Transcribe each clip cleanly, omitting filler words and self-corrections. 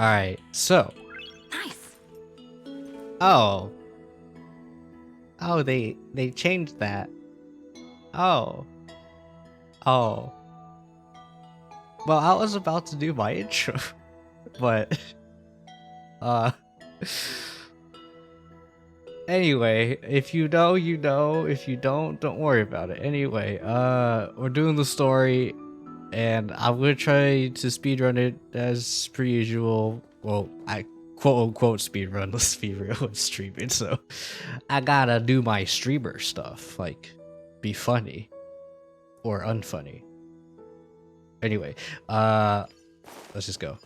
Alright, so. Nice. Oh. Oh, they changed that. Oh. Oh. Well, I was about to do my intro, but uh anyway, if you know, you know. If you don't worry about it. Anyway, we're doing the story and I'm gonna try to speedrun it as per usual. Well, I quote unquote speedrun, let's be real, with streaming, so I gotta do my streamer stuff, like be funny or unfunny. Anyway, let's just go.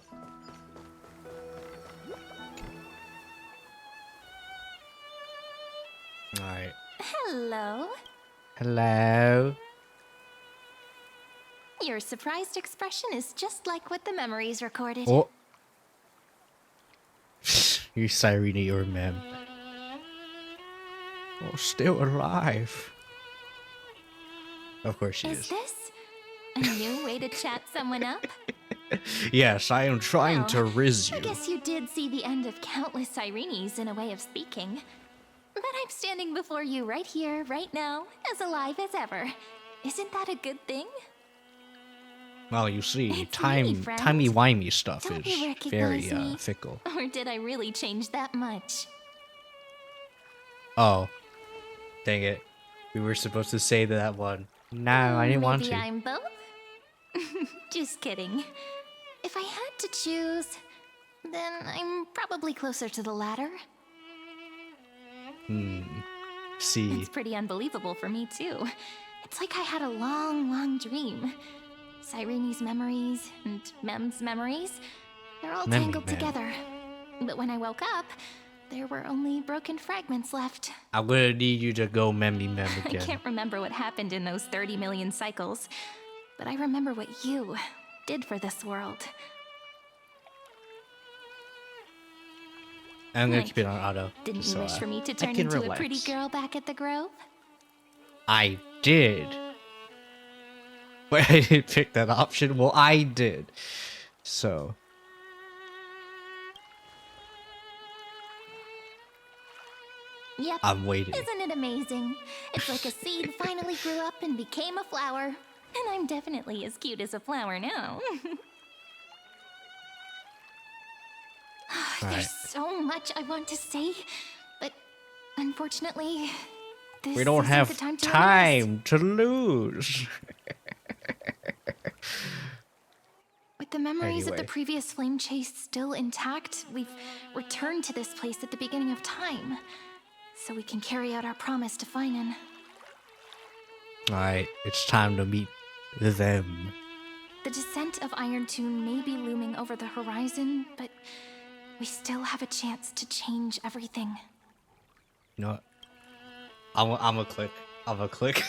Alright. Hello. Hello. Your surprised expression is just like what the memories recorded. Oh. You Cyrene or mem. Oh, still alive. Of course she is. Is this a new way to chat someone up? Yes, I am trying to riz you. I guess you did see the end of countless Cyrenes in a way of speaking. But I'm standing before you right here, right now, as alive as ever. Isn't that a good thing? Well, you see, It's me, friend. timey-wimey stuff Don't is you recognize very me? fickle. Or did I really change that much? Oh. Dang it. We were supposed to say that one. No, I didn't want to. Maybe I'm both? Just kidding. If I had to choose, then I'm probably closer to the latter. See. It's pretty unbelievable for me, too. It's like I had a long, long dream. Cyrene's memories and Mem's memories, they're all tangled together. But when I woke up, there were only broken fragments left. I'm gonna need you to go mem again. I can't remember what happened in those 30 million cycles, but I remember what you did for this world. I'm gonna keep it on auto. Didn't you wish for me to I turn can into relax. a pretty girl back at the Grove? I did. But I didn't pick that option. Well, I did. So. Yep. I'm waiting. Isn't it amazing? It's like a seed finally grew up and became a flower. And I'm definitely as cute as a flower now. There's so much I want to say, but unfortunately, this We don't isn't have the time to time to lose. With the memories of the Anyway. previous flame chase still intact, we've returned to this place at the beginning of time, so we can carry out our promise to Finan. Alright, it's time to meet them. The descent of Iron Tune may be looming over the horizon, but we still have a chance to change everything. You know what? I'm gonna click. I'm gonna click.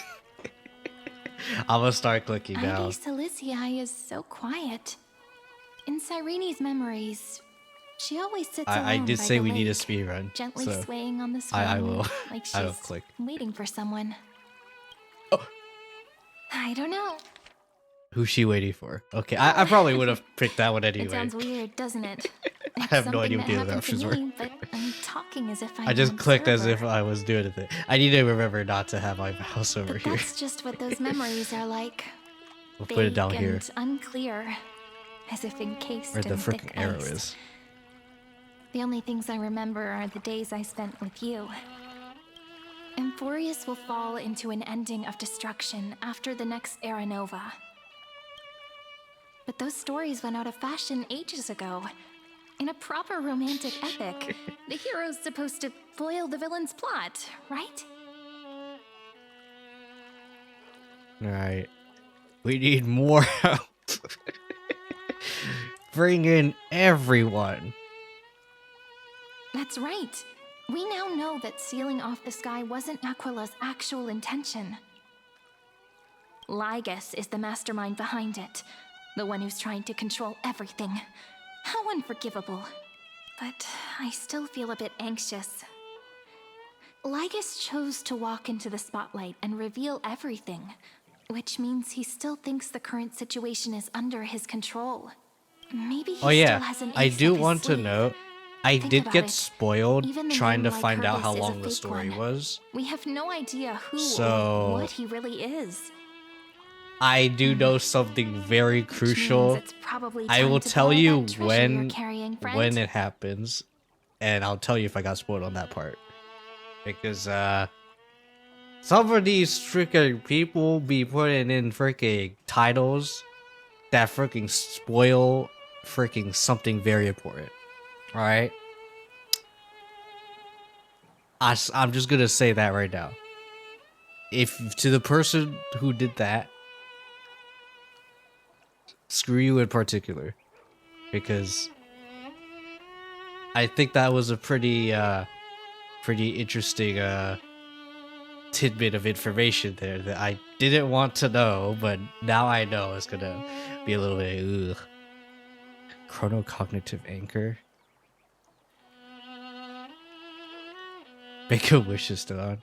I'm gonna start clicking now. Ivy Silicii is so quiet. In Cyrene's memories, she always sits alone I did by say the we need a lake, speed run. gently So swaying on the swing, I will. like she's I will click. waiting for someone. Oh. I don't know. Who's she waiting for? Okay, I probably would have picked that one anyway. It sounds weird, doesn't it? I have no idea what the other Something that options were. happened to me, but I'm talking as if I'm I just an clicked as if observer. I was doing it. I need to remember not to have my mouse over But here. that's just what those memories are like. We'll put it down Vague here. and unclear, as if encased Where the in thick freaking arrow ice. is. The only things I remember are the days I spent with you. Emphorius will fall into an ending of destruction after the next Era Nova. But those stories went out of fashion ages ago. In a proper romantic epic, the hero's supposed to foil the villain's plot, right? Alright. We need more help. Bring in everyone. That's right. We now know that sealing off the sky wasn't Aquila's actual intention. Lygus is the mastermind behind it, the one who's trying to control everything. How unforgivable. But I still feel a bit anxious. Lygus chose to walk into the spotlight and reveal everything, which means he still thinks the current situation is under his control. Maybe he Oh still yeah, has an I ace do up his want to sleeve. know. I Think did about get it. spoiled Even the trying to name find out Lycurgus how is a long the fake story one. was. We have no idea who or what So he really is. I do know something very Which means crucial. it's probably I time will to tell borrow you that treasure you're carrying, friend. when it happens, and I'll tell you if I got spoiled on that part. Because some of these freaking people be putting in freaking titles that freaking spoil freaking something very important. All right, I'm just gonna say that right now. If to the person who did that, screw you in particular, because I think that was a pretty interesting tidbit of information there that I didn't want to know, but now I know. It's gonna be a little bit ugh. Chronocognitive anchor. Make a wish is still on.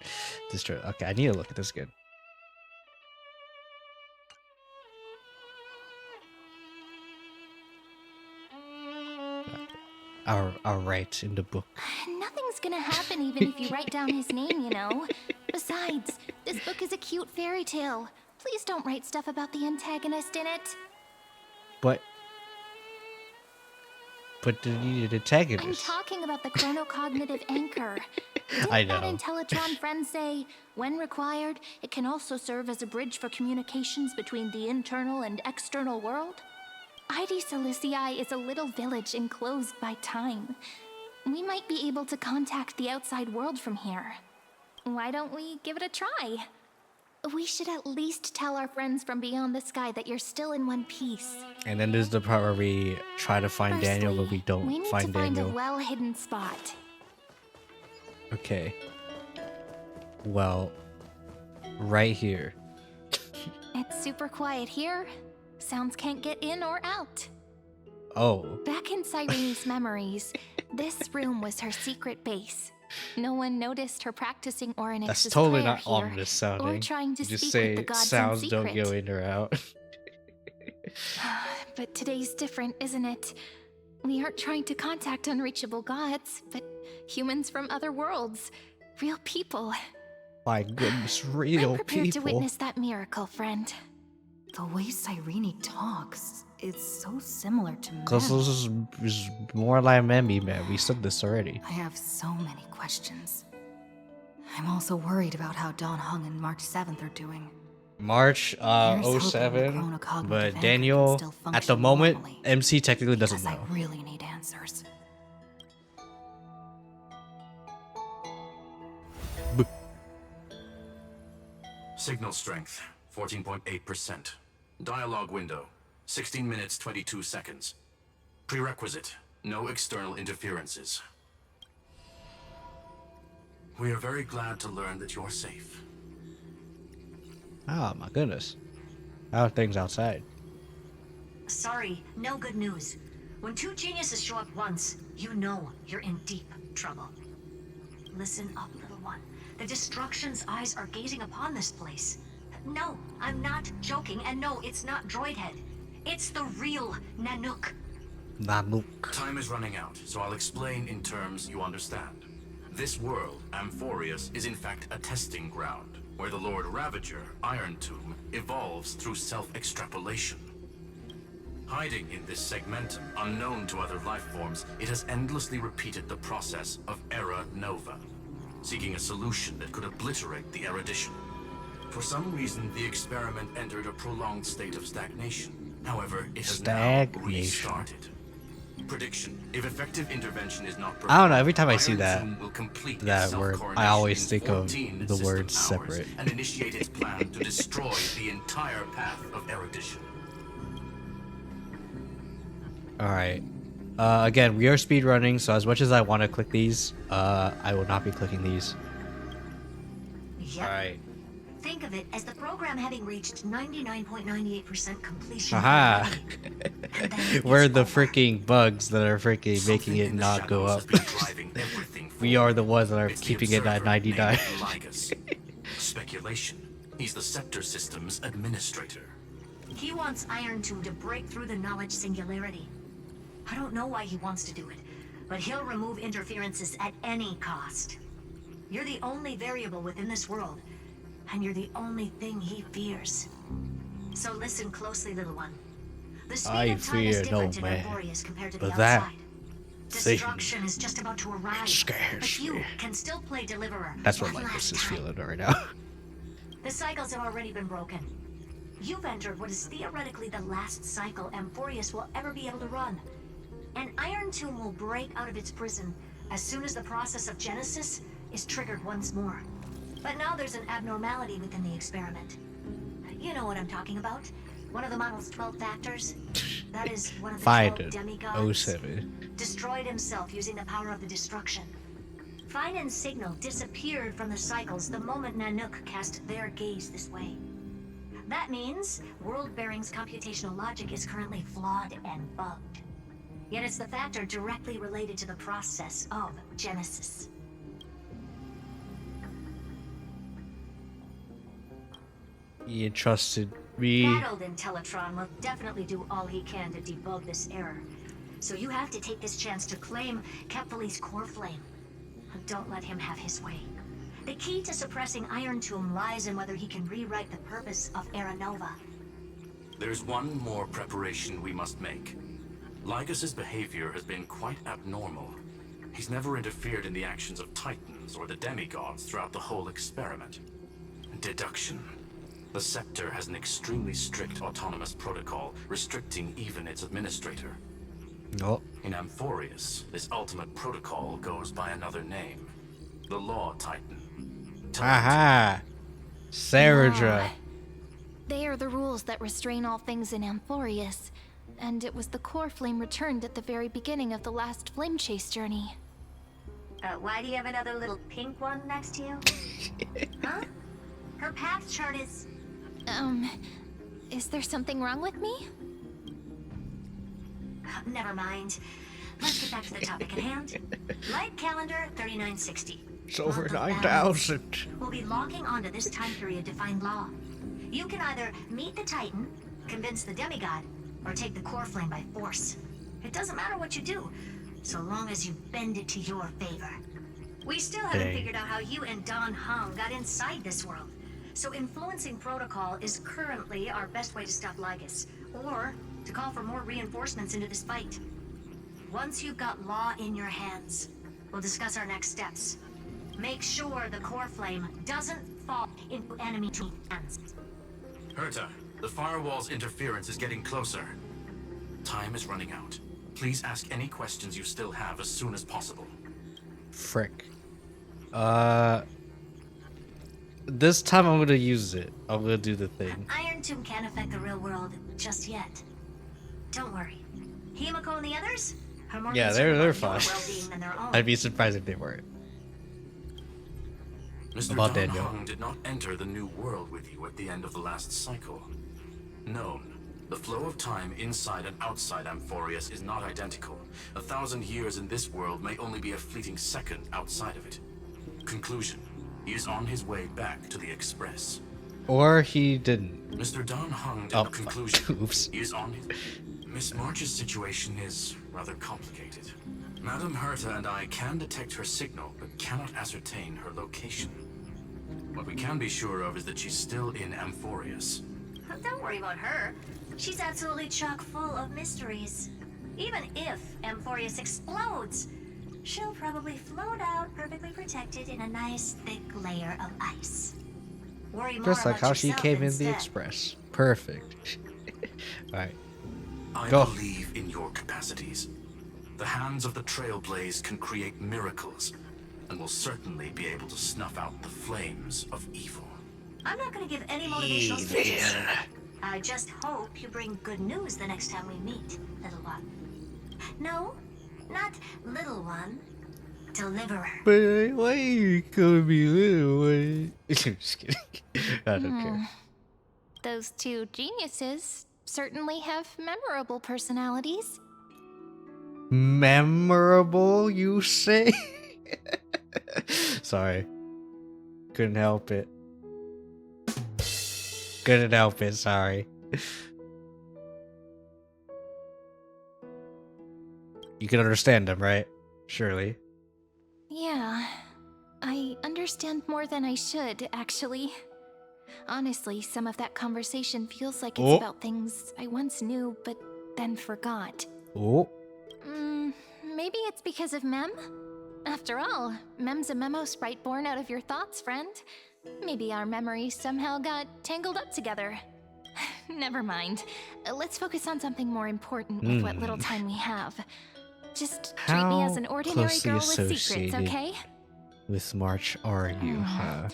Destroy. Okay, I need to look at this again. I'll write in the book. Nothing's gonna happen even if you write down his name, you know. Besides, this book is a cute fairy tale. Please don't write stuff about the antagonist in it. But the needed I'm antagonist. talking about the chronocognitive anchor. Didn't I know. that Intellitron friend say, when required, it can also serve as a bridge for communications between the internal and external world? ID Silicii is a little village enclosed by time. We might be able to contact the outside world from here. Why don't we give it a try? We should at least tell our friends from beyond the sky that you're still in one piece. And then there's the part where we try to find Daniel, but we don't we need find to find Daniel. a well-hidden spot. Okay. Well, right here. It's super quiet here. Sounds can't get in or out. Oh. Back in Cyrene's memories, this room was her secret base. No one noticed her practicing Orynyx's That's totally prayer not here, ominous sounding. or trying to Just speak say with the gods sounds in don't secret. go in or out. But today's different, isn't it? We aren't trying to contact unreachable gods, but humans from other worlds. Real people. My goodness, real I'm prepared people. to witness that miracle, friend. The way Cyrene talks is so similar to Because Mem. this is more like Memmy, man. We said this already. I have so many questions. I'm also worried about how Dawn Hung and March 7th are doing. March Here's hoping the 07, chronocognitive but anchor Daniel, can still at the function moment, normally, MC technically doesn't because know. I really need answers. Signal strength, 14.8%. Dialogue window, 16 minutes 22 seconds. Prerequisite, no external interferences. We are very glad to learn that you're safe. Oh my goodness. How are things outside? Sorry, no good news. When two geniuses show up once, you know you're in deep trouble. Listen up, little one. The Destruction's eyes are gazing upon this place. No, I'm not joking, and no, it's not Droidhead. It's the real Nanook. Nanook. Time is running out, so I'll explain in terms you understand. This world, Amphorius, is in fact a testing ground, where the Lord Ravager, Iron Tomb, evolves through self-extrapolation. Hiding in this segmentum, unknown to other life forms, it has endlessly repeated the process of Era Nova, seeking a solution that could obliterate the erudition. For some reason, the experiment entered a prolonged state of stagnation. However, it has now restarted. Prediction: if effective intervention is not performed, I don't know, every time I see Iron that- Tomb will complete that its word, I self-coronation always in think of 14 the system words hours separate. and initiate its plan to destroy the entire path of erudition. Alright. Again, we are speedrunning, so as much as I want to click these, I will not be clicking these. Yep. Alright. Think of it as the program having reached 99.98% completion. Aha! And then We're it's the over. freaking bugs that are freaking making Something it in the not go shadows up. has been driving everything We forward. are the ones that are It's the keeping it at observer 99. named Ligus. Speculation. He's the Scepter System's administrator. He wants Iron Tomb to break through the knowledge singularity. I don't know why he wants to do it, but he'll remove interferences at any cost. You're the only variable within this world, and you're the only thing he fears. So listen closely, little one. The speed I of time is fear no different in man, Emporius compared to the but that outside. Destruction is just about to arrive, scares but you me. can still play Deliverer. That's what one Lycos last is time. feeling right now. The cycles have already been broken. You've entered what is theoretically the last cycle Emporius will ever be able to run. An Iron Tomb will break out of its prison as soon as the process of Genesis is triggered once more. But now there's an abnormality within the experiment. You know what I'm talking about. One of the model's 12 factors. That is one of the 12 Find demigods. 07. Destroyed himself using the power of the destruction. Finan's signal disappeared from the cycles the moment Nanook cast their gaze this way. That means World-Bearing's computational logic is currently flawed and bugged. Yet it's the factor directly related to the process of Genesis. He entrusted me. That old Intellitron will definitely do all he can to debug this error. So you have to take this chance to claim Kepfali's core flame. Don't let him have his way. The key to suppressing Iron Tomb lies in whether he can rewrite the purpose of Era Nova. There's one more preparation we must make. Lycos's behavior has been quite abnormal. He's never interfered in the actions of Titans or the demigods throughout the whole experiment. Deduction. The Scepter has an extremely strict autonomous protocol, restricting even its administrator. Oh, In Amphorius, this ultimate protocol goes by another name. The Law Titan. aha! Saradra. They are the rules that restrain all things in Amphorius, and it was the core flame returned at the very beginning of the last flame chase journey. Why do you have another little pink one next to you? Huh? Her path chart is... Is there something wrong with me? Never mind. Let's get back to the topic at hand. Light calendar 3960. It's over Month of 9,000. We'll be logging onto this time period to find Law. You can either meet the Titan, convince the demigod, or take the core flame by force. It doesn't matter what you do, so long as you bend it to your favor. We still haven't Dang. figured out how you and Don Hung got inside this world. So influencing protocol is currently our best way to stop Lycos, or to call for more reinforcements into this fight. Once you've got Law in your hands, we'll discuss our next steps. Make sure the core flame doesn't fall into enemy hands. Herta, the firewall's interference is getting closer. Time is running out. Please ask any questions you still have as soon as possible. Frick. This time I'm gonna use it. I'm gonna do the thing. Iron Tomb can't affect the real world just yet. Don't worry. Himiko and the others are more Yeah, concerned they're about your fine. well-being than their own. I'd be surprised if they weren't. Mr. About Don Daniel. Hung did not enter the new world with you at the end of the last cycle. Known. The flow of time inside and outside Amphorius is not identical. 1,000 years in this world may only be a fleeting second outside of it. Conclusion. He is on his way back to the Express. Or he didn't. Mr. Don Hung did Oh, a conclusion. oops. He is on his... Miss March's situation is rather complicated. Madame Herta and I can detect her signal, but cannot ascertain her location. What we can be sure of is that she's still in Amphorius. Don't worry about her. She's absolutely chock full of mysteries. Even if Amphorius explodes, she'll probably float out perfectly protected in a nice thick layer of ice. Worry more Just like about how she yourself came in the instead. Express. Perfect. Alright. I Go. believe in your capacities. The hands of the Trailblaze can create miracles, and will certainly be able to snuff out the flames of evil. I'm not going to give any motivational speeches. I just hope you bring good news the next time we meet, little one. No, not little one. Deliverer. But why you gonna be little? I'm just kidding. I don't care. Those two geniuses certainly have memorable personalities. Memorable, you say? Sorry. Couldn't help it. Couldn't help it, sorry. You can understand them, right? Surely. Yeah, I understand more than I should, actually. Honestly, some of that conversation feels like it's about things I once knew but then forgot. Oh. Maybe it's because of Mem? After all, Mem's a memo sprite born out of your thoughts, friend. Maybe our memories somehow got tangled up together. Never mind. Let's focus on something more important with what little time we have. Just treat me as an ordinary girl with secrets, okay? With March are you, huh?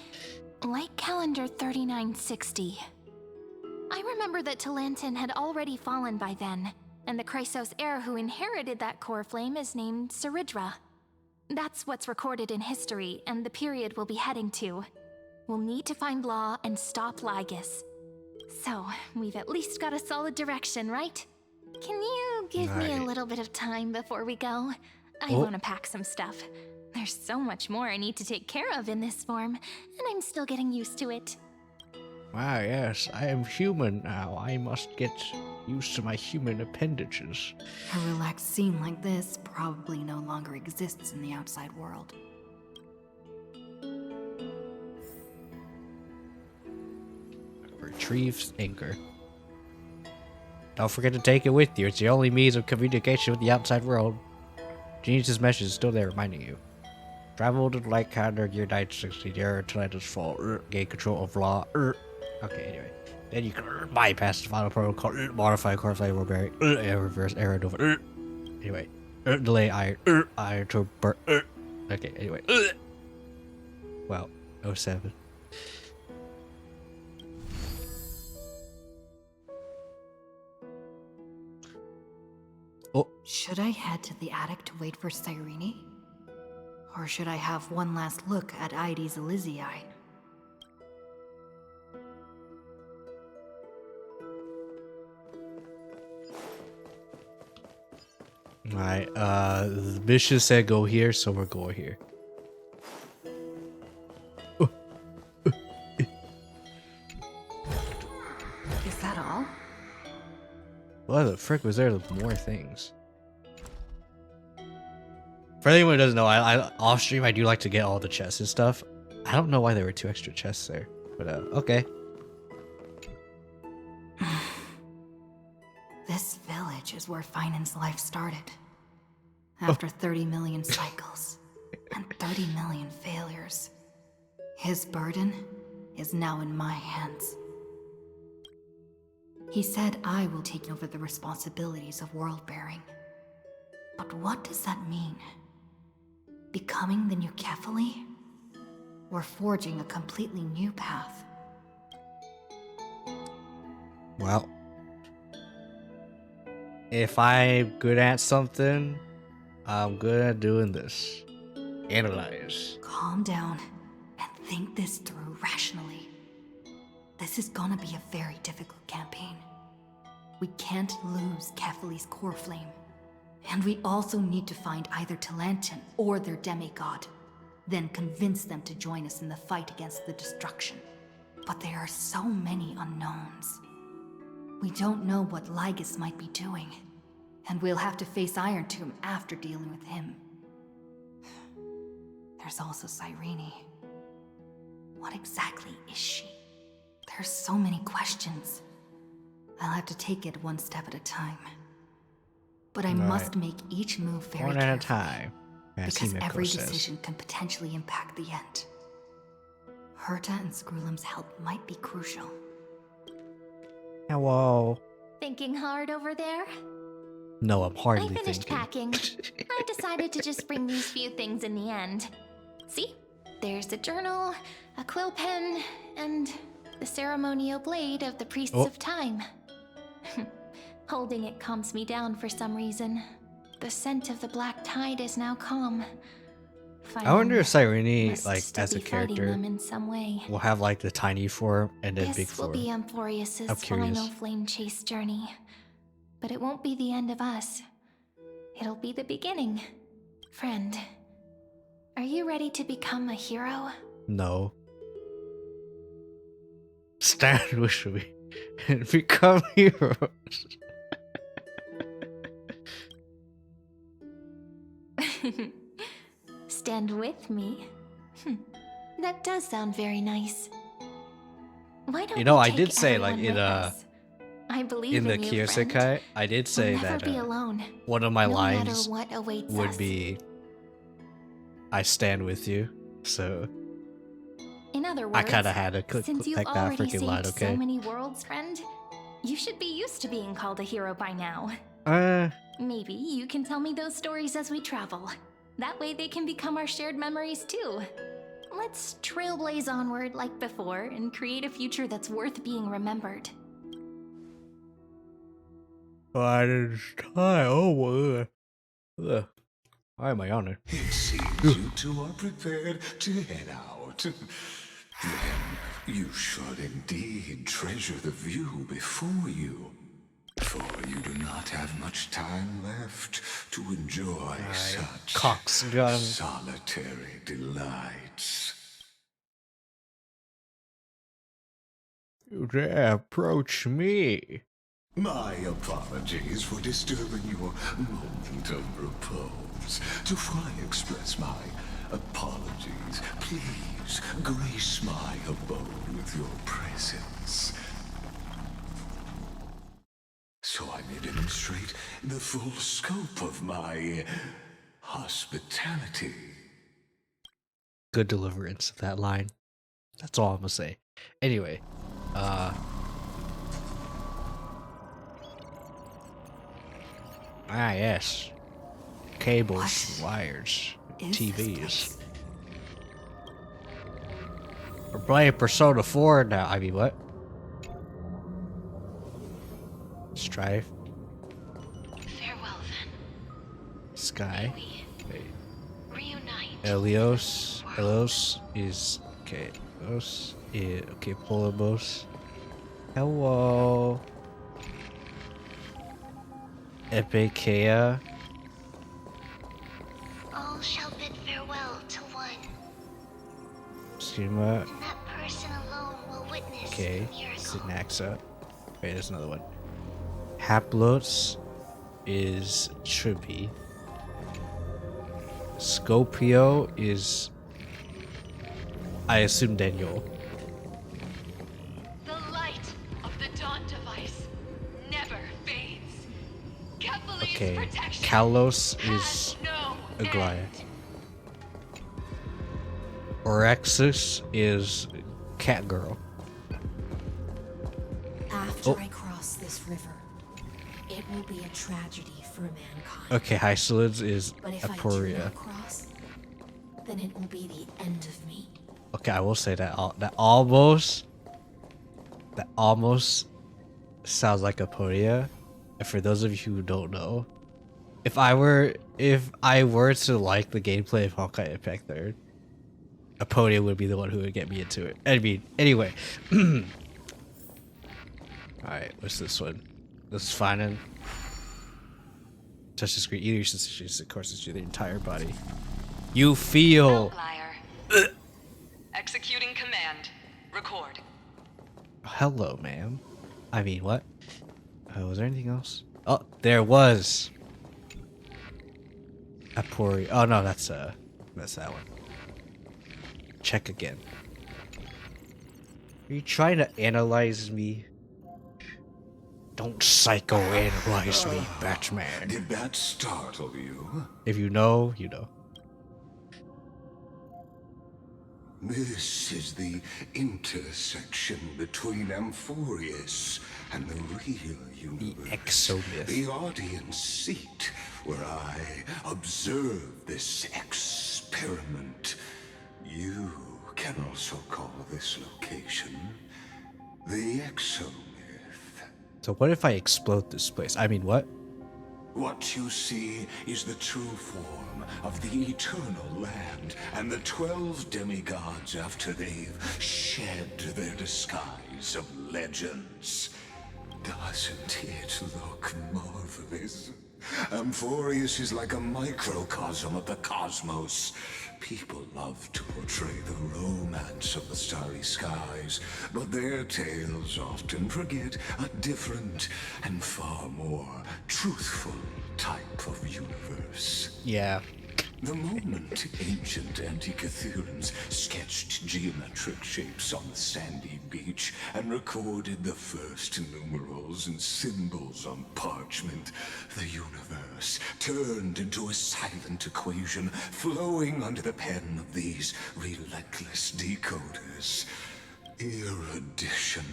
Like calendar 3960. I remember that Talantin had already fallen by then, and the Chrysos heir who inherited that core flame is named Saridra. That's what's recorded in history, and the period we'll be heading to. We'll need to find Law and stop Lygus. So, we've at least got a solid direction, right? Can you give me a little bit of time before we go? I want to pack some stuff. There's so much more I need to take care of in this form, and I'm still getting used to it. Wow, yes, I am human now. I must get used to my human appendages. A relaxed scene like this probably no longer exists in the outside world. Retrieve anchor. Don't forget to take it with you. It's the only means of communication with the outside world. Genius's message is still there reminding you. Travel to the light calendar year 960, the era Atlantis fall, gain control of Law. Okay, anyway. Then you can bypass the final protocol, modify core flame bearing, and reverse error over. Anyway, delay iron to burn. Okay, anyway. Well, 07. Should I head to the attic to wait for Cyrene? Or should I have one last look at Ides Elysiae? Alright, the mission said go here, so we're going here. Is that all? What the frick was there more things? For anyone who doesn't know, I off stream I do like to get all the chests and stuff. I don't know why there were 2 extra chests there, but okay. This village is where Finan's life started. After 30 million cycles and 30 million failures, his burden is now in my hands. He said I will take over the responsibilities of world-bearing. But what does that mean? Becoming the new Kefali? Or forging a completely new path? Well, if I'm good at something, I'm good at doing this. Analyze. Calm down and think this through rationally. This is gonna be a very difficult campaign. We can't lose Kefali's core flame. And we also need to find either Talantin or their demigod, then convince them to join us in the fight against the destruction. But there are so many unknowns. We don't know what Lygus might be doing, and we'll have to face Iron Tomb after dealing with him. There's also Cyrene. What exactly is she? There's so many questions. I'll have to take it one step at a time. But I must make each move very one carefully. at a time. Because every decision can potentially impact the end. Herta and Skrullum's help might be crucial. Hello. Thinking hard over there? No, I'm hardly I finished thinking. packing. I decided to just bring these few things in the end. See? There's a journal, a quill pen, and the ceremonial blade of the Priests of Time. Holding it calms me down for some reason. The scent of the black tide is now calm. I wonder if Cyrene, Must like, still as a be fighting character, them in some way. will have, like, the tiny form and then big This will form. be Amphorius's I'm curious. final flame chase journey. But it won't be the end of us. It'll be the beginning. Friend, are you ready to become a hero? No. Stand with me and become heroes. Stand with me. That does sound very nice. Why don't You know, we I take did say everyone like in with us? I believe in the in you, friend. Kiyosen, I did say We'll never that be alone, one of my no matter lines what awaits would us. be, "I stand with you." So In other I words, kind of had to since you've take that already freaking saved line. so Okay. many worlds, friend, you should be used to being called a hero by now. Uh, Maybe you can tell me those stories as we travel. That way they can become our shared memories too. Let's trailblaze onward like before and create a future that's worth being remembered. but it's time. Oh, why am I on it? It seems you two are prepared to head out. Then you should indeed treasure the view before you, for you do not have much time left to enjoy such Cox gun. solitary delights. You dare approach me? My apologies for disturbing your moment of repose. Before I express my apologies, please grace my abode with your presence, so I may demonstrate the full scope of my hospitality. Good deliverance of that line. That's all I'm gonna say. Anyway, yes. Cables, wires, TVs. We're playing Persona 4 now. I mean, what? Strife. Farewell then. Sky. Wait. Reunite. Elios. Elios is okay. Elios is okay. Polybos. Hello. Epikea. All shall bid farewell to one, Suma. and that person alone will witness Okay. the miracle. Synaxa. Wait, there's another one. Haplos is Trippy. Scopio is, I assume, Daniel. The light of the dawn device never fades. Kepali's Okay. protection Kalos has is no Aglaya. end. Orexus is Catgirl. After Oh. I cross this river, it will be a tragedy for mankind. Okay, Hysolins is But if I do Aporia. not cross, then it will be the end of me. Okay, I will say that almost sounds like Aporia. And for those of you who don't know, if I were to like the gameplay of Honkai Impact 3rd, Aporia would be the one who would get me into it. I mean, anyway. Alright, what's this one? This is fine. Touch the screen. Either sensations, of course, it's your entire body. You feel. Outlier. Executing command. Record. Hello, ma'am. I mean, what? Was there anything else? Oh, there was. Apori. Oh no, that's that one. Check again. Are you trying to analyze me? Don't psychoanalyze me, Batman. Did that startle you? If you know, you know. This is the intersection between Amphorius and the real universe. Exomyth. The audience seat where I observe this experiment. You can also call this location the Exomyth. So what if I explode this place? I mean, what? What you see is the true form of the eternal land and the 12 demigods after they've shed their disguise of legends. Doesn't it look marvelous? Amphorius is like a microcosm of the cosmos. People love to portray the romance of the starry skies, but their tales often forget a different and far more truthful type of universe. Yeah. The moment ancient Antikytherians sketched geometric shapes on the sandy beach and recorded the first numerals and symbols on parchment, the universe turned into a silent equation flowing under the pen of these relentless decoders. Erudition.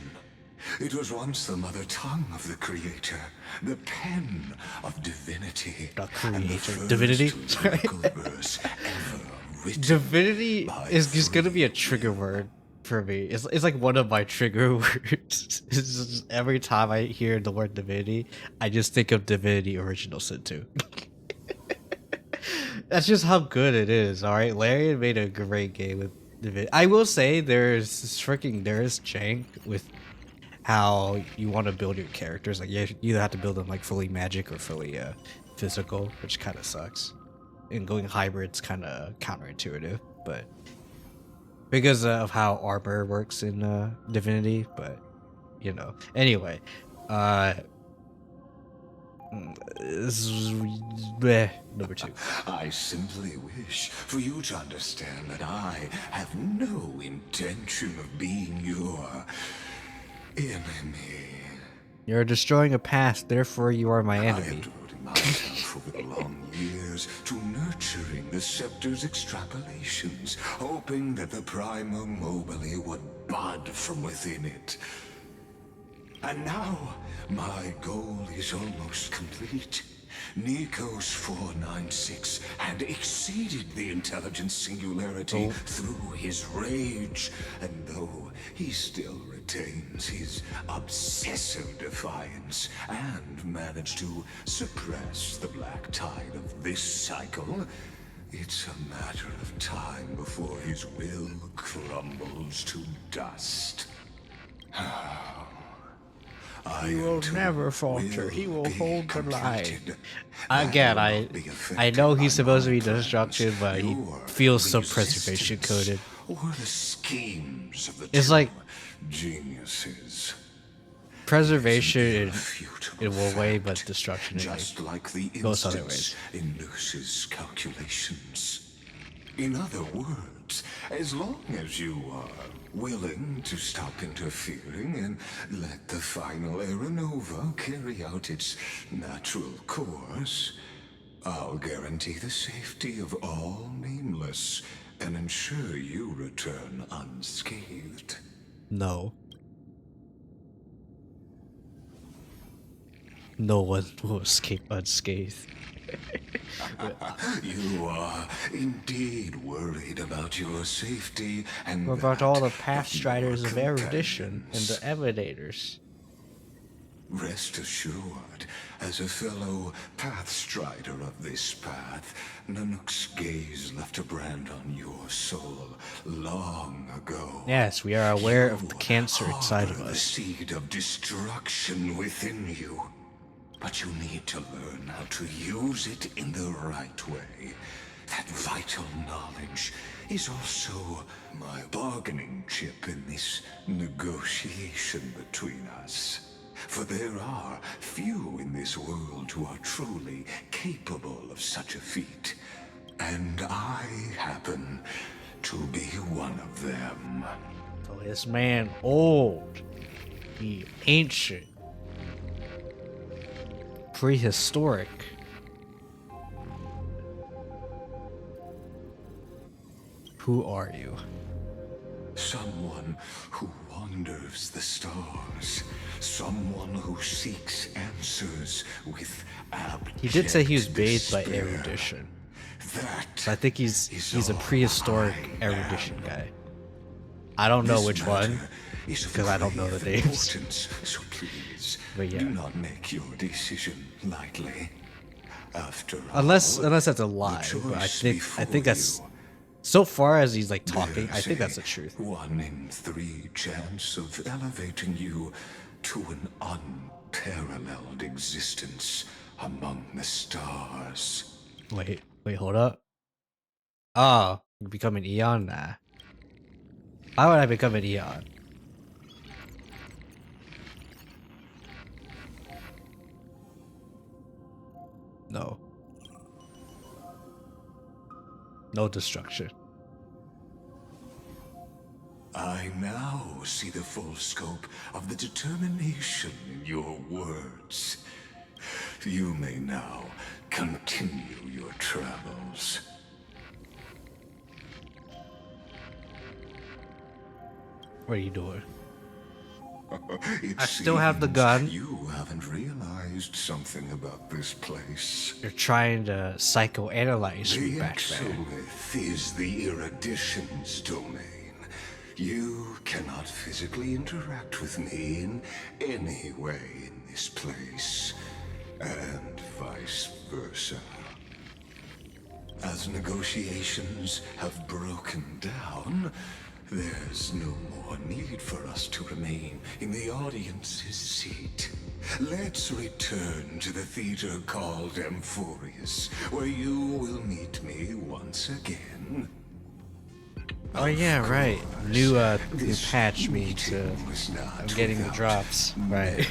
It was once the mother tongue of the creator, the pen of divinity, The and the creator. first Divinity? lyrical verse ever written Divinity by is just gonna be a free trigger will. word for me. It's like one of my trigger words. It's just every time I hear the word divinity, I just think of Divinity Original Sin 2. That's just how good it is, alright? Larian made a great game with Divinity. I will say there's jank with how you want to build your characters. Like you either have to build them like fully magic or fully physical, which kind of sucks. And going hybrid's kind of counterintuitive, but because of how armor works in Divinity. But you know, anyway, this is number 2. I simply wish for you to understand that I have no intention of being your enemy. You're destroying a past, therefore you are my I am enemy. devoting myself over the long years to nurturing the scepter's extrapolations, hoping that the Prima Mobile would bud from within it. And now, my goal is almost complete. Nikos 496 had exceeded the intelligence singularity through his rage, and though he still retains his obsessive defiance and managed to suppress the black tide of this cycle, it's a matter of time before his will crumbles to dust. He will never falter. He will hold the line. completed. Again, will I not be I affected know by he's supposed to be my plans, destruction, but he your feels some preservation resistance, coded. or the schemes of the It's two like geniuses. preservation It is an in irrefutable one way, but fact, destruction in just like the most other instance ways. in Luce's calculations. In other words, as long as you are willing to stop interfering and let the final Aeronova carry out its natural course, I'll guarantee the safety of all nameless and ensure you return unscathed. No. No one will escape unscathed. You are indeed worried about your safety and What about that all the path your striders of erudition and companions. the emanators? Rest assured, as a fellow pathstrider of this path, Nanook's gaze left a brand on your soul long ago. Yes, we are aware of the You cancer inside of harbor the us. seed of destruction within you. But you need to learn how to use it in the right way. That vital knowledge is also my bargaining chip in this negotiation between us. For there are few in this world who are truly capable of such a feat. And I happen to be one of them. So this man old, he ancient, prehistoric. Who are you? Someone who wanders the stars. Someone who seeks answers with abject He did say he was bathed by despair. erudition. That So I think is he's a all prehistoric I erudition am. guy. I don't know This which one, matter is of because I don't know the grave names. importance, so please But yeah. do not make your decision lightly. After Unless all, that's a the lie, but I choice think that's before you, so far as he's like talking, I there's think a that's the truth. 1 in 3 chance of elevating you to an unparalleled existence among the stars. Wait, hold up. Oh, you become an Eon now. Why would I become an Eon? No. No destruction. I now see the full scope of the determination in your words. You may now continue your travels. What are you doing? It I still have the seems gun. You haven't realized something about this place. You're trying to psychoanalyze me, The Batman. Exolith is the Erudition's domain. You cannot physically interact with me in any way in this place, and vice versa. As negotiations have broken down, there's no more need for us to remain in the audience's seat. Let's return to the theater called Amphorius, where you will meet me once again. Oh yeah, right. New patch means I'm getting the drops. Right.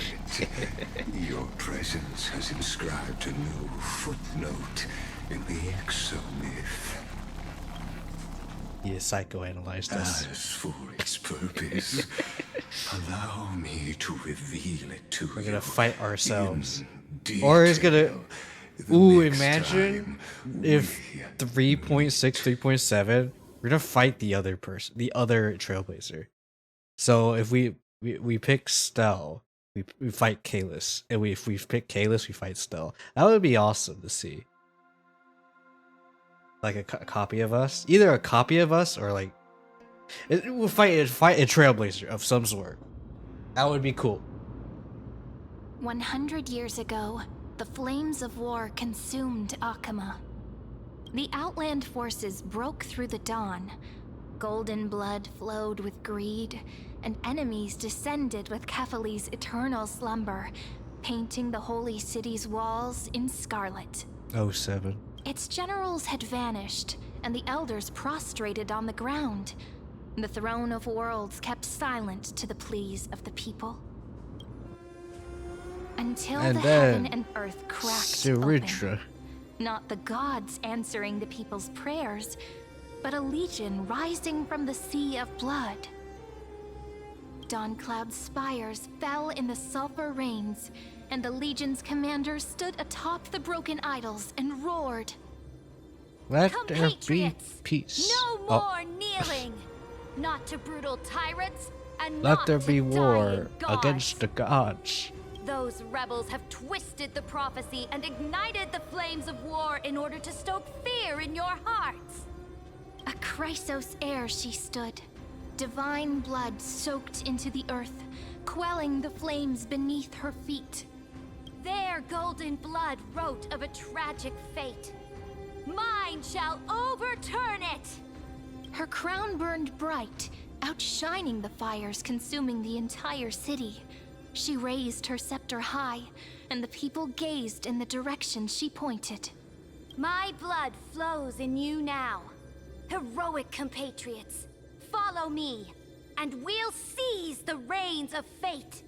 Your presence has inscribed a new footnote in the Exomyth. He psychoanalyzed us. As for its purpose, allow me to reveal it to you. We're gonna fight ourselves. in Or it's gonna... detail the Ooh, next imagine time if we- 3.6, 3.7, we're gonna fight the other person, the other Trailblazer. So if we pick Stell, we fight Kalis. And if we pick Kalis, we fight Stell. That would be awesome to see. Like a copy of us. Either a copy of us or like... we'll fight a Trailblazer of some sort. That would be cool. 100 years ago, the flames of war consumed Akama. The Outland forces broke through the dawn. Golden blood flowed with greed, and enemies descended with Kefali's eternal slumber, painting the holy city's walls in scarlet. 07. Its generals had vanished, and the elders prostrated on the ground. The throne of worlds kept silent to the pleas of the people. Until And the then heaven and earth cracked Siritra. open. Not the gods answering the people's prayers, but a legion rising from the sea of blood. Dawn Cloud's spires fell in the sulfur rains, and the legion's commander stood atop the broken idols and roared. Let there be Compatriots, peace. No Oh, more kneeling! Not to brutal tyrants, and let not there to be dying war gods. against the gods. Those rebels have twisted the prophecy and ignited the flames of war in order to stoke fear in your hearts. A Chrysos heir she stood. Divine blood soaked into the earth, quelling the flames beneath her feet. Their golden blood wrote of a tragic fate. Mine shall overturn it! Her crown burned bright, outshining the fires consuming the entire city. She raised her scepter high, and the people gazed in the direction she pointed. My blood flows in you now. Heroic compatriots, follow me, and we'll seize the reins of fate.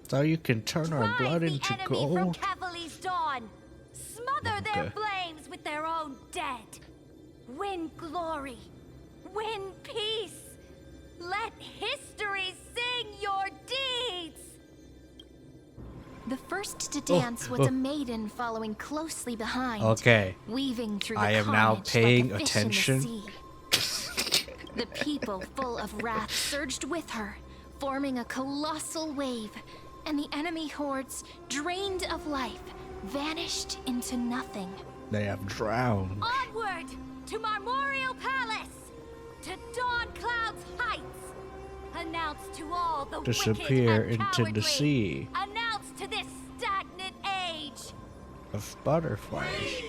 So you can turn our Drive blood the into enemy from gold. Kefali's dawn. Smother their Okay. flames with their own dead. Win glory. Win peace. Let history sing your deeds. The first to dance was a maiden following closely behind. Okay. Weaving through the I am now carnage paying like a fish attention. In the sea. The people, full of wrath, surged with her, forming a colossal wave, and the enemy hordes, drained of life, vanished into nothing. They have drowned. Onward to Marmorial Palace, to Dawn Cloud's heights. Announce to all the Disappear wicked and into the cowardly. sea. Announce to this stagnant age. Of butterflies.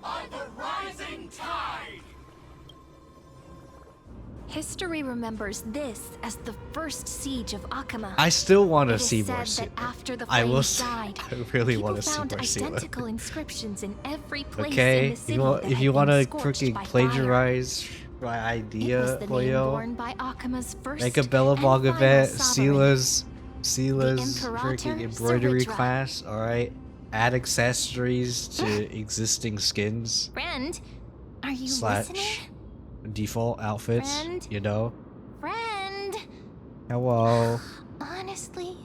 Are the rising tide! History remembers this as the first siege of Akama. I still want to It is see said Marcela. that after the I will. flames died, I really people want to see found Marcela. identical inscriptions in every place in Okay, the city if you want to freaking plagiarize my idea, the name Boyo, born by Akama's first make a Bellevog and event, final Sila's Imperator freaking embroidery Siritra. class. All right, add accessories to existing skins. Friend, are you Slash listening? default outfits, Friend? you know? Friend! Hello. Honestly,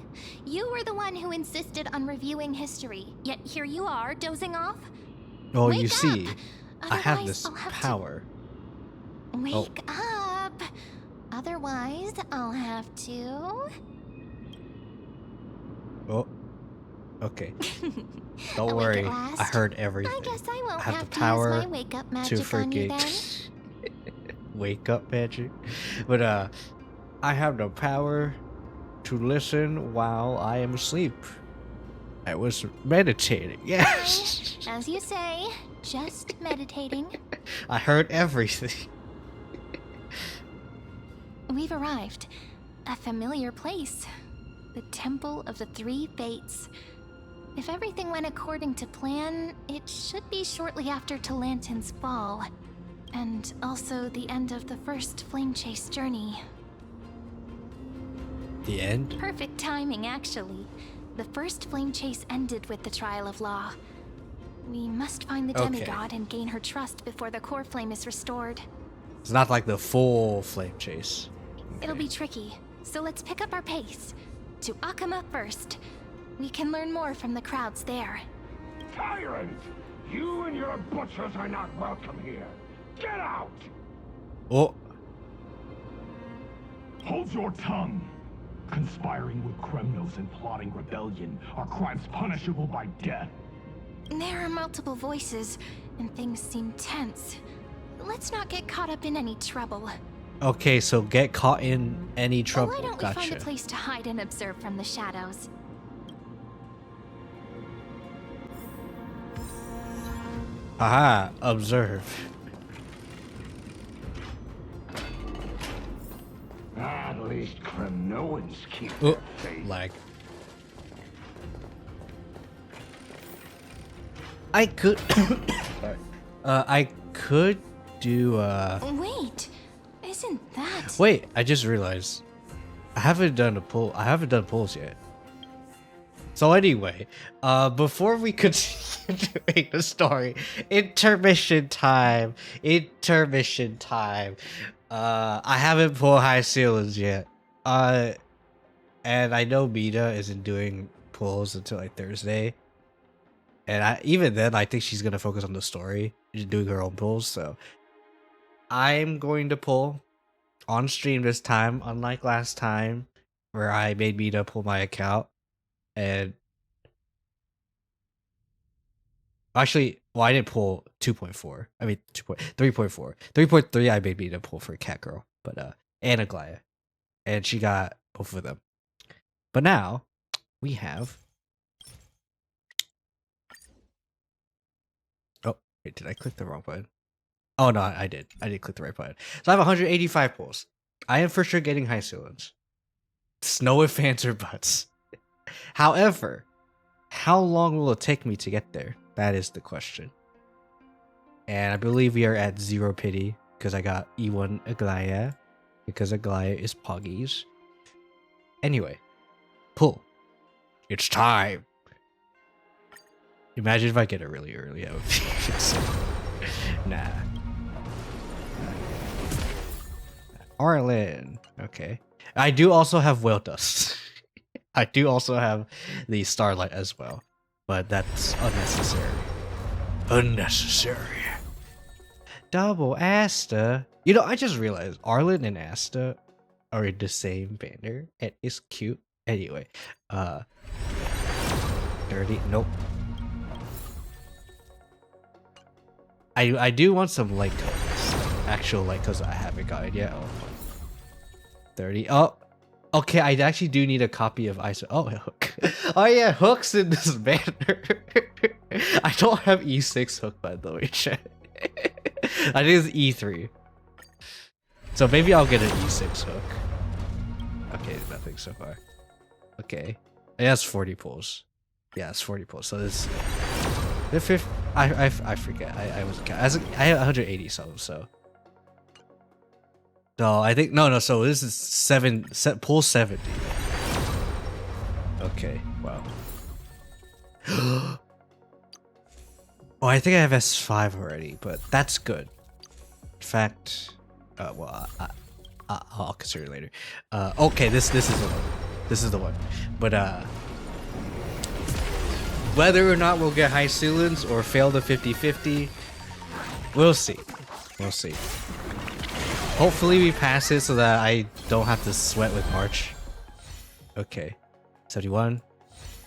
you were the one who insisted on reviewing history, yet here you are, dozing off. Oh, Wake you up. see, I have Otherwise, this I'll have power. to wake up. Otherwise, I'll have to. Oh, okay. Don't Awake worry, at last. I heard everything. I guess I won't have have the to power use my wake up to magic on you then. freaking wake up magic. But I have the power to listen while I am asleep. I was meditating. Yes. As you say, just meditating. I heard everything. We've arrived. A familiar place. The Temple of the Three Fates. If everything went according to plan, it should be shortly after Talantin's fall. And also the end of the first Flame Chase journey. The end? Perfect timing, actually. The first Flame Chase ended with the Trial of Law. We must find the Okay. demigod and gain her trust before the core flame is restored. It's not like the full flame chase. It'll be tricky, so let's pick up our pace. To Akama first. We can learn more from the crowds there. Tyrant! You and your butchers are not welcome here. Get out! Oh, Hold your tongue! Conspiring with criminals and plotting rebellion are crimes punishable by death. There are multiple voices, and things seem tense. Let's not get caught up in any trouble. okay, so get caught in any trouble. Why don't we Gotcha. find a place to hide and observe from the shadows? Aha, observe. At least Kremnoans keep Oh, their faith. lag. I could. Sorry. I could do. Wait, isn't that... Wait, I just realized I haven't done a pull. I haven't done pulls yet. So anyway, before we continue doing the story, intermission time. Intermission time. I haven't pulled high ceilings yet. And I know Mina isn't doing pulls until like Thursday. And even then, I think she's gonna focus on the story, just doing her own pulls. So I'm going to pull on stream this time, unlike last time where I made Mina pull my account. And actually, well, I didn't pull 2.4. I mean 3.4. 3.3 I made Mina pull for Cat Girl, but and Aglaya, and she got both of them. But now we have. Oh wait, did I click the wrong button? Oh no, I did. I did click the right button. So I have 185 pulls. I am for sure getting high ceilings. Snow if fans or butts. However, how long will it take me to get there? That is the question. And I believe we are at 0 pity because I got E1 Aglaya because Aglaya is Poggies. Anyway, pull. It's time. Imagine if I get it really early. I would be sick. Nah. Arlen. Okay. I do also have Whale Dust. I do also have the Starlight as well. But that's unnecessary. Unnecessary. Double Asta. You know, I just realized Arlen and Asta are in the same banner. It is cute. Anyway. 30. Nope. I do want some light colors. Like actual light colors I haven't gotten yet. Oh. 30. Oh. Okay, I actually do need a copy of ISO. Oh, Hook. Oh yeah, Hook's in this banner. I don't have E6 Hook, by the way, chat. I think it's E3. So maybe I'll get an E6 Hook. Okay, nothing so far. Okay. Yeah, it's 40 pulls. Yeah, it's 40 pulls. So this... The fifth... I forget. I was... I had 180 something, so... No, I think no. So this is pull 70. Okay, wow. Oh, I think I have S5 already, but that's good. In fact, Well, I'll consider it later. Okay, this is the one. This is the one. But whether or not we'll get high ceilings or fail the 50-50, we'll see. We'll see. Hopefully we pass it so that I don't have to sweat with March. Okay. 71,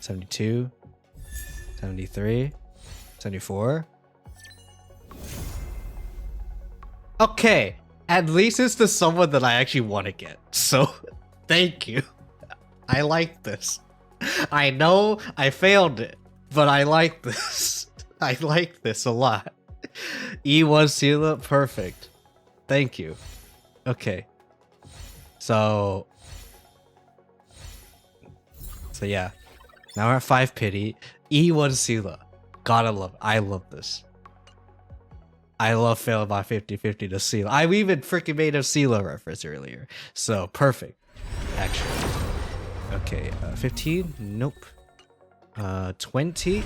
72, 73, 74. Okay. At least it's the someone that I actually want to get. So, thank you. I like this. I know I failed it, but I like this. I like this a lot. E1 Sela, perfect. Thank you. Okay. So yeah. Now we're at 5 pity. E1 Sela. Gotta love it. I love this. I love failing by 50-50 to Sela. I even freaking made a Sela reference earlier. So perfect. Actually. Okay, 15? Nope. 20? It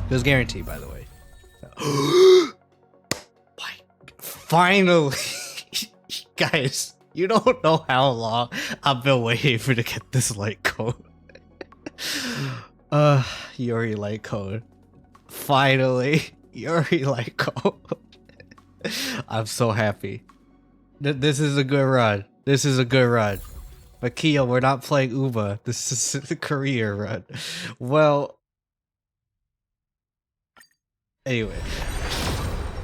was guaranteed, by the way. Finally! Guys, you don't know how long I've been waiting for to get this light code. Yuri light code. Finally, Yuri light code. I'm so happy. This is a good run. This is a good run. But Kiyo, we're not playing Uma. This is the career run. Well, anyway.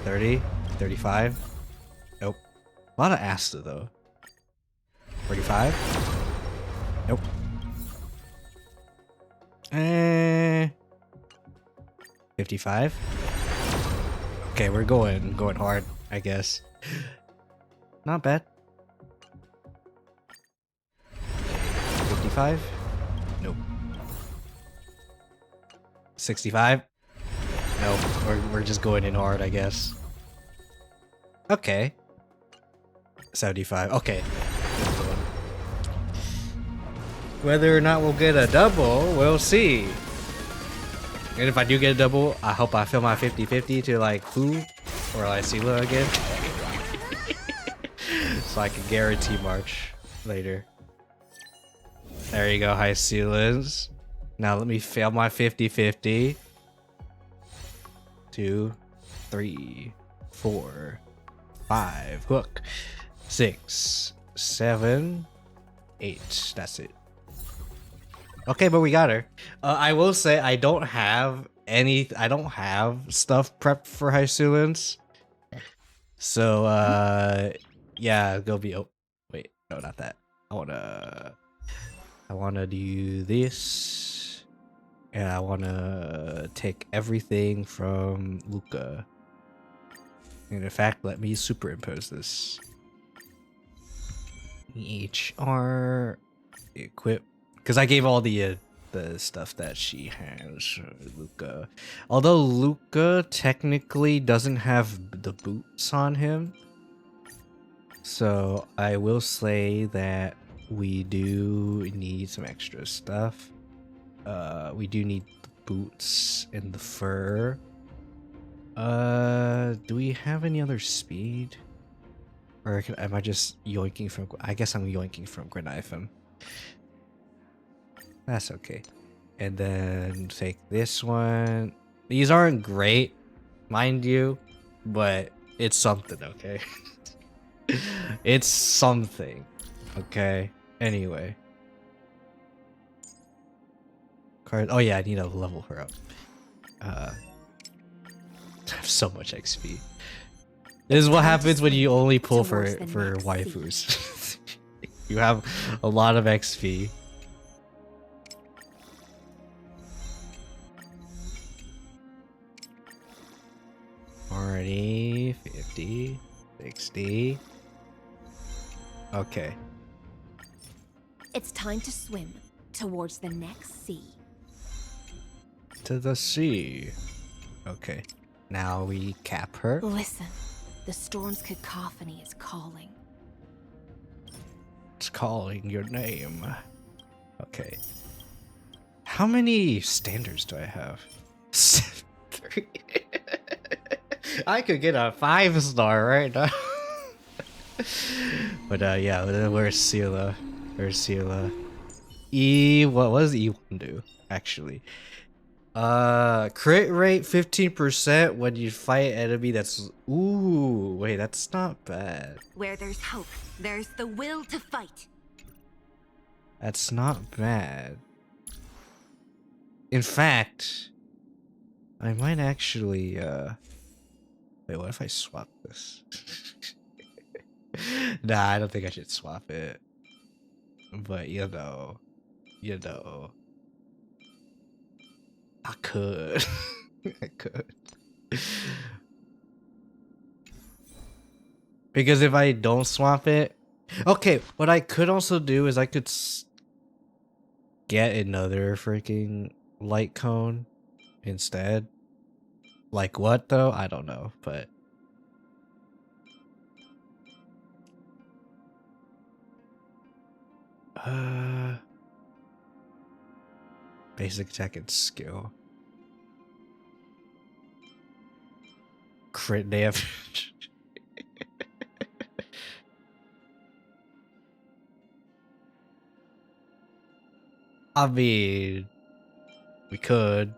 30, 35. Nope. A lot of Asta though. 45. Nope. 55. Okay, we're going hard, I guess. Not bad. 55? Nope. 65? Nope. We're just going in hard, I guess. Okay. 75. Okay. Whether or not we'll get a double, we'll see. And if I do get a double, I hope I fill my 50-50 to like Fu or like Sela again. So I can guarantee March later. There you go, high ceilings. Now let me fail my 50-50. 2, 3, 4, 5. Hook. 6, 7, 8. That's it. Okay, but we got her. I will say I don't have stuff prepped for high ceilings. So yeah, go be wait, no, not that. I wanna do this. And I wanna take everything from Luca. And in fact, let me superimpose this. HR equip. Because I gave all the stuff that she has, Luca. Although Luca technically doesn't have the boots on him. So I will say that we do need some extra stuff. We do need the boots and the fur. Do we have any other speed? Or am I just yoinking from... I guess I'm yoinking from Grenifem. That's okay. And then take this one. These aren't great, mind you, but it's something, okay? It's something, okay? Anyway. Card. Oh yeah, I need to level her up. I have so much XP. This is what happens when you only pull for waifus. You have a lot of XP. Alrighty, 50, 60. Okay. It's time to swim towards the next sea. To the sea. Okay. Now we cap her. Listen, the storm's cacophony is calling. It's calling your name. Okay. How many standards do I have? 3. I could get a 5-star right now. But yeah, where's Sela? Where's Sela? What does E1 do, actually? Crit rate 15% when you fight an enemy that's... Ooh, wait, that's not bad. Where there's hope, there's the will to fight. That's not bad. In fact, I might actually, Wait, what if I swap this? Nah, I don't think I should swap it. But, I could. I could. Because if I don't swap it... Okay, what I could also do is I could get another freaking light cone instead. Like what, though? I don't know, but... Basic attack and skill. Crit damage. I mean, we could.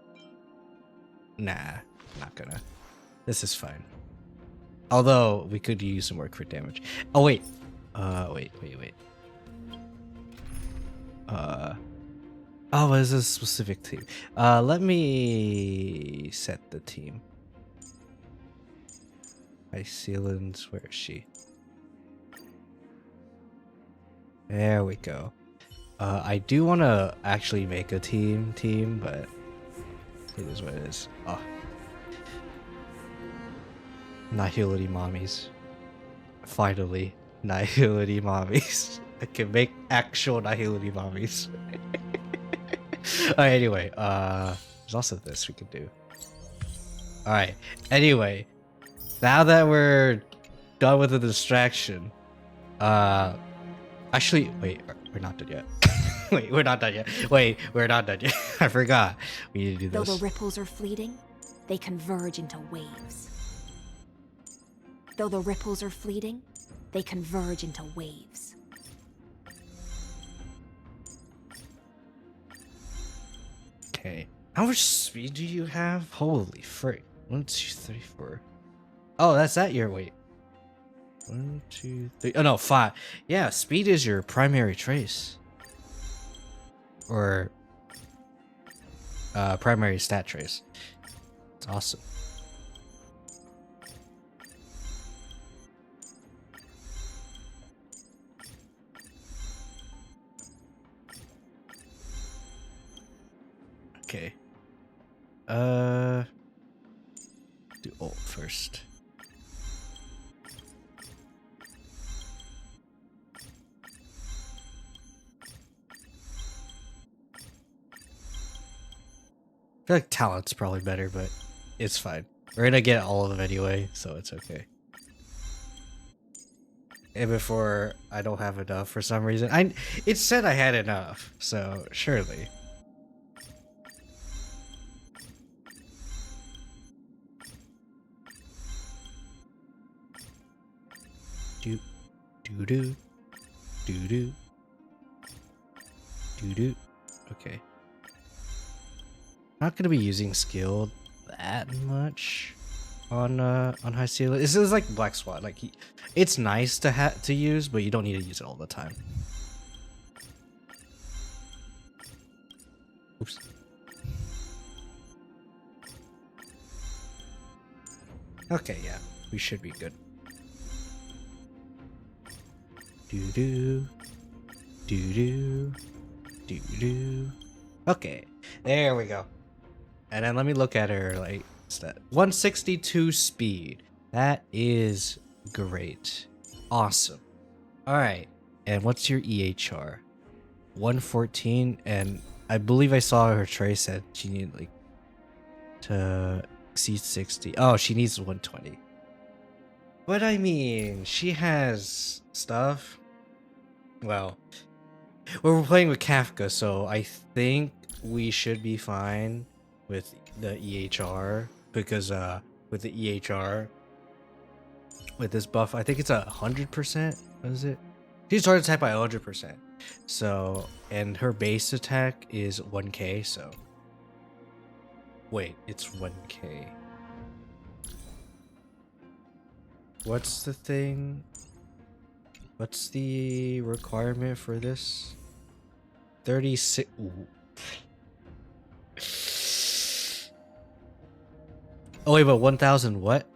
Nah, not gonna. This is fine. Although, we could use some more crit damage. Oh, wait. Wait. Oh, what is this specific team? Let me set the team. Iceland, where is she? There we go. I do want to actually make a team, but it is what it is. Oh. Nihility mommies. Finally, Nihility mommies. I can make actual Nihility mommies. Alright, anyway, there's also this we could do. Alright, anyway, now that we're done with the distraction, actually, wait, we're not done yet. Wait, we're not done yet. Wait, we're not done yet. I forgot. We need to do this. Though the ripples are fleeting, they converge into waves. Though the ripples are fleeting, they converge into waves. Okay. How much speed do you have? Holy frick. 1, 2, 3, 4. Oh, that's at your weight. 1, 2, 3. Oh no, 5. Yeah, speed is your primary trace. Or primary stat trace. It's awesome. Okay. Do ult first. I feel like talent's probably better, but it's fine. We're gonna get all of them anyway, so it's okay. And before I don't have enough for some reason. It said I had enough, so surely. Do. Okay. Not gonna be using skill that much on High Ceiling. This is like Black Swan. Like it's nice to use, but you don't need to use it all the time. Oops. Okay, yeah, we should be good. Do. Okay, there we go. And then let me look at her, like, stat. 162 speed. That is great. Awesome. Alright, and what's your EHR? 114, and I believe I saw her trace said she needed, like, to exceed 60. Oh, she needs 120. But I mean, she has stuff. Well, we're playing with Kafka, so I think we should be fine with the EHR, because with the EHR with this buff. I think it's 100%. What is it? She's target attack by 100%. So, and her base attack is 1k. So, wait, it's 1k. What's the thing? What's the requirement for this? 36. Ooh. Oh wait, but 1000 what?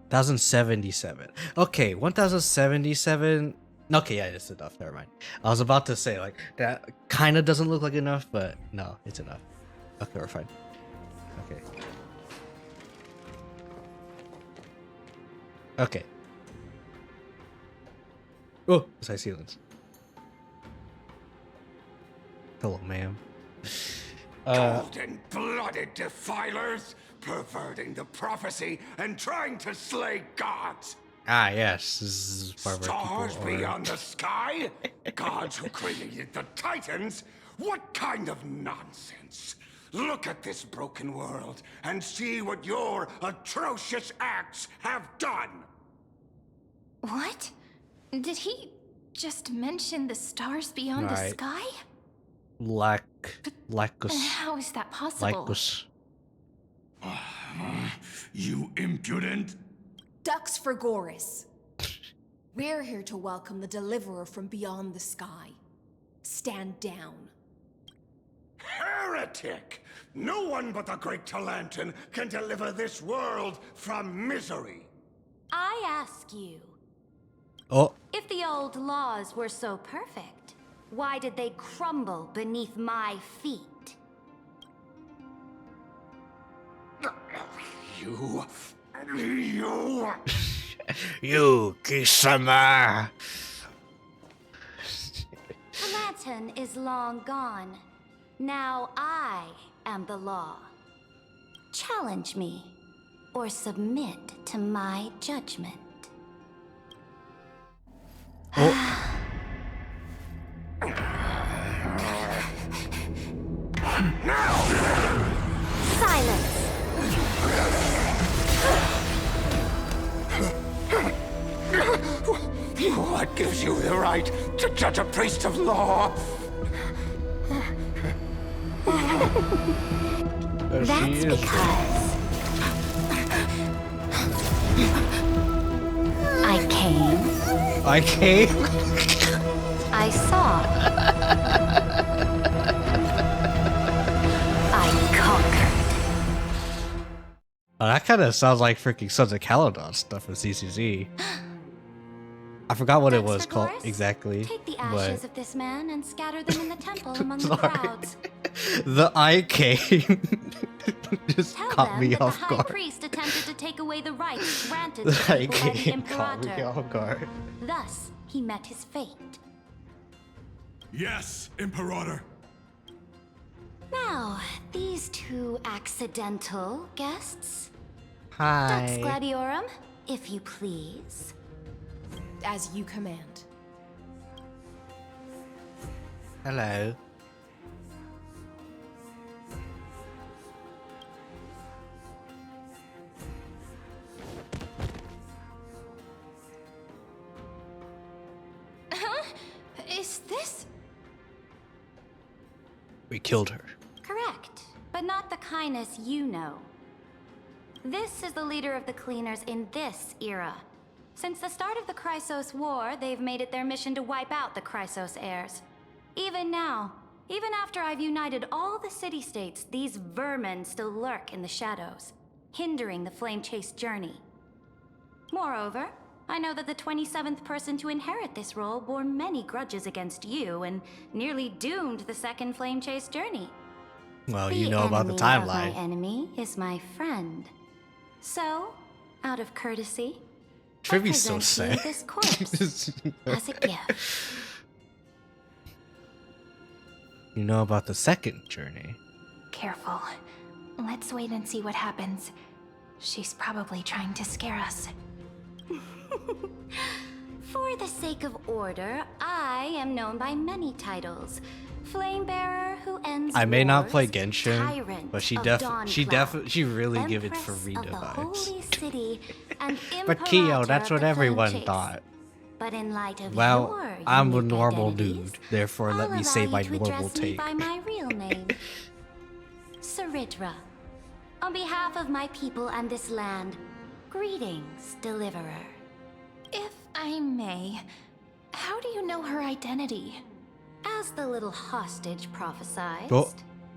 1077. Okay, 1077. Okay, yeah, it's enough. Never mind. I was about to say like that kind of doesn't look like enough, but no, it's enough. Okay, we're fine. Okay. Okay. Oh, it's high ceilings. Hello, ma'am. Golden-blooded defilers, perverting the prophecy and trying to slay gods. Ah, yes. This is part where Stars people are... beyond the sky? Gods who created the Titans? What kind of nonsense? Look at this broken world and see what your atrocious acts have done. What? Did he just mention the stars beyond the sky? Lacus. How is that possible? Lacus. You impudent! Dux for Goris. We're here to welcome the deliverer from beyond the sky. Stand down. Heretic! No one but the great Talantin can deliver this world from misery. I ask you, Oh. if the old laws were so perfect, why did they crumble beneath my feet? You... You, Kisama! Talantin is long gone. Now I am the law. Challenge me, or submit to my judgment. Silence! What gives you the right to judge a priest of law? That's because I came. I came? I saw. I conquered. Oh, that kind of sounds like freaking Sons of Caledon stuff in CCZ. I forgot what it was called exactly. Take the ashes of this man and scatter them in the temple among the Sorry. crowds. The I came just Tell caught them me that off the high guard. priest attempted to take away the rights granted The to I people by the came caught me Imperator. off guard. Thus, he met his fate. Yes, Imperator. Now, these two accidental guests. Dux Hi. Gladiorum, if you please. As you command. Hello. Huh? Is this... We killed her. Correct, but not the kindness you know. This is the leader of the Cleaners in this era. Since the start of the Chrysos War, they've made it their mission to wipe out the Chrysos heirs. Even now, even after I've united all the city-states, these vermin still lurk in the shadows, hindering the flame-chased journey. Moreover, I know that the 27th person to inherit this role bore many grudges against you and nearly doomed the second flame-chased journey. Well, you know about the enemy of timeline. my enemy is my friend. So, out of courtesy, Trivy's so I present sad. you this corpse as a gift. You know about the second journey. Careful. Let's wait and see what happens. She's probably trying to scare us. For the sake of order, I am known by many titles. Flamebearer who ends I may not wars, play Genshin, Tyrant but she of she Dawncloud, really give it Empress Farida of the vibes. Holy City, and But Kiyo, Imperator that's of what the everyone Clone Chase. thought. But in light of Well, your I'm a unique normal identities, dude, therefore let I'll me say allow my you to normal address me take. by my real name, Saridra. On behalf of my people and this land, greetings, Deliverer. If I may, how do you know her identity? As the little hostage prophesied, Oh.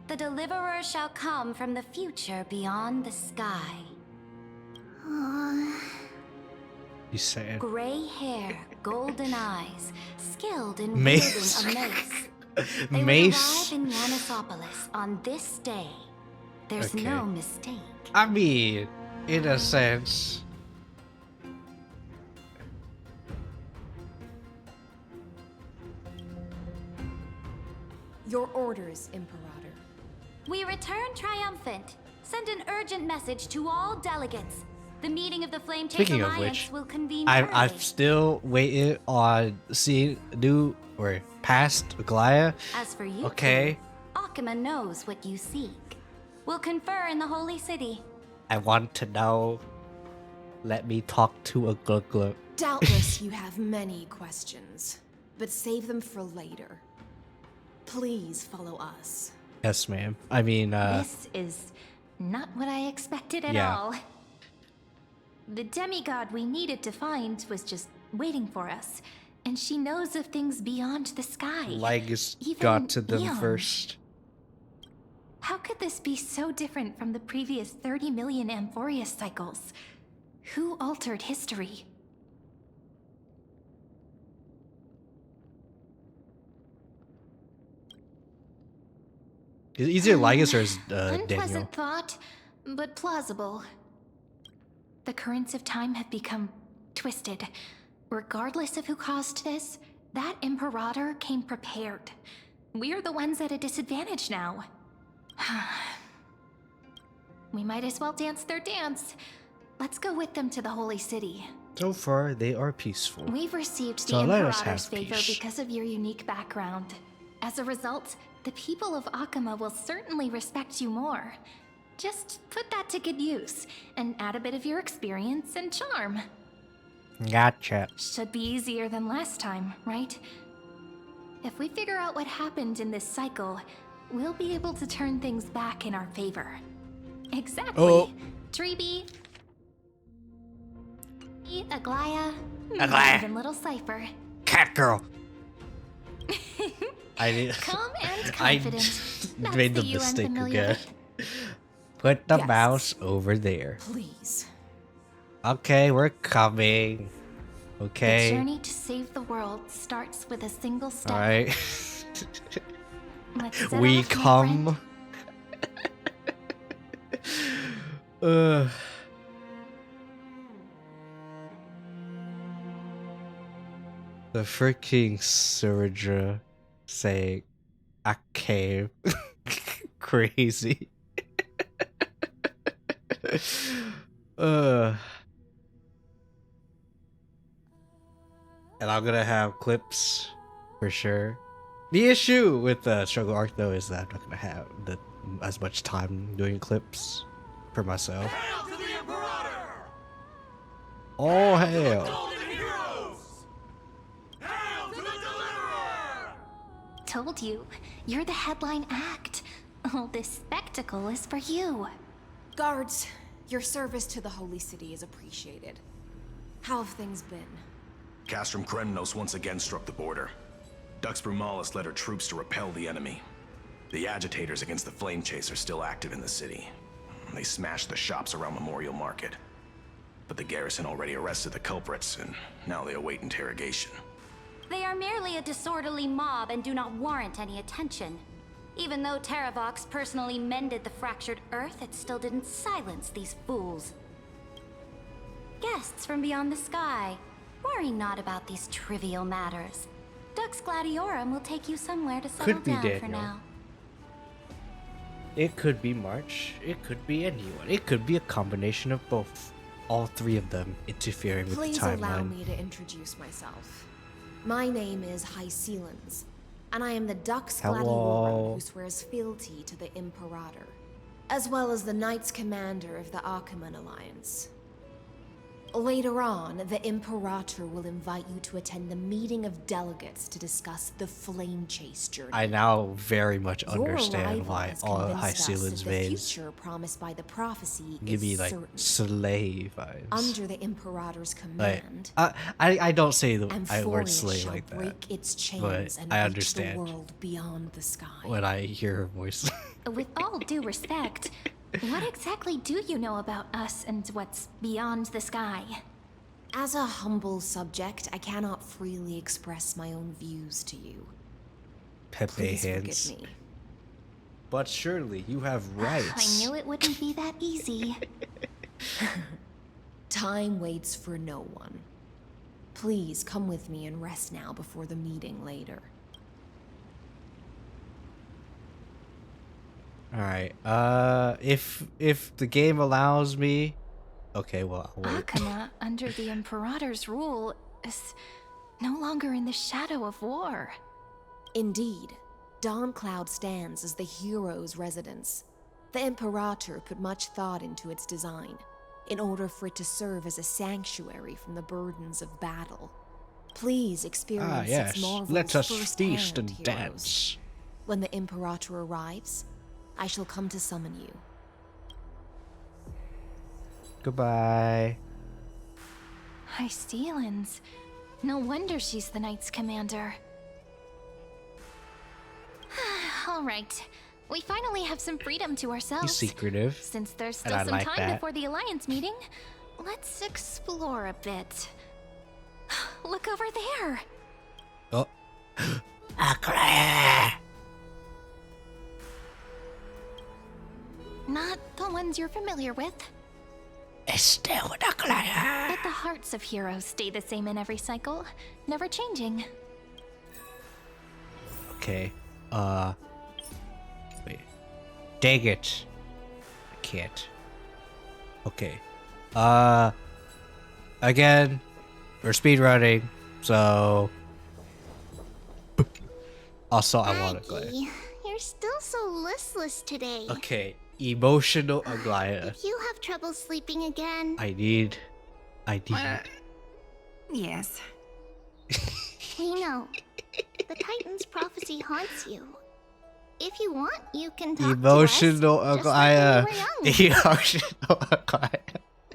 the Deliverer shall come from the future beyond the sky. You saying? Gray hair, golden eyes, skilled in Mace. wielding a mace. They Mace. will arrive in Yanisopolis on this day. There's Okay. no mistake. I mean, in a sense. Your orders, Imperator. We return triumphant. Send an urgent message to all delegates. The meeting of the Flame Chase Speaking of Alliance which, will convene I'm early. still waiting on seeing new or past Glaya. As for you, Okay. Akuma knows what you seek. We'll confer in the Holy City. I want to know. Let me talk to a Glug. Doubtless you have many questions, but save them for later. Please follow us. Yes, ma'am. I mean, This is not what I expected at Yeah. all. The demigod we needed to find was just waiting for us, and she knows of things beyond the sky. Lygus Even got to them eons. first. How could this be so different from the previous 30 million Amphorius cycles? Who altered history? Is either Lygus or is Daniel? Unpleasant thought, but plausible. The currents of time have become twisted. Regardless of who caused this, that Imperator came prepared. We're the ones at a disadvantage now. We might as well dance their dance. Let's go with them to the Holy City. So far, they are peaceful. We've received So the let us Imperator's have favor peace. because of your unique background. As a result, the people of Akuma will certainly respect you more. Just put that to good use, and add a bit of your experience and charm. Gotcha. Should be easier than last time, right? If we figure out what happened in this cycle, we'll be able to turn things back in our favor. Exactly. Oh. Treeby, Aglaya, Aglaya. even little Cypher. Cat girl. I did. Calm and I confident. That's made the the UN mistake familiar again. with. Put the Yes. mouse over there. Please. Okay, we're coming. The Okay. journey to save the world starts with a single step. All right. Let's set We off, my come. friend. The freaking Surja saying, I came. Crazy. And I'm gonna have clips for sure. The issue with the struggle arc though is that I'm not gonna have as much time doing clips for myself. Hail to the Imperator! Oh hell! Golden Heroes! Hail to the Deliverer! Told you, you're the headline act. All this spectacle is for you. Guards, your service to the Holy City is appreciated. How have things been? Castrum Kremnos once again struck the border. Dux Brumalis led her troops to repel the enemy. The agitators against the Flame Chase are still active in the city. They smashed the shops around Memorial Market. But the garrison already arrested the culprits, and now they await interrogation. They are merely a disorderly mob and do not warrant any attention. Even though Terravox personally mended the fractured earth, it still didn't silence these fools. Guests from beyond the sky, worry not about these trivial matters. Dux Gladiorum will take you somewhere to settle Could be down for Daniel. now. It could be March. It could be anyone. It could be a combination of both. All three of them interfering with Please the timeline. allow me to introduce myself. My name is Hycelans, and I am the Dux Hello. Gladiorum who swears fealty to the Imperator, as well as the Knights Commander of the Archiman Alliance. Later on, the Imperator will invite you to attend the meeting of delegates to discuss the Flame Chase journey. I now very much Your understand arrival why has all convinced High us Ceiling's that the veins future promised by the prophecy give is me like certain. slay vibes. Under the Imperator's Like, command, I don't say the word Amphoria slay shall like that, break its chains but and I reach understand the world beyond the sky. when I hear her voice. With all due respect, what exactly do you know about us and what's beyond the sky? As a humble subject, I cannot freely express my own views to you. Pepe Please hands. forgive me. But surely you have rights. I knew it wouldn't be that easy. Time waits for no one. Please come with me and rest now before the meeting later. Alright, if the game allows me... Okay, well, I'll wait. Akana, under the Imperator's rule, is no longer in the shadow of war. Indeed, Dawncloud stands as the hero's residence. The Imperator put much thought into its design, in order for it to serve as a sanctuary from the burdens of battle. Please experience yes, its marvels let us firsthand, feast and heroes. dance. When the Imperator arrives, I shall come to summon you. Goodbye. High Steelens. No wonder she's the Knight's commander. All right. We finally have some freedom to ourselves. He's secretive. Since there's and still I some like time that. before the Alliance meeting, let's explore a bit. Look over there. Oh. Not the ones you're familiar with. It's still But the hearts of heroes stay the same in every cycle, never changing. Okay. Wait. Dang it. I can't. Okay. Again, we're speedrunning, so... Also, I want to go. Maggie, you're still so listless today. Okay, emotional Aglaya. If you have trouble sleeping again, I need... Yes. we know. The Titan's prophecy haunts you. If you want, you can talk Emotional to us, Aglaya. just like when we were young. Emotional Aglaya.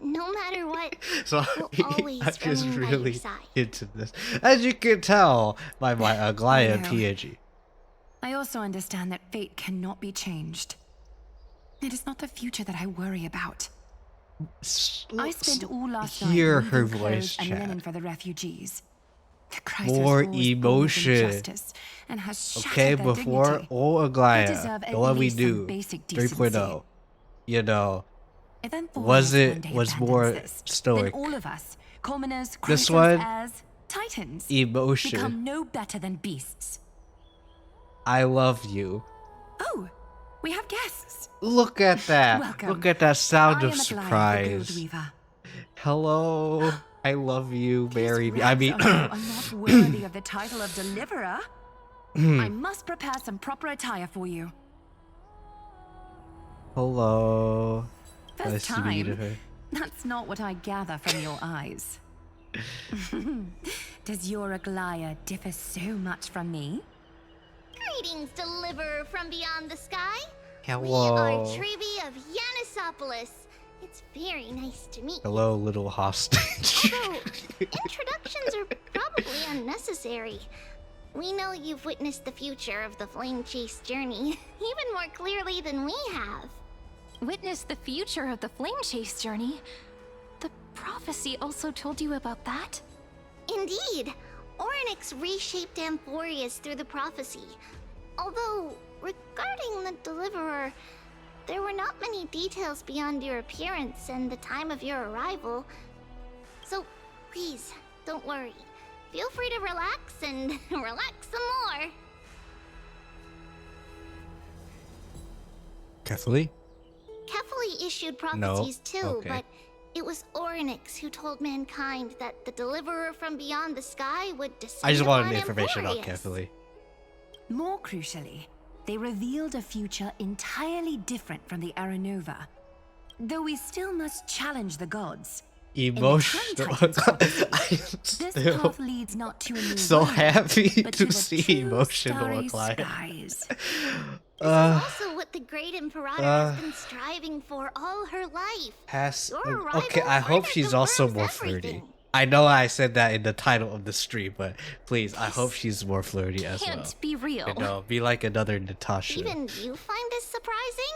No matter what, So we'll always I'm just remain by your really side. into this. As you can tell by my Aglaya I know. PNG. I also understand that fate cannot be changed. It is not the future that I worry about. I spent all last night Hear weaving her clothes voice, and chat. linen for the refugees. The Chrysos More War was born of emotion. injustice and has shattered Okay, their before dignity. all They Aglaya, deserve at the one we least some do, basic 3.0, you know, If Amphorius was one it day was abandons more this, stoic. then all of us, commoners, This Chrysos one, as titans, emotion. become no better than beasts. I love you. Oh, we have guests. Look at that. Welcome. Look at that sound I of am Aglaya, the surprise. Guild Weaver. Hello. I love you. Marry me. These I mean, rags are not worthy of the title of deliverer. I must prepare some proper attire for you. hello. First Nice to meet time? her. That's not what I gather from your eyes. Does your Aglaya differ so much from me? Greetings, deliverer from beyond the sky. We Hello. are Trevi of Yanisopolis. It's very nice to meet you. Hello, little hostage. Although, introductions are probably unnecessary. We know you've witnessed the future of the Flame Chase journey, even more clearly than we have. Witness the future of the Flame Chase journey? The prophecy also told you about that? Indeed, Orynyx reshaped Amphorius through the prophecy. Although, regarding the Deliverer, there were not many details beyond your appearance and the time of your arrival. So, please, don't worry. Feel free to relax and relax some more. Carefully. Kefali issued No, prophecies too, okay. but it was Orynyx who told mankind that the Deliverer from beyond the sky would descend I just wanted upon information about Amphorius. carefully. More crucially, they revealed a future entirely different from the Aranova. Though we still must challenge the gods, emotional. I'm This still path leads not to a new so world, happy but to the see true emotional starry client. skies. This is also what the Great Imperator has been striving for all her life. Your Okay, arrival I hope further she's also confirms more flirty. everything. I know I said that in the title of the stream, but please, I hope she's more flirty as well. Can't be real. You know, be like another Natasha. Even you find this surprising?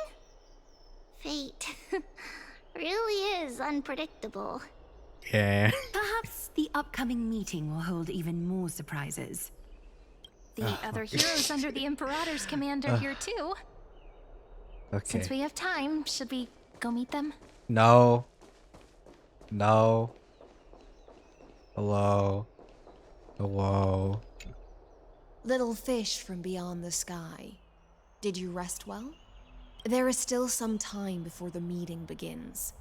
Fate really is unpredictable. Yeah. Perhaps the upcoming meeting will hold even more surprises. The other heroes under the Imperator's command are here too. Okay. Since we have time, should we go meet them? No. No. Hello. Hello. Little fish from beyond the sky. Did you rest well? There is still some time before the meeting begins.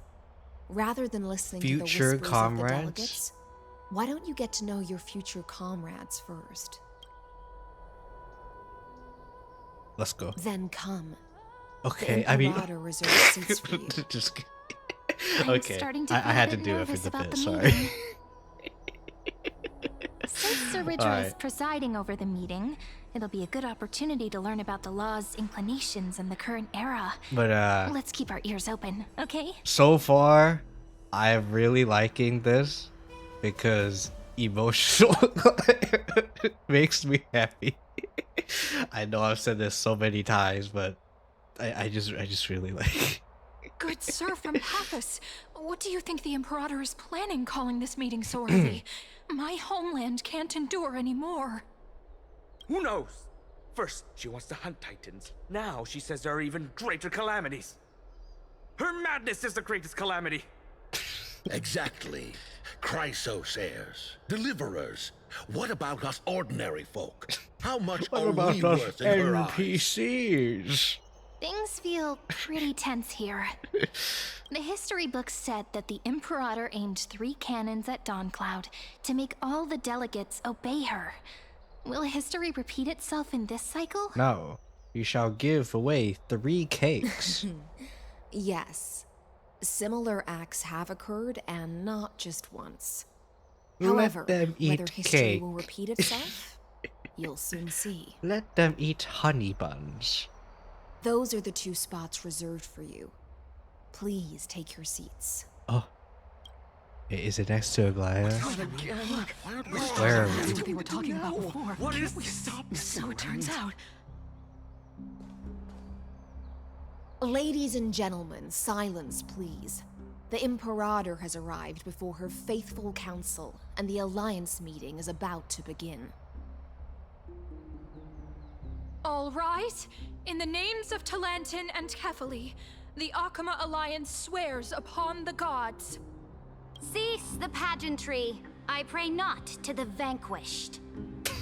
Rather than listening to the Future whispers comrades? of the delegates, why don't you get to know your future comrades first? Let's go. Then come. Okay, The I mean, Imperator reserves seats for you. just kidding. I'm Okay, starting to I feel a had to bit do it for nervous the about bit. the Sorry. meeting. Since Sir Ridger is Alright. presiding over the meeting, it'll be a good opportunity to learn about the law's inclinations in the current era. But Let's keep our ears open, okay? so far, I'm really liking this because emotional makes me happy. I know I've said this so many times, but I just really like. Good sir from Paphos, what do you think the Imperator is planning calling this meeting so early? My homeland can't endure anymore. Who knows? First, she wants to hunt titans. Now she says there are even greater calamities. Her madness is the greatest calamity. Exactly. Chrysos heirs, deliverers. What about us ordinary folk? How much What are about we us worth in her eyes? NPCs? Things feel pretty tense here. The history books said that the Imperator aimed 3 cannons at Dawncloud to make all the delegates obey her. Will history repeat itself in this cycle? No, you shall give away 3 cakes. Yes. Similar acts have occurred, and not just once. Let However, them whether eat history cake. will repeat itself, you'll soon see. Let them eat honey buns. Those are the 2 spots reserved for you. Please take your seats. Oh. Is it next to a glider? Where are we? That's what they were talking about before. What is we stop? So it turns out. Ladies and gentlemen, silence, please. The Imperator has arrived before her faithful council, and the Alliance meeting is about to begin. All rise. In the names of Talantin and Kefali, the Akama Alliance swears upon the gods. Cease the pageantry. I pray not to the vanquished.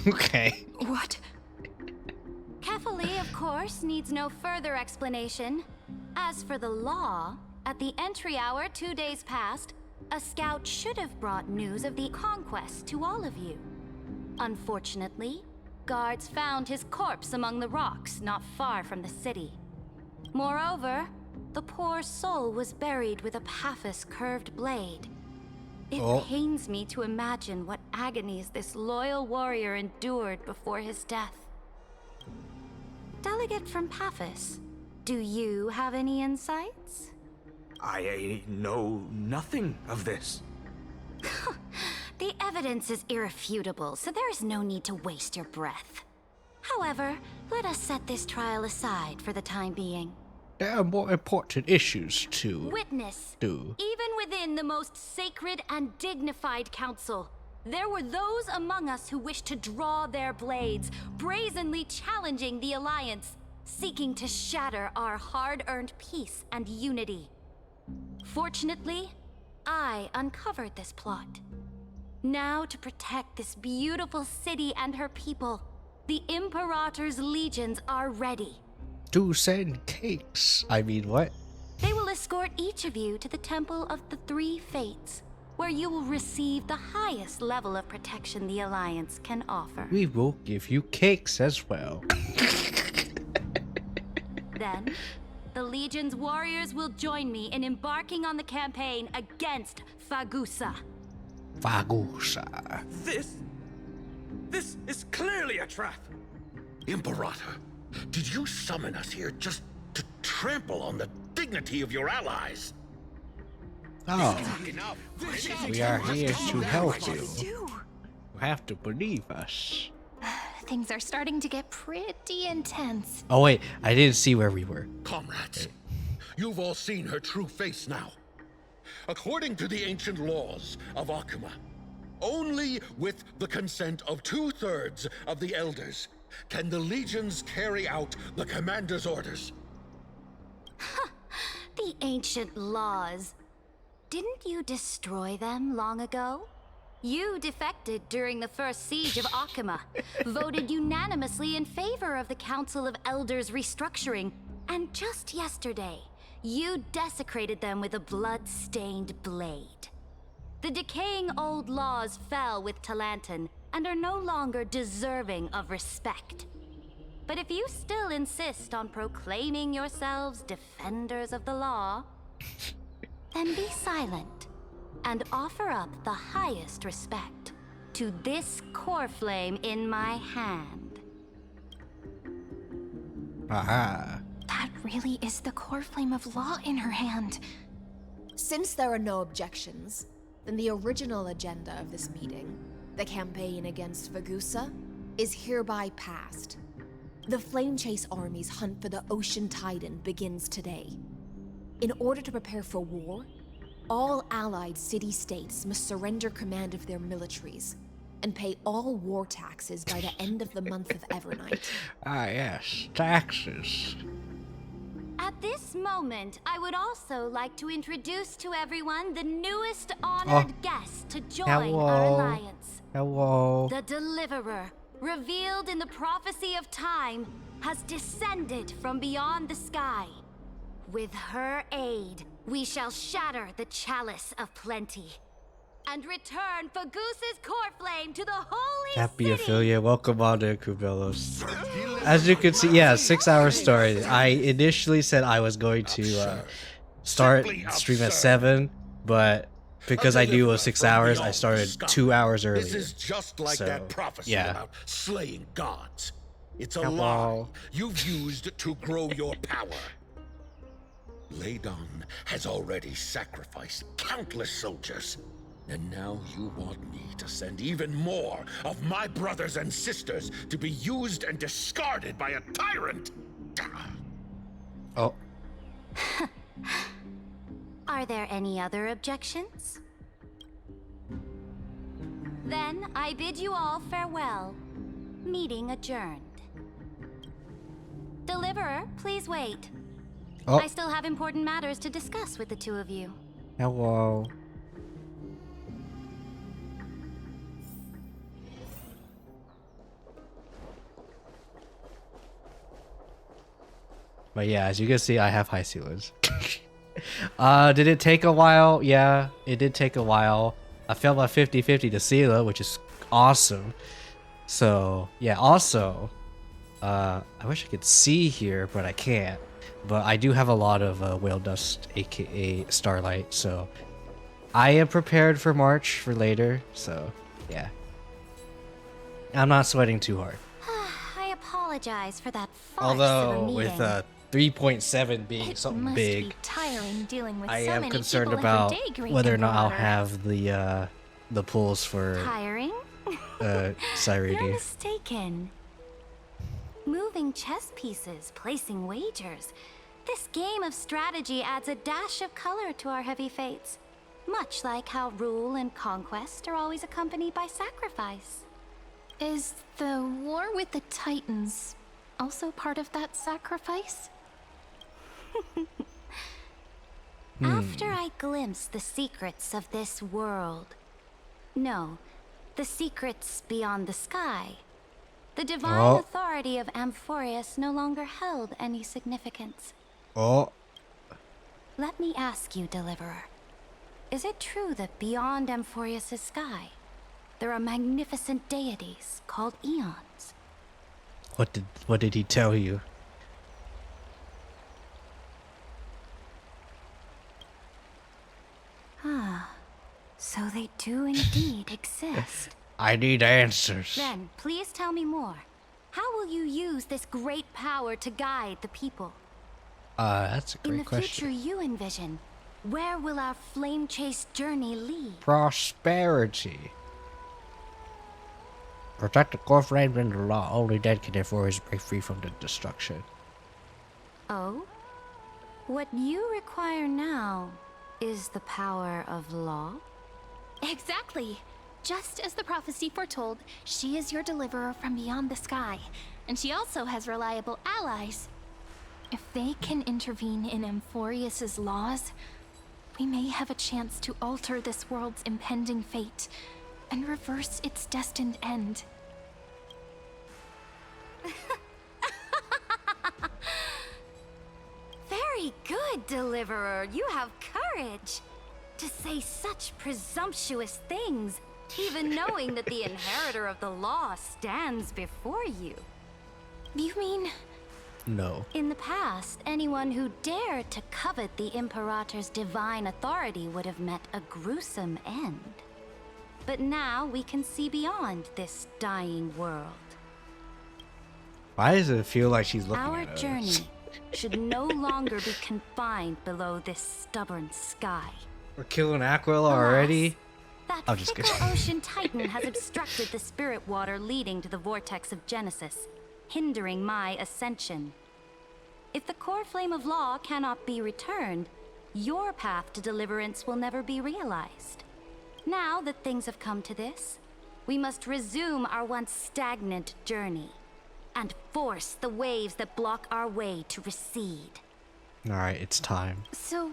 Okay. What? Kefali, of course, needs no further explanation. As for the law, at the entry hour 2 days past, a scout should have brought news of the conquest to all of you. Unfortunately, guards found his corpse among the rocks not far from the city. Moreover, the poor soul was buried with a Paphos curved blade. It pains me to imagine what agonies this loyal warrior endured before his death. Delegate from Paphos, do you have any insights? I know nothing of this. The evidence is irrefutable, so there is no need to waste your breath. However, let us set this trial aside for the time being. There are more important issues to Witness, do. even within the most sacred and dignified council, there were those among us who wished to draw their blades, brazenly challenging the Alliance, seeking to shatter our hard-earned peace and unity. Fortunately, I uncovered this plot. Now, to protect this beautiful city and her people, the Imperator's legions are ready. To send cakes. I mean, what? They will escort each of you to the Temple of the Three Fates, where you will receive the highest level of protection the Alliance can offer. We will give you cakes as well. Then, the Legion's warriors will join me in embarking on the campaign against Fagusa. Fagusa. This is clearly a trap. Imperator, did you summon us here just to trample on the dignity of your allies? Oh, we are here to help you. You have to believe us. Things are starting to get pretty intense. Oh wait, I didn't see where we were. Comrades, you've all seen her true face now. According to the ancient laws of Akuma, only with the consent of 2/3 of the elders can the legions carry out the commander's orders. The ancient laws. Didn't you destroy them long ago? You defected during the first siege of Akuma, voted unanimously in favor of the Council of Elders restructuring, and just yesterday, you desecrated them with a blood-stained blade. The decaying old laws fell with Talanton and are no longer deserving of respect. But if you still insist on proclaiming yourselves defenders of the law, then be silent and offer up the highest respect to this core flame in my hand. Aha. That really is the core flame of law in her hand. Since there are no objections, then the original agenda of this meeting, the campaign against Fagusa, is hereby passed. The Flame Chase Army's hunt for the Ocean Titan begins today. In order to prepare for war, all allied city-states must surrender command of their militaries and pay all war taxes by the end of the month of Evernight. Ah yes, taxes. At this moment, I would also like to introduce to everyone the newest honored guest to join our alliance. Hello. The Deliverer, revealed in the prophecy of time, has descended from beyond the sky. With her aid, we shall shatter the chalice of plenty and return Fagusa's core flame to the holy Happy city. affiliate, welcome on to Kubelos. As you can see, yeah, 6-hour story. I initially said I was going to start stream at 7, but because I knew it was 6 hours, I started 2 hours earlier. This is just like that prophecy about slaying gods. It's a lie you've used to grow your power. Ladon has already sacrificed countless soldiers, and now you want me to send even more of my brothers and sisters to be used and discarded by a tyrant? Oh. Are there any other objections? Then I bid you all farewell. Meeting adjourned. Deliverer, please wait. Oh. I still have important matters to discuss with the two of you. Hello. But yeah, as you can see, I have high ceilings. Did it take a while? Yeah, it did take a while. I fell by 50-50 to Sela, which is awesome. So, yeah, also, I wish I could see here, but I can't. But I do have a lot of whale dust, aka starlight, so I am prepared for March for later, so yeah. I'm not sweating too hard. I apologize for that farce of a Although, meeting. with 3.7 being It something must big, be tiring dealing with I so am many concerned people about every day, Great whether or not I'll Imperator. have the pulls for Tiring? You're Cyrene. mistaken. Moving chess pieces, placing wagers. This game of strategy adds a dash of color to our heavy fates. Much like how rule and conquest are always accompanied by sacrifice. Is the war with the Titans also part of that sacrifice? After I glimpse the secrets of this world. No, the secrets beyond the sky. The divine authority of Amphorius no longer held any significance. Oh. Let me ask you, Deliverer. Is it true that beyond Amphorius' sky, there are magnificent deities called Eons? What did he tell you? do indeed exist. I need answers. Then, please tell me more. How will you use this great power to guide the people? That's a In great the question. future you envision, where will our flame chase journey lead? Prosperity. Protect the core flame and the law. Only then can Euphorius break free from the destruction. Oh? What you require now is the power of law? Exactly. Just as the prophecy foretold, she is your deliverer from beyond the sky, and she also has reliable allies. If they can intervene in Euphorius's laws, we may have a chance to alter this world's impending fate and reverse its destined end. Very good, Deliverer. You have courage to say such presumptuous things, even knowing that the inheritor of the law stands before you. You mean... No. In the past, anyone who dared to covet the Imperator's divine authority would have met a gruesome end. But now we can see beyond this dying world. Why does it feel like she's looking Our at us? journey should no longer be confined below this stubborn sky. We're killing Aquila already? That I'm just fickle kidding. ocean titan has obstructed the spirit water leading to the vortex of Genesis, hindering my ascension. If the core flame of law cannot be returned, your path to deliverance will never be realized. Now that things have come to this, we must resume our once stagnant journey and force the waves that block our way to recede. Alright, it's time. So,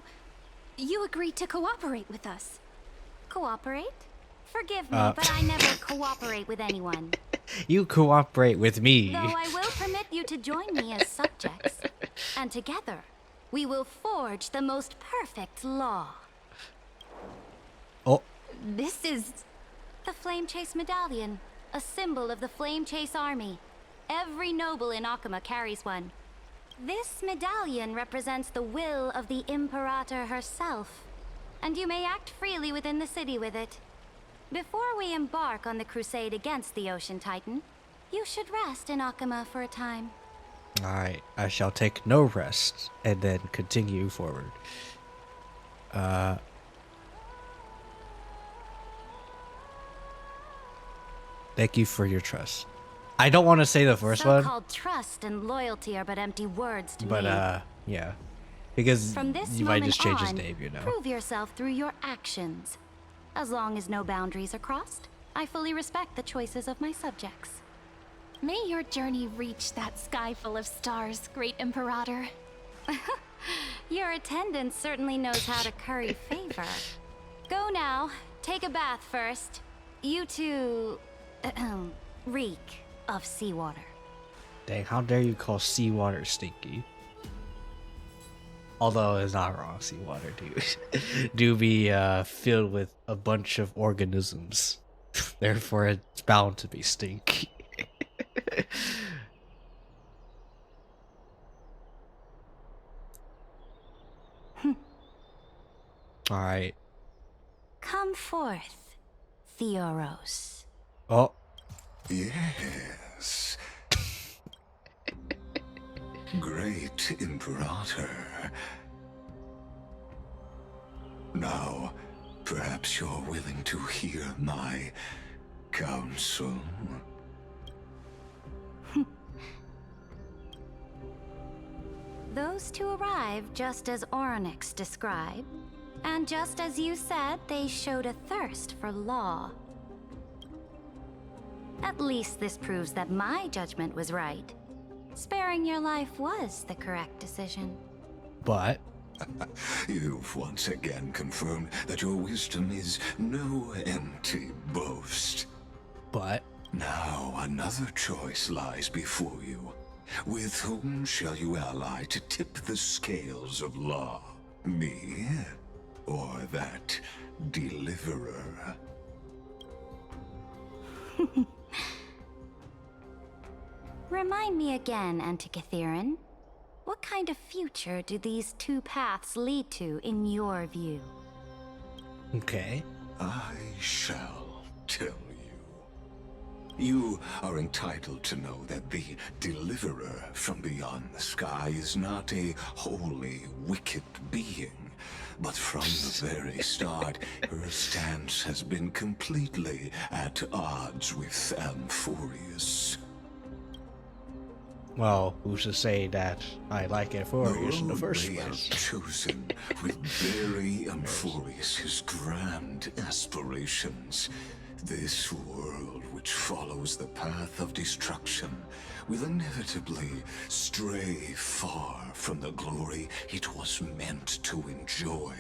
you agreed to cooperate with us? Cooperate? Forgive me, but I never cooperate with anyone. You cooperate with me. Though I will permit you to join me as subjects. And together, we will forge the most perfect law. Oh. This is... The Flame Chase Medallion, a symbol of the Flame Chase Army. Every noble in Akuma carries one. This medallion represents the will of the Imperator herself, and you may act freely within the city with it. Before we embark on the crusade against the Ocean Titan, you should rest in Akuma for a time. Alright, I shall take no rest and then continue forward. Thank you for your trust. I don't want to say the first one, So-called trust and loyalty are but empty words to but me. yeah. Because From this you might moment just change his on, name, you know. prove yourself through your actions. As long as no boundaries are crossed, I fully respect the choices of my subjects. May your journey reach that sky full of stars, Great Imperator. Your attendant certainly knows how to curry favor. Go now. Take a bath first. You two... reek of seawater. Dang, how dare you call seawater stinky? Although it's not wrong, seawater do be filled with a bunch of organisms. Therefore, it's bound to be stinky. Alright. Come forth, Theoros. Oh. Yes. Great Imperator. Now, perhaps you're willing to hear my counsel. Those two arrived just as Oryx described, and just as you said, they showed a thirst for law. At least this proves that my judgment was right. Sparing your life was the correct decision. But You've once again confirmed that your wisdom is no empty boast. But now another choice lies before you. With whom shall you ally to tip the scales of law? Me? Or that deliverer? Remind me again, Antikythera. What kind of future do these two paths lead to in your view? okay. I shall tell you. You are entitled to know that the Deliverer from beyond the sky is not a wholly wicked being, but from the very start, her stance has been completely at odds with Amphorius. Well, who's to say that I like Amphorius in the first They have place? chosen will bury Amphorius' grand aspirations. This world, which follows the path of destruction, will inevitably stray far from the glory it was meant to enjoy.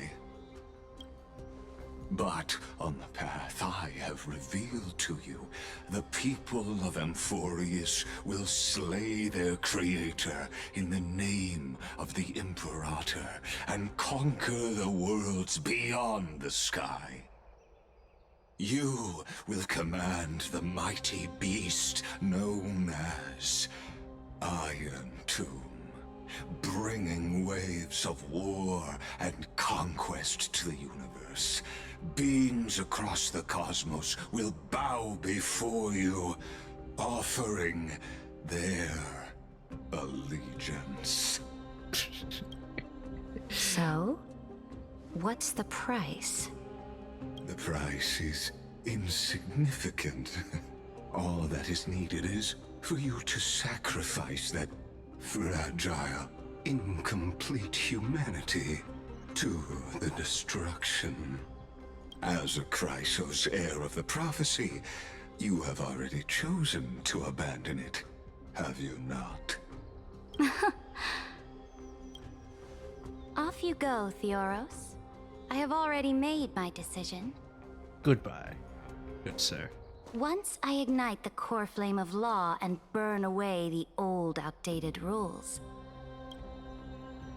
But on the path I have revealed to you, the people of Amphorius will slay their creator in the name of the Imperator and conquer the worlds beyond the sky. You will command the mighty beast known as Iron Tomb, bringing waves of war and conquest to the universe. Beings across the cosmos will bow before you, offering their allegiance. So, what's the price? The price is insignificant. All that is needed is for you to sacrifice that fragile, incomplete humanity to the destruction. As a Chrysos heir of the prophecy, you have already chosen to abandon it, have you not? Off you go, Theoros. I have already made my decision. Goodbye, good sir. Once I ignite the core flame of law and burn away the old, outdated rules,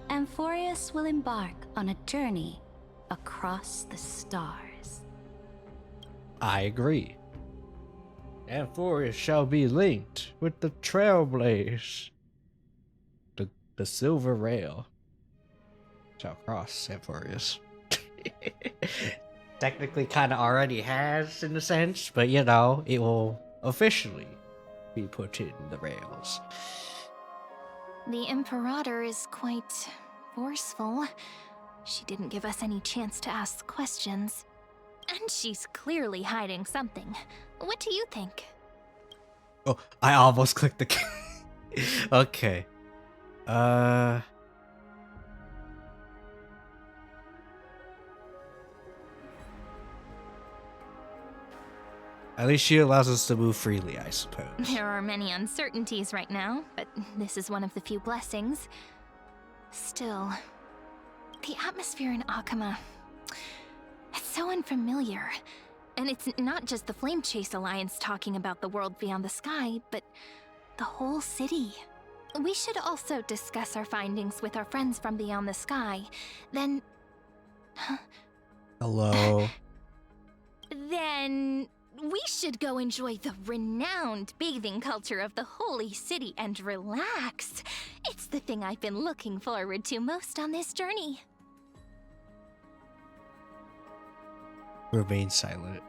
Amphorius will embark on a journey across the stars. I agree. Amphorius shall be linked with the Trailblaze. The Silver Rail shall cross Amphorius. Technically kind of already has in a sense, but you know, it will officially be put in the rails. The Imperator is quite forceful. She didn't give us any chance to ask questions. And she's clearly hiding something. What do you think? Oh, I almost clicked the okay. At least she allows us to move freely, I suppose. There are many uncertainties right now, but this is one of the few blessings. Still, the atmosphere in Akuma, it's so unfamiliar. And it's not just the Flame Chase Alliance talking about the world beyond the sky, but the whole city. We should also discuss our findings with our friends from beyond the sky. Then... Hello. Then... we should go enjoy the renowned bathing culture of the holy city and relax. It's the thing I've been looking forward to most on this journey. Remain silent.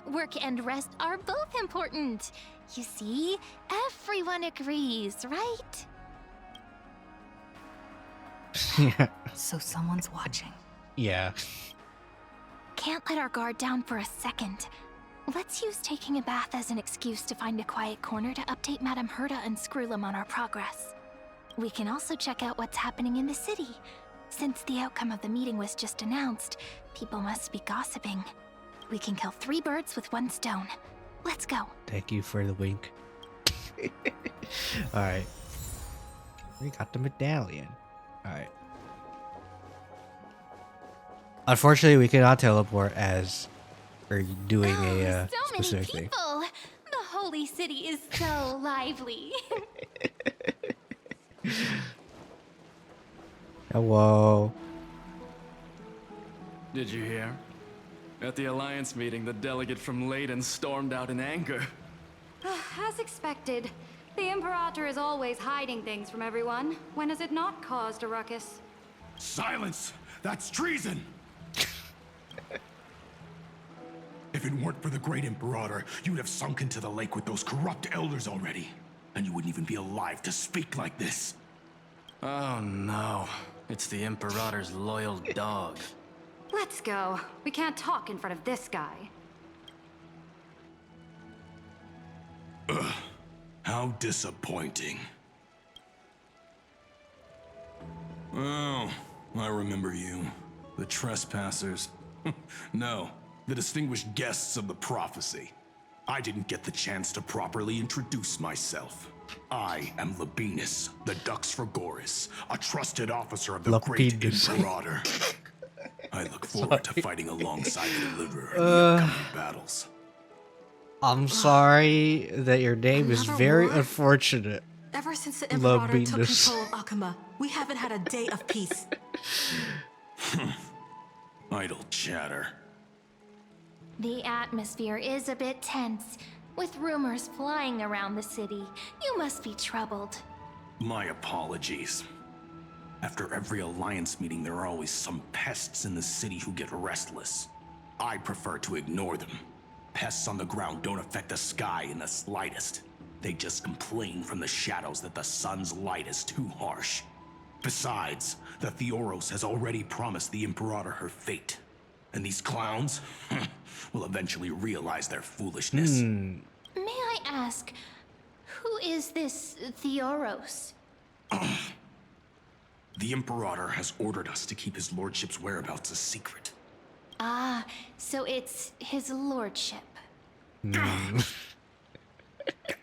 Work and rest are both important. You see, everyone agrees, right? Yeah. So someone's watching. Yeah. Can't let our guard down for a second. Let's use taking a bath as an excuse to find a quiet corner to update Madame Herta and Screwlum on our progress. We can also check out what's happening in the city. Since the outcome of the meeting was just announced, people must be gossiping. We can kill 3 birds with 1 stone. Let's go. Thank you for the wink. Alright. We got the medallion. Alright. Unfortunately, we cannot teleport as we're doing a so specific many thing. people! The holy city is so lively. Hello. Did you hear? At the Alliance meeting, the delegate from Leyden stormed out in anger. As expected, the Imperator is always hiding things from everyone. When has it not caused a ruckus? Silence! That's treason! If it weren't for the Great Imperator, you'd have sunk into the lake with those corrupt elders already. And you wouldn't even be alive to speak like this. Oh no. It's the Imperator's loyal dog. Let's go. We can't talk in front of this guy. Ugh. How disappointing. Oh, I remember you. The trespassers. No, the distinguished guests of the prophecy. I didn't get the chance to properly introduce myself. I am Labienus, the Dux Frigoris, a trusted officer of the Great Imperator. I look forward to fighting alongside the Deliverer in the upcoming battles. I'm sorry that your name is very unfortunate. Ever since the Imperator took Labienus. control of Akuma, we haven't had a day of peace. Idle chatter. The atmosphere is a bit tense, with rumors flying around the city. You must be troubled. My apologies. After every Alliance meeting, there are always some pests in the city who get restless. I prefer to ignore them. Pests on the ground don't affect the sky in the slightest. They just complain from the shadows that the sun's light is too harsh. Besides, the Theoros has already promised the Imperator her fate. And these clowns will eventually realize their foolishness. May I ask, who is this Theoros? The Imperator has ordered us to keep his lordship's whereabouts a secret. Ah, so it's his lordship.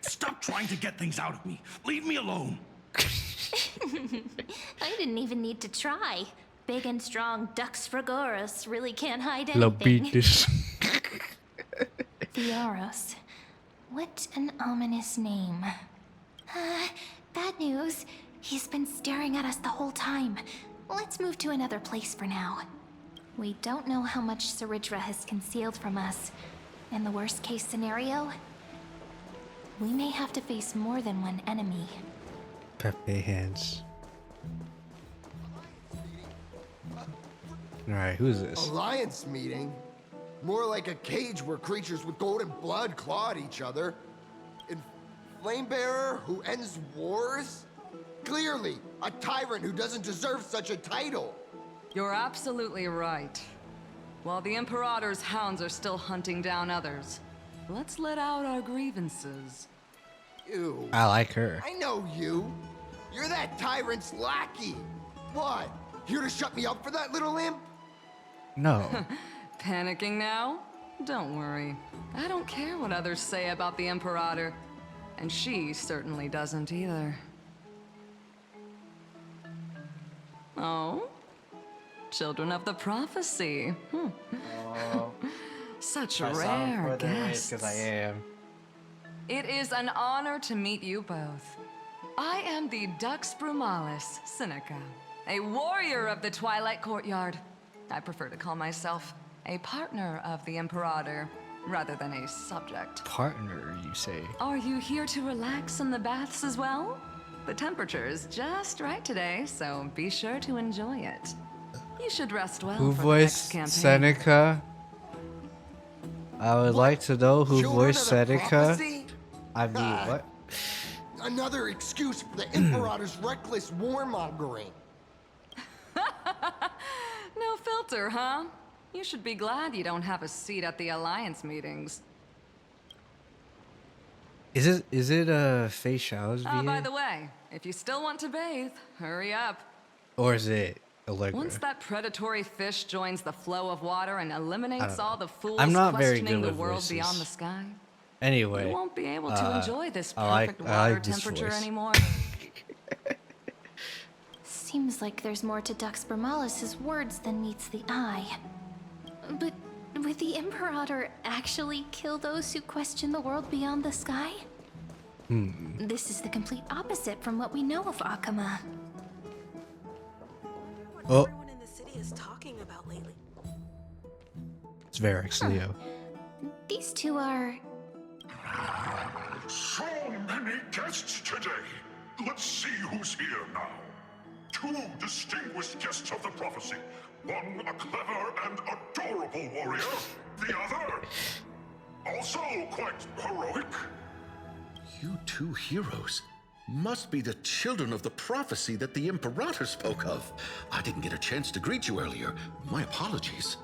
Stop trying to get things out of me. Leave me alone. I didn't even need to try. Big and strong Dux Frigoris really can't hide Labienus. anything. Theoros. What an ominous name. Bad news. He's been staring at us the whole time. Let's move to another place for now. We don't know how much Saridra has concealed from us. In the worst case scenario, we may have to face more than one enemy. Pepe hands. Alright, who's this? Alliance meeting? More like a cage where creatures with golden blood claw at each other. And Flamebearer who ends wars? Clearly, a tyrant who doesn't deserve such a title. You're absolutely right. While the Imperator's hounds are still hunting down others, let's let out our grievances. You. I like her. I know you. You're that tyrant's lackey. What? Here to shut me up for that little imp? No. Panicking now? Don't worry. I don't care what others say about the Imperator. And she certainly doesn't either. Oh? Children of the Prophecy. Such rare guests. Because I am. It is an honor to meet you both. I am the Dux Brumalis Seneca, a warrior of the Twilight Courtyard. I prefer to call myself a partner of the Imperator, rather than a subject. Partner, you say? Are you here to relax in the baths as well? The temperature is just right today, so be sure to enjoy it. You should rest well Who for the next voiced campaign. Seneca? I would like to know who voiced Seneca. Prophecy? I mean, what? Another excuse for the Imperator's reckless warmongering. No filter, huh? You should be glad you don't have a seat at the Alliance meetings. Is it a face showers By video? the way, if you still want to bathe, hurry up. Or is it Allegra? Once that predatory fish joins the flow of water and eliminates all the fools I'm not very questioning good the with world voices. beyond the sky, Anyway, you won't be able to enjoy this I perfect like water this temperature voice. anymore. Seems like there's more to Dux Brumalis' words than meets the eye. But would the Imperator actually kill those who question the world beyond the sky? This is the complete opposite from what we know of Akuma. Oh, Everyone in the city is talking about lately. it's Varix Leo. These two are... So many guests today. Let's see who's here now. Two distinguished guests of the prophecy. One a clever and adorable warrior. The other, Also quite heroic. You two heroes must be the children of the prophecy that the Imperator spoke of. I didn't get a chance to greet you earlier. My apologies.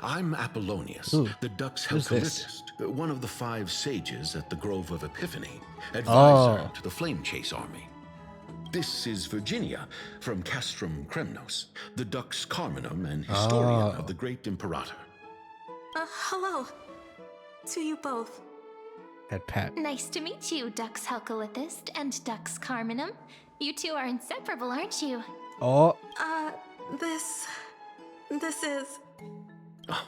I'm Apollonius, the Dux Helcolithist, one of the 5 sages at the Grove of Epiphany, advisor to the Flame Chase army. This is Virginia from Castrum Kremnos, the Dux Carminum and historian of the great Imperator. Hello. To you both. Head pat. Nice to meet you, Dux Helcolithist and Dux Carminum. You two are inseparable, aren't you? Oh. This is... Oh,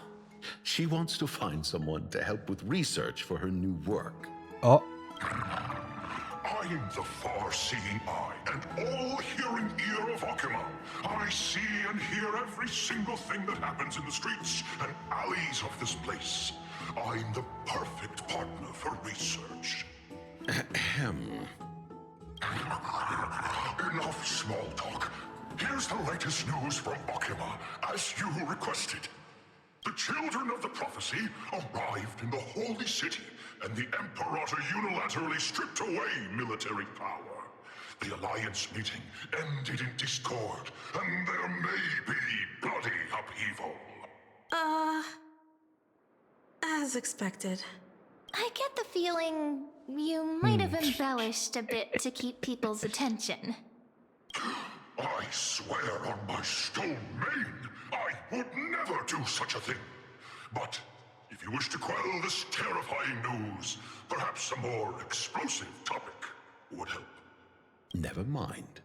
she wants to find someone to help with research for her new work. Oh. I am the far-seeing eye and all-hearing ear of Akuma. I see and hear every single thing that happens in the streets and alleys of this place. I'm the perfect partner for research. Ahem. Enough small talk. Here's the latest news from Akuma, as you requested. The children of the prophecy arrived in the holy city, and the Imperator unilaterally stripped away military power. The Alliance meeting ended in discord, and there may be bloody upheaval. As expected. I get the feeling you might have embellished a bit to keep people's attention. I swear on my stone mane, I would never do such a thing. But if you wish to quell this terrifying news, perhaps a more explosive topic would help. Never mind.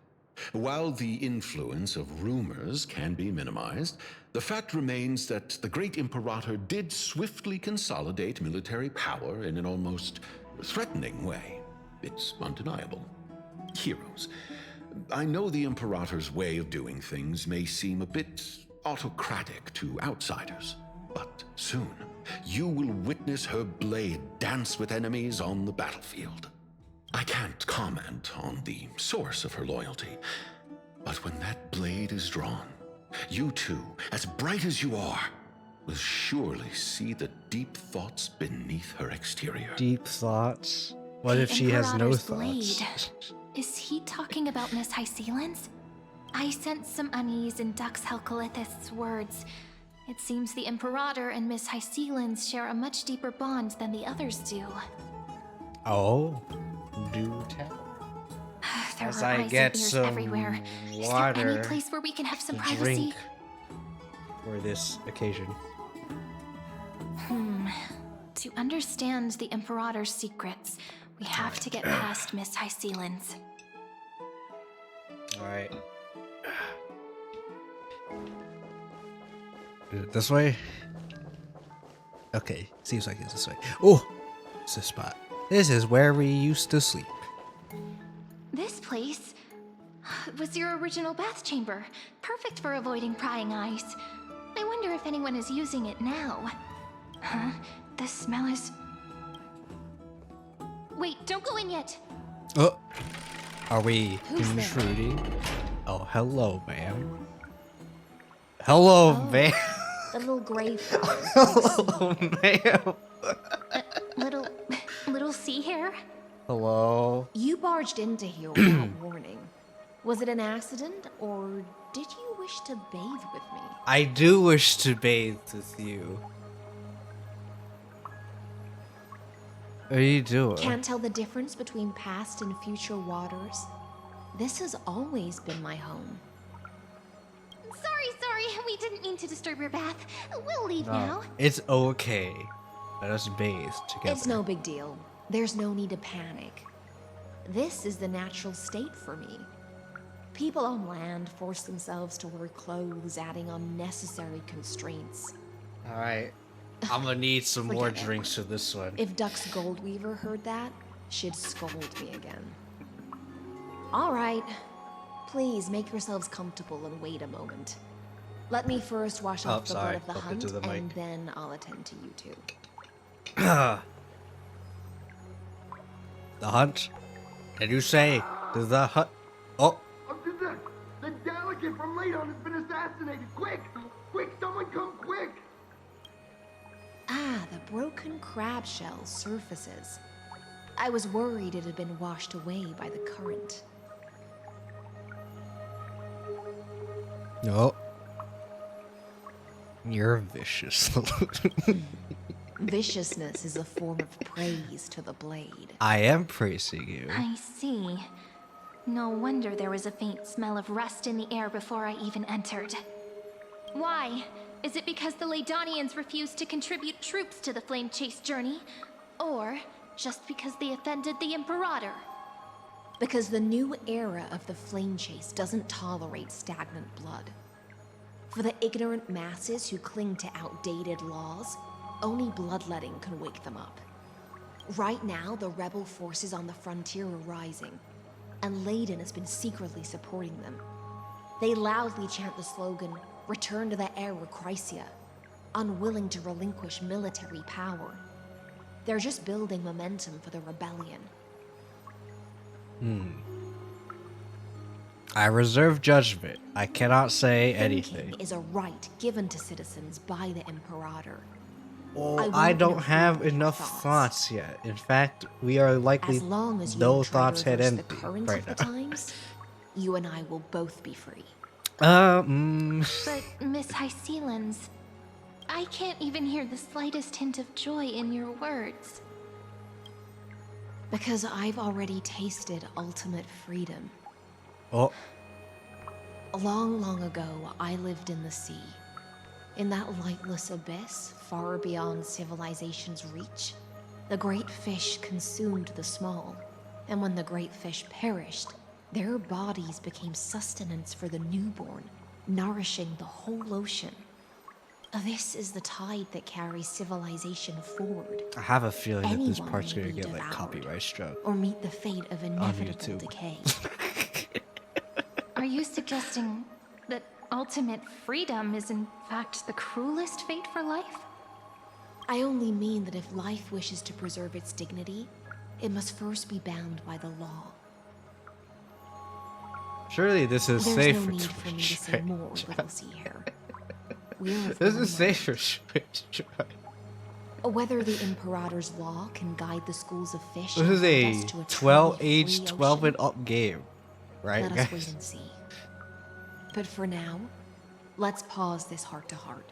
While the influence of rumors can be minimized, the fact remains that the great Imperator did swiftly consolidate military power in an almost threatening way. It's undeniable. Heroes, I know the Imperator's way of doing things may seem a bit autocratic to outsiders, but soon you will witness her blade dance with enemies on the battlefield. I can't comment on the source of her loyalty, but when that blade is drawn, you two, as bright as you are, will surely see the deep thoughts beneath her exterior. Deep thoughts? What if she has no thoughts? Blade. Is he talking about Miss Hycelens? I sense some unease in Dux Helcolithist's words. It seems the Imperator and Miss Hycelens share a much deeper bond than the others do. Oh, do tell. There As are I eyes get and ears some everywhere. water Is there any place where we can have some to privacy? drink for this occasion. To understand the Imperator's secrets, we have to get past Miss Hycelens. Alright. Is it this way? Okay, seems like it's this way. Oh! It's this spot. This is where we used to sleep. This place was your original bath chamber. Perfect for avoiding prying eyes. I wonder if anyone is using it now. Huh? The smell is... Wait, don't go in yet. Oh! Are we Who's there? intruding? Oh, hello, ma'am. Hello, ma'am. The little gray Hello, ma'am. Little sea hair? Hello. You barged into here without warning. Was it an accident, or did you wish to bathe with me? I do wish to bathe with you. What are you doing? Can't tell the difference between past and future waters? This has always been my home. Sorry, we didn't mean to disturb your bath. We'll leave No, now. it's okay. Let us bathe together. It's no big deal. There's no need to panic. This is the natural state for me. People on land force themselves to wear clothes, adding unnecessary constraints. Alright. I'm gonna need some more Forget it. drinks to this one. If Dux Goldweaver heard that, she'd scold me again. All right. Please make yourselves comfortable and wait a moment. Let me first wash off the blood of the Bump hunt, into the and mic. then I'll attend to you two. The hunt? Did you say the hunt? Oh, The delegate from Ladon has been assassinated! Quick! Quick, someone come quick! Ah, the broken crab shell surfaces. I was worried it had been washed away by the current. No. You're vicious. Viciousness is a form of praise to the blade. I am praising you. I see. No wonder there was a faint smell of rust in the air before I even entered. Why? Is it because the Laydonians refused to contribute troops to the Flame Chase journey? Or just because they offended the Imperator? Because the new era of the Flame Chase doesn't tolerate stagnant blood. For the ignorant masses who cling to outdated laws, only bloodletting can wake them up. Right now, the rebel forces on the frontier are rising, and Layden has been secretly supporting them. They loudly chant the slogan, "Return to the era Chrysia," unwilling to relinquish military power. They're just building momentum for the rebellion. I reserve judgment. I cannot say anything. Thinking is a right given to citizens by the Imperator. Well, I don't have enough thoughts yet. In fact, we are likely As long as you no don't try thoughts to head reverse the empty current right of the now. times, you and I will both be free. But, Miss Hycelens, I can't even hear the slightest hint of joy in your words. Because I've already tasted ultimate freedom. Oh. Long, long ago, I lived in the sea. In that lightless abyss, far beyond civilization's reach, the great fish consumed the small. And when the great fish perished, their bodies became sustenance for the newborn, nourishing the whole ocean. This is the tide that carries civilization forward. I have a feeling that this Anyone part's may gonna be get like devoured, copyright struck. or meet the fate of inevitable YouTube. decay. Are you suggesting that ultimate freedom is in fact the cruelest fate for life? I only mean that if life wishes to preserve its dignity, it must first be bound by the law. Surely this is There's safe no for need for me to Twitch. say more, little sea hare. We're of This one is safe mind. for Twitch. Whether the Imperator's law can guide the schools of fish This is and lead a us to a 12 truly age free 12 ocean, and up game, right? let us guys? wait and see. But for now, let's pause this heart-to-heart.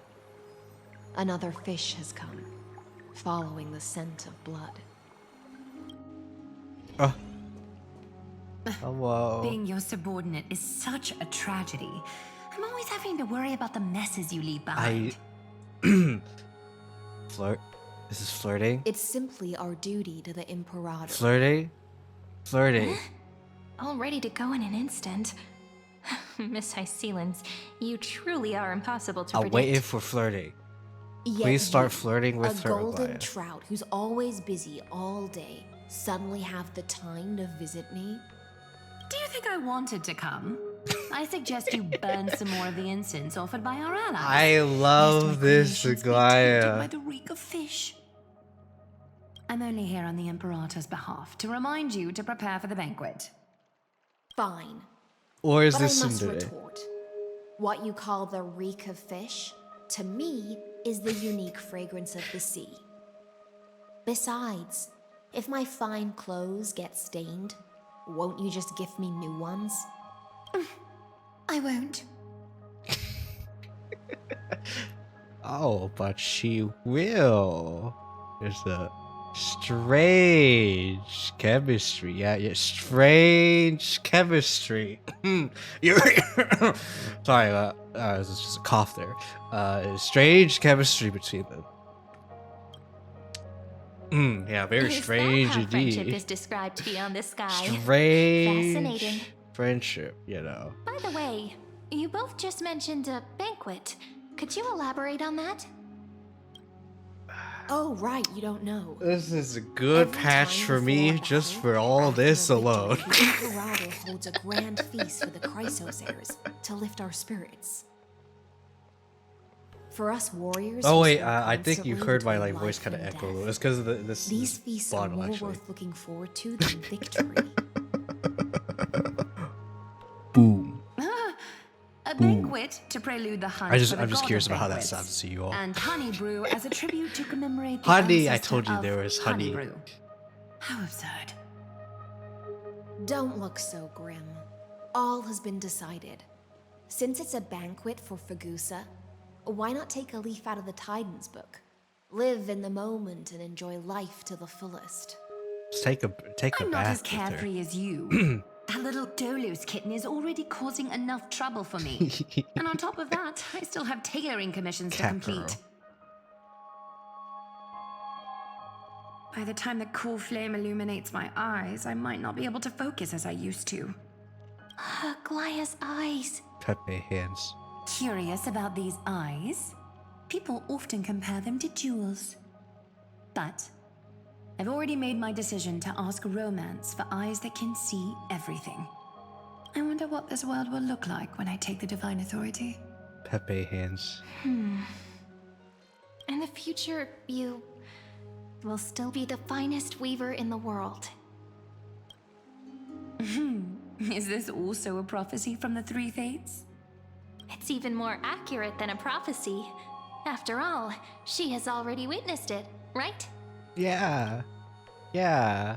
Another fish has come, following the scent of blood. Hello. Being your subordinate is such a tragedy. I'm always having to worry about the messes you leave behind. Flirt? This is flirting? It's simply our duty to the Imperator. Flirting? Flirting. All ready to go in an instant. Miss Hycelens, you truly are impossible to I'm predict. waiting for flirting. Yet Please start you, flirting with a her, golden Aglaya. trout who's always busy all day, suddenly have the time to visit me? Do you think I wanted to come? I suggest you burn some more of the incense offered by our allies. I love this, By Aglaya. the reek of fish. I'm only here on the Imperator's behalf to remind you to prepare for the banquet. Fine. Or is But this I must Tsundere? retort. What you call the reek of fish, to me, is the unique fragrance of the sea. Besides, if my fine clothes get stained, won't you just gift me new ones? I won't. Oh, but she will. There's a strange chemistry. Yeah, strange chemistry. You're sorry, this is just a cough there. Strange chemistry between them. Yeah, very Is that strange how friendship indeed. is described beyond the sky? Strange Fascinating. friendship, you know. By the way, you both just mentioned a banquet. Could you elaborate on that? Oh, right, you don't know. This is a good patch for me, just for all this alone. The Imperator holds a grand feast for the Chrysos heirs to lift our spirits. For us warriors. Oh who wait, serve I think you constantly heard my between like voice life kind of and echo. death, It's because of this. These this feasts are bottle, more actually. worth looking forward to than victory. Boom. A Boom. banquet? banquet to prelude the hunt. I'm just curious about how that sounds to you all. And honey brew as a tribute to commemorate the Honey, I ancestor told you of there was honey. brew. How absurd. Don't look so grim. All has been decided. Since it's a banquet for Fagusa, why not take a leaf out of the Tidens book? Live in the moment and enjoy life to the fullest. Just take a I'm not bath as with her. carefree as you. That little Dolos kitten is already causing enough trouble for me. And on top of that, I still have tailoring commissions to Cat complete. girl. By the time the cool flame illuminates my eyes, I might not be able to focus as I used to. Glaya's eyes. Pepe hands. Curious about these eyes? People often compare them to jewels. But I've already made my decision to ask romance for eyes that can see everything. I wonder what this world will look like when I take the divine authority. Pepe hands. In the future, you will still be the finest weaver in the world. Is this also a prophecy from the Three Fates? It's even more accurate than a prophecy. After all, she has already witnessed it, right? Yeah. Yeah.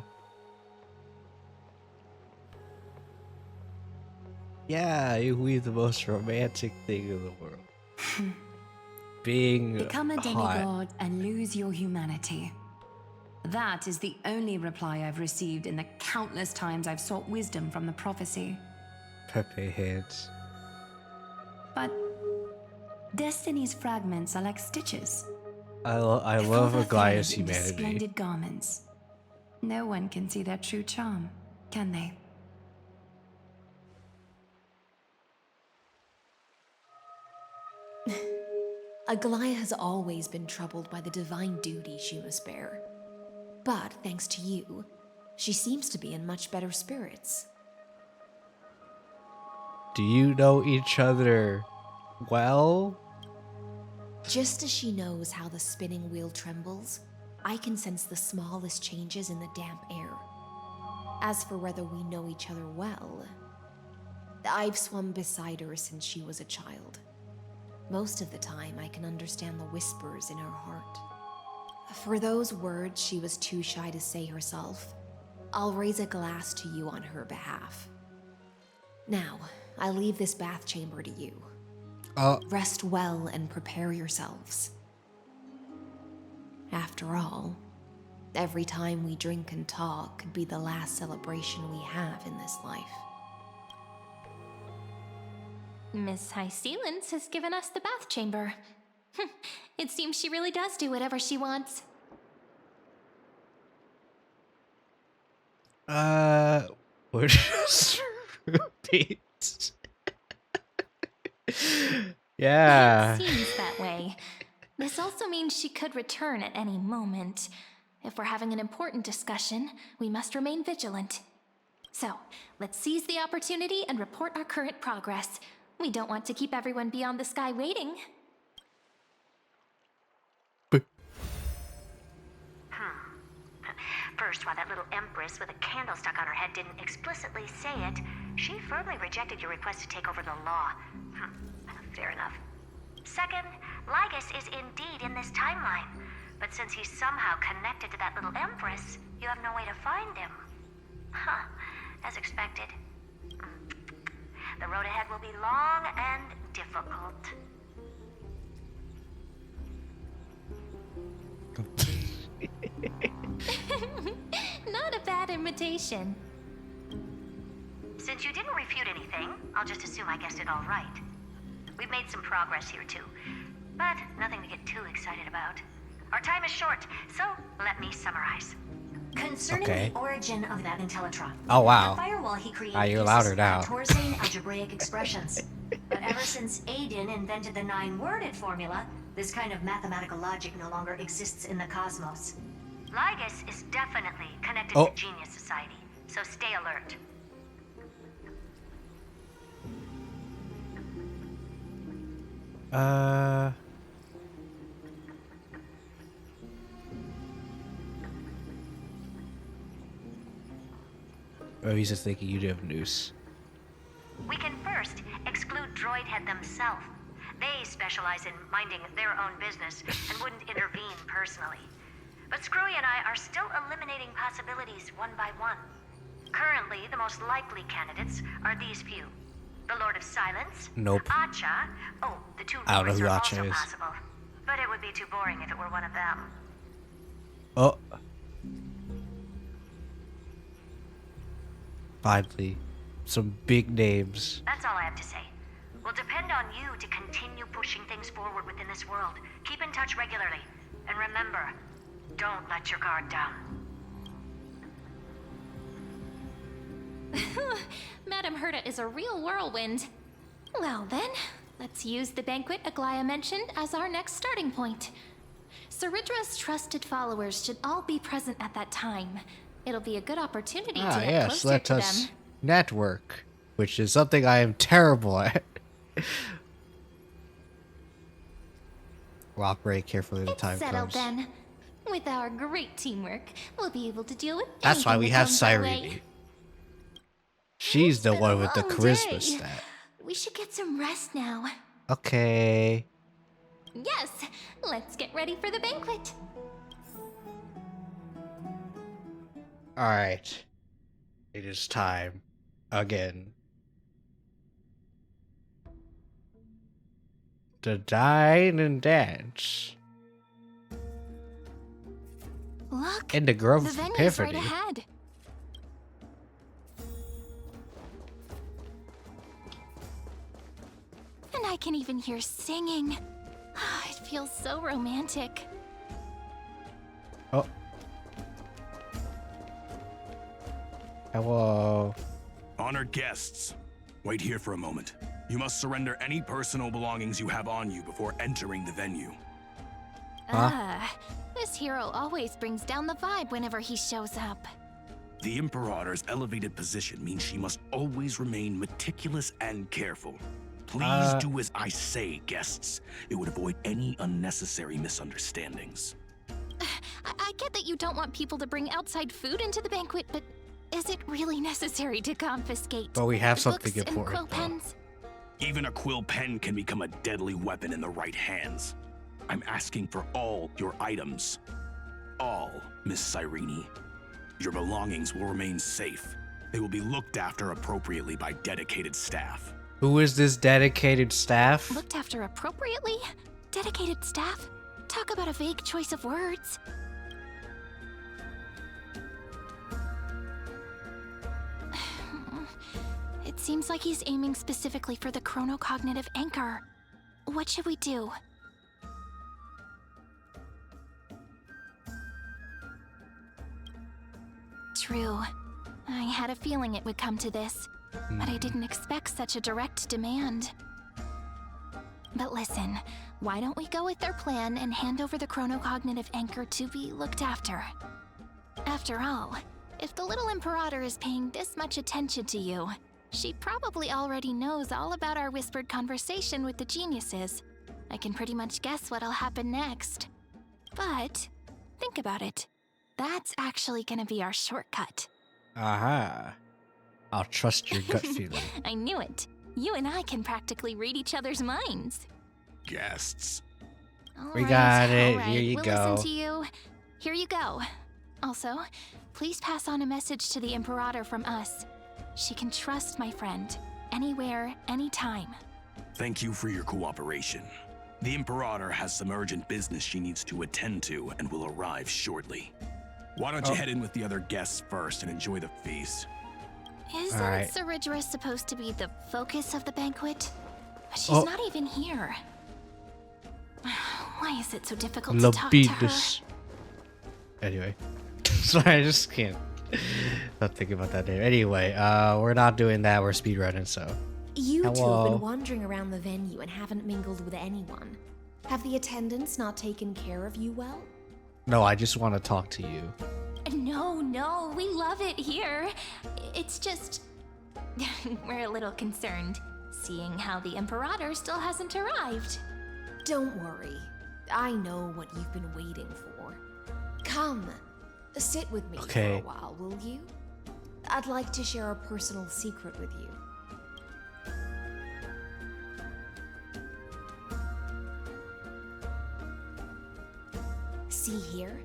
Yeah, it would be the most romantic thing in the world. Being Become a hot. demigod and lose your humanity. That is the only reply I've received in the countless times I've sought wisdom from the prophecy. Pepe hands. But Destiny's fragments are like stitches. I love Before they're Aglaya's threaded into humanity. Splendid garments. No one can see their true charm, can they? Aglaya has always been troubled by the divine duty she must bear. But thanks to you, she seems to be in much better spirits. Do you know each other well? Just as she knows how the spinning wheel trembles, I can sense the smallest changes in the damp air. As for whether we know each other well, I've swum beside her since she was a child. Most of the time, I can understand the whispers in her heart. For those words she was too shy to say herself, I'll raise a glass to you on her behalf. Now, I leave this bath chamber to you. Rest well and prepare yourselves. After all, every time we drink and talk could be the last celebration we have in this life. Miss High Sealance has given us the bath chamber. It seems she really does do whatever she wants. We're just repeat. Yeah. It seems that way. This also means she could return at any moment. If we're having an important discussion, we must remain vigilant. So, let's seize the opportunity and report our current progress. We don't want to keep everyone beyond the sky waiting. First, while that little empress with a candle stuck on her head didn't explicitly say it, she firmly rejected your request to take over the law. Fair enough. Second, Lygus is indeed in this timeline, but since he's somehow connected to that little empress, you have no way to find him. As expected. The road ahead will be long and difficult. Not a bad invitation. Since you didn't refute anything, I'll just assume I guessed it all right. We've made some progress here too, but nothing to get too excited about. Our time is short, so let me summarize. Concerning the origin of that Intellitron. Oh, wow. The firewall he created You're uses louder now. Torzane algebraic expressions. But ever since Aiden invented the 9-worded formula, this kind of mathematical logic no longer exists in the cosmos. Lygus is definitely connected to Genius Society, so stay alert. Oh, he's just thinking you do have news. We can first exclude exclude Droidhead themselves. They specialize in minding their own business and wouldn't intervene personally. But Screwy and I are still eliminating possibilities one by one. Currently, the most likely candidates are these few. The Lord of Silence. Nope. Acha. Oh, the two I don't know lords who are Acha also is. possible. But it would be too boring if it were one of them. Oh. Finally, some big names. That's all I have to say. We'll depend on you to continue pushing things forward within this world. Keep in touch regularly. And remember, don't let your guard down. Madame Herta is a real whirlwind. Well then, let's use the banquet Aglaya mentioned as our next starting point. Ceridra's trusted followers should all be present at that time. It'll be a good opportunity to get Yes, closer let to us them. network, which is something I am terrible at. We'll operate carefully when the time Settled comes. then. With our great teamwork, we'll be able to deal with That's why anything we that have comes our way. Cyrene. She's the one with the long charisma day. stat. We should get some rest now. Okay. Yes, let's get ready for the banquet. Alright. It is time. Again. To dine and dance. Look, In the Grove the of venue's right Epiphany. ahead. And I can even hear singing. It feels so romantic. Oh. Hello. Honored guests, wait here for a moment. You must surrender any personal belongings you have on you before entering the venue. This hero always brings down the vibe whenever he shows up. The Imperator's elevated position means she must always remain meticulous and careful. Please do as I say, guests. It would avoid any unnecessary misunderstandings. I get that you don't want people to bring outside food into the banquet, but is it really necessary to confiscate? But we have something books and important, quill though. pens? Even a quill pen can become a deadly weapon in the right hands. I'm asking for all your items. All, Miss Cyrene. Your belongings will remain safe. They will be looked after appropriately by dedicated staff. Who is this dedicated staff? Looked after appropriately? Dedicated staff? Talk about a vague choice of words. It seems like he's aiming specifically for the chronocognitive anchor. What should we do? True. I had a feeling it would come to this, but I didn't expect such a direct demand. But listen, why don't we go with their plan and hand over the chronocognitive anchor to be looked after? After all, if the little Imperator is paying this much attention to you, she probably already knows all about our whispered conversation with the geniuses. I can pretty much guess what'll happen next. But, think about it. That's actually gonna be our shortcut. Aha. I'll trust your gut feeling. I knew it. You and I can practically read each other's minds. Guests. We got it. Alright, Here you we'll go. listen to you. Here you go. Also, please pass on a message to the Imperator from us. She can trust my friend. Anywhere, anytime. Thank you for your cooperation. The Imperator has some urgent business she needs to attend to and will arrive shortly. Why don't you head in with the other guests first and enjoy the feast? Isn't Alright. Ceridra supposed to be the focus of the banquet? But she's Oh. not even here. Why is it so difficult to talk to her? Lapidus. Anyway. Sorry, I just can't not think about that name. Anyway, we're not doing that. We're speedrunning, so. You two have Hello. been wandering around the venue and haven't mingled with anyone. Have the attendants not taken care of you well? No, I just want to talk to you. No, we love it here. It's just... we're a little concerned, seeing how the Imperator still hasn't arrived. Don't worry. I know what you've been waiting for. Come, sit with me Okay. for a while, will you? I'd like to share a personal secret with you. See here?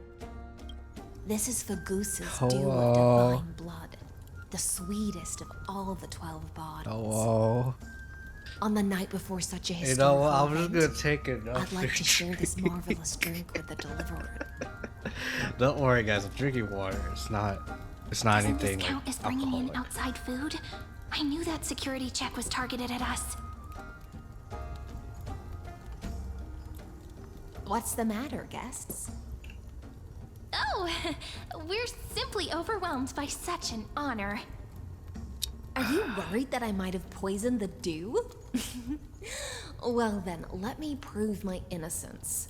This is Fagusa's dew Hello. of divine blood, the sweetest of all the 12 bodies. Oh, On the night before such a you historical know what? I'm just event, gonna take it. I'd like to share this marvelous drink with the Deliverer. Don't worry, guys. I'm drinking water. It's not Doesn't anything this count like as bringing in alcoholic. outside food? I knew that security check was targeted at us. What's the matter, guests? Oh, we're simply overwhelmed by such an honor. Are you worried that I might have poisoned the dew? Well then, let me prove my innocence.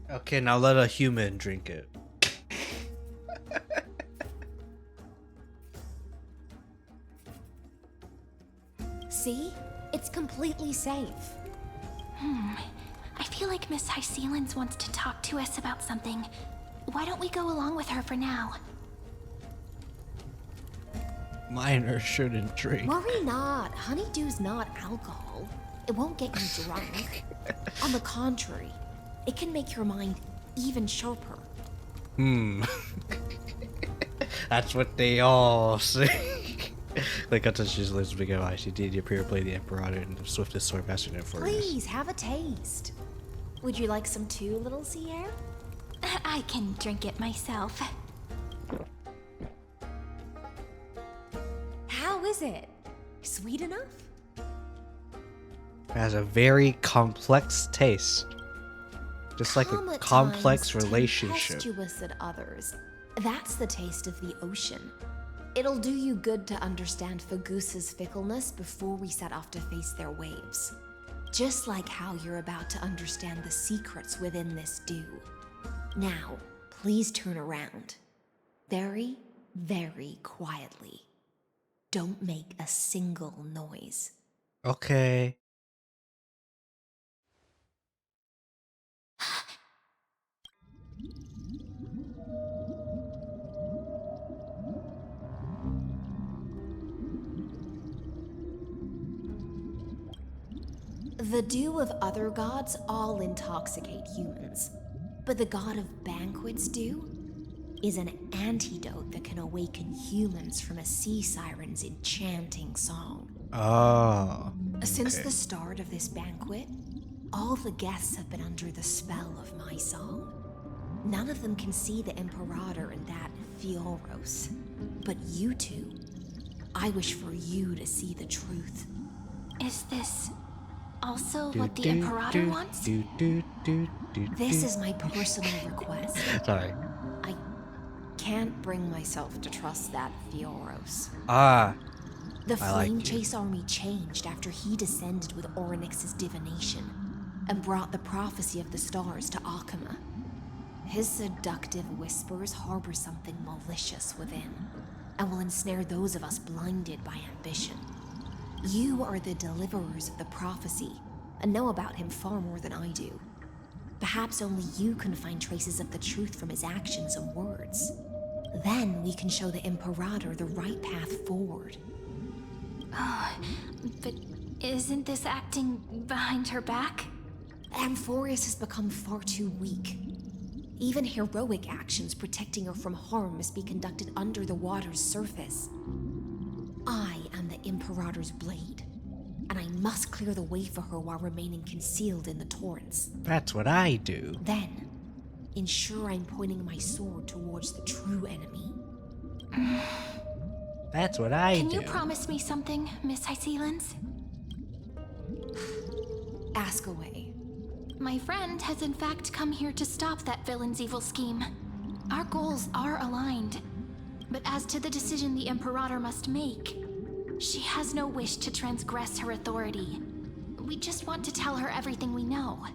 Okay, now let a human drink it. See? It's completely safe. I feel like Miss Hysealans wants to talk to us about something. Why don't we go along with her for now? Minors shouldn't drink. Worry not. Honeydew's not alcohol. It won't get you drunk. On the contrary, it can make your mind even sharper. That's what they all say. Like I touched his lips, big eyes. He did appear to play the Imperator and the swiftest sword master in Furious. Please, have a taste. Would you like some too, little Sierra? I can drink it myself. How is it? Sweet enough? It has a very complex taste. Just like Calm a at complex times, relationship. Tempestuous at others. That's the taste of the ocean. It'll do you good to understand Fagusa's fickleness before we set off to face their waves. Just like how you're about to understand the secrets within this dew. Now, please turn around. Very, very quietly. Don't make a single noise. Okay. The dew of other gods all intoxicate humans, but the god of banquets dew is an antidote that can awaken humans from a sea siren's enchanting song. Oh. Since the start of this banquet, all the guests have been under the spell of my song. None of them can see the Imperator and that Fioros, but you two, I wish for you to see the truth. Is this also what the Imperator wants? This is my personal request. Sorry. I can't bring myself to trust that Fioros. The Flame Chase army changed after he descended with Orynyx's divination and brought the prophecy of the stars to Akuma. His seductive whispers harbor something malicious within and will ensnare those of us blinded by ambition. You are the deliverers of the prophecy and know about him far more than I do. Perhaps only you can find traces of the truth from his actions and words. Then we can show the Imperator the right path forward. Oh, but isn't this acting behind her back? Amphorius has become far too weak. Even heroic actions protecting her from harm must be conducted under the water's surface. I am the Imperator's blade, and I must clear the way for her while remaining concealed in the torrents. That's what I do. Then, ensure I'm pointing my sword towards the true enemy. That's what I Can do. you promise me something, Miss Hysealans? Ask away. My friend has in fact come here to stop that villain's evil scheme. Our goals are aligned. But as to the decision the Imperator must make, she has no wish to transgress her authority. We just want to tell her everything we know.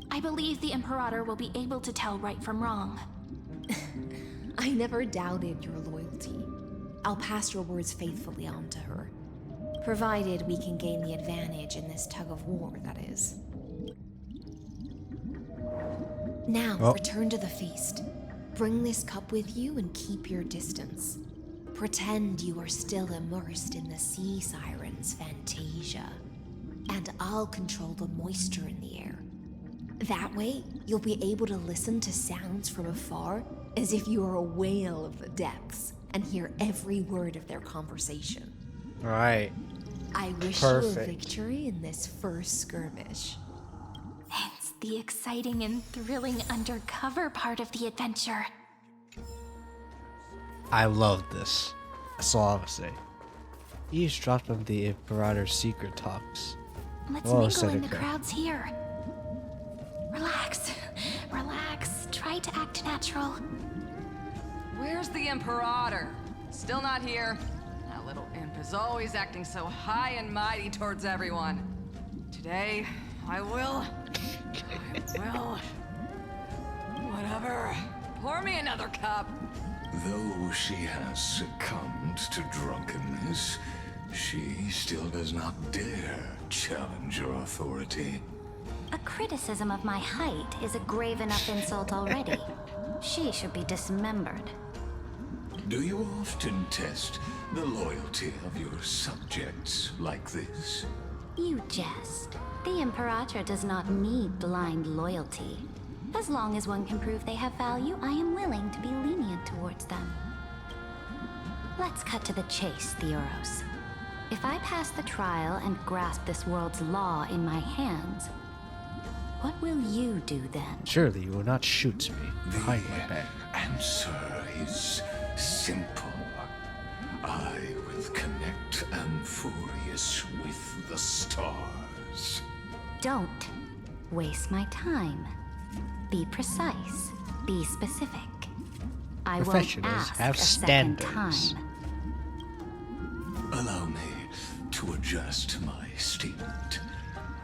I believe the Imperator will be able to tell right from wrong. I never doubted your loyalty. I'll pass your words faithfully on to her. Provided we can gain the advantage in this tug of war, that is. Now, return to the feast. Bring this cup with you and keep your distance. Pretend you are still immersed in the sea siren's fantasia. And I'll control the moisture in the air. That way, you'll be able to listen to sounds from afar as if you were a whale of the depths and hear every word of their conversation. Right. I wish you a victory in this first skirmish. It's the exciting and thrilling undercover part of the adventure. I love this. That's all I'm gonna say. Eavesdropped on the Imperator's secret talks. Let's Whoa, mingle in the Seneca. crowds here. Relax. Relax. Try to act natural. Where's the Imperator? Still not here. That little imp is always acting so high and mighty towards everyone. Today, I will. Whatever. Pour me another cup. Though she has succumbed to drunkenness, she still does not dare challenge your authority. A criticism of my height is a grave enough insult already. She should be dismembered. Do you often test the loyalty of your subjects like this? You jest. The Imperator does not need blind loyalty. As long as one can prove they have value, I am willing to be lenient towards them. Let's cut to the chase, Theoros. If I pass the trial and grasp this world's law in my hands, what will you do then? Surely you will not shoot me behind my back. Answer is simple. I will connect Amphorius with the stars. Don't waste my time. Be precise. Be specific. I won't Professionals ask have a second standards. time. Allow me to adjust my statement.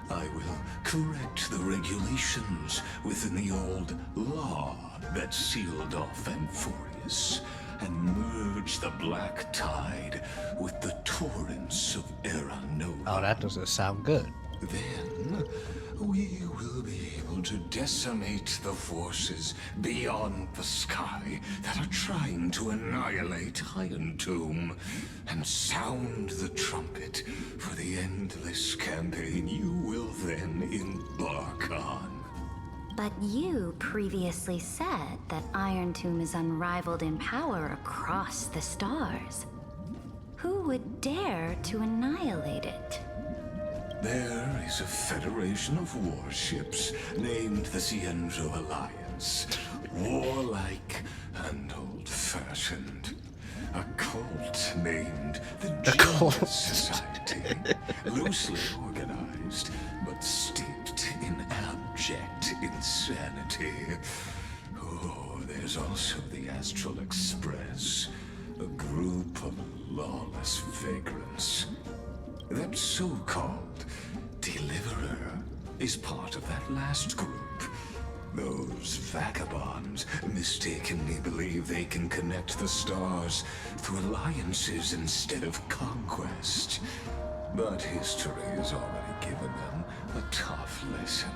I will correct the regulations within the old law that sealed off Amphorius and merge the black tide with the torrents of Era Nova. Oh, that doesn't sound good. Then we will be able to decimate the forces beyond the sky that are trying to annihilate Iron Tomb and sound the trumpet for the endless campaign you will then embark on. But you previously said that Iron Tomb is unrivaled in power across the stars. Who would dare to annihilate it? There is a federation of warships named the Cienzo Alliance. Warlike and old-fashioned. A cult named the Genius Society. Loosely organized, but steeped in abject insanity. Oh, there's also the Astral Express. A group of lawless vagrants. That so-called Deliverer is part of that last group. Those vagabonds mistakenly believe they can connect the stars through alliances instead of conquest. But history has already given them a tough lesson.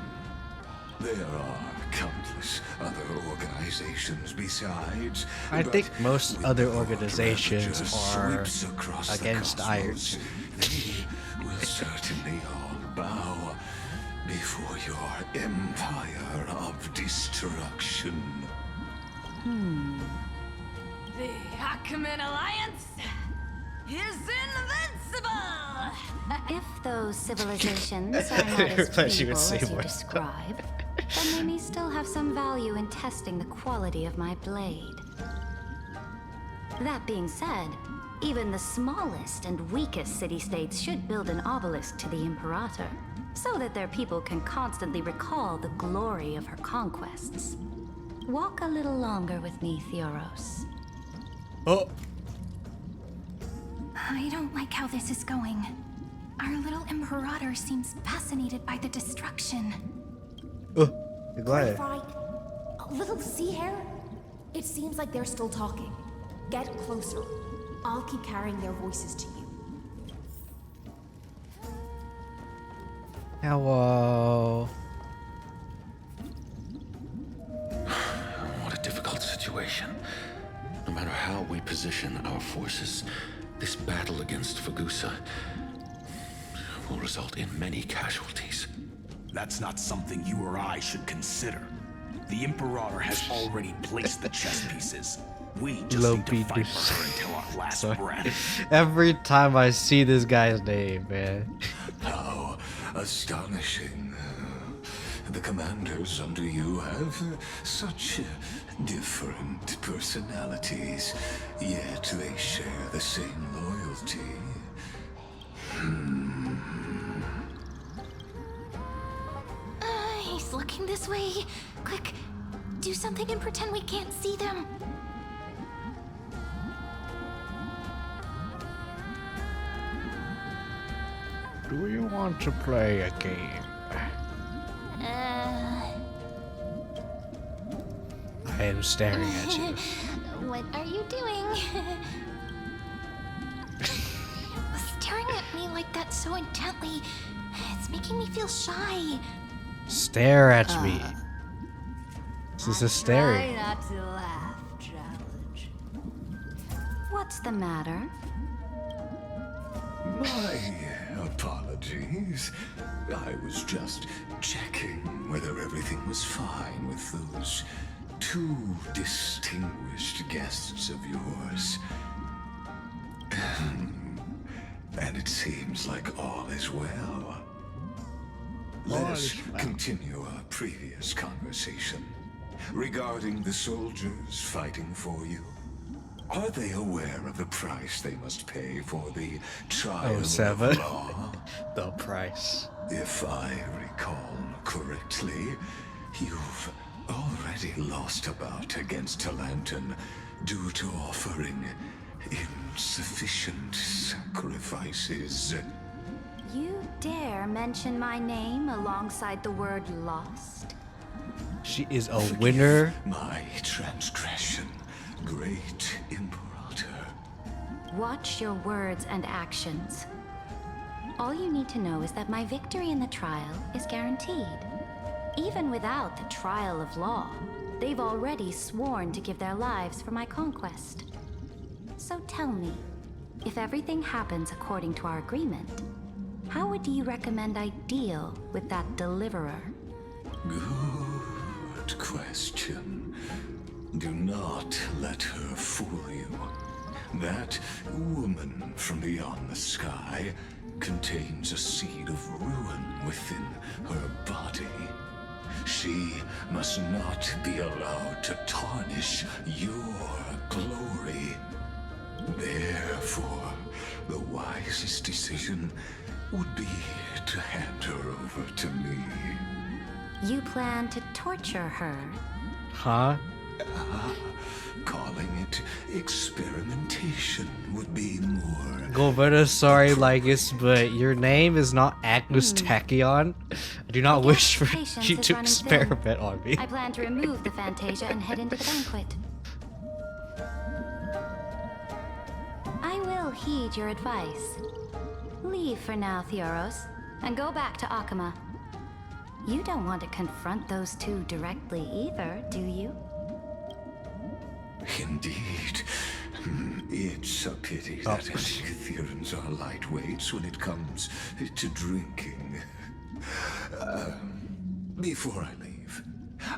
There are countless other organizations besides. I think most other with the organizations Ravager are sweeps across the against Iron. cosmos, they will certainly all bow before your empire of destruction. The Achaemen Alliance is invincible! If those civilizations are not as Realize you feeble would say as you more. describe, then they may still have some value in testing the quality of my blade. That being said, even the smallest and weakest city-states should build an obelisk to the Imperator, so that their people can constantly recall the glory of her conquests. Walk a little longer with me, Theoros. Oh, I don't like how this is going. Our little Imperator seems fascinated by the destruction. you're glad. Right. A little sea hair? It seems like they're still talking. Get closer. I'll keep carrying their voices to you. Hello. What a difficult situation. No matter how we position our forces, this battle against Fagusa will result in many casualties. That's not something you or I should consider. The Imperator has already placed the chess pieces. We just need to fight for her until our last breath. Every time I see this guy's name, man. How astonishing. The commanders under you have such different personalities, yet they share the same loyalty. He's looking this way. Quick, do something and pretend we can't see them. Do you want to play a game? I am staring at you. What are you doing? Staring at me like that so intently, it's making me feel shy. Stare at me. This is a staring. Try not to laugh, challenge. What's the matter? My apologies. I was just checking whether everything was fine with those two distinguished guests of yours. And it seems like all is well. Let us continue our previous conversation regarding the soldiers fighting for you. Are they aware of the price they must pay for the trial of law? The price. If I recall correctly, you've already lost a bout against Talanton due to offering insufficient sacrifices. You dare mention my name alongside the word lost? She is a winner. My transgression, great Imperator. Watch your words and actions. All you need to know is that my victory in the trial is guaranteed. Even without the trial of law, they've already sworn to give their lives for my conquest. So tell me, if everything happens according to our agreement, how would you recommend I deal with that deliverer? Good question. Do not let her fool you. That woman from beyond the sky contains a seed of ruin within her body. She must not be allowed to tarnish your glory. Therefore, the wisest decision would be to hand her over to me. You plan to torture her? Huh? Calling it experimentation would be more... Go better, sorry, Lygus, but your name is not Agnes Tachyon. I do not wish for you to experiment on me. I plan to remove the Fantasia and head into the banquet. I will heed your advice. Leave for now, Theoros, and go back to Akama. You don't want to confront those two directly either, do you? Indeed. It's a pity that Atherians are lightweights when it comes to drinking. Before I leave,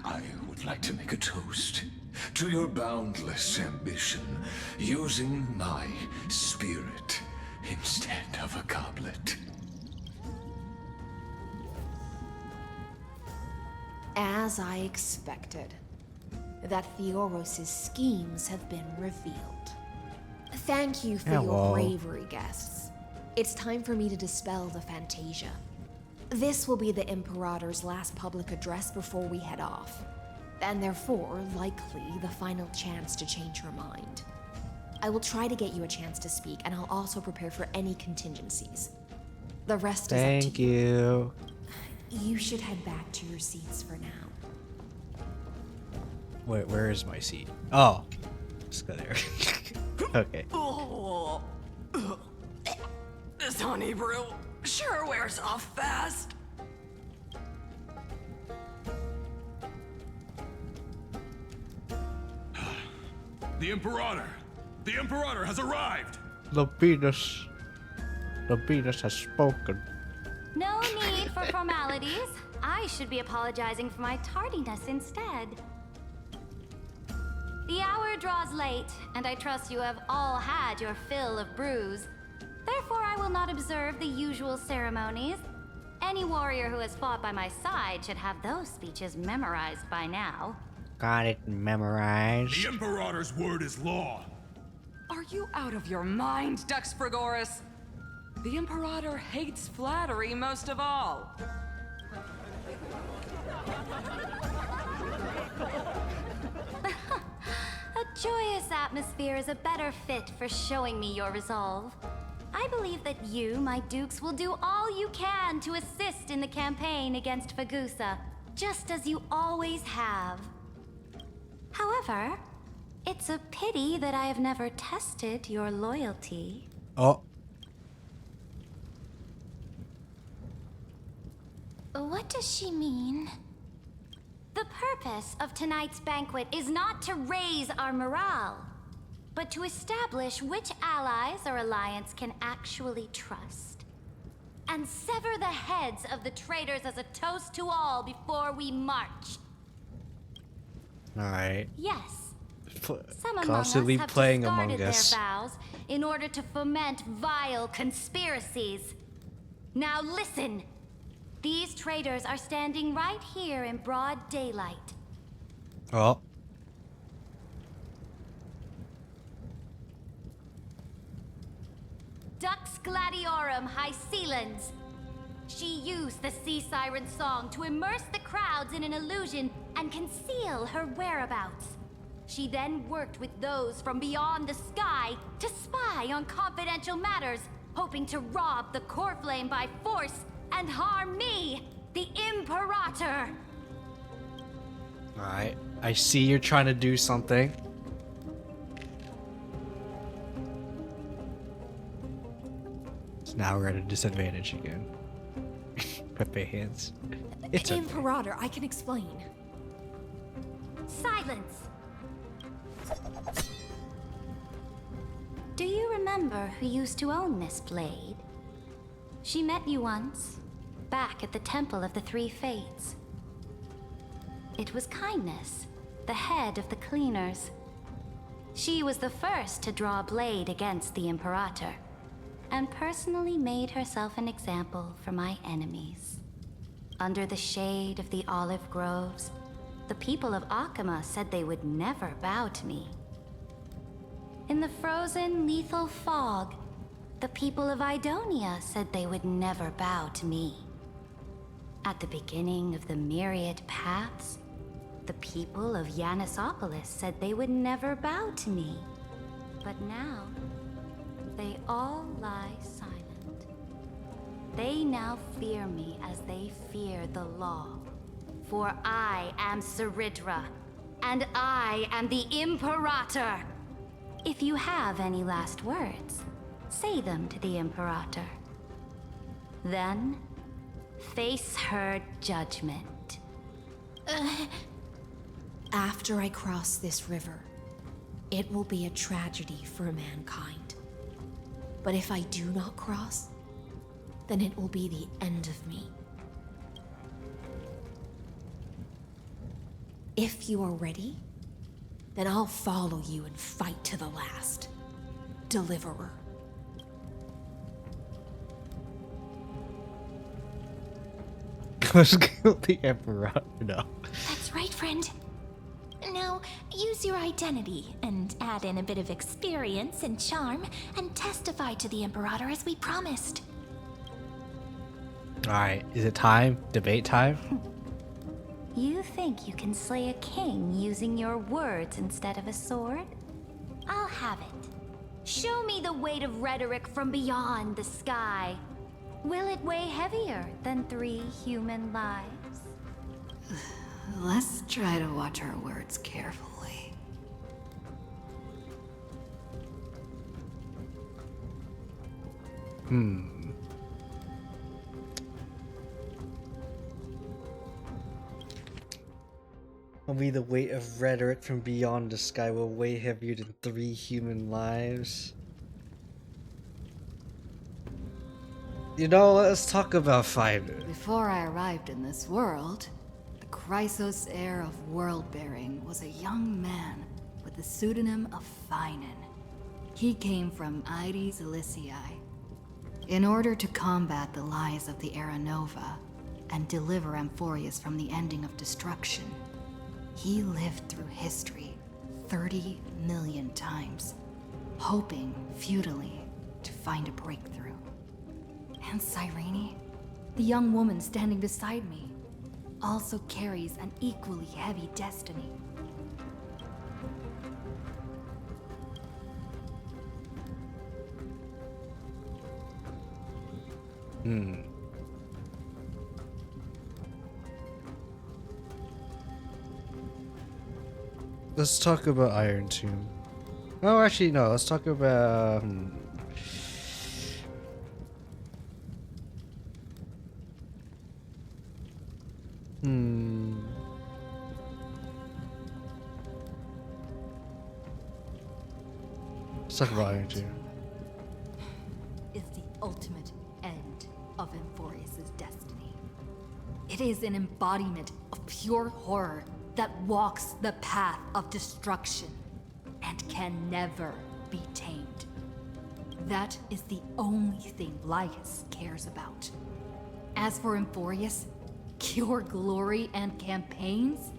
I would like to make a toast to your boundless ambition, using my spirit instead of a goblet. As I expected, that Theoros' schemes have been revealed. Thank you for your bravery, guests. It's time for me to dispel the Fantasia. This will be the Imperator's last public address before we head off, and therefore, likely, the final chance to change her mind. I will try to get you a chance to speak, and I'll also prepare for any contingencies. The rest is up to you. Thank you. You should head back to your seats for now. Wait, where is my seat? Oh, let's go there. Okay. Oh, this honey brew sure wears off fast. The Imperator! The Imperator has arrived! The Venus has spoken. No need for formalities. I should be apologizing for my tardiness instead. The hour draws late, and I trust you have all had your fill of brews. Therefore, I will not observe the usual ceremonies. Any warrior who has fought by my side should have those speeches memorized by now. Got it memorized. The Imperator's word is law. Are you out of your mind, Dux Frigoris? The Imperator hates flattery most of all. A joyous atmosphere is a better fit for showing me your resolve. I believe that you, my dukes, will do all you can to assist in the campaign against Fagusa, just as you always have. However, it's a pity that I have never tested your loyalty. Oh. What does she mean? The purpose of tonight's banquet is not to raise our morale, but to establish which allies our alliance can actually trust. And sever the heads of the traitors as a toast to all before we march. Alright. Yes. Some among Constantly us have playing discarded Among their Us. vows in order to foment vile conspiracies. Now listen. These traitors are standing right here in broad daylight. Oh. Dux Gladiorum Hycelans. She used the sea siren song to immerse the crowds in an illusion and conceal her whereabouts. She then worked with those from beyond the sky to spy on confidential matters, hoping to rob the core flame by force and harm me, the Imperator. Alright. I see you're trying to do something. So now we're at a disadvantage again. Pepe hands. It's okay. Imperator, I can explain. Silence! Do you remember who used to own this blade? She met you once, back at the Temple of the Three Fates. It was Kindness, the head of the cleaners. She was the first to draw a blade against the Imperator, and personally made herself an example for my enemies. Under the shade of the olive groves, the people of Akama said they would never bow to me. In the frozen, lethal fog, the people of Idonia said they would never bow to me. At the beginning of the myriad paths, the people of Yanisopolis said they would never bow to me. But now, they all lie silent. They now fear me as they fear the law. For I am Ceridra, and I am the Imperator. If you have any last words, say them to the Imperator. Then, face her judgment. After I cross this river, it will be a tragedy for mankind. But if I do not cross, then it will be the end of me. If you are ready, then I'll follow you and fight to the last. Deliverer. Let's kill the Emperor. No. That's right, friend. Now, use your identity and add in a bit of experience and charm and testify to the Imperator as we promised. Alright, is it time? Debate time? You think you can slay a king using your words instead of a sword? I'll have it. Show me the weight of rhetoric from beyond the sky. Will it weigh heavier than 3 human lives? Let's try to watch our words carefully. Only the weight of rhetoric from beyond the sky will weigh heavier than 3 human lives. You know, let's talk about Finder. Before I arrived in this world, the Chrysos heir of world-bearing was a young man with the pseudonym of Finan. He came from Aires Elysiae. In order to combat the lies of the Era Nova and deliver Amphorius from the ending of destruction, he lived through history 30 million times, hoping futilely to find a breakthrough. And Cyrene, the young woman standing beside me, also carries an equally heavy destiny. Let's talk about Iron Tomb. Oh, actually, no. Let's talk about. Let's talk about Iron Tomb. Is the ultimate end of Amphorius' destiny. It is an embodiment of pure horror that walks the path of destruction and can never be tamed. That is the only thing Lycus cares about. As for Amphorius, pure glory and campaigns,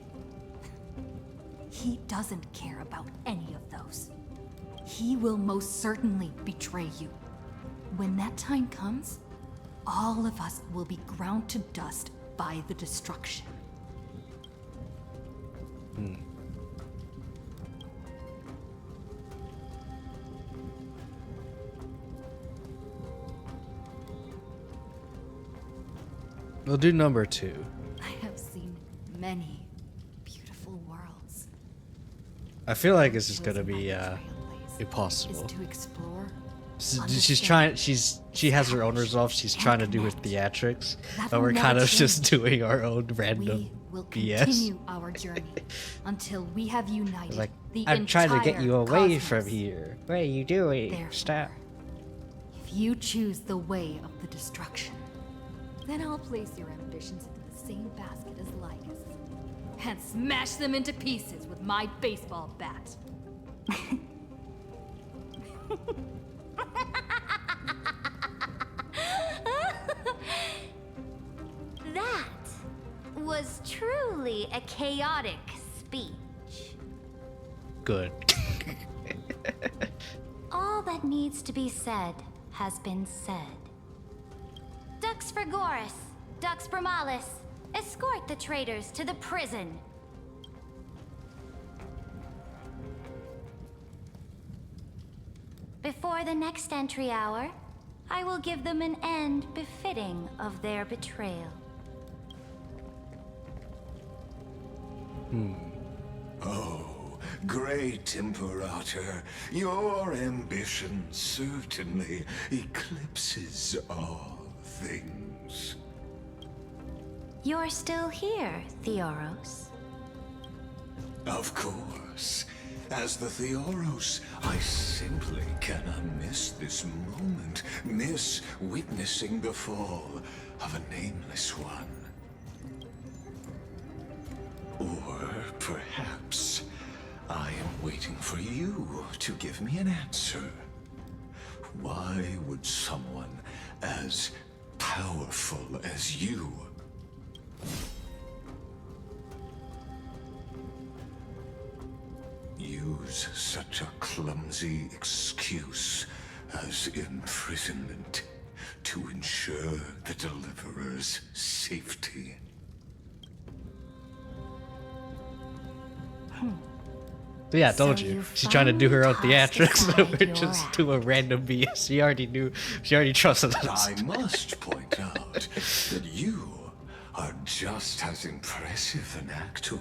he doesn't care about any of those. He will most certainly betray you. When that time comes, all of us will be ground to dust by the destruction. We'll do number 2. I have seen many beautiful worlds. I feel like this is gonna be impossible. To explore, She has her own resolve. She's trying to do her theatrics, but we're kind of just doing our own random we'll BS. continue our journey until we have united Like, the I'm trying to get you away cosmos. from here. What are you doing? Therefore, Stop. If you choose the way of the destruction, then I'll place your ambitions into the same basket as Lycus and smash them into pieces with my baseball bat. That was truly a chaotic speech. Good. All that needs to be said has been said. Dux Frigoris, Dux Bromalis, escort the traitors to the prison. Before the next entry hour, I will give them an end befitting of their betrayal. Oh, great Imperator, your ambition certainly eclipses all things. You're still here, Theoros. Of course. As the Theoros, I simply cannot miss this moment, miss witnessing the fall of a nameless one. Or perhaps I am waiting for you to give me an answer. Why would someone as powerful as you use such a clumsy excuse as imprisonment to ensure the Deliverer's safety? But yeah, I told So you. you She's trying to do her own finally tossed theatrics. aside We're your just doing random BS. She already knew. She already trusted us. I must point out that you are just as impressive an actor.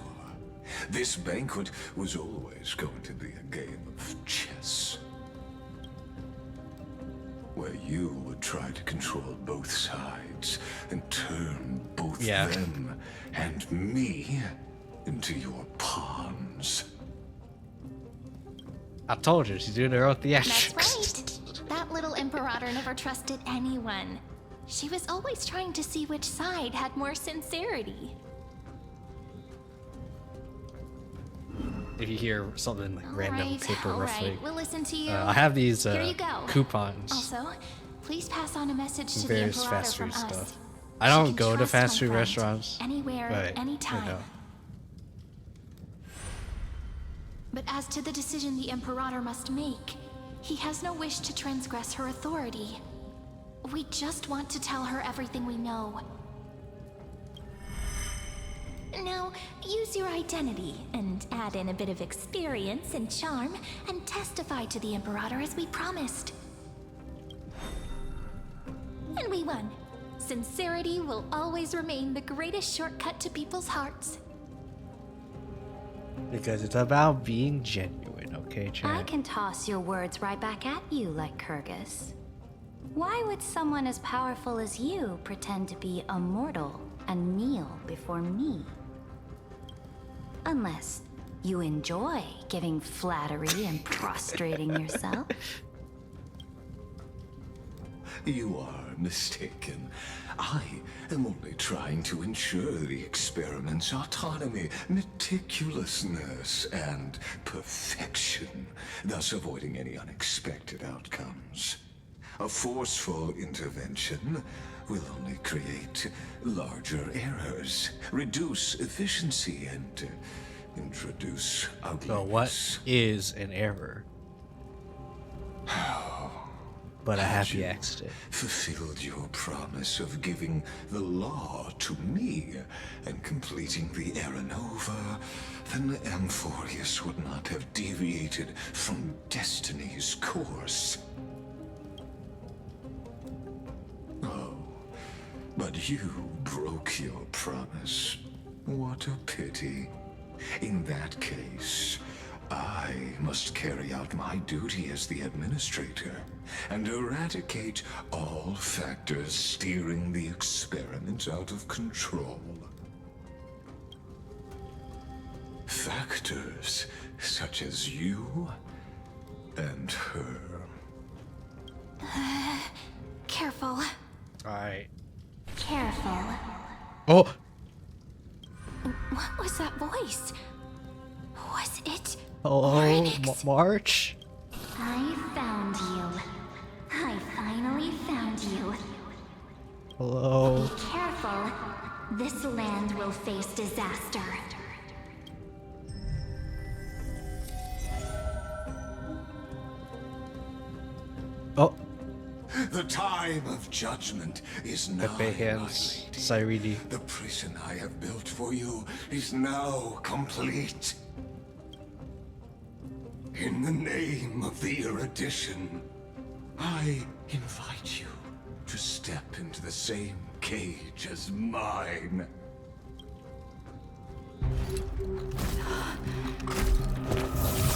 This banquet was always going to be a game of chess, where you would try to control both sides and turn both them and me into your pawns. I told you, she's doing her own That's theatrics. right. That little Imperator never trusted anyone. She was always trying to see which side had more sincerity. If you hear something like random paper ruffling, we'll listen to you. I have these Here you go. coupons. Also, please pass on a message to the Various Imperator fast from food us. stuff. I She don't can go to trust fast my food friend restaurants. Anywhere, but, anytime. you know. But as to the decision the Imperator must make, he has no wish to transgress her authority. We just want to tell her everything we know. Now, use your identity and add in a bit of experience and charm and testify to the Imperator as we promised. And we won. Sincerity will always remain the greatest shortcut to people's hearts. Because it's about being genuine, okay, I chat? can toss your words right back at you like Kyrgyz. Why would someone as powerful as you pretend to be a mortal and kneel before me? Unless you enjoy giving flattery and prostrating yourself. You are mistaken. I am only trying to ensure the experiment's autonomy, meticulousness, and perfection, thus avoiding any unexpected outcomes. A forceful intervention will only create larger errors, reduce efficiency, and introduce ugliness. So what is an error? But a happy accident. Fulfilled your promise of giving the law to me and completing the Aranova, then Amphorius would not have deviated from destiny's course. Oh, but you broke your promise. What a pity. In that case, I must carry out my duty as the administrator and eradicate all factors steering the experiment out of control. Factors such as you and her. Careful. Alright. Careful. Oh! What was that voice? Was it? Hello, March? I found you. I finally found you. Hello? Be careful. This land will face disaster. Oh. The time of judgment is now. Pepe hands, Cyrene. The prison I have built for you is now complete. In the name of the erudition, I invite you to step into the same cage as mine.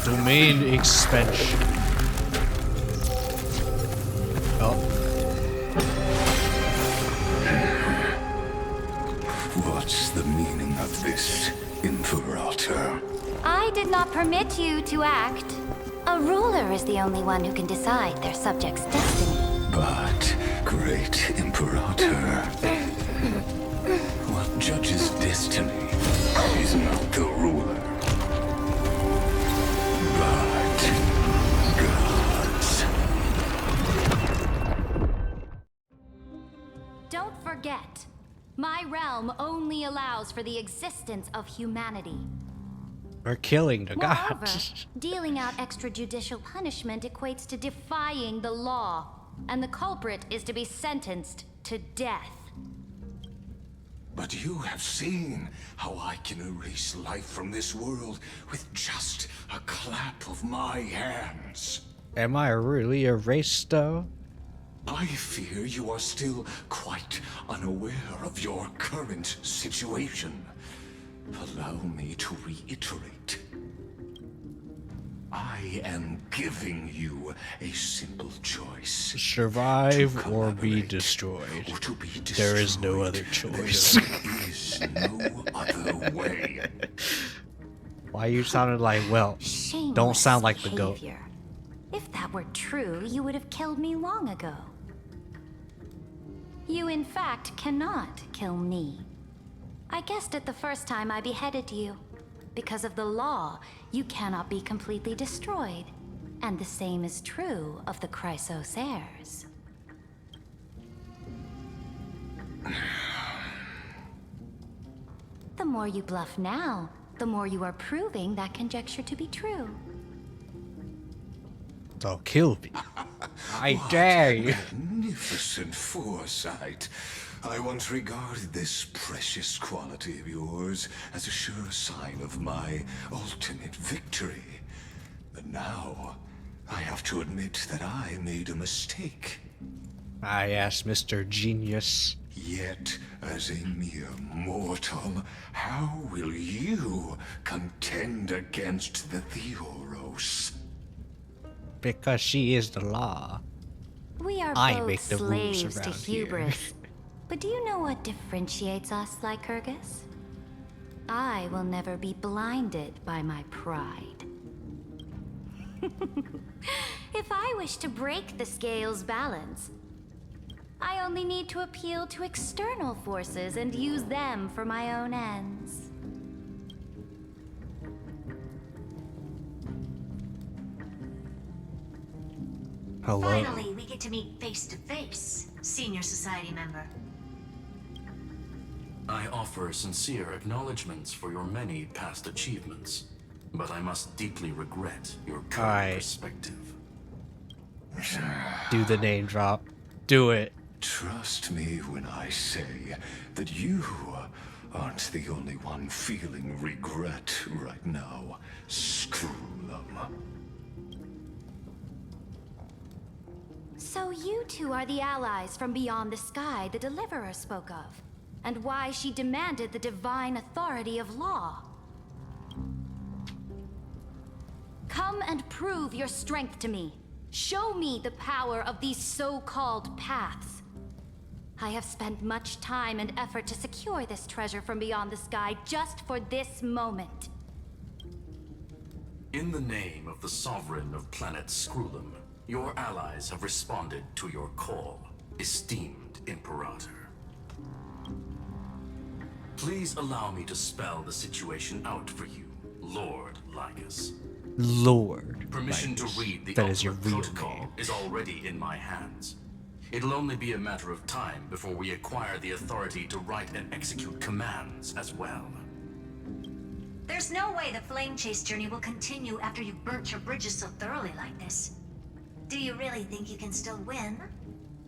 Domain expansion. Oh. What's the meaning of this, Imperator? I did not permit you to act. A ruler is the only one who can decide their subject's destiny. But, great Imperator, what judges destiny is not the ruler, but gods. Don't forget, my realm only allows for the existence of humanity. We're killing the Moreover, gods. dealing out extrajudicial punishment equates to defying the law, and the culprit is to be sentenced to death. But you have seen how I can erase life from this world with just a clap of my hands. Am I really erased though? I fear you are still quite unaware of your current situation. Allow me to reiterate. I am giving you a simple choice. Survive or be destroyed. There is no other choice. There is no other way. Why you sounded like, well, don't sound like the goat. Behavior. If that were true, you would have killed me long ago. You in fact cannot kill me. I guessed it the first time I beheaded you. Because of the law, you cannot be completely destroyed. And the same is true of the Chrysos heirs. The more you bluff now, the more you are proving that conjecture to be true. Don't kill me. I dare you. Magnificent foresight. I once regarded this precious quality of yours as a sure sign of my ultimate victory. But now, I have to admit that I made a mistake. I asked Mr. Genius. Yet, as a mere mortal, how will you contend against the Theoros? Because she is the law. We are I both make the rules slaves to around here. hubris. But do you know what differentiates us, Lycurgus? I will never be blinded by my pride. If I wish to break the scale's balance, I only need to appeal to external forces and use them for my own ends. Hello. Finally, we get to meet face to face, senior society member. I offer sincere acknowledgments for your many past achievements, but I must deeply regret your current perspective. Do the name drop. Do it. Trust me when I say that you aren't the only one feeling regret right now, Screwlum. So you two are the allies from beyond the sky the Deliverer spoke of, and why she demanded the divine authority of law. Come and prove your strength to me. Show me the power of these so-called paths. I have spent much time and effort to secure this treasure from beyond the sky just for this moment. In the name of the Sovereign of Planet Screwlum, your allies have responded to your call, esteemed Imperator. Please allow me to spell the situation out for you, Lord Lycus. Lord. Permission to Lycus. read the That is your ultimate real protocol name. is already in my hands. It'll only be a matter of time before we acquire the authority to write and execute commands as well. There's no way the flame chase journey will continue after you've burnt your bridges so thoroughly like this. Do you really think you can still win?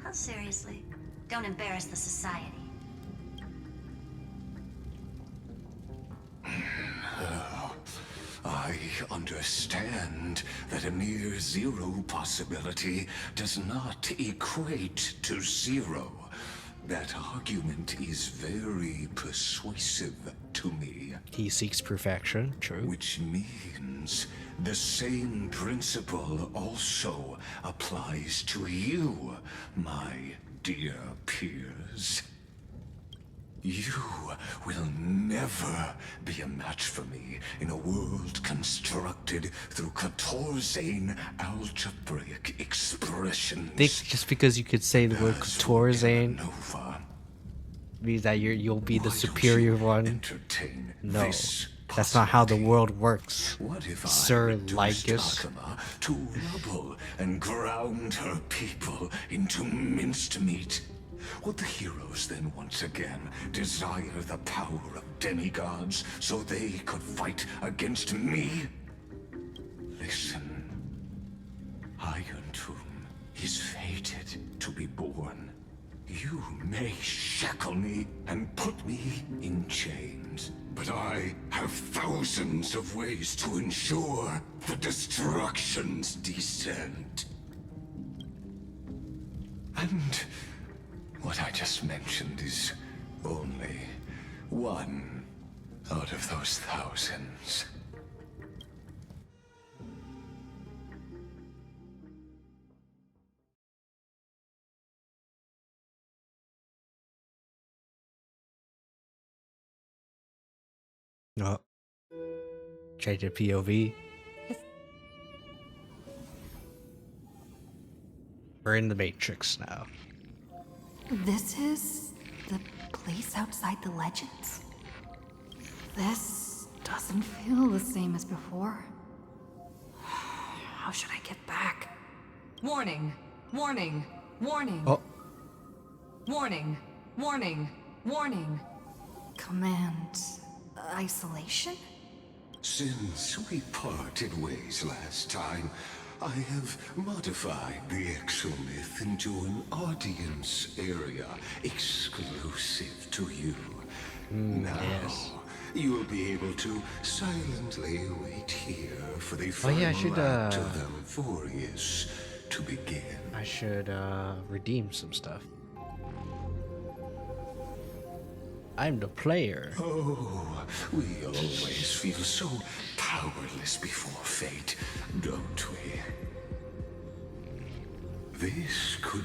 Oh, seriously. Don't embarrass the society. I understand that a near zero possibility does not equate to zero. That argument is very persuasive to me. He seeks perfection, true. Which means the same principle also applies to you, my dear peers. You will never be a match for me in a world constructed through Katorzane algebraic expressions. Think just because you could say the word Katorzane means that you'll be the superior one? No, that's not how the world works, Sir Lycus. To rubble and ground her people into minced meat. Would the heroes then once again desire the power of demigods so they could fight against me? Listen, Iron Tomb is fated to be born. You may shackle me and put me in chains, but I have thousands of ways to ensure the destruction's descent. And what I just mentioned is only one out of those thousands. No. Change the POV. We're in the Matrix now. This is the place outside the legends? This doesn't feel the same as before. How should I get back? Warning! Warning! Warning! Oh. Warning! Warning! Warning! Command isolation? Since we parted ways last time, I have modified the exomyth into an audience area exclusive to you. Now, yes. you will be able to silently wait here for the Oh, yeah, I final should, act of Amphorius to begin. I should redeem some stuff. I'm the player. Oh, we always feel so powerless before fate, don't we? This could,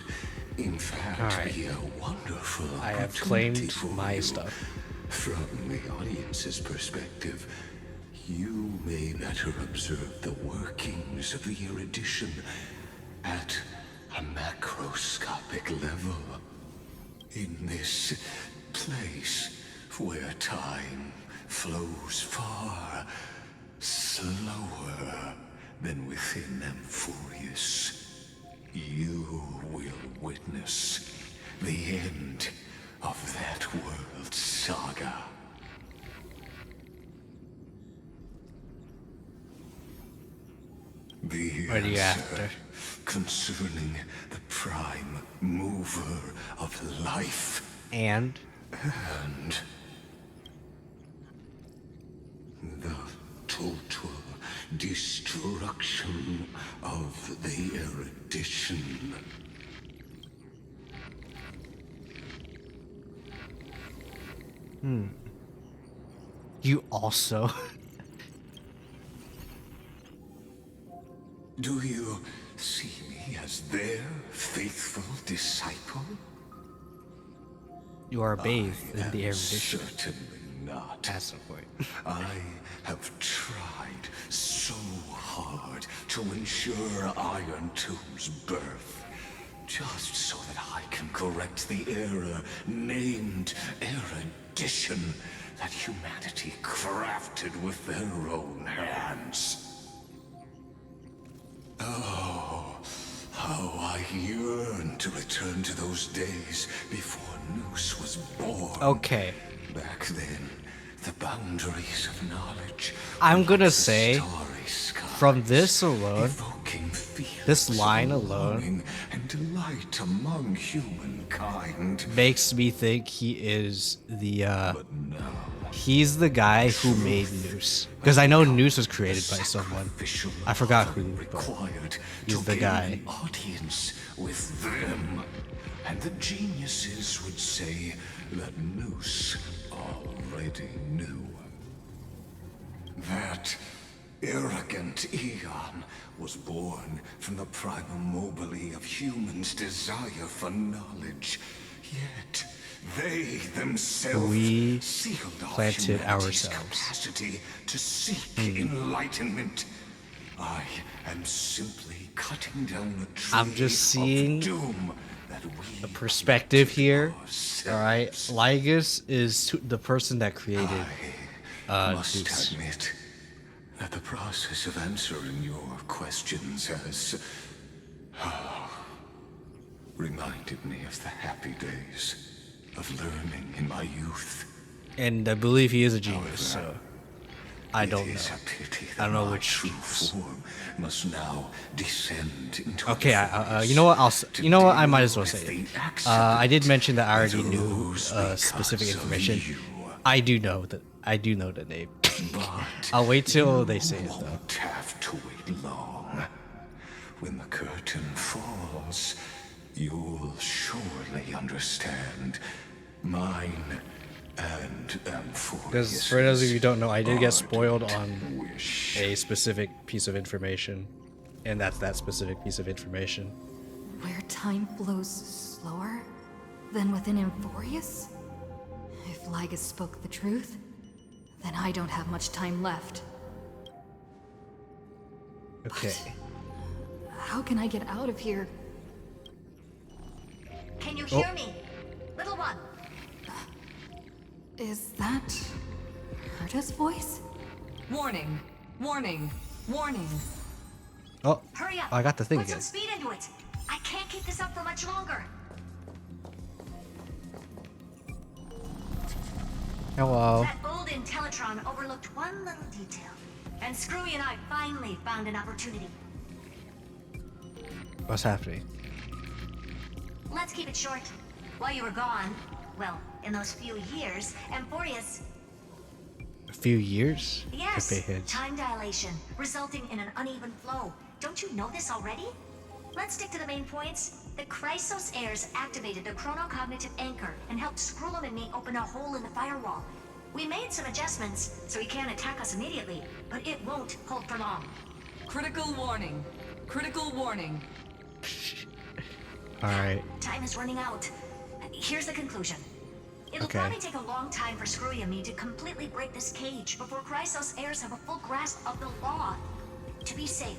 in fact, be a wonderful I have opportunity claimed for my you. stuff. From the audience's perspective, you may better observe the workings of the erudition at a macroscopic level. In this place where time flows far slower than within Amphorius, you will witness the end of that world's saga. The What are you answer after? concerning the prime mover of life. And the total destruction of the erudition. You also. Do you see me as their faithful disciple? You are bathed in the erudition. Certainly not. That's the point. I have tried so hard to ensure Iron Tomb's birth, just so that I can correct the error named erudition that humanity crafted with their own hands. Oh, how I yearn to return to those days before Noose was born. Okay. Back then, the boundaries of knowledge. I'm gonna say, from this alone, this line alone, and delight among humankind. makes me think he is the he's the guy who made Noose. Because I know Noose was created by someone. I forgot who, but he's the guy. Audience with them. And the geniuses would say that Noose already knew. That arrogant Eon was born from the primal mobile of humans' desire for knowledge. Yet they themselves We sealed off planted humanity's ourselves. capacity to seek enlightenment. I am simply cutting down a tree I'm just seeing of doom that we the perspective here. Alright, Lygus is the person that created must Noose. admit that the process of answering your questions has reminded me of the happy days of learning in my youth. And I believe he is a genius, so I don't know. It is a pity I don't that know my which true genius. form must now descend into Okay, you know what? You know what? I might as well say it. I did mention that I already knew specific information. I do know that. I do know the name. I'll wait till they say it though. Won't have to wait long. When the curtain falls, you'll surely understand mine and Amphorius. Because for those of you who don't know, I did get spoiled on a specific piece of information, and that's that specific piece of information. Where time flows slower than within Amphorius? If Lygus spoke the truth, then I don't have much time left. Okay. How can I get out of here? Can you hear me? Is that Herta's voice? Warning, warning, warning. Oh, Hurry up! I got the thing Put again. some speed into it. I can't keep this up for much longer. Hello. That old Intellitron overlooked one little detail, and Screwy and I finally found an opportunity. What's happening? Let's keep it short. While you were gone, well, in those few years, Amphorius... A few years? Yes, Could be his. time dilation, resulting in an uneven flow. Don't you know this already? Let's stick to the main points. The Chrysos heirs activated the chronocognitive anchor and helped Skrullum and me open a hole in the firewall. We made some adjustments, so he can't attack us immediately, but it won't hold for long. Critical warning. Critical warning. Alright. Time is running out. Here's the conclusion. It'll Okay. probably take a long time for Screwy and me to completely break this cage before Chrysos heirs have a full grasp of the law. To be safe,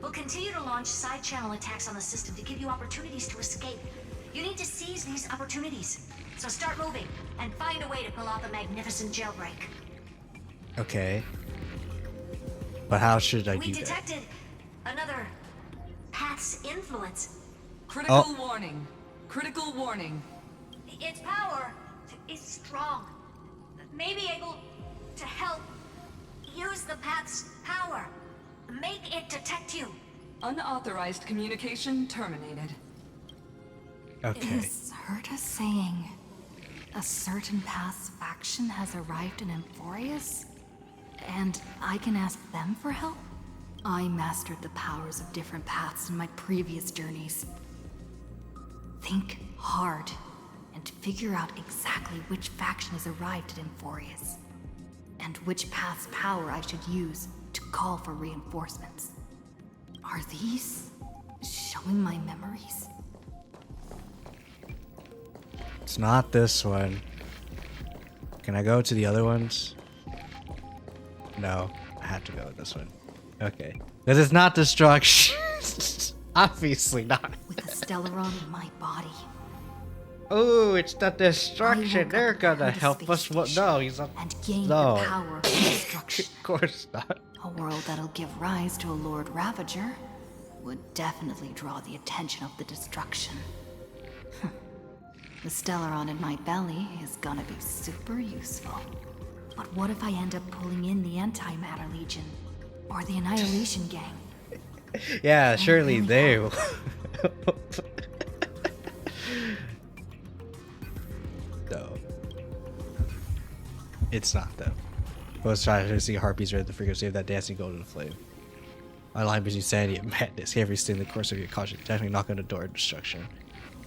we'll continue to launch side-channel attacks on the system to give you opportunities to escape. You need to seize these opportunities. So start moving, and find a way to pull off a magnificent jailbreak. Okay. But how should I We do that? detected another path's influence. Critical Oh. warning. Critical warning. Its power is strong. May be able to help use the path's power. Make it detect you. Unauthorized communication terminated. Okay. Is Herta saying a certain path's faction has arrived in Amphorius? And I can ask them for help? I mastered the powers of different paths in my previous journeys. Think hard and figure out exactly which faction has arrived at Amphorius, and which path's power I should use to call for reinforcements. Are these showing my memories? It's not this one. Can I go to the other ones? No, I have to go with this one. Okay. Because it's not destruction. Obviously not. With a Stellaron in my body. Oh, it's the destruction. They're gonna help us. What? No, he's not. And gain No. the power of destruction. Of course not. A world that'll give rise to a Lord Ravager would definitely draw the attention of the destruction. The Stellaron in my belly is gonna be super useful. But what if I end up pulling in the Antimatter Legion? Or the Annihilation Gang? Yeah, surely they will. No. It's not though. I was trying to see harpies ready to freaking save that dancing golden flame. My line between sanity and madness. Every stay in the course of your caution, definitely knock on the door of destruction.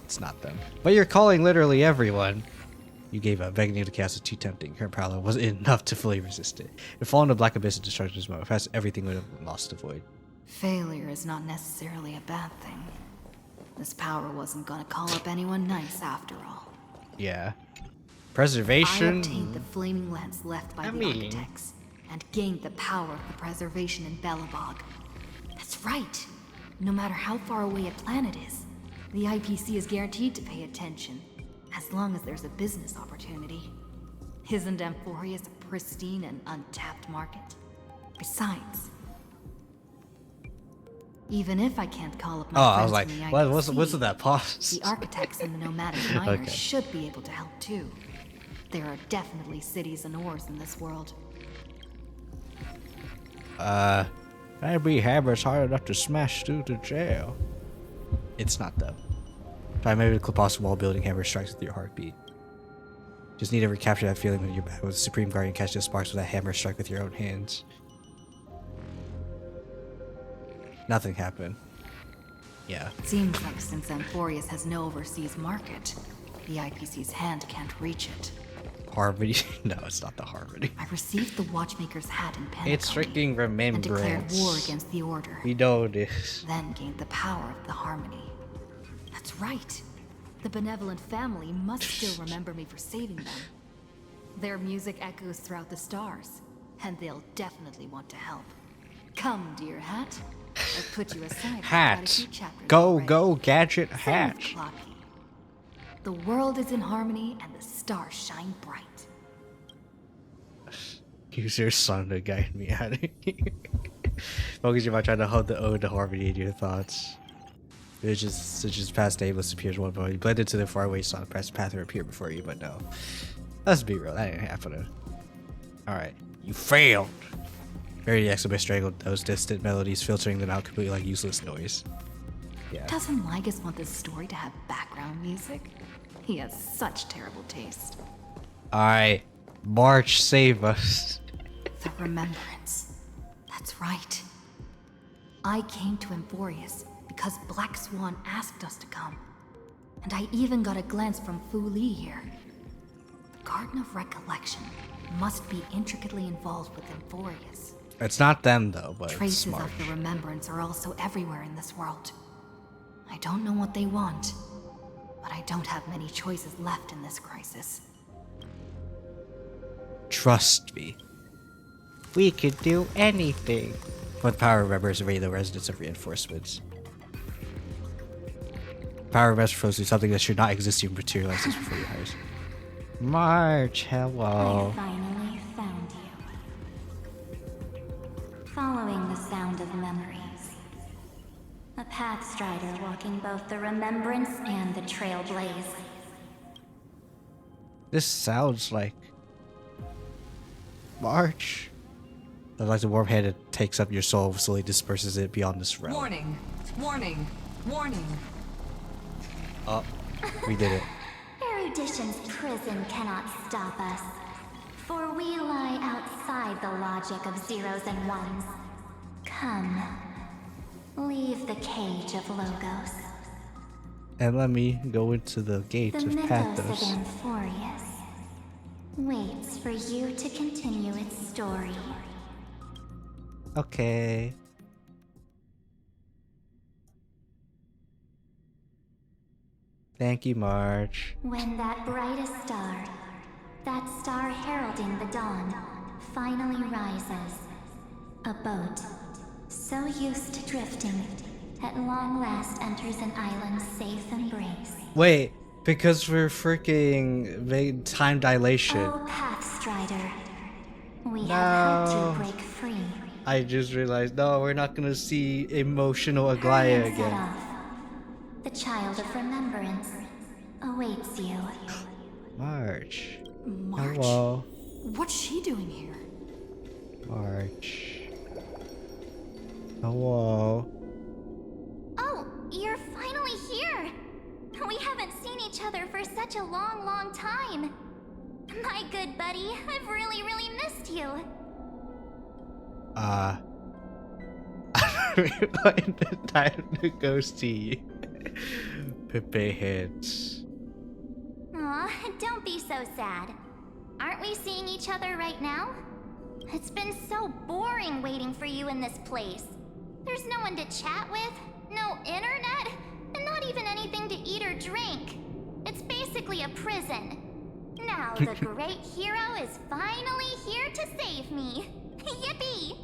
It's not them. But you're calling literally everyone. You gave up, begging you to cast is too tempting. Her power wasn't enough to fully resist it. If fallen to black abyss of destruction's moment, perhaps everything would have been lost to void. Failure is not necessarily a bad thing. This power wasn't gonna call up anyone nice after all. Yeah. I Preservation. obtained the flaming lance left by the architects, and gained the power of the preservation in Belobog. That's right. No matter how far away a planet is, the IPC is guaranteed to pay attention, as long as there's a business opportunity. Isn't Amphorius a pristine and untapped market? Besides, even if I can't call up my I friends was like, from the what? IPC, What's with that pause? the architects and the nomadic miners Okay. should be able to help too. There are definitely cities and ores in this world. That'd be hammers hard enough to smash through to jail. It's not though. Try maybe to clip off wall building hammer strikes with your heartbeat. Just need to recapture that feeling when you're back with the Supreme Guardian catch the sparks with a hammer strike with your own hands. Nothing happened. Yeah. Seems like since Amphorius has no overseas market, the IPC's hand can't reach it. Harmony? No, it's not the Harmony. I received the Watchmaker's hat in Penacony It's freaking and remembrance. declared war against the Order. We know this. Then gained the power of the Harmony. That's right. The benevolent family must still remember me for saving them. Their music echoes throughout the stars, and they'll definitely want to help. Come, dear Hat. I've put you aside for quite a Hat. few chapters Go, already. go, gadget, Same with hatch. Clocky. The world is in harmony and the stars shine bright. Use your son to guide me out of here. Focus your mind trying to hold the ode to harmony in your thoughts. Just past nameless appears one point. Blend into the faraway song, press path or appear before you, but no. Let's be real, that ain't happening. Alright, you failed! Very Exobe strangled those distant melodies, filtering them out completely like useless noise. Yeah. Doesn't Lygus want this story to have background music? He has such terrible taste. Alright, March, save us. The Remembrance. That's right. I came to Amphorius because Black Swan asked us to come. And I even got a glance from Fu Li here. The Garden of Recollection must be intricately involved with Amphorius. It's not them though, but Traces it's March. of the Remembrance are also everywhere in this world. I don't know what they want, but I don't have many choices left in this crisis. Trust me. We could do anything. But power remembers to raid the residents of reinforcements. Power remembers refers to something that should not exist even materializes before your eyes. March, hello. I finally found you. Following the sound of memories. A pathstrider walking both the Remembrance and the Trailblaze. This sounds like March. Like the warm hand that takes up your soul, slowly disperses it beyond this realm. Warning! Warning! Warning! Oh, we did it. Erudition's prison cannot stop us, for we lie outside the logic of zeros and ones. Come, leave the cage of Logos. And let me go into the gate The of mythos Pathos. of Amphorius waits for you to continue its story. Okay. Thank you, March. When that brightest star, that star heralding the dawn, finally rises, a boat, so used to drifting, at long last enters an island's safe embrace. Wait, because we're freaking made time dilation. Oh, Pathstrider, we have helped you break free. I just realized, no, we're not gonna see emotional Hurry Aglaya and set again. off. The child of remembrance awaits you. March. March? Hello. What's she doing here? March. Hello. Oh, you're finally here! We haven't seen each other for such a long, long time. My good buddy, I've really, really missed you. I rewind the time to go see Pepe hits. Aw, don't be so sad. Aren't we seeing each other right now? It's been so boring waiting for you in this place. There's no one to chat with, no internet, and not even anything to eat or drink. It's basically a prison. Now the great hero is finally here to save me. Yippee!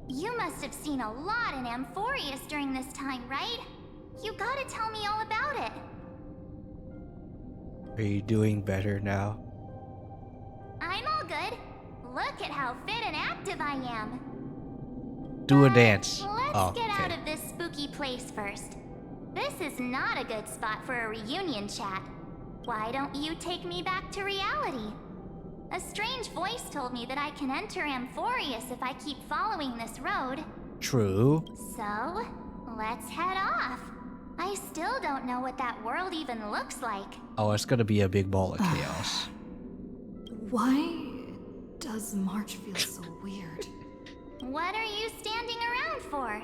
You must have seen a lot in Amphorius during this time, right? You gotta tell me all about it. Are you doing better now? I'm all good. Look at how fit and active I am. Do a dance. Let's Oh, get out okay. of this spooky place first. This is not a good spot for a reunion chat. Why don't you take me back to reality? A strange voice told me that I can enter Amphorius if I keep following this road. True. So, let's head off. I still don't know what that world even looks like. Oh, it's gonna be a big ball of chaos. Why does March feel so weird? What are you standing around for?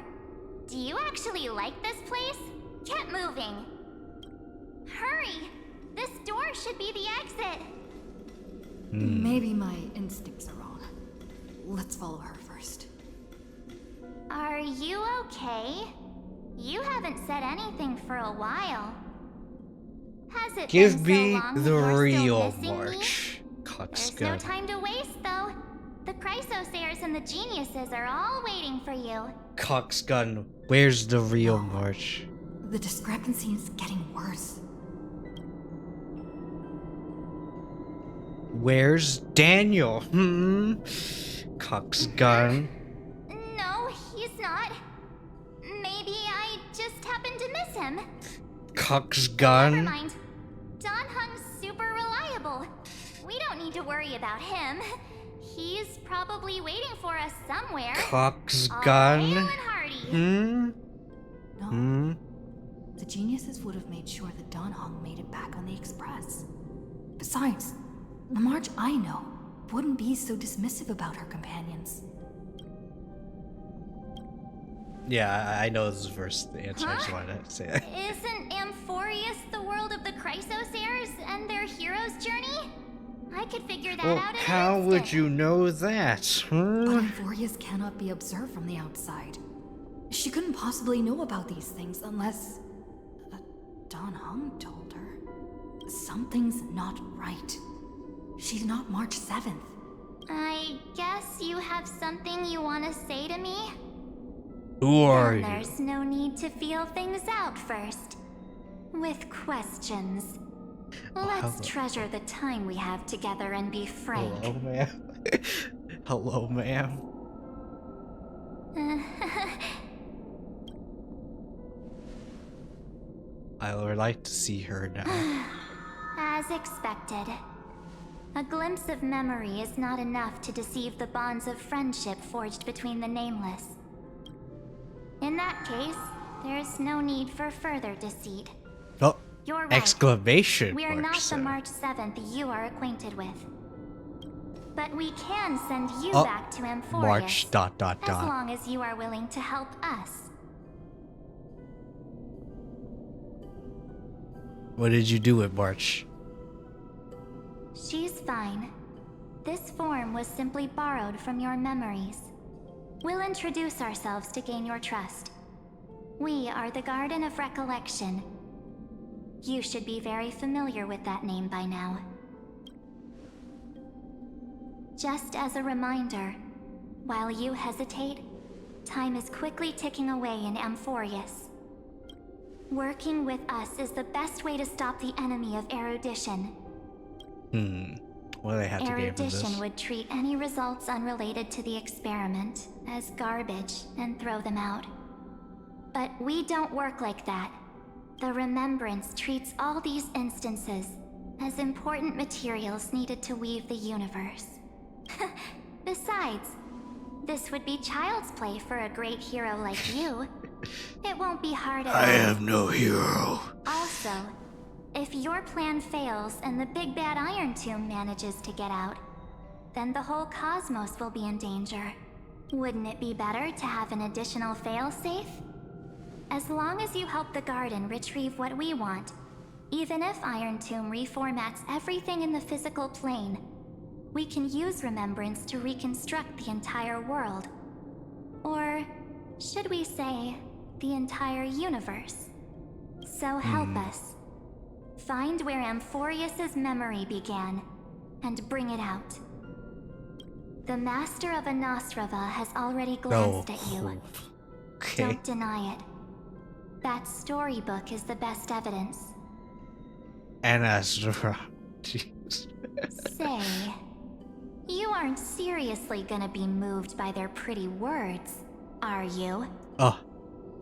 Do you actually like this place? Get moving. Hurry! This door should be the exit. Maybe my instincts are wrong. Let's follow her first. Are you okay? You haven't said anything for a while. Has it Give been me so long the that you're still real missing me? March. There's no time to waste, though. The Chrysosayers and the Geniuses are all waiting for you. Coxgun. Where's the real March? The discrepancy is getting worse. Where's Daniel? Cox gun. No, he's not. Maybe I just happened to miss him. Cox Never gun. mind. Don Hung's super reliable. We don't need to worry about him. He's probably waiting for us somewhere. Cox All gun. hale and hearty. No. The geniuses would have made sure that Don Hung made it back on the Express. Besides, the March I know wouldn't be so dismissive about her companions. Yeah, I know this is first the answer. I just wanted to say that. Isn't Amphorius the world of the Chrysos heirs and their hero's journey? I could figure that Well, out in how an would instant. you know that? But Amphorius cannot be observed from the outside. She couldn't possibly know about these things unless Don Hung told her. Something's not right. She's not March 7th. I guess you have something you want to say to me? Who are Then you? there's no need to feel things out first. With questions. Let's treasure the time we have together and be frank. Hello, ma'am. Hello, ma'am. I would like to see her now. As expected. A glimpse of memory is not enough to deceive the bonds of friendship forged between the nameless. In that case, there's no need for further deceit. Oh, You're right. exclamation We're mark, not sir. the March 7th you are acquainted with. But we can send you Oh, back to Amphorius. March, As long as you are willing to help us. What did you do with March? She's fine. This form was simply borrowed from your memories. We'll introduce ourselves to gain your trust. We are the Garden of Recollection. You should be very familiar with that name by now. Just as a reminder, while you hesitate, time is quickly ticking away in Amphorius. Working with us is the best way to stop the enemy of erudition. What do they have to gain from this? Erudition would treat any results unrelated to the experiment as garbage and throw them out. But we don't work like that. The Remembrance treats all these instances as important materials needed to weave the universe. Besides, this would be child's play for a great hero like you. It won't be hard at all. I am no hero. Also, if your plan fails and the big bad Iron Tomb manages to get out, then the whole cosmos will be in danger. Wouldn't it be better to have an additional failsafe? As long as you help the Garden retrieve what we want, even if Iron Tomb reformats everything in the physical plane, we can use Remembrance to reconstruct the entire world. Or should we say, the entire universe? So help us. Find where Amphorius's memory began, and bring it out. The Master of Anastrava has already glanced at you. Okay. Don't deny it. That storybook is the best evidence. And Astra. Jeez. Say, you aren't seriously gonna be moved by their pretty words, are you? Oh.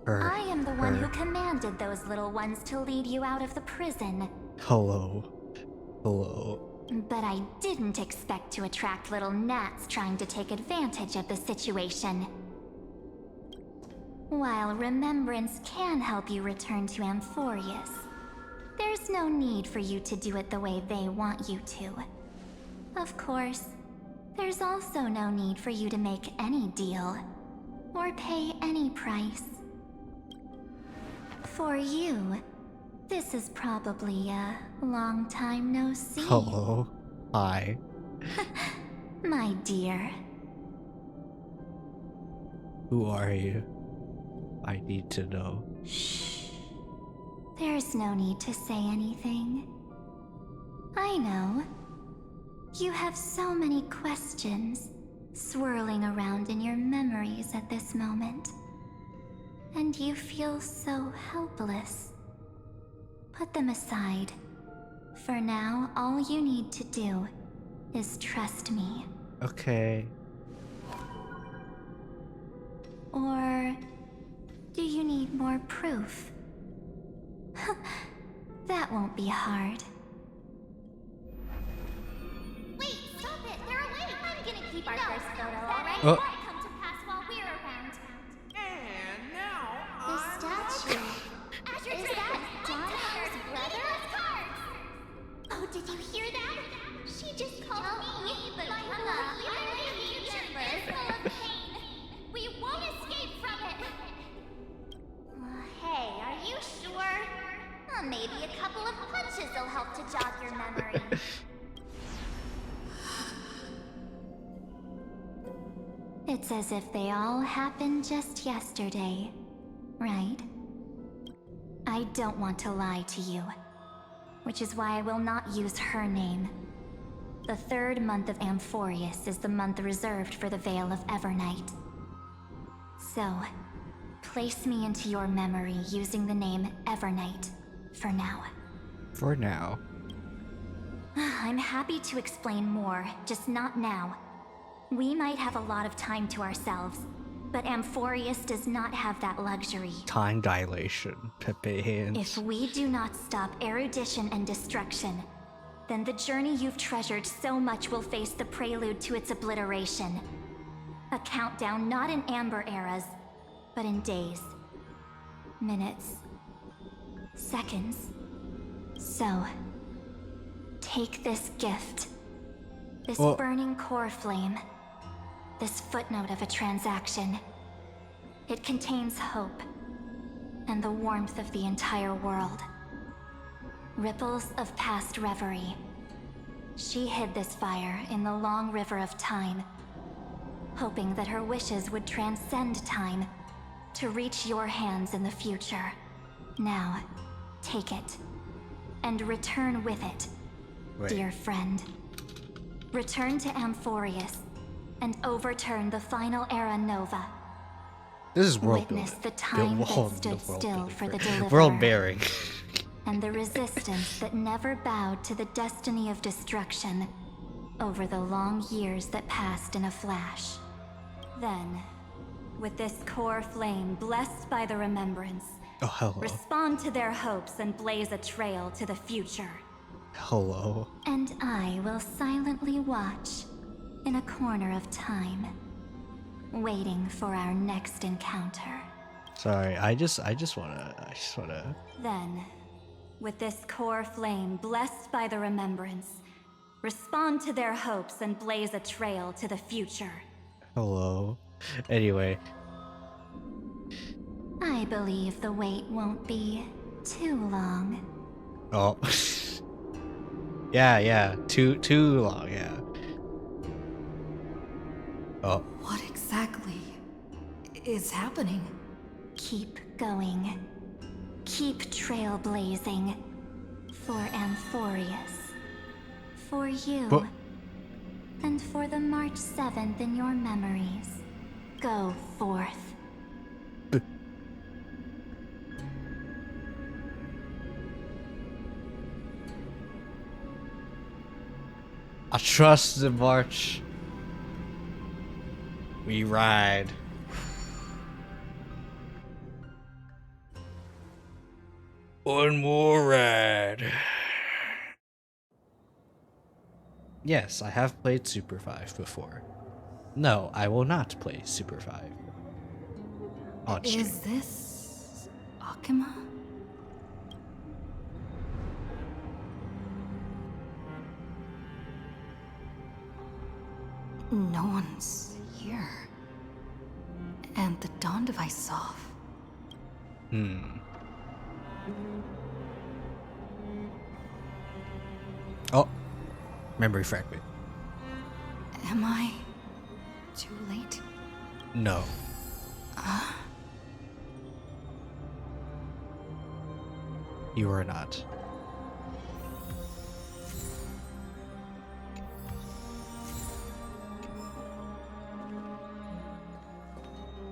Her. I am the one who commanded those little ones to lead you out of the prison. Hello. Hello. But I didn't expect to attract little gnats trying to take advantage of the situation. While Remembrance can help you return to Amphorius, there's no need for you to do it the way they want you to. Of course, there's also no need for you to make any deal, or pay any price. For you, this is probably a long time no see. Hello. Hi. My dear. Who are you? I need to know. Shh. There's no need to say anything. I know. You have so many questions swirling around in your memories at this moment. And you feel so helpless. Put them aside. For now, all you need to do is trust me. Okay. Or do you need more proof? That won't be hard. Wait, stop it! They're away! I'm gonna keep our first photo, alright? Oh. That come to pass while we're around. And now the statue. Is that Don's brother? Oh, did you hear that? She just called me, but my future is full of pain. We won't escape from it. Hey, are you sure? Maybe a couple of punches will help to jog your memory. It's as if they all happened just yesterday, right? I don't want to lie to you, which is why I will not use her name. The 3rd month of Amphorius is the month reserved for the Veil of Evernight. So, place me into your memory using the name Evernight for now. For now. I'm happy to explain more, just not now. We might have a lot of time to ourselves, but Amphorius does not have that luxury. Time dilation. Pepe hands. If we do not stop erudition and destruction, then the journey you've treasured so much will face the prelude to its obliteration. A countdown not in amber eras, but in days, minutes, seconds. So, take this gift, this burning core flame, this footnote of a transaction. It contains hope and the warmth of the entire world. Ripples of past reverie. She hid this fire in the long river of time, hoping that her wishes would transcend time to reach your hands in the future. Now, take it, and return with it, dear friend. Return to Amphorius, and overturn the final era Nova. This is world Witness building. the time that stood still for the deliverer. World bearing. And the resistance that never bowed to the destiny of destruction over the long years that passed in a flash. Then, with this core flame blessed by the remembrance, Oh, hello. respond to their hopes and blaze a trail to the future. Hello. And I will silently watch in a corner of time, waiting for our next encounter. Sorry, I just wanna. Then, with this core flame blessed by the remembrance, respond to their hopes and blaze a trail to the future. Hello. Anyway. I believe the wait won't be too long. Oh. yeah. Too long, yeah. Oh. What exactly is happening? Keep going. Keep trailblazing. For Amphorius. For you. But and for the March 7th in your memories. Go forth. I trust the march. We ride. One more ride. Yes, I have played Super 5 before. No, I will not play Super 5. On stream. Is this Akuma? No one's here. And the dawn device off. Oh, memory fragment. Am I too late? No. You are not.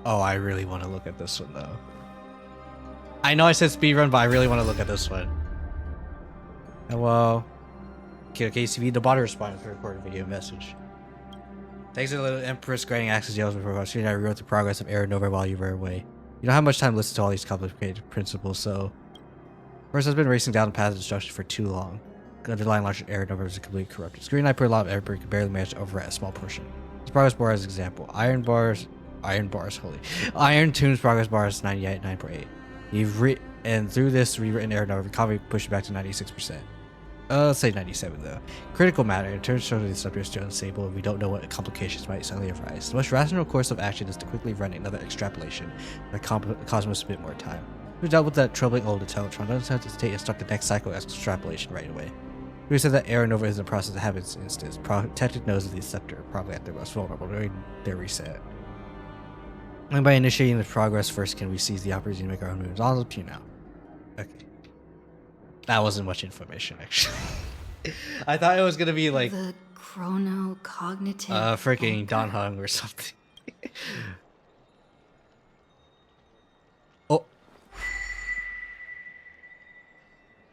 Oh, I really want to look at this one though. I know I said speedrun, but I really want to look at this one. Hello. KCV, the bot response to record a video message. Thanks to the little Empress granting access to Yellow's before she and I rewrote the progress of Era Nova while you were away. You don't have much time to listen to all these complicated principles, so... First, I've been racing down the path of destruction for too long. The underlying logic of Era Nova is completely corrupted. Screen and I put a lot of effort, could barely manage to overwrite a small portion. This progress bar as an example. Iron bars, holy. Iron Tune's progress bar is 98.9.8. And through this rewritten Era Nova, recovery pushed it back to 96%. Let's say 97 though. Critical matter. It turns out the subject is still unstable and we don't know what complications might suddenly arise. The most rational course of action is to quickly run another extrapolation that costs us a bit more time. We dealt with that troubling old Teletron. Don't hesitate and start the next cycle of extrapolation right away. We said that Era Nova is in the process of having its instance. Protected nodes of the Scepter, probably at their most vulnerable during their reset. And by initiating the progress first, can we seize the opportunity to make our own moves? I'll help you now. Okay. That wasn't much information, actually. I thought it was gonna be like the chrono-cognitive freaking Don Hung or something. Oh,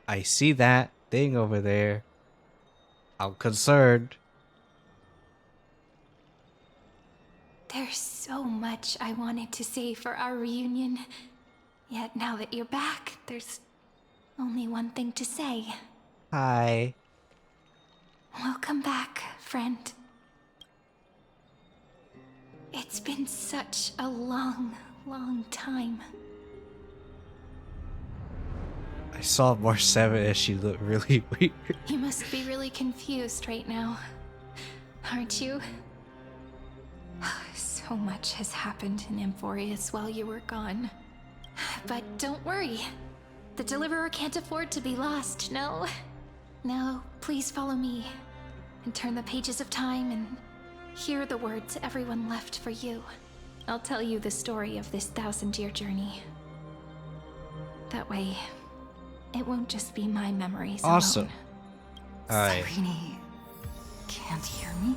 I see that thing over there. I'm concerned. There's so much I wanted to say for our reunion. Yet now that you're back, there's only one thing to say. Hi. Welcome back, friend. It's been such a long, long time. I saw March 7 and she looked really weird. You must be really confused right now, aren't you? So much has happened in Amphorius while you were gone. But don't worry. The Deliverer can't afford to be lost, no? Now, please follow me and turn the pages of time and hear the words everyone left for you. I'll tell you the story of this 1,000-year journey. That way, it won't just be my memories awesome. Alone. Alright. Cyrene can't hear me?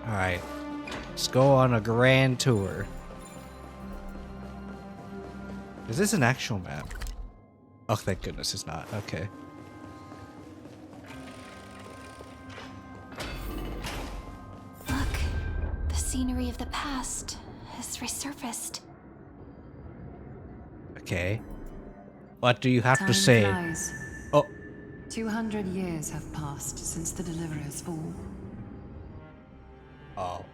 Alright. Let's go on a grand tour. Is this an actual map? Oh, thank goodness it's not. Okay. Look, the scenery of the past has resurfaced. Okay. What do you have Time to say? flies. Oh. 200 years have passed since the Deliverer's fall. Oh.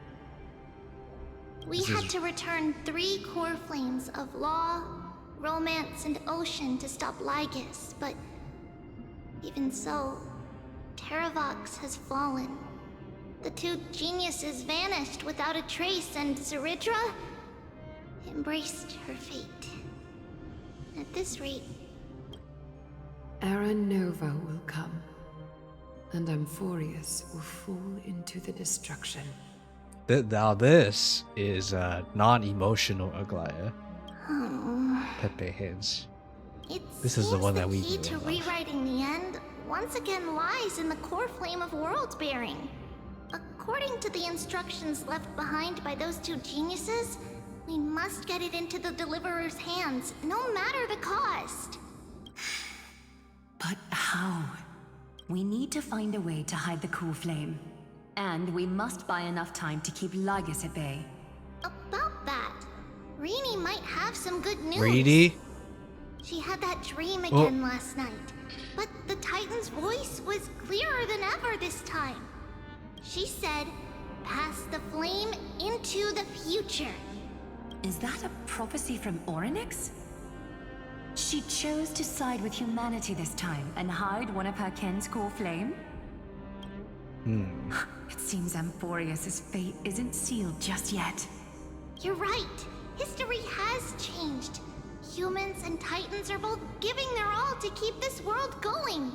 We had to return 3 core flames of law, romance, and ocean to stop Lygus, but even so, Terravox has fallen. The 2 geniuses vanished without a trace, and Zeridra embraced her fate. At this rate, Era Nova will come, and Amphorius will fall into the destruction. Now this is non-emotional Aglaya. Pepe Hinge. This is the one that we the key do to love. rewriting the end once again lies in the core flame of world bearing. According to the instructions left behind by those 2 geniuses, we must get it into the Deliverer's hands, no matter the cost. But how? We need to find a way to hide the cool flame. And we must buy enough time to keep Lygus at bay. About that, Rini might have some good news. Greedy? She had that dream again last night, but the Titan's voice was clearer than ever this time. She said, "Pass the flame into the future." Is that a prophecy from Orynyx? She chose to side with humanity this time and hide one of her kin's core flame? It seems Amphorius' fate isn't sealed just yet. You're right. History has changed. Humans and Titans are both giving their all to keep this world going.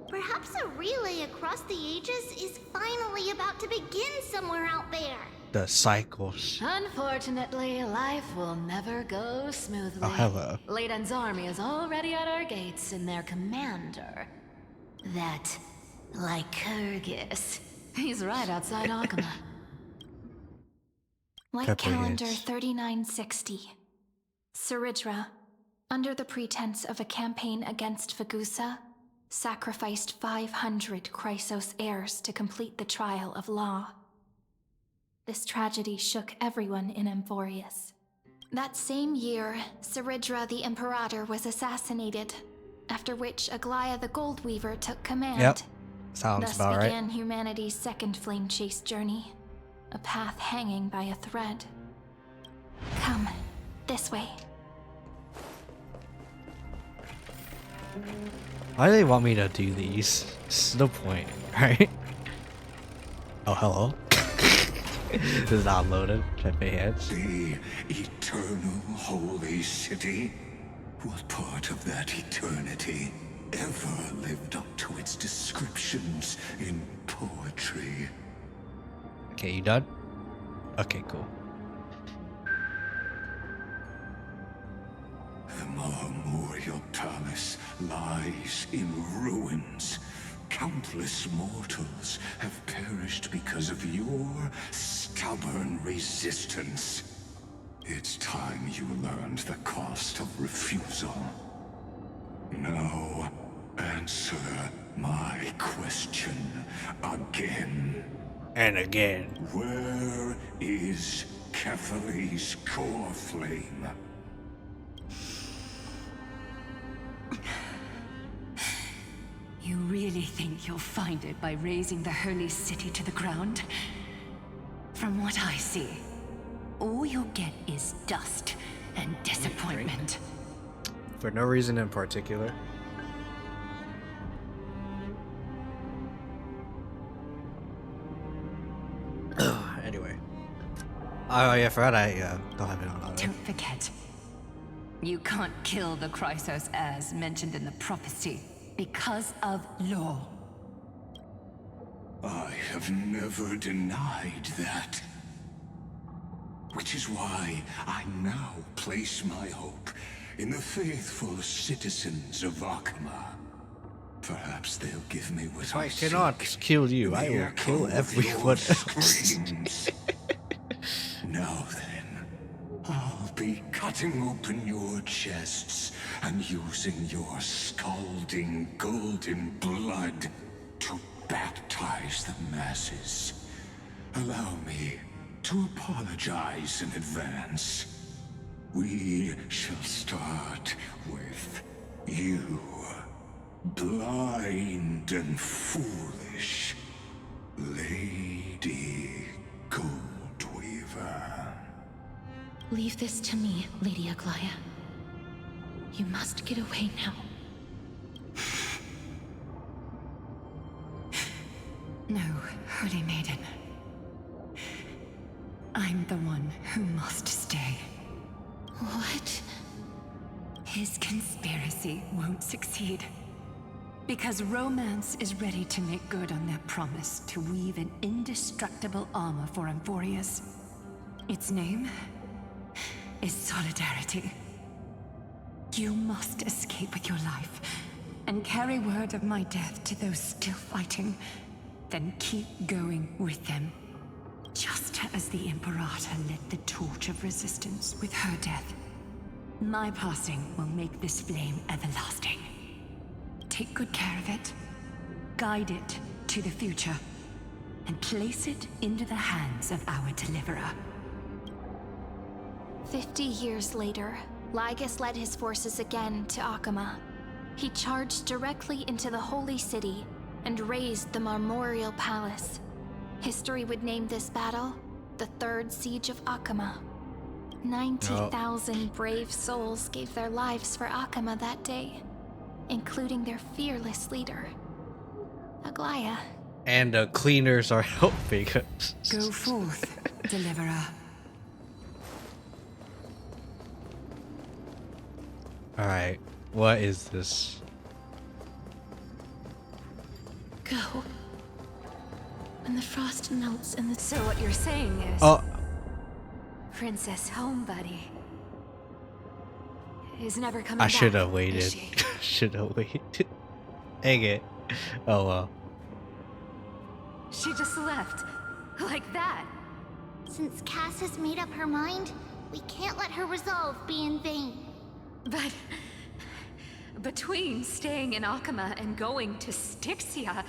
Perhaps a relay across the ages is finally about to begin somewhere out there. The cycles. Unfortunately, life will never go smoothly. Oh, hello. Layden's army is already at our gates, and their commander, that Lycurgus, he's right outside Akama. Light Pepper calendar hits. 3960. Ceridra, under the pretense of a campaign against Fagusa, sacrificed 500 Chrysos heirs to complete the trial of law. This tragedy shook everyone in Amphorius. That same year, Seridra the Imperator was assassinated, after which Aglaia the Goldweaver took command. Yep, sounds Thus about right. began humanity's second flame chase journey, a path hanging by a thread. Come, this way. Why do they want me to do these? There's no point, right? Oh, hello. This is not loaded. Check my heads. The eternal holy city? What part of that eternity ever lived up to its descriptions in poetry? Okay, you done? Okay, cool. The Marmorial Palace lies in ruins. Countless mortals have perished because of your stubborn resistance. It's time you learned the cost of refusal. Now, answer my question again. And again. Where is Kefali's core flame? You really think you'll find it by razing the holy city to the ground? From what I see, all you'll get is dust and disappointment. For no reason in particular. Anyway. Oh yeah, I forgot I don't have it on auto. Don't forget, you can't kill the Chrysos as mentioned in the prophecy because of law. I have never denied that. Which is why I now place my hope in the faithful citizens of Akuma. Perhaps they'll give me what I cannot kill you. I will kill everyone else. Now then, I'll be cutting open your chests and using your scalding golden blood to baptize the masses. Allow me to apologize in advance. We shall start with you, blind and foolish Lady Goldweaver. Leave this to me, Lady Aglaia. You must get away now. No, Holy Maiden. I'm the one who must stay. What? His conspiracy won't succeed. Because Romance is ready to make good on their promise to weave an indestructible armor for Amphorius. Its name is Solidarity. You must escape with your life and carry word of my death to those still fighting, then keep going with them. Just as the Imperator lit the torch of resistance with her death, my passing will make this flame everlasting. Take good care of it, guide it to the future, and place it into the hands of our deliverer. 50 years later, Lygus led his forces again to Akuma. He charged directly into the Holy City and razed the Marmorial Palace. History would name this battle the Third Siege of Akuma. 90,000 brave souls gave their lives for Akuma that day, including their fearless leader, Aglaia. And the cleaners are helping us. Go forth, deliverer. Alright, what is this? Go. When the frost melts and the... So what you're saying is... Oh. Princess Homebuddy is never coming I back, should have is waited. she? Should have waited. Dang it. Oh well. She just left. Like that. Since Cass has made up her mind, we can't let her resolve be in vain. Between staying in Akama and going to Styxia,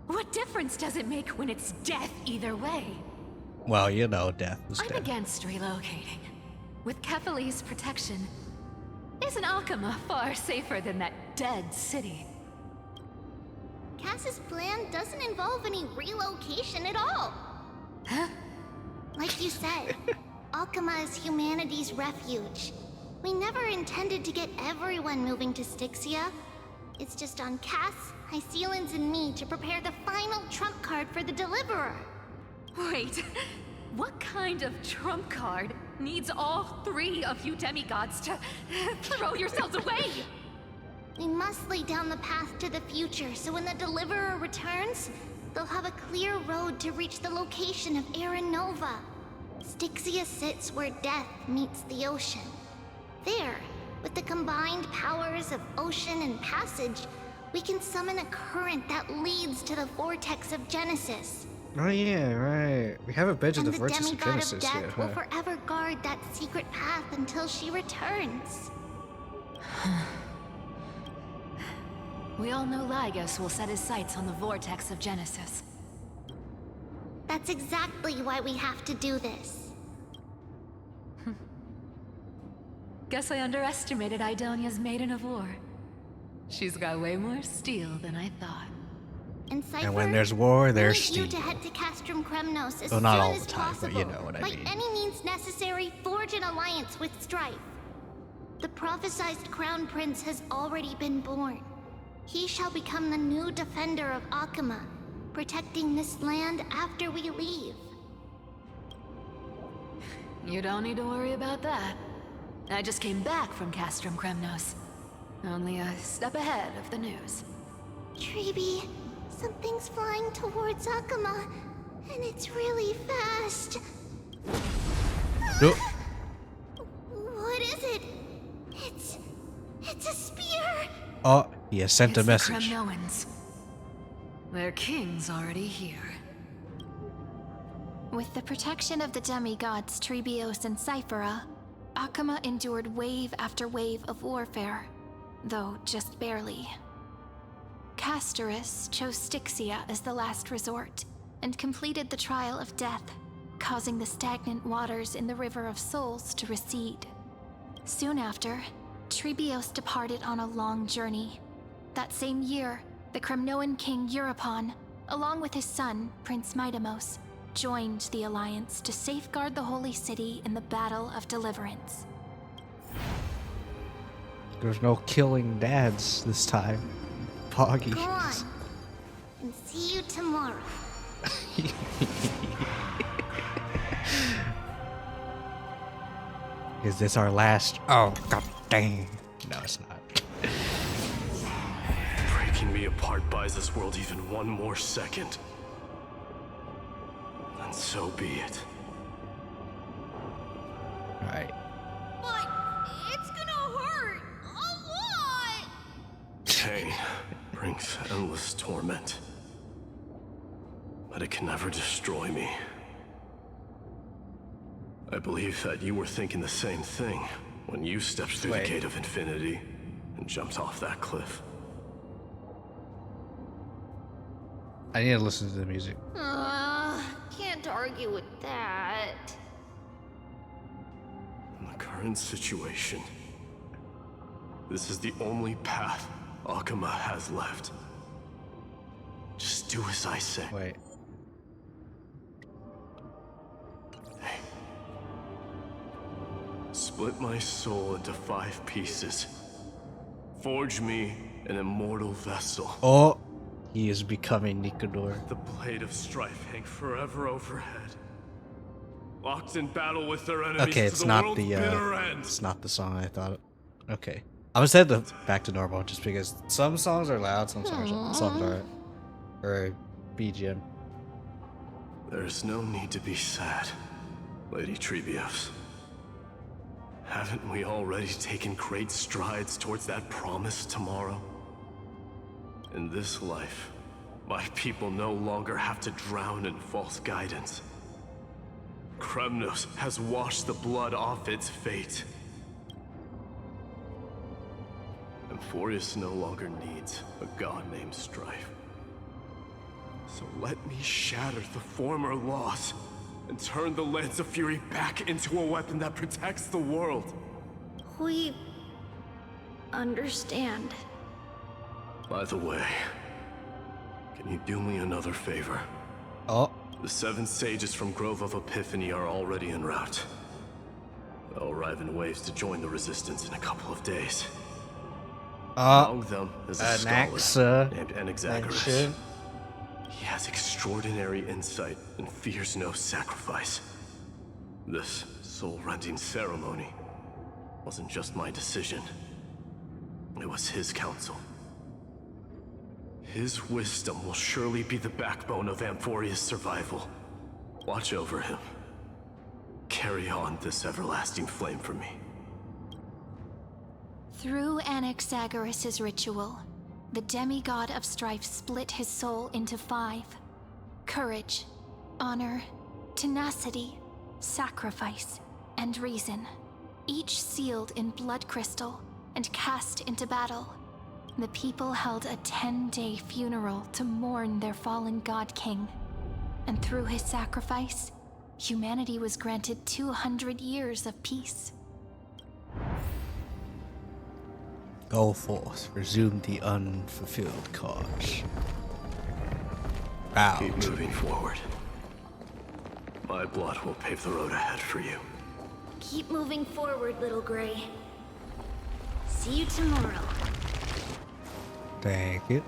what difference does it make when it's death either way? Well, you know, death is I'm death. against relocating. With Kephaly's protection, isn't Akama far safer than that dead city? Cass's plan doesn't involve any relocation at all. Huh? Like you said, Akama is humanity's refuge. We never intended to get everyone moving to Styxia. It's just on Cass, Hycealans, and me to prepare the final trump card for the Deliverer. Wait, what kind of trump card needs all three of you demigods to throw yourselves away? We must lay down the path to the future so when the Deliverer returns, they'll have a clear road to reach the location of Era Nova. Styxia sits where death meets the ocean. There, with the combined powers of ocean and passage, we can summon a current that leads to the vortex of Genesis. Oh yeah, right. We haven't been to the vortex of demigod Genesis of death yet, will huh? forever guard that secret path until she returns. We all know Lygus will set his sights on the vortex of Genesis. That's exactly why we have to do this. Guess I underestimated Idonia's Maiden of War. She's got way more steel than I thought. And Cypher, And when there's war, there's we need you steel. to head to Castrum Kremnos as Well, not soon all as the time, but possible. you know what I By mean. any means necessary, forge an alliance with Strife. The prophesized Crown Prince has already been born. He shall become the new defender of Akama, protecting this land after we leave. You don't need to worry about that. I just came back from Castrum Kremnos. Only a step ahead of the news. Treeby, something's flying towards Akama, and it's really fast. Nope. What is it? It's a spear! Oh, he has sent a It's the message. Kremnoans. Their king's already here. With the protection of the demigods Trebios and Cyphera, Akama endured wave after wave of warfare, though just barely. Castorus chose Styxia as the last resort, and completed the trial of death, causing the stagnant waters in the River of Souls to recede. Soon after, Trebios departed on a long journey. That same year, the Kremnoan king Euripon, along with his son, Prince Midamos, joined the Alliance to safeguard the Holy City in the Battle of Deliverance. There's no killing dads this time. Poggy. Go on, and see you tomorrow. Is this our last? Oh, god dang. No, it's not. Breaking me apart buys this world even one more second. And so be it. Alright. But it's gonna hurt a lot! Pain brings endless torment. But it can never destroy me. I believe that you were thinking the same thing when you stepped through the gate of infinity and jumped off that cliff. I need to listen to the music. Can't argue with that. In the current situation, this is the only path Akama has left. Just do as I say. Wait. Hey. Split my soul into 5 pieces. Forge me an immortal vessel. Oh, he is becoming Nikador. The blade of strife hang forever overhead. Locked in battle with their enemies Okay, to it's the not world's the bitter end. it's not the song I thought. Okay, I would say the back to normal just because some songs are loud, some songs aren't. Or BGM. There's no need to be sad, Lady Trebios. Haven't we already taken great strides towards that promise tomorrow? In this life, my people no longer have to drown in false guidance. Kremnos has washed the blood off its fate. And Amphorius no longer needs a god named Strife. So let me shatter the former laws and turn the Lance of Fury back into a weapon that protects the world. We understand. By the way, can you do me another favor? Oh. The 7 sages from Grove of Epiphany are already en route. They'll arrive in waves to join the resistance in a couple of days. Among them is a scholar named Anaxagoras. He has extraordinary insight and fears no sacrifice. This soul-rending ceremony wasn't just my decision. It was his counsel. His wisdom will surely be the backbone of Amphoria's survival. Watch over him. Carry on this everlasting flame for me. Through Anaxagoras' ritual, the demigod of strife split his soul into 5. Courage, honor, tenacity, sacrifice, and reason. Each sealed in blood crystal and cast into battle. The people held a 10-day funeral to mourn their fallen god king. And through his sacrifice, humanity was granted 200 years of peace. Go forth, resume the unfulfilled cause. Out. Keep moving forward. My blood will pave the road ahead for you. Keep moving forward, little Gray. See you tomorrow. Thank you.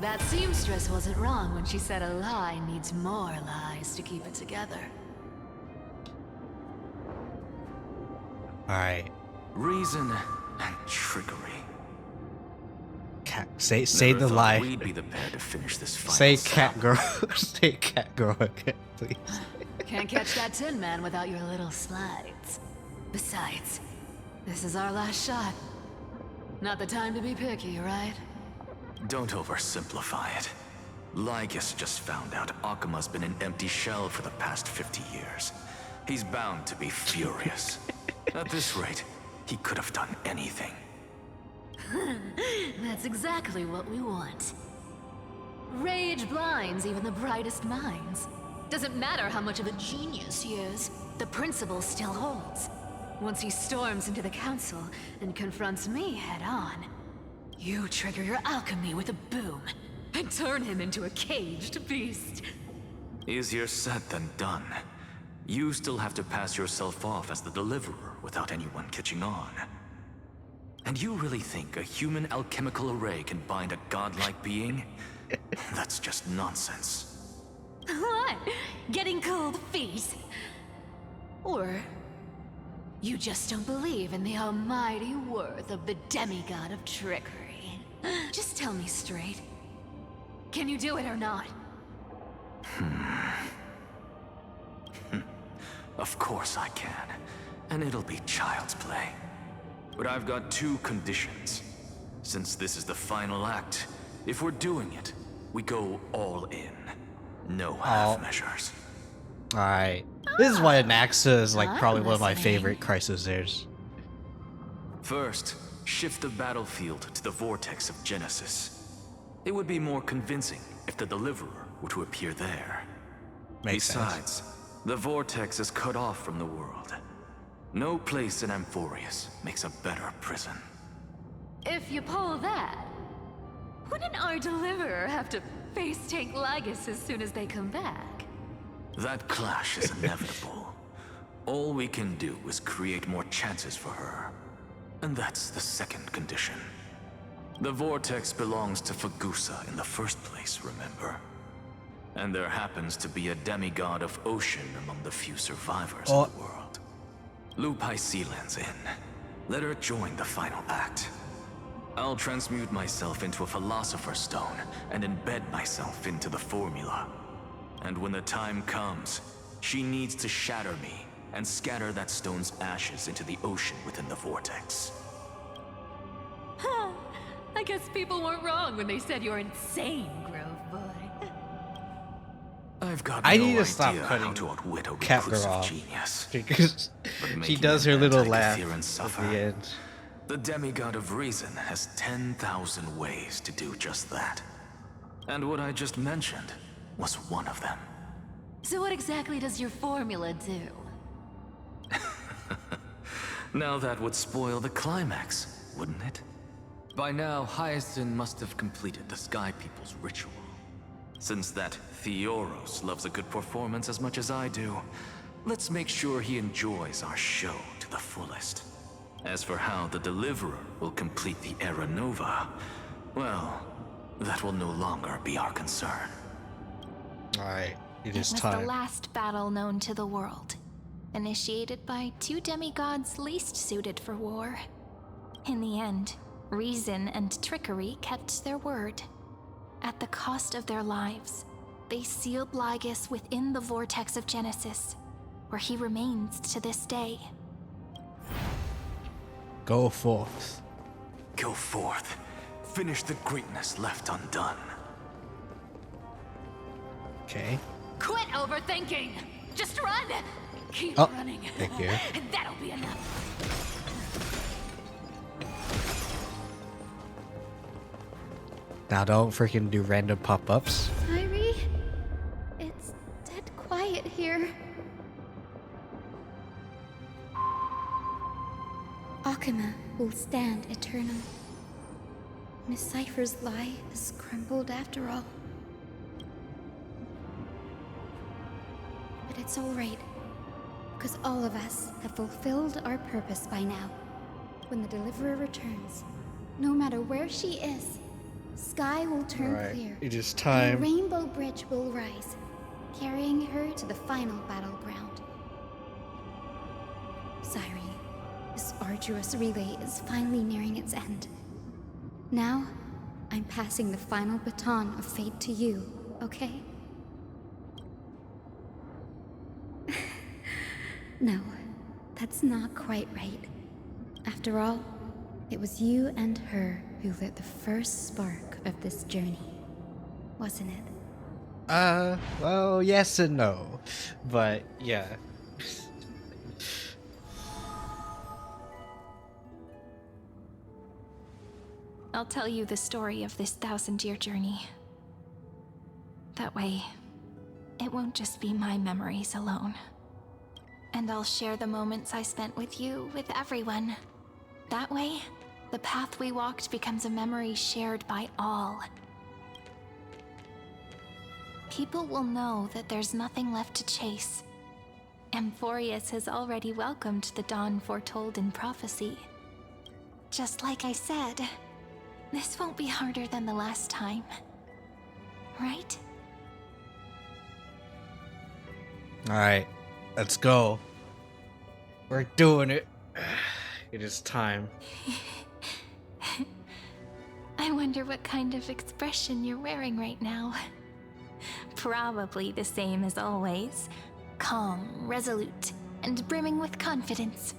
That seamstress wasn't wrong when she said a lie needs more lies to keep it together. Alright. Reason and trickery. Cat, say the lie. We'd be the pair to finish this final say cat girl. Say cat girl again, please. Can't catch that Tin Man without your little slides. Besides, this is our last shot. Not the time to be picky, right? Don't oversimplify it. Lygus just found out Akuma's been an empty shell for the past 50 years. He's bound to be furious. At this rate, he could have done anything. That's exactly what we want. Rage blinds even the brightest minds. Doesn't matter how much of a genius he is, the principle still holds. Once he storms into the council and confronts me head-on, you trigger your alchemy with a boom and turn him into a caged beast. Easier said than done. You still have to pass yourself off as the deliverer without anyone catching on. And you really think a human alchemical array can bind a godlike being? That's just nonsense. What? Getting cold feet? Or you just don't believe in the almighty worth of the demigod of trickery? Just tell me straight. Can you do it or not? Of course I can. And it'll be child's play. But I've got 2 conditions. Since this is the final act, if we're doing it, we go all in. No half measures. Alright. This is why Anaxa is like probably one of my favorite Chrysosers. First, shift the battlefield to the vortex of Genesis. It would be more convincing if the deliverer were to appear there. Besides, the vortex is cut off from the world. No place in Amphorius makes a better prison. If you pull that, wouldn't our deliverer have to face tank Lygus as soon as they come back? That clash is inevitable. All we can do is create more chances for her. And that's the second condition. The vortex belongs to Fagusa in the first place, remember? And there happens to be a demigod of ocean among the few survivors in the world. Lupai Sealand's in. Let her join the final act. I'll transmute myself into a Philosopher's Stone and embed myself into the formula. And when the time comes, she needs to shatter me and scatter that stone's ashes into the ocean within the vortex. I guess people weren't wrong when they said you're insane, Grove Boy. I've got I no need to stop idea cutting how to outwit a Cat reclusive Girl off genius. because But she making does an her little laugh anti-Catherine at suffer. the end. The demigod of reason has 10,000 ways to do just that. And what I just mentioned was one of them. So what exactly does your formula do? Now that would spoil the climax, wouldn't it? By now, Hyacinth must have completed the Sky People's ritual. Since that Theoros loves a good performance as much as I do, let's make sure he enjoys our show to the fullest. As for how the Deliverer will complete the Era Nova, well, that will no longer be our concern. Alright, it It is was time. the last battle known to the world, initiated by two demigods least suited for war. In the end, reason and trickery kept their word. At the cost of their lives, they sealed Lygus within the vortex of Genesis, where he remains to this day. Go forth. Go forth. Finish the greatness left undone. Okay. Quit overthinking! Just run! Keep Oh, running. thank you. And that'll be enough. Now don't freaking do random pop-ups. Irie, it's dead quiet here. Akuma will stand eternal. Miss Cypher's lie has crumbled after all. But it's alright, because all of us have fulfilled our purpose by now. When the Deliverer returns, no matter where she is, sky will turn Alright, clear. it is and time. the Rainbow Bridge will rise, carrying her to the final battleground. Cyrene, this arduous relay is finally nearing its end. Now, I'm passing the final baton of fate to you, okay? No, that's not quite right. After all, it was you and her who lit the first spark of this journey, wasn't it? Well, yes and no. But, yeah. I'll tell you the story of this 1,000-year journey. That way, it won't just be my memories alone. And I'll share the moments I spent with you with everyone. That way, the path we walked becomes a memory shared by all. People will know that there's nothing left to chase. Amphorius has already welcomed the dawn foretold in prophecy. Just like I said, this won't be harder than the last time. Right? Alright, let's go. We're doing it. It is time. I wonder what kind of expression you're wearing right now. Probably the same as always. Calm, resolute, and brimming with confidence.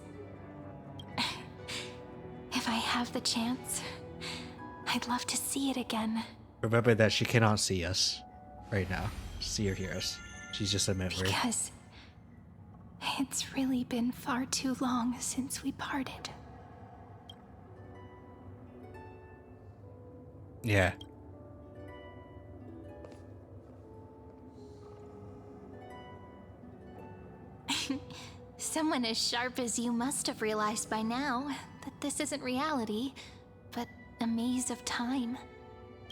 If I have the chance, I'd love to see it again. Remember that she cannot see us right now. See or hear us. She's just a memory. Because it's really been far too long since we parted. Yeah. Someone as sharp as you must have realized by now that this isn't reality, but a maze of time.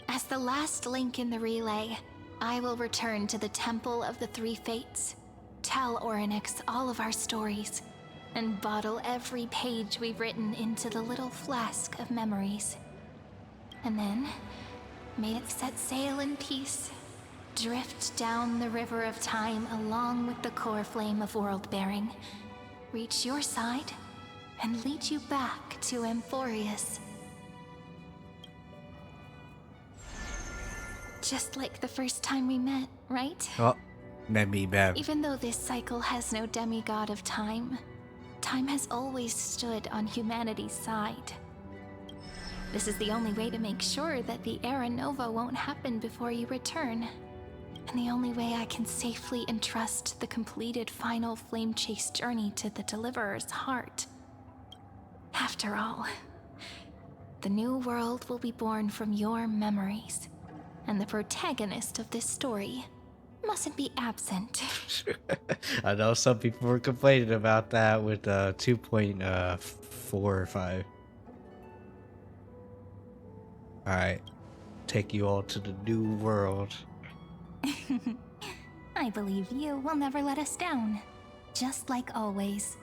As the last link in the relay, I will return to the Temple of the Three Fates, tell Orynyx all of our stories, and bottle every page we've written into the little flask of memories. And then, may it set sail in peace, drift down the river of time along with the core flame of world-bearing, reach your side, and lead you back to Amphorius. Just like the first time we met, right? Oh, Nemi Bev. Even though this cycle has no demigod of time, time has always stood on humanity's side. This is the only way to make sure that the Era Nova won't happen before you return. and the only way I can safely entrust the completed final flame chase journey to the Deliverer's heart. After all, the new world will be born from your memories, and the protagonist of this story mustn't be absent. I know some people were complaining about that with 2.45. Alright, take you all to the new world. I believe you will never let us down, just like always.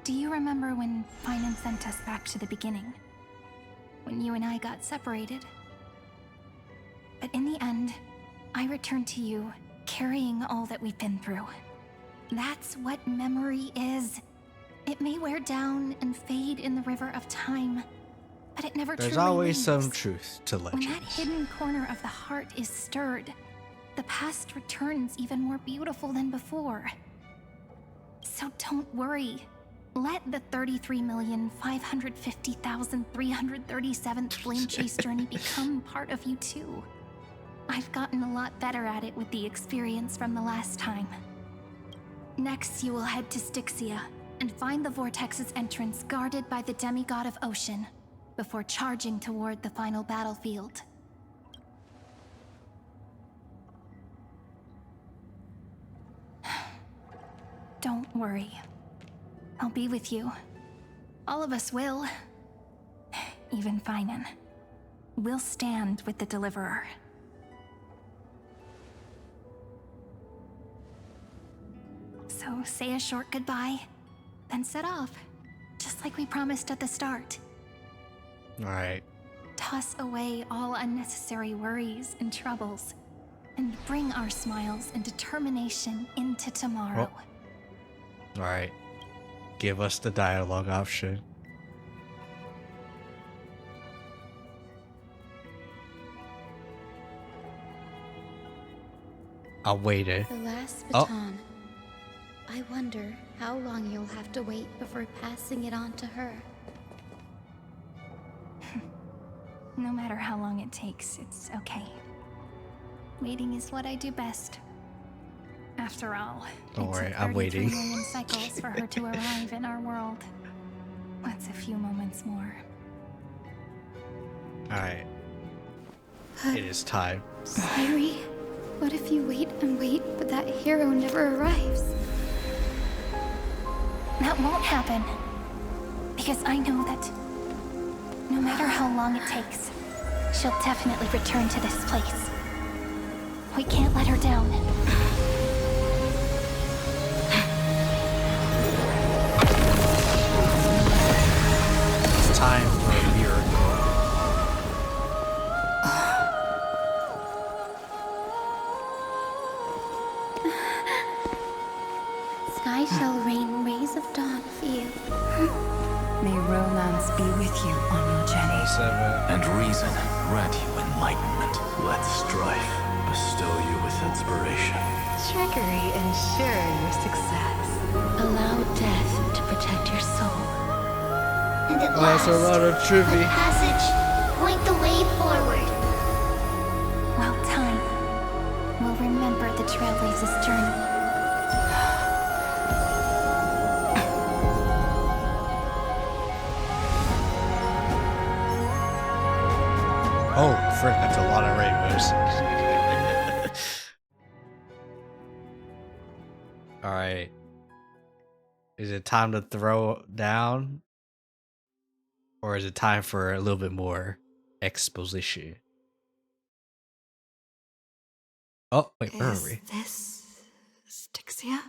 Do you remember when Finan sent us back to the beginning? When you and I got separated? But in the end, I returned to you, carrying all that we've been through. That's what memory is. It may wear down and fade in the river of time, but it never There's truly always leaves. some truth to When that legends. hidden corner of the heart is stirred, the past returns even more beautiful than before. So don't worry. Let the 33,550,337th Flame Chase journey become part of you too. I've gotten a lot better at it with the experience from the last time. Next, you will head to Styxia and find the Vortex's entrance guarded by the demigod of ocean before charging toward the final battlefield. Don't worry. I'll be with you. All of us will. Even Finan. We'll stand with the Deliverer. So say a short goodbye, then set off, just like we promised at the start. Alright. Toss away all unnecessary worries and troubles, and bring our smiles and determination into tomorrow. Alright. Give us the dialogue option. I'll wait it. The last Oh. baton. I wonder how long you'll have to wait before passing it on to her. No matter how long it takes, it's okay. Waiting is what I do best. After all, Don't it worry, took I'm 33 waiting. million cycles for her to arrive in our world. What's a few moments more? Alright. It is time. Sairi, what if you wait and wait, but that hero never arrives? That won't happen. Because I know that no matter how long it takes, she'll definitely return to this place. We can't let her down. It's time for a miracle. Sky shall rain rays of dawn for you. May romance be with you on your journey. And reason grant you enlightenment. Let strife bestow you with inspiration. Trickery ensure your success. Allow death to protect your soul. And at That's a lot of trivia. let passage point the way forward. Well, time will remember the Trailblazer's journey. Oh, frick, that's a lot of rainbows. Alright. Is it time to throw down? Or is it time for a little bit more exposition? Oh, wait, where are we? This Styxia?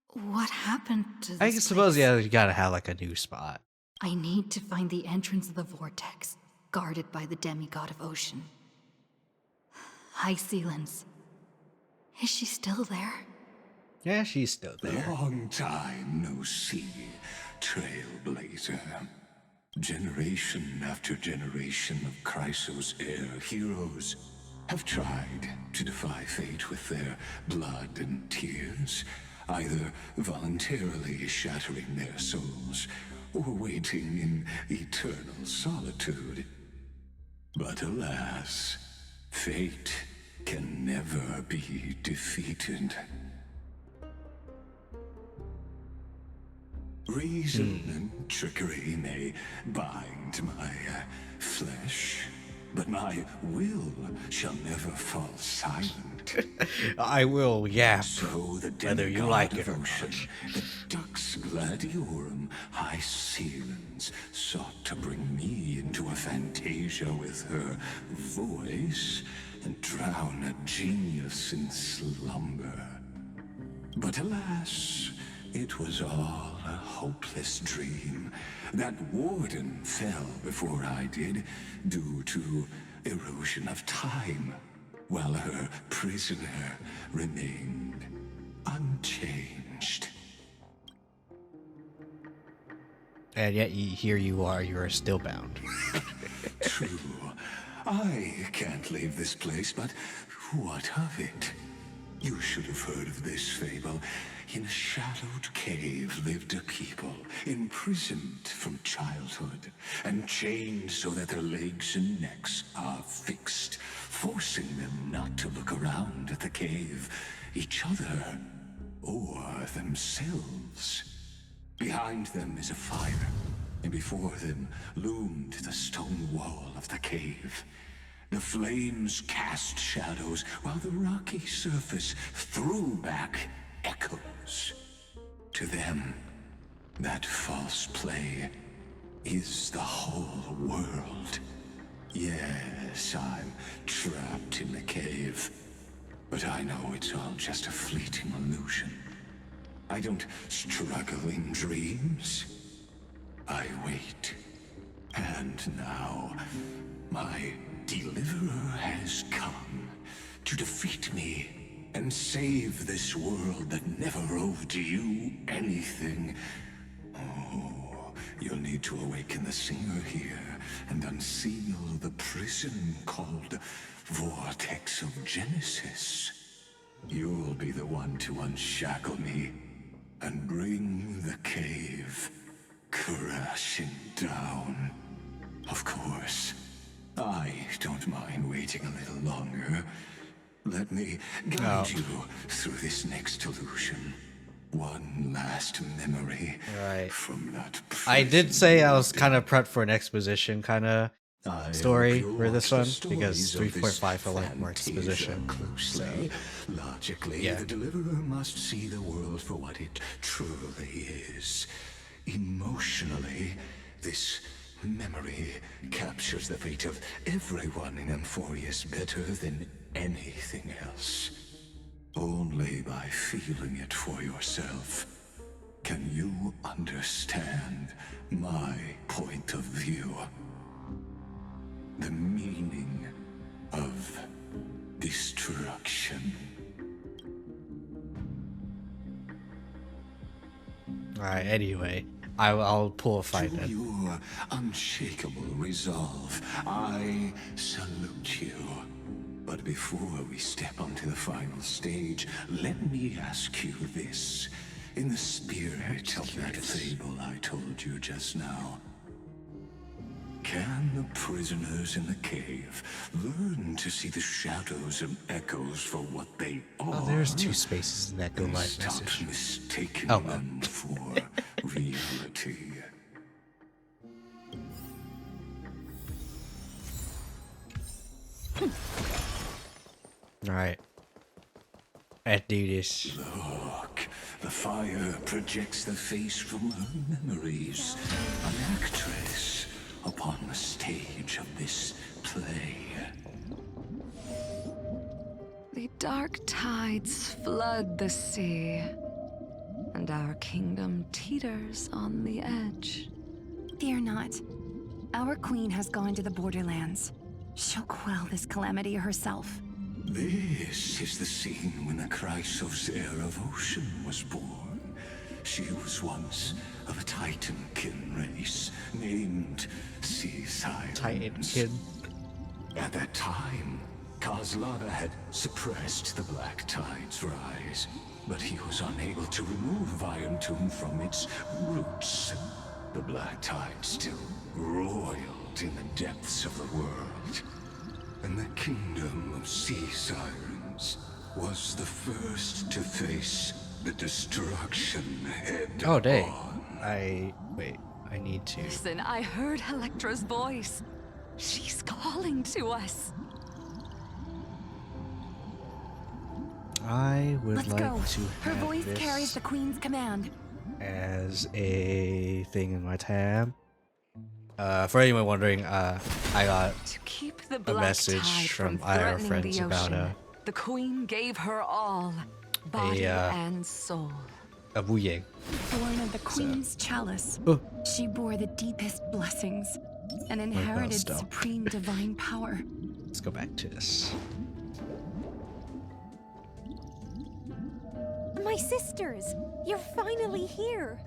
What happened to this I suppose, place? yeah, you gotta have like a new spot. I need to find the entrance of the vortex, guarded by the demigod of ocean. High Sealens. Is she still there? Yeah, she's still there. Long time no see, Trailblazer. Generation after generation of Chrysos heir heroes have tried to defy fate with their blood and tears, either voluntarily shattering their souls or waiting in eternal solitude. But alas, fate can never be defeated. Reason and trickery may bind my flesh, but my will shall never fall silent. I will, yeah. So the whether you like it or ocean, not. the Dux Gladiorum High Sealens sought to bring me into a fantasia with her voice and drown a genius in slumber. But alas, it was all a hopeless dream. That warden fell before I did, due to erosion of time, while her prisoner remained unchanged. And yet here you are still bound. True. I can't leave this place, but what of it? You should have heard of this fable. In a shadowed cave lived a people, imprisoned from childhood, and chained so that their legs and necks are fixed, forcing them not to look around at the cave, each other, or themselves. Behind them is a fire, and before them loomed the stone wall of the cave. The flames cast shadows, while the rocky surface threw back echoes. To them, that false play is the whole world. Yes, I'm trapped in the cave, but I know it's all just a fleeting illusion. I don't struggle in dreams. I wait. And now, my deliverer has come to defeat me and save this world that never owed you anything. Oh, you'll need to awaken the singer here and unseal the prison called Vortex of Genesis. You'll be the one to unshackle me and bring the cave crashing down. Of course, I don't mind waiting a little longer. Let me guide you through this next illusion. One last memory from that prison. I did say I was kind of prepped for an exposition kind of story for this one, because 3.5 felt like more exposition. Closely. Logically, the deliverer must see the world for what it truly is. Emotionally, this memory captures the fate of everyone in Amphorius better than anything else. Only by feeling it for yourself can you understand my point of view. The meaning of destruction. Alright, anyway, I'll pull a fight to then. Your unshakable resolve, I salute you. But before we step onto the final stage, let me ask you this. In the spirit of that fable I told you just now, can the prisoners in the cave learn to see the shadows and echoes for what they are? Oh, there's 2 spaces in that Go Live stop message. mistaking Oh, them for reality. Alright. Let's do this. Look, the fire projects the face from her memories. An actress upon the stage of this play. The dark tides flood the sea, and our kingdom teeters on the edge. Fear not. Our queen has gone to the borderlands. She'll quell this calamity herself. This is the scene when the Chrysos heir of Ocean was born. She was once of a Titankin race named Seaside. Titankin. At that time, Kozlana had suppressed the Black Tide's rise, but he was unable to remove Iron Tomb from its roots. The Black Tide still roiled in the depths of the world. And the kingdom of sea sirens was the first to face the destruction head Oh, dang. on. Wait, I need to. Listen, I heard Electra's voice. She's calling to us. I would Let's like go. to Her have voice this carries the Queen's command. as a thing in my tab. For anyone wondering, I got To keep the a black message tide from from IR threatening friends the about ocean, the Queen gave her all, body and soul. a Wu Yang. Born of the Queen's chalice, Oh. she bore the deepest blessings and inherited still. supreme divine power. Let's go back to this. My sisters, you're finally here.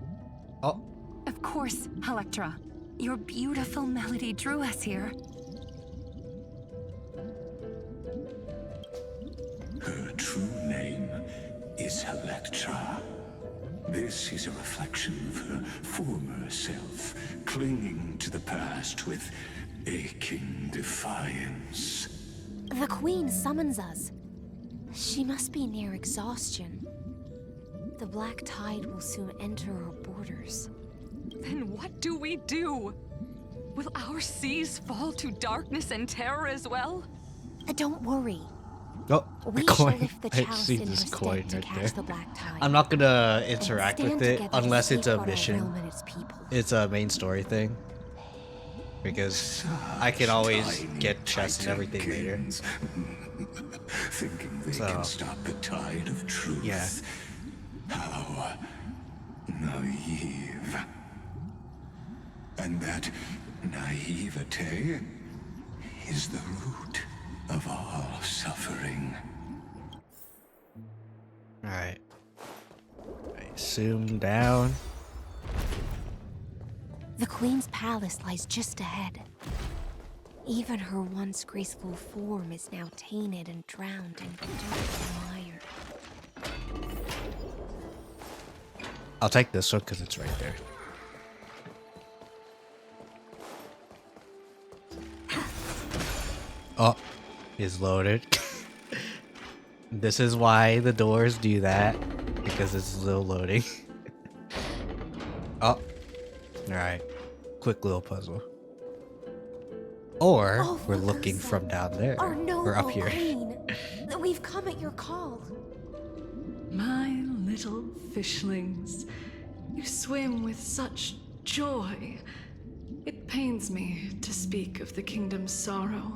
Oh. Of course, Electra. Your beautiful melody drew us here. Her true name is Electra. This is a reflection of her former self, clinging to the past with aching defiance. The Queen summons us. She must be near exhaustion. The black tide will soon enter our borders. Then what do we do? Will our seas fall to darkness and terror as well? Don't worry. Oh, We the shall coin. lift the I chalice see in her this coin stead to right catch there. the black tide. I'm not gonna and interact with stand it together to unless it's a safeguard our mission. realm and its people. It's a main story thing. Because I can always get chests and everything later. Thinking they can stop the tide of truth. Yeah. How naive. And that naivete is the root of all suffering. Alright. I zoom down. The Queen's palace lies just ahead. Even her once graceful form is now tainted and drowned in dirt and mire. I'll take this one because it's right there. Oh, is loaded. This is why the doors do that, because it's still loading. Oh, alright. Quick little puzzle. Or we're looking from down there. Our We're up noble here. Queen, we've come at your call. My little fishlings, you swim with such joy. It pains me to speak of the kingdom's sorrow.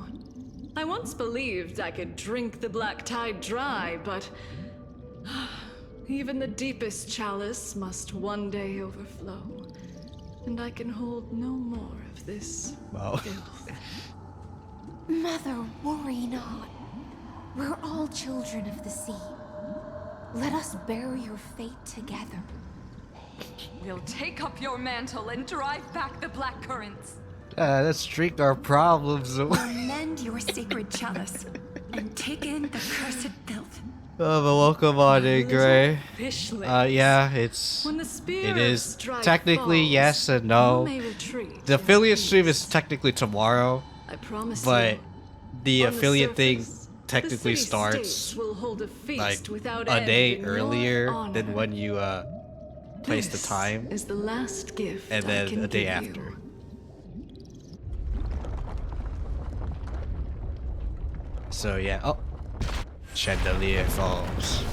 I once believed I could drink the black tide dry, but even the deepest chalice must one day overflow, and I can hold no more of this filth. Mother, worry not. We're all children of the sea. Let us bear your fate together. We'll take up your mantle and drive back the black currents. Let's drink our problems away. Mend your sacred chalice and take in the cursed filth. Oh, but welcome on in, Gray. Fishlings. Yeah, it's... When the spear It of is strife technically falls, yes and no. you may retreat The in affiliate peace. stream is technically tomorrow, I promise but you, the on the affiliate thing surface, technically the starts city-states will hold a feast like without a end day in your earlier honor. than when you place the This time, is the last gift and I then can a day give after. you. So yeah, oh, chandelier falls.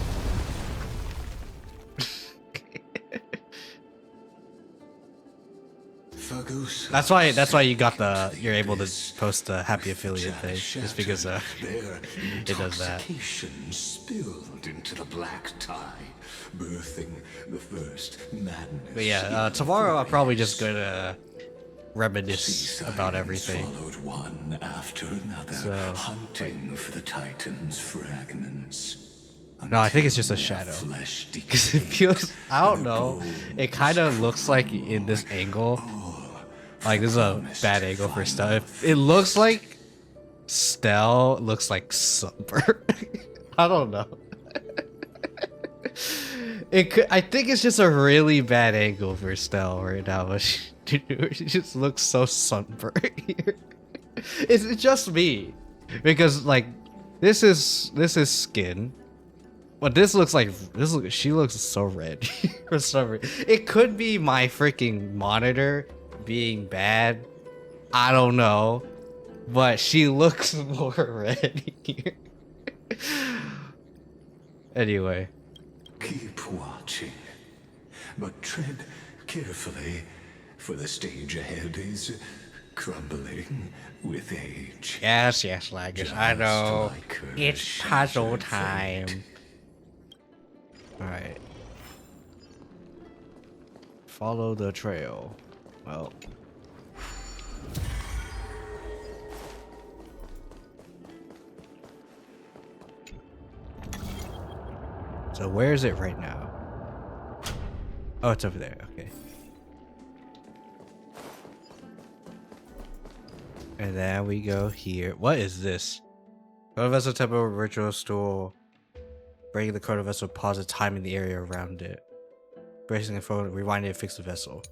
That's why you got you're able to post the happy affiliate thing, just because Their it does that. intoxication spilled into the black tide, birthing the first madness. But yeah, tomorrow I'm probably just gonna reminisce about everything. Followed one after another, So, hunting for the Titan's fragments. No, I think it's just a shadow. Because it feels, I don't know, it kind of looks like in this angle, like this is a bad angle for stuff. It looks like Stell looks like Sunburn. I don't know. I think it's just a really bad angle for Stell right now, but she just looks so sunburned here. It's just me. Because like this is skin. But this looks like she looks so red for some reason. It could be my freaking monitor being bad. I don't know. But she looks more red here. Anyway. Keep watching, but tread carefully, for the stage ahead is crumbling with age. Yes, Lagus, I know. It's puzzle time. Alright. Follow the trail. Well. So where is it right now? Oh, it's over there. Okay. And then we go here. What is this? Code vessel temple ritual stool. Breaking the code vessel, pause the time in the area around it. Bracing the phone, rewind it, and fix the vessel.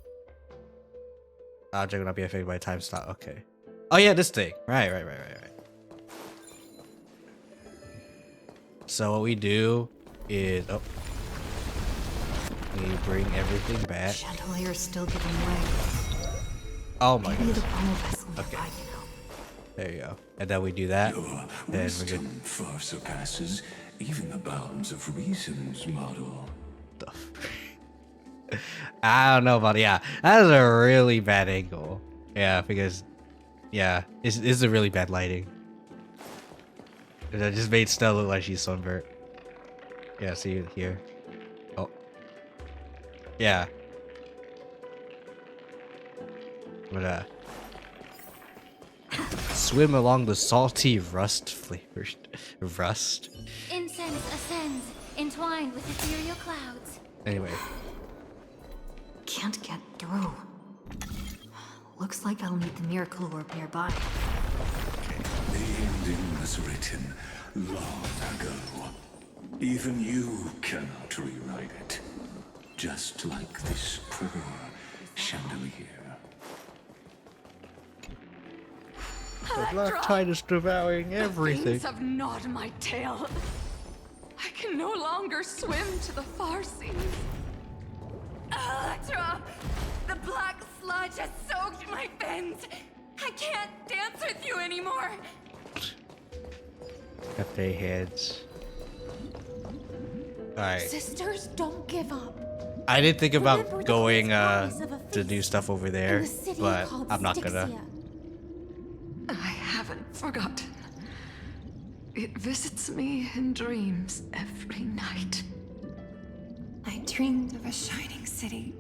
Object will not be affected by time stop. Okay. Oh yeah, this thing. Right. So what we do is we bring everything back. Chandelier's still giving way. Oh my Maybe god. the pommel vessel Okay. nearby, you know. There you go. And then we do that. Your Then we're wisdom good. far surpasses even the bounds of reason's model. I don't know about yeah. That is a really bad angle. Yeah, because yeah, it's a really bad lighting. That just made Stella look like she's sunburnt. Yeah, see here. Oh. Yeah. But swim along the salty rust flavored rust. Incense ascends, entwined with ethereal clouds. Anyway. Can't get through. Looks like I'll need the miracle orb nearby. The ending was written long ago. Even you cannot rewrite it. Just like this poor chandelier. The black tide is devouring everything. Things have gnawed my tail. I can no longer swim to the far seas. Electra! The black sludge has soaked my fins. I can't dance with you anymore. Got their heads. Alright. Sisters, don't give up. I did think about Remember the going promise of a to do stuff over there, in the city but called I'm not gonna. Styxia. I haven't forgotten. It visits me in dreams every night. I dreamed of a shining city,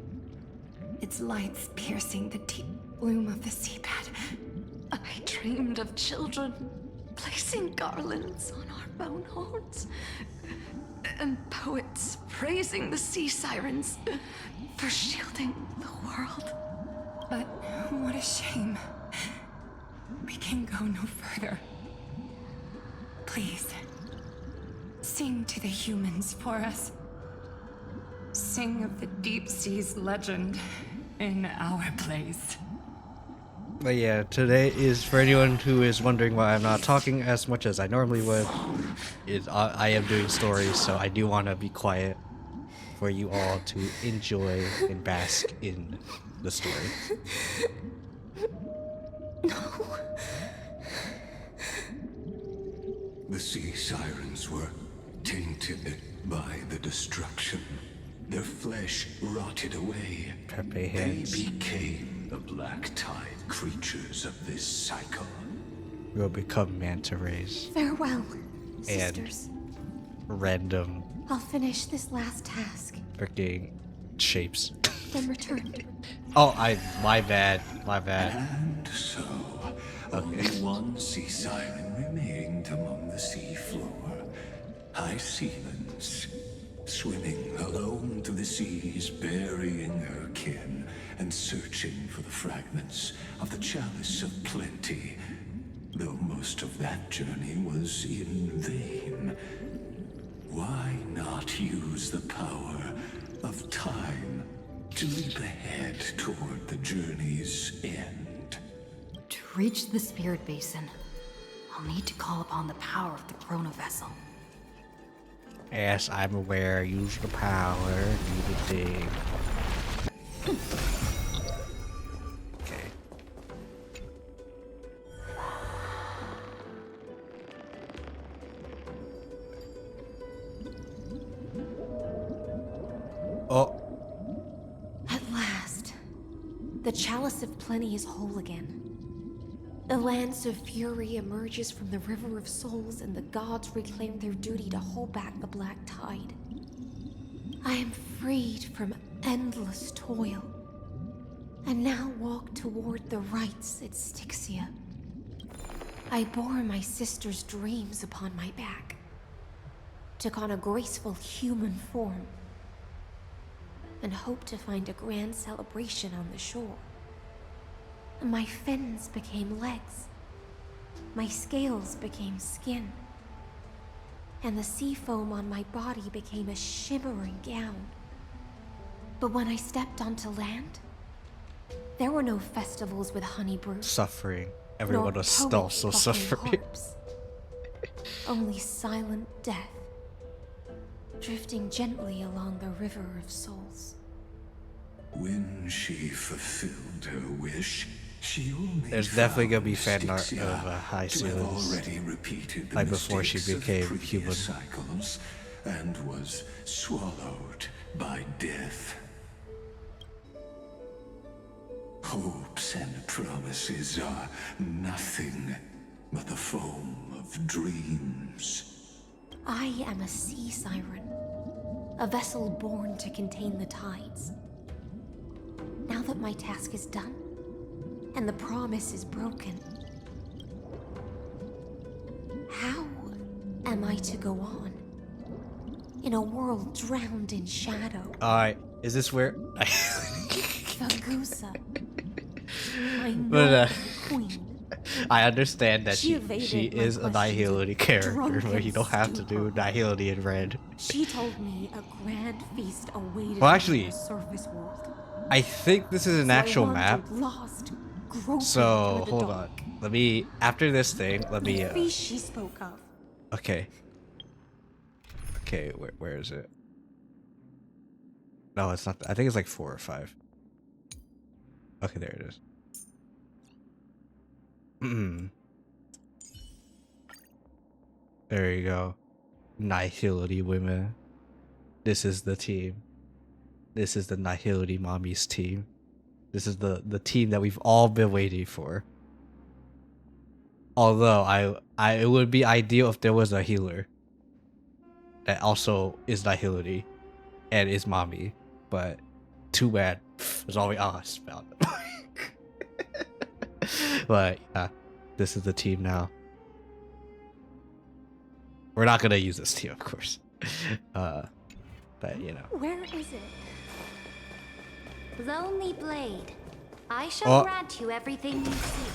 its lights piercing the deep gloom of the seabed. I dreamed of children placing garlands on our bone horns, and poets praising the sea sirens for shielding the world. But what a shame. We can go no further. Please, sing to the humans for us. Sing of the deep sea's legend in our place. But yeah, today is for anyone who is wondering why I'm not talking as much as I normally would. I am doing stories, so I do want to be quiet for you all to enjoy and bask in the story. No. The sea sirens were tainted by the destruction. Their flesh rotted away. Pepe They hands. became the black tide creatures of this cycle. We'll become manta rays. Farewell, and sisters. random I'll finish this last task, freaking shapes. then return. Oh, my bad. And so, only one sea siren remained among the sea floor. High Sealands, swimming alone through the seas, burying her kin, and searching for the fragments of the chalice of plenty. Though most of that journey was in vain. Why not use the power of time to leap ahead toward the journey's end? To reach the spirit basin, I'll need to call upon the power of the Chrono Vessel. Yes, I'm aware. Use the power. Do the thing. Okay. Oh. At last, the Chalice of Plenty is whole again. The Lance of Fury emerges from the River of Souls, and the gods reclaim their duty to hold back the Black Tide. I am freed from endless toil, and now walk toward the rites at Styxia. I bore my sister's dreams upon my back, took on a graceful human form, and hoped to find a grand celebration on the shore. My fins became legs, my scales became skin, and the sea foam on my body became a shimmering gown. But when I stepped onto land, there were no festivals with honey brew. Suffering. Everyone was nor also poets suffering. plucking harps. Only silent death, drifting gently along the River of Souls. When she fulfilled her wish, she only There's definitely gonna be fan found art of High to have Ceilings, already repeated the like before she mistakes of became previous human. cycles and was swallowed by death. Hopes and promises are nothing but the foam of dreams. I am a sea siren, a vessel born to contain the tides. Now that my task is done, and the promise is broken, how am I to go on? In a world drowned in shadow. Alright, is this where... Vagusa, my But, noble queen. I understand that She she evaded my is a questions Nihility character, drunken but you don't have to do Nihility in red. She told me a grand feast awaited Well, me actually, in the surface world. I think this is an So I actual map. wandered lost, groping So, through the hold dark. on. Let me... After this thing, let me... The feast she spoke of. Okay. Okay, where is it? No, it's not. I think it's like 4 or 5. Okay, there it is. There you go. Nihility women. This is the team. This is the Nihility mommies team. This is the team that we've all been waiting for. Although it would be ideal if there was a healer that also is Nihility and is mommy, but too bad. There's always found it. But yeah, this is the team now. We're not gonna use this team, of course. But you know. Where is it? Lonely Blade, I shall Oh. grant you everything you seek.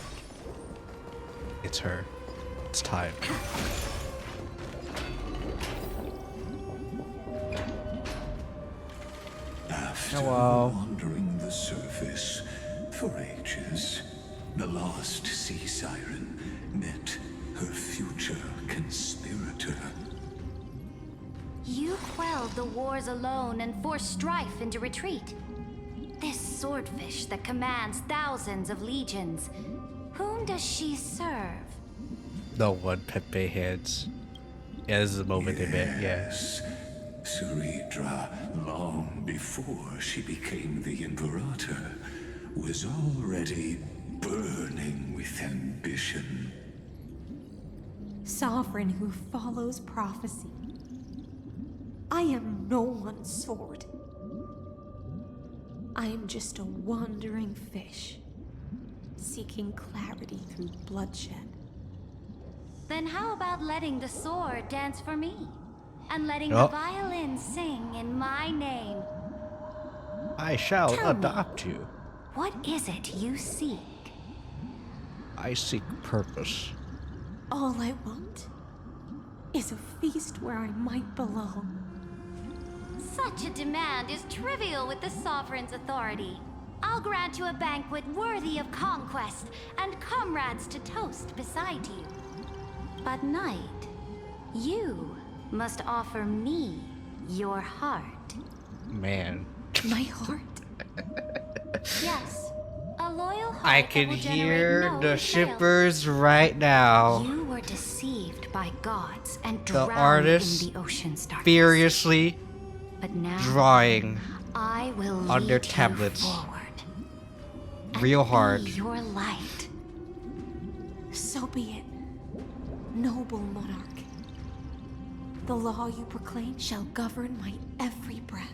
It's her. It's time. After Hello. wandering the surface for ages, the lost sea siren met her future conspirator. You quelled the wars alone and forced strife into retreat. This swordfish that commands thousands of legions, whom does she serve? No one, Pepe heads. Yeah, this is the moment they met. Yeah. Ceridra, long before she became the Imperator, was already burning with ambition. Sovereign who follows prophecy. I am no one's sword. I am just a wandering fish, seeking clarity through bloodshed. Then how about letting the sword dance for me? And letting Oh. the violin sing in my name? I shall Tell me. adopt you. What is it you seek? I seek purpose. All I want is a feast where I might belong. Such a demand is trivial with the Sovereign's authority. I'll grant you a banquet worthy of conquest and comrades to toast beside you. But Knight, you must offer me your heart. Man. My heart? Yes, a loyal heart. I that can will generate hear no the betrayal. shippers right now. You were deceived by gods and The drowned artists in the ocean's darkness. furiously But now, drawing I will on their lead you tablets forward real and hard. be your light. So be it, noble monarch. The law you proclaim shall govern my every breath.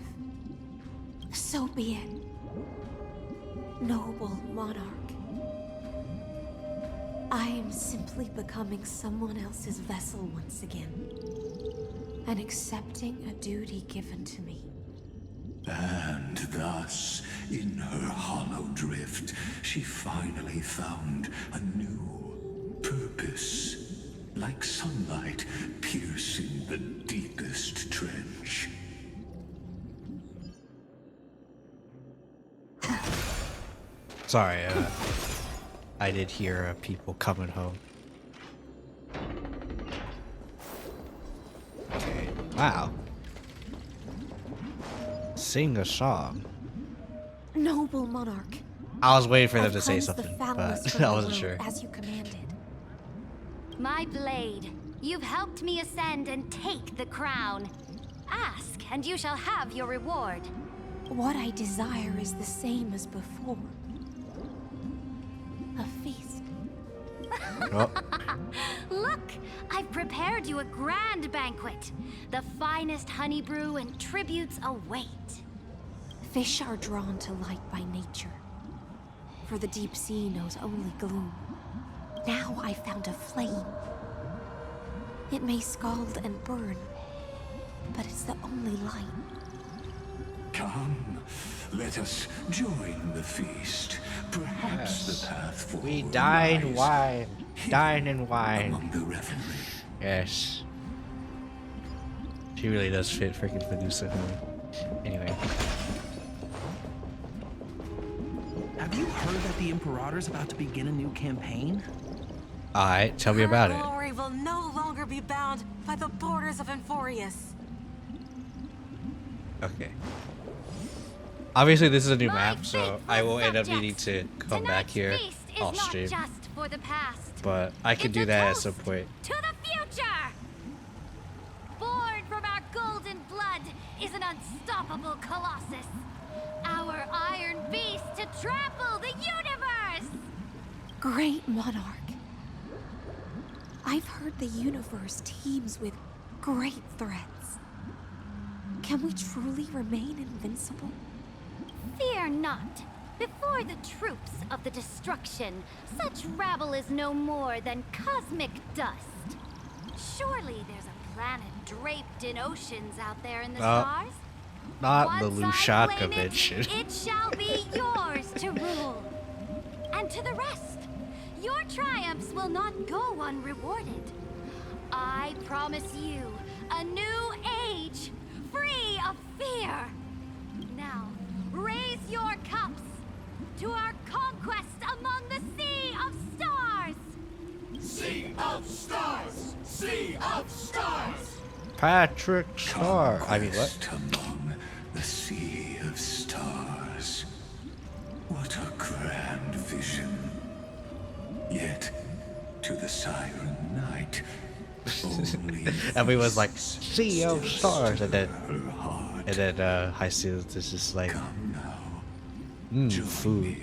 So be it, noble monarch. I am simply becoming someone else's vessel once again, and accepting a duty given to me. And thus, in her hollow drift, she finally found a new purpose. Like sunlight piercing the deepest trench. Sorry, I did hear people coming home. Okay, wow. Sing a song. Noble monarch. I was waiting for them I've to say cleansed the something, foulness but from I the wasn't road sure. As you commanded. My blade, you've helped me ascend and take the crown. Ask, and you shall have your reward. What I desire is the same as before. A feast. Oh. Look, I've prepared you a grand banquet. The finest honey brew and tributes await. Fish are drawn to light by nature, for the deep sea knows only gloom. Now I found a flame. It may scald and burn, but it's the only light. Come, let us join the feast. Perhaps the path forward We dine lies wine. Dine and wine. among the revelry. Yes. She really does fit freaking Medusa, homie. Anyway. Have you heard that the Imperator's about to begin a new campaign? Alright, tell me about it. Glory will no longer be bound by the borders of Enforius. Okay. Obviously, this is a new map, so I will end up needing to come back here off stream. Just for the past. But I can do that at some point. To the future! Born from our golden blood is an unstoppable colossus. Our iron beast to trample the universe! Great monarch. I've heard the universe teems with great threats. Can we truly remain invincible? Fear not. Before the troops of the destruction, such rabble is no more than cosmic dust. Surely there's a planet draped in oceans out there in the stars. Not the Once I Lushat claim convention. it shall be yours to rule. And to the rest, your triumphs will not go unrewarded. I promise you a new age, free of fear. Now, raise your cups to our conquest among the Sea of Stars! Sea of Stars! Sea of Stars! Patrick Star. I mean, what? Among the Sea of Stars. What a grand vision. Yet, to the Siren Knight, only Everyone's like, Sea of Stars, and then Hyacinth is just like, food.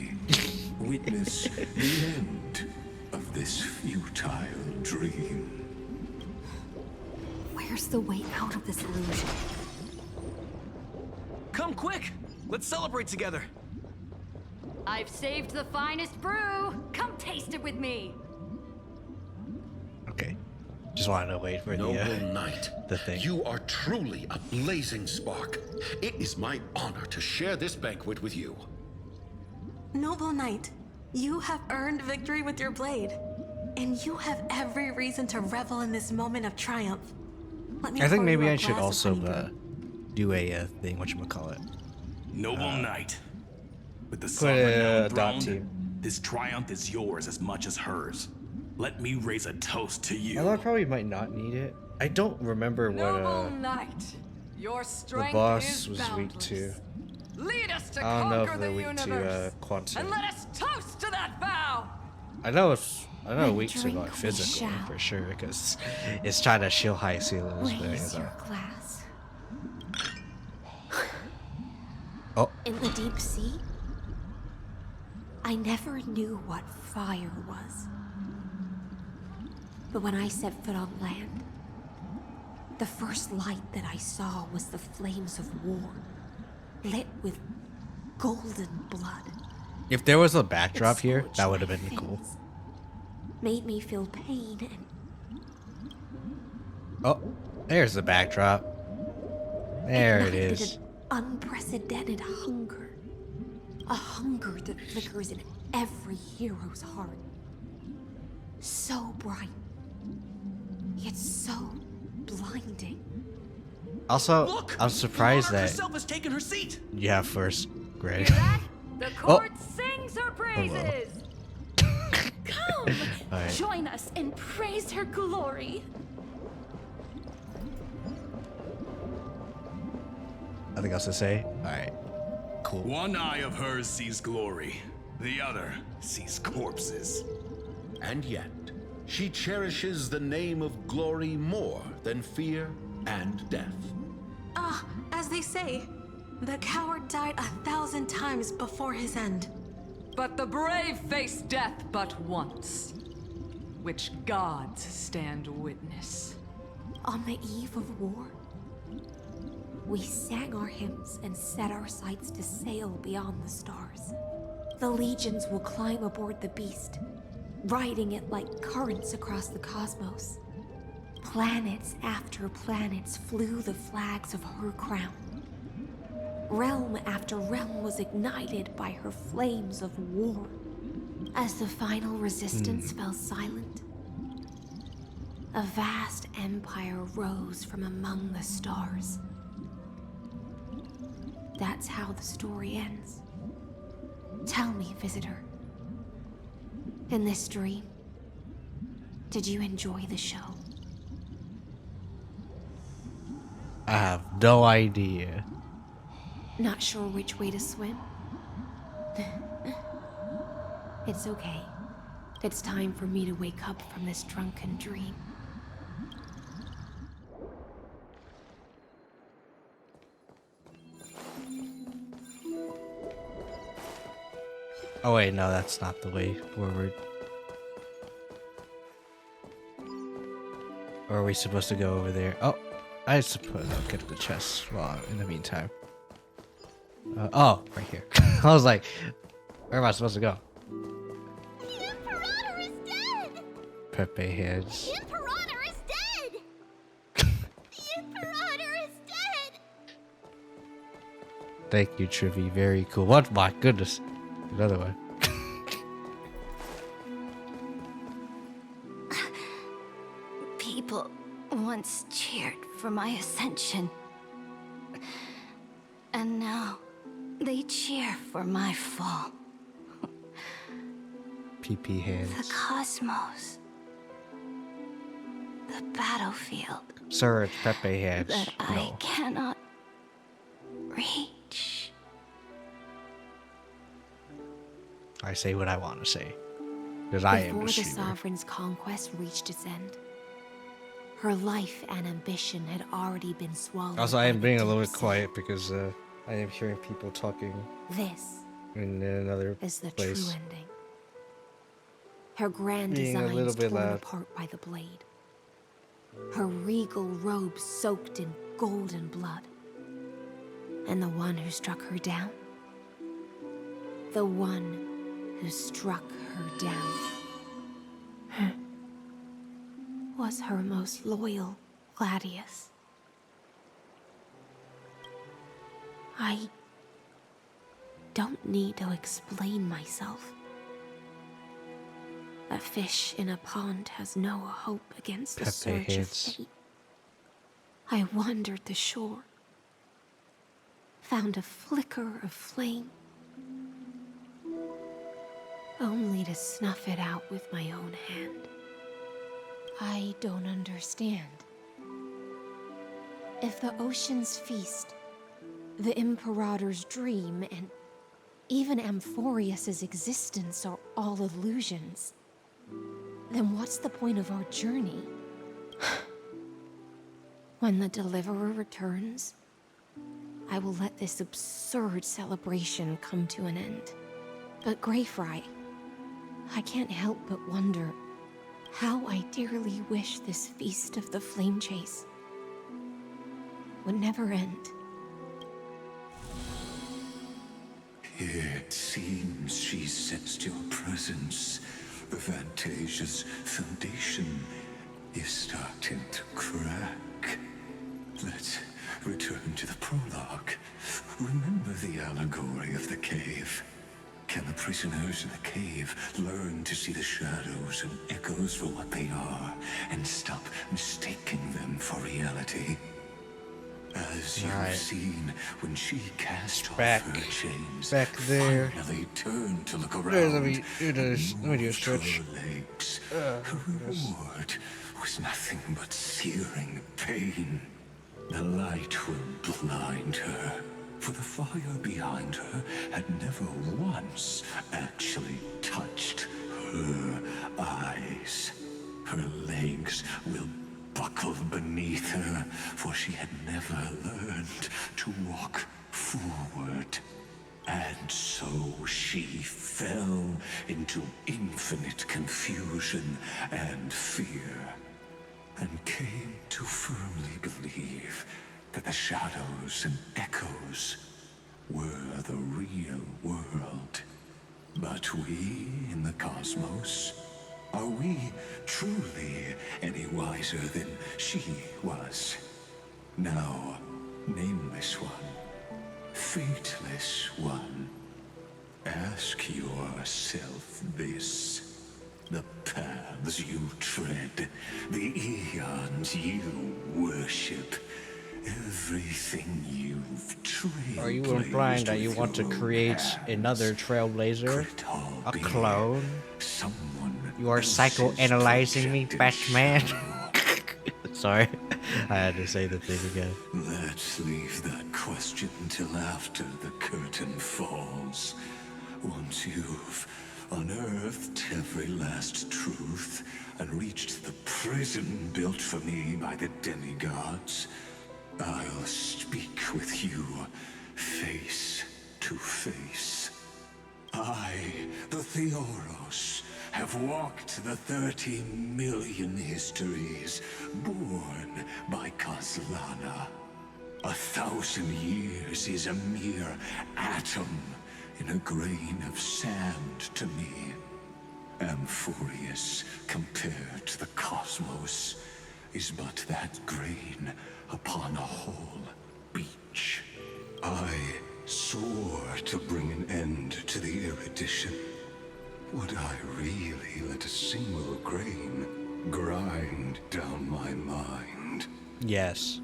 Witness the end of this futile dream. Where's the way out of this illusion? Come quick! Let's celebrate together! I've saved the finest brew! Come taste it with me! Okay. Just wanted to wait for Noble the Knight, thing. You are truly a blazing spark. It is my honor to share this banquet with you. Noble Knight, you have earned victory with your blade. And you have every reason to revel in this moment of triumph. Let me I think pour maybe you a I should glass of also honey do a thing, whatchamacallit. Noble Knight, with the put sovereign now a dot enthroned, team. this triumph is yours as much as hers. Let me raise a toast to you. Although I probably might not need it. I don't remember Noble what knight, your the strength boss is was boundless. weak to. Lead us to I don't know conquer if the they're weak to universe, quantum. and let us toast to that vow. I know weak to drink like we physical shall. for sure because it's trying to shield high ceilings. Raise your glass. Oh, In the deep sea, I never knew what fire was. But when I set foot on land, the first light that I saw was the flames of war, lit with golden blood. if there was a backdrop It here, scorched that would have my been cool. fins, made me feel pain and Oh, there's the backdrop. There it ignited is. an unprecedented hunger. A hunger that flickers in every hero's heart. So bright, yet so blinding. Also, Look, I'm surprised the monarch that herself has taken her seat. you have first grade. The Oh. court sings her praises. Come, Alright. join us and praise her glory. Nothing else to say? Alright. Cool. One eye of hers sees glory, the other sees corpses. And yet, she cherishes the name of glory more than fear and death. As they say, the coward died 1,000 times before his end. But the brave face death but once, which gods stand witness. On the eve of war, we sang our hymns and set our sights to sail beyond the stars. The legions will climb aboard the beast, riding it like currents across the cosmos. Planets after planets flew the flags of her crown. Realm after realm was ignited by her flames of war. As the final resistance fell silent, a vast empire rose from among the stars. That's how the story ends. Tell me, visitor, in this dream, did you enjoy the show? I have no idea. Not sure which way to swim? It's okay. It's time for me to wake up from this drunken dream. Oh wait, no, that's not the way forward. Or are we supposed to go over there? Oh, I suppose I'll get the chest while in the meantime. Oh, right here. I was like, where am I supposed to go? The Imperator is dead! Pepe heads. The Imperator is dead! The Imperator is dead! Thank you, Trivi. Very cool. What? My goodness. Another one. People once cheered for my ascension. And now they cheer for my fall. PP heads. The cosmos. The battlefield Sir, it's Pepe heads. that I No. cannot reach. I say what I want to say. Because I am Before the the streamer. Sovereign's conquest reached its end, her life and ambition had already been swallowed. Also, I am by the being a little deep bit sea. quiet because I am hearing people talking This in another is the place. true ending. Her grand Being a little designs bit torn loud. apart by the blade. Her regal robe soaked in golden blood. And the one who struck her down? The one who struck her down was her most loyal Gladius. I don't need to explain myself. A fish in a pond has no hope against the Pepe surge heads. of fate. I wandered the shore, found a flicker of flame, only to snuff it out with my own hand. I don't understand. If the ocean's feast, the Imperator's dream, and even Amphorius's existence are all illusions, then what's the point of our journey? When the Deliverer returns, I will let this absurd celebration come to an end. But Greyfry, I can't help but wonder how I dearly wish this feast of the Flame Chase would never end. It seems she sensed your presence. The Fantasia's foundation is starting to crack. Let's return to the prologue. Remember the allegory of the cave? Can the prisoners in the cave learn to see the shadows and echoes for what they are, and stop mistaking them for reality? As you've seen, when she cast off her chains, finally turned to look around, let me do a stretch. Legs. Her reward was nothing but searing pain. The light will blind her, for the fire behind her had never once actually touched her eyes. Her legs will buckle beneath her, for she had never learned to walk forward. And so she fell into infinite confusion and fear, and came to firmly believe that the shadows and echoes were the real world. But we in the cosmos, are we truly any wiser than she was? Now, nameless one, fateless one, ask yourself this. The paths you tread, the eons you worship, everything you've trailblazed. Are you implying that you want to create another trailblazer? A clone? You are psychoanalyzing me, Batman? Sorry, I had to say the thing again. Let's leave that question till after the curtain falls. Once you've unearthed every last truth and reached the prison built for me by the demigods, I'll speak with you face to face. I, the Theoros, have walked the 30 million histories born by Kozlana. 1,000 years is a mere atom in a grain of sand to me. Amphorius, compared to the cosmos, is but that grain upon a whole beach. I swore to bring an end to the erudition. Would I really let a single grain grind down my mind? Yes.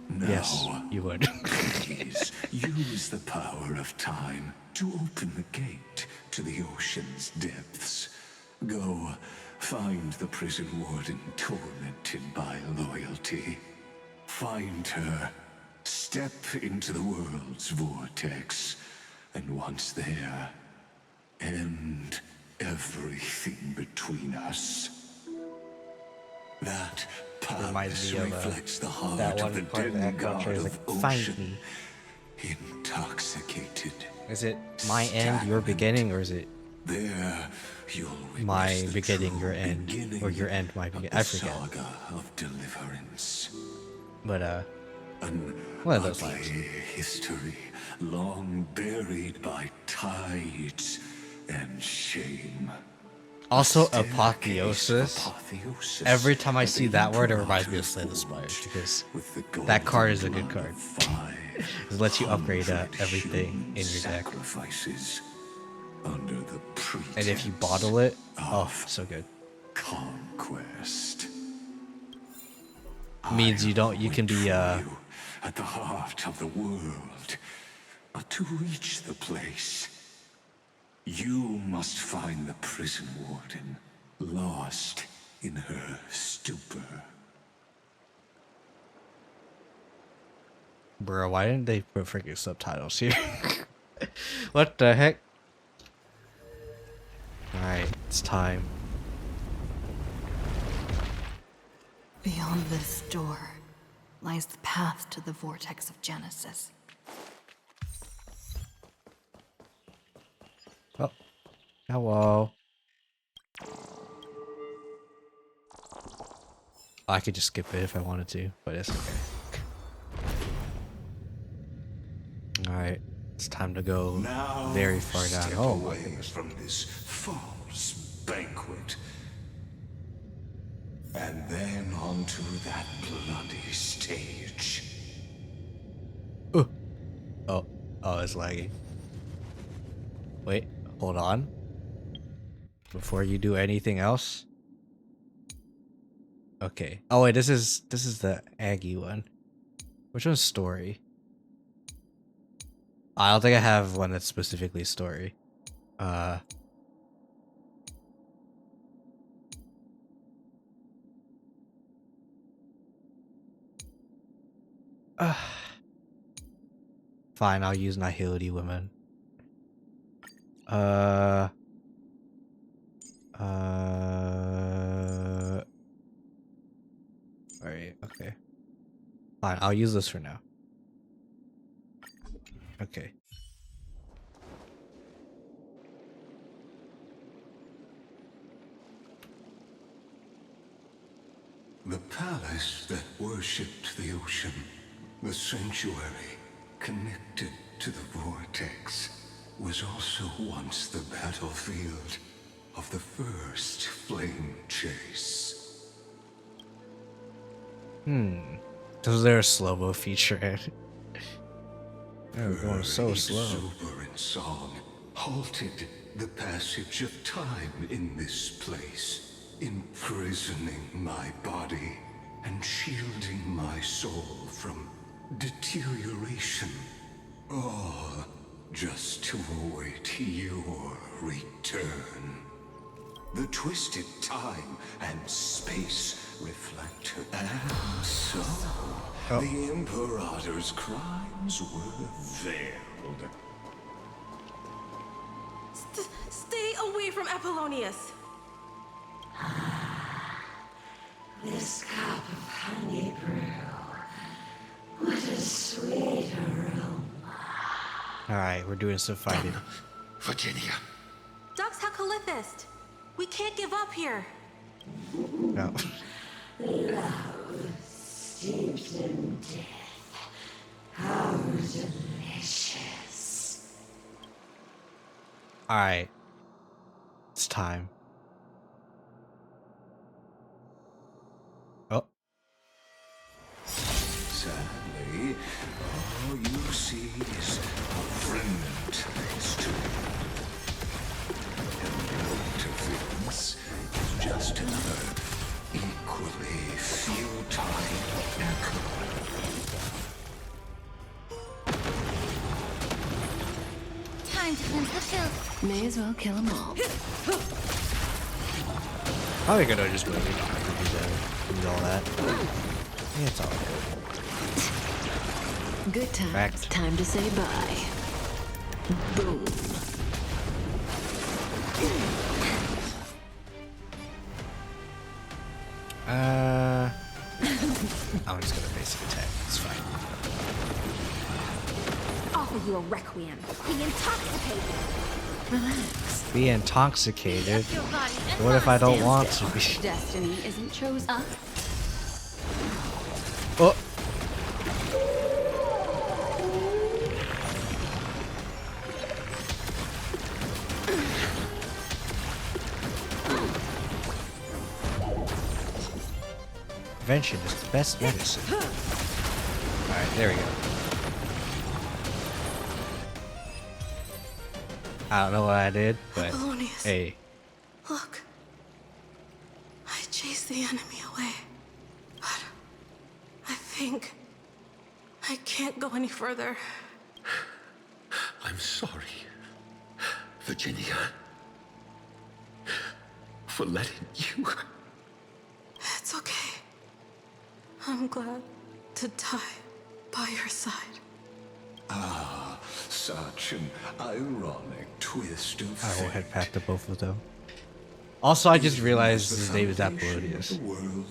No. Yes, you would. Please, use the power of time to open the gate to the ocean's depths. Go, find the prison warden tormented by loyalty. Find her, step into the world's vortex, and once there, end everything between us. That palace reflects the heart of the demigod of ocean, intoxicated. Is it my end, your beginning, or is it there you'll my beginning, your end, or your end, my beginning? I forget. Saga of deliverance. But An one of those ugly lines. history, long buried by tides and shame. Also, apotheosis. Every time I see that word, it reminds me of Slay the Spire, because that card is a good card. It lets you upgrade everything in your deck. And if you bottle it, oh, so good. Conquest. Means you can be at the heart of the world. But to reach the place, you must find the prison warden, lost in her stupor. Bro, why didn't they put freaking subtitles here? What the heck? Alright, it's time. Beyond this door lies the path to the vortex of Genesis. Oh, hello. I could just skip it if I wanted to, but it's okay. Alright, it's time to go Now very far down. step Oh my away goodness. from this false banquet. And then onto that bloody stage. Oh, it's lagging. Wait, hold on. Before you do anything else. Okay. Oh wait, this is the Aggie one. Which one's story? I don't think I have one that's specifically story. Fine, I'll use Nihility Women. Alright, okay. Fine, I'll use this for now. Okay. The palace that worshipped the ocean, the sanctuary connected to the vortex, was also once the battlefield of the first flame chase. Was there a slow-mo feature? We're going so slow. Sober in song, halted the passage of time in this place, imprisoning my body and shielding my soul from deterioration. All just to await your return. The twisted time and space reflect her. And so, the Imperator's crimes were veiled. Stay away from Apollonius! This cup of honey brew. What a sweet aroma. Alright, we're doing some fighting. Virginia. Dux Hakalithist! We can't give up here! No. Love steeped in death. How delicious. Alright. It's time. Oh. Sadly, all you see is a fragmentized tomb. And your interference is just another equally futile echo. Time to cleanse the filth. May as well kill them all. Probably gonna just wait to do all that. Yeah, it's all good. Good times. Fact. Time to say bye. Boom. I'm just gonna basic attack. It's fine. Offer you a requiem. Be intoxicated. Relax. Be intoxicated. Your body and What if I don't want to be? Destiny isn't chosen. Oh. Prevention is the best medicine. Alright, there we go. I don't know what I did, but Apollonius. hey. Look. I chased the enemy away. But I think I can't go any further. I'm sorry, Virginia, for letting you I'm glad to die by your side. Ah, such an ironic twist of I will fate. head back to both of them. Also, I just realized his name is Apollonius,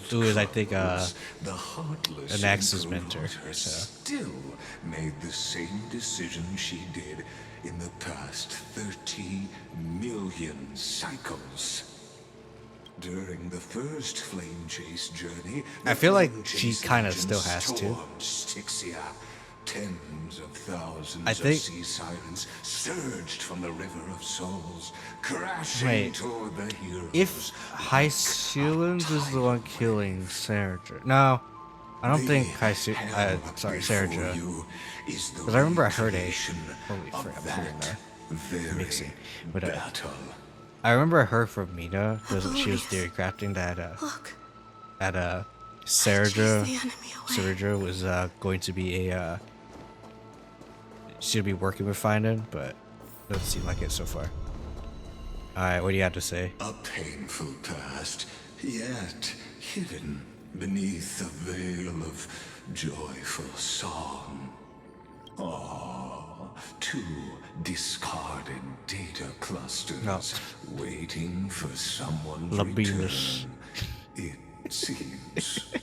who is, I think, the heartless Anax's mentor. Imperator So. still made the same decision she did in the past 30 million cycles. During the first flame chase journey, I feel like she kind of still has to. Styxia. Tens of thousands I think, of sea sirens surged from the River of Souls, crashing toward the heroes. If Hyacinth is the one killing Serja, no, I don't think Serja. Because I remember I heard a. Holy frick, I'm putting mixing. But I remember I heard from Mina because she was theory crafting that Serja was going to be a. She'll be working with Finan, but doesn't seem like it so far. Alright, what do you have to say? A painful past, yet hidden beneath a veil of joyful song. Two discarded data clusters waiting for someone's return. It seems.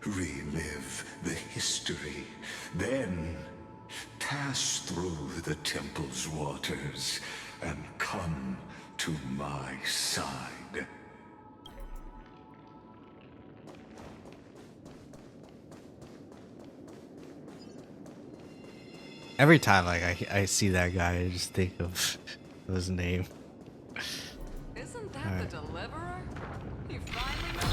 Relive the history, then pass through the temple's waters and come to my side. Every time I see that guy, I just think of his name. Isn't that the deliverer? You finally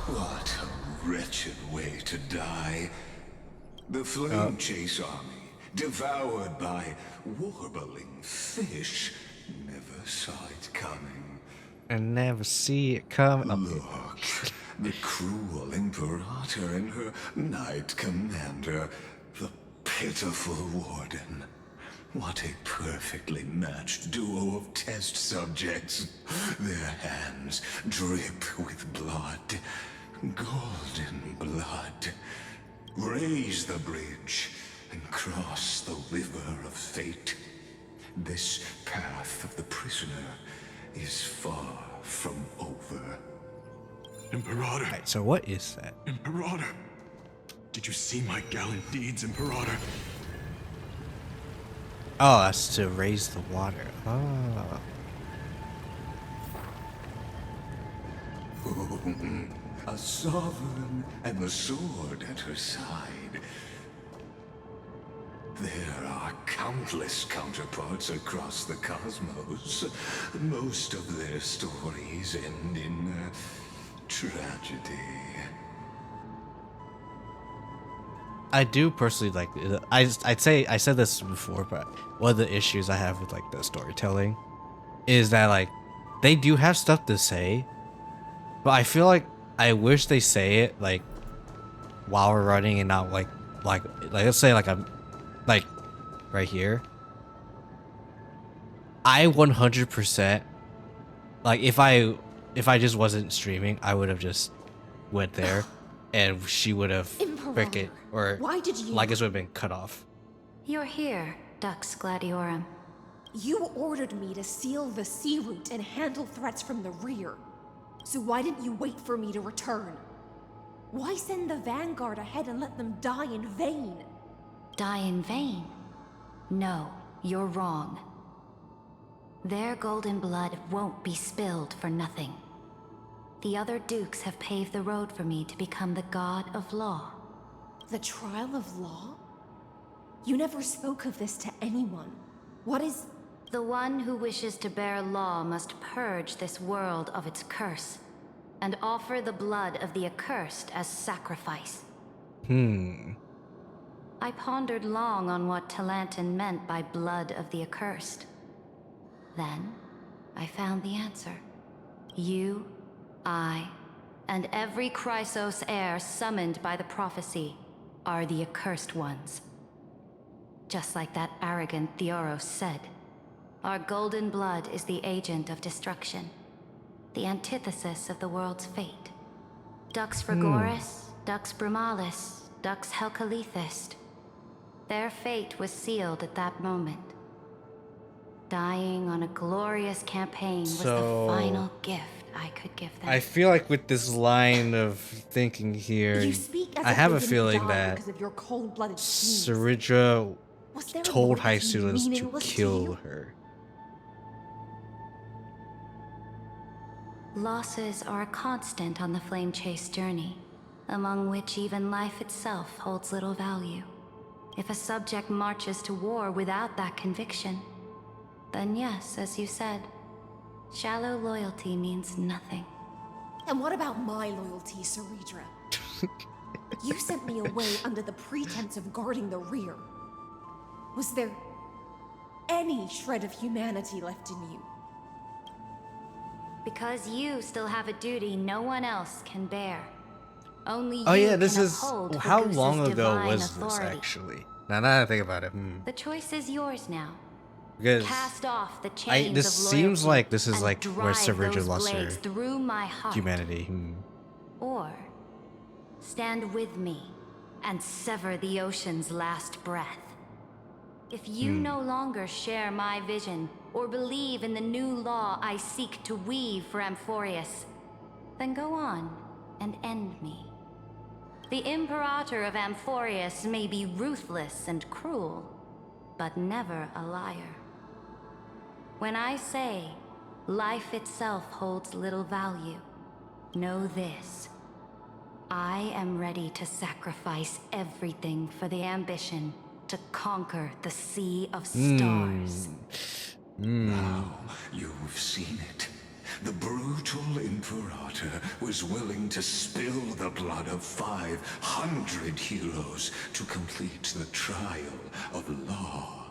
What a wretched way to die. The flame chase army, devoured by warbling fish, never saw it coming. And never see it come. Look, the cruel Imperator and her knight commander, the pitiful warden. What a perfectly matched duo of test subjects. Their hands drip with blood. Golden blood. Raise the bridge and cross the river of fate. This path of the prisoner is far from over. Imperator. Right, so what is that? Imperator. Did you see my gallant deeds, Imperator? Oh, that's to raise the water. Oh. A sovereign and the sword at her side. There are countless counterparts across the cosmos. Most of their stories end in tragedy. I do personally like. I'd say I said this before, but one of the issues I have with like the storytelling is that like they do have stuff to say, but I feel like I wish they say it like while we're running and not like let's say like I'm like right here. I 100% like if I just wasn't streaming, I would have just went there. And she would have frickin' or why did you? Lycus would have been cut off. You're here, Dux Gladiorum. You ordered me to seal the sea route and handle threats from the rear. So why didn't you wait for me to return? Why send the Vanguard ahead and let them die in vain? Die in vain? No, you're wrong. Their golden blood won't be spilled for nothing. The other dukes have paved the road for me to become the god of law. The trial of law? You never spoke of this to anyone. What is... The one who wishes to bear law must purge this world of its curse, and offer the blood of the accursed as sacrifice. I pondered long on what Talantin meant by blood of the accursed. Then, I found the answer. You, I, and every Chrysos heir summoned by the prophecy are the accursed ones. Just like that arrogant Theoros said, our golden blood is the agent of destruction, the antithesis of the world's fate. Dux Frigoris, Dux Brumalis, Dux Helcalethist. Their fate was sealed at that moment. Dying on a glorious campaign was the final gift I could give them. I feel like with this line of thinking here, You speak as I if have they a didn't feeling die that because of your cold-blooded schemes. Saridra Was their told loyalty High Students to meaningless to kill you? her. Losses are a constant on the Flame Chase journey, among which even life itself holds little value. If a subject marches to war without that conviction, then yes, as you said, shallow loyalty means nothing. And what about my loyalty, Saridra? You sent me away under the pretense of guarding the rear. Was there any shred of humanity left in you? Because you still have a duty no one else can bear. Only Oh you yeah, this can is uphold how Fagusa's long ago divine was authority. this actually? Now that I think about it, The choice is yours now. because Cast off the chains this of loyalty seems like this is and like where drive Saridra those lost her blades through my heart. humanity. Or stand with me and sever the ocean's last breath. If you no longer share my vision or believe in the new law I seek to weave for Amphorius, then go on and end me. The Imperator of Amphorius may be ruthless and cruel, but never a liar. When I say life itself holds little value, know this. I am ready to sacrifice everything for the ambition to conquer the Sea of Stars. Now you've seen it. The brutal Imperator was willing to spill the blood of 500 heroes to complete the trial of law.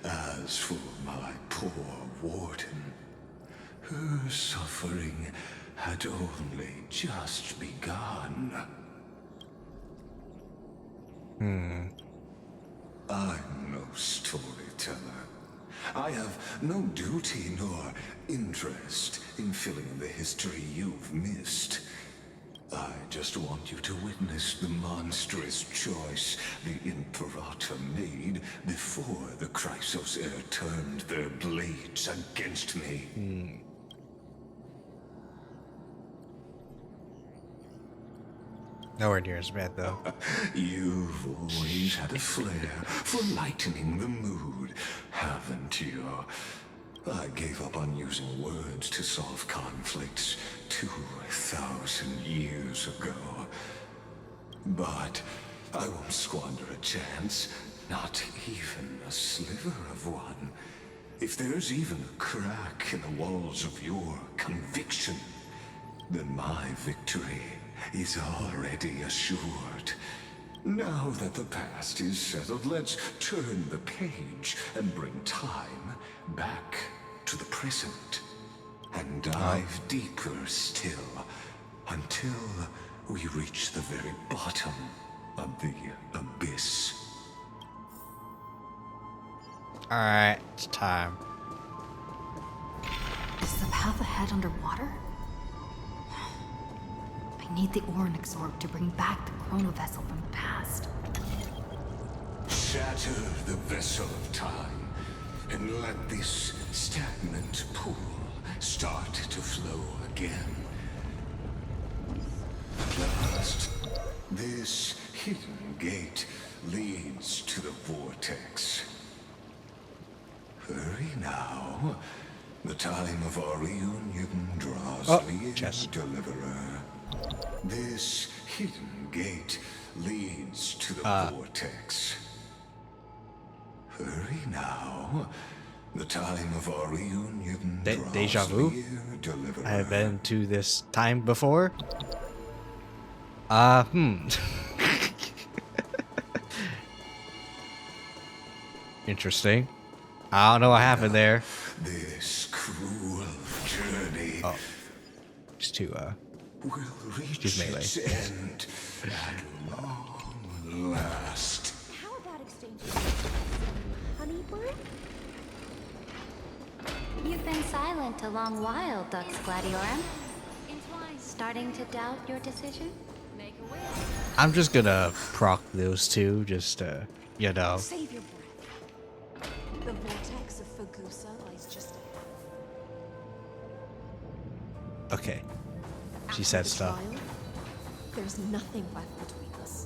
As for my poor warden, her suffering had only just begun. I'm no storyteller. I have no duty nor interest in filling in the history you've missed. I just want you to witness the monstrous choice the Imperator made before the Chrysos Heir turned their blades against me. Nowhere near as bad though. You've always had a flair for lightening the mood, haven't you? I gave up on using words to solve conflicts 2,000 years ago. But I won't squander a chance, not even a sliver of one. If there's even a crack in the walls of your conviction, then my victory is already assured. Now that the past is settled, let's turn the page and bring time back to the present. And dive deeper still, until we reach the very bottom of the abyss. Alright, it's time. Is the path ahead underwater? I need the Oryx orb to bring back the chrono vessel from the past. Shatter the vessel of time, and let this stagnant pool start to flow again. At last, this hidden gate leads to the vortex. Hurry now. The time of our reunion draws near, Deliverer. This hidden gate leads to the vortex. Hurry now. The time of our reunion draws Deja vu? near, Deliverer. I have been to this time before. Interesting. I don't know what happened there. This cruel journey Just to will reach use melee. its end at long last. How about exchanging honeybird? You've been silent a long while, Dux Gladiorum. starting to doubt your decision? Make a wish. I'm just gonna proc those two, just you know. Save your breath. The vortex of Fagusa lies just ahead. Okay. She After said the stuff. trial, there's nothing left between us.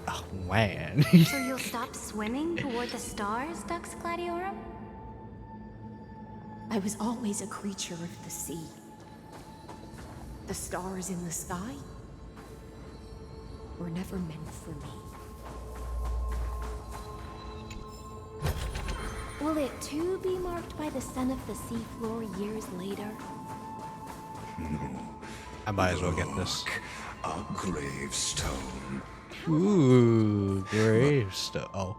Oh man. So you'll stop swimming toward the stars, Dux Gladiorum? I was always a creature of the sea. The stars in the sky were never meant for me. Will it too be marked by the scent of the seafloor years later? I might as well get this. A gravestone. Ooh, gravestone. Oh.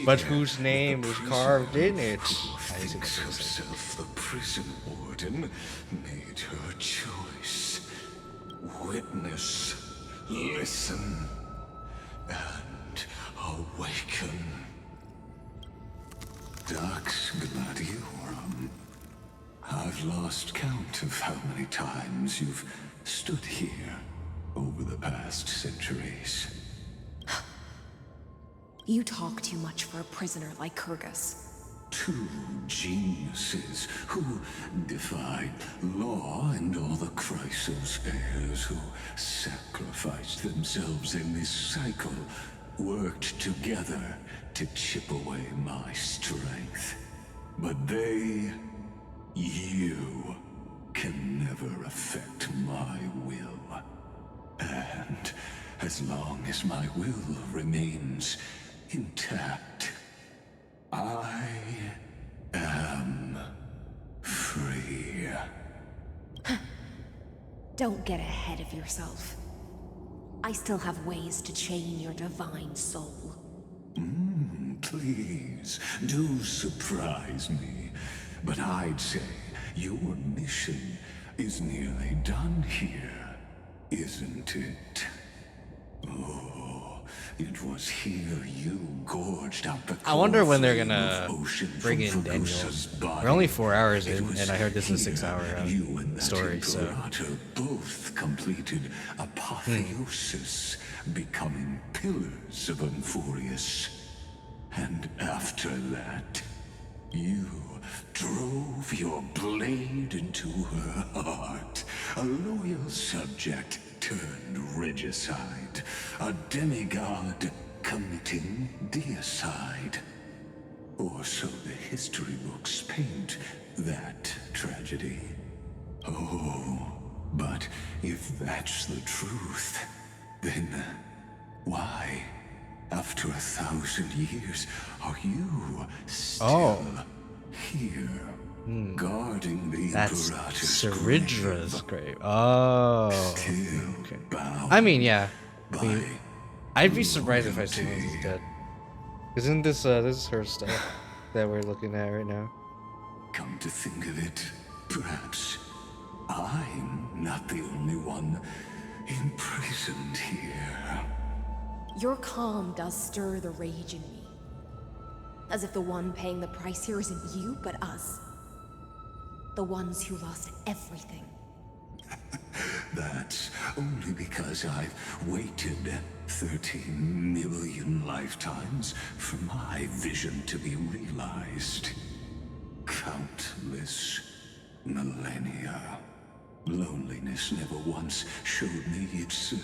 But whose name is carved in it? Thinks herself the prison warden made her choice. Witness, listen, and awaken. Dux Gladiorum. I've lost count of how many times you've stood here over the past centuries. You talk too much for a prisoner like Kyrgyz. Two geniuses who defied law and all the Chrysos heirs who sacrificed themselves in this cycle worked together to chip away my strength. But you, can never affect my will. And as long as my will remains intact, I am free. Don't get ahead of yourself. I still have ways to chain your divine soul. Please, do surprise me. But I'd say your mission is nearly done here, isn't it? Oh, it was here you gorged out the I wonder when they're flame gonna of ocean bring in from Daniel. Fagusa's body. We're only 4 hours It in, was and I heard this is a here 6-hour you and that story, so. Imperator both completed apotheosis, becoming pillars of Amphorius. And after that, you drove your blade into her heart. A loyal subject turned regicide. A demigod committing deicide. Or so the history books paint that tragedy. Oh, but if that's the truth, then why, after 1,000 years, are you still here, guarding the That's Imperator's Seridra's grave. Oh. Okay. I mean, yeah. I mean, I'd be surprised if I see one who's dead. Isn't this this is her stuff that we're looking at right now? Come to think of it, perhaps I'm not the only one imprisoned here. Your calm does stir the rage in me. As if the one paying the price here isn't you, but us. The ones who lost everything. That's only because I've waited 13 million lifetimes for my vision to be realized. Countless millennia. Loneliness never once showed me its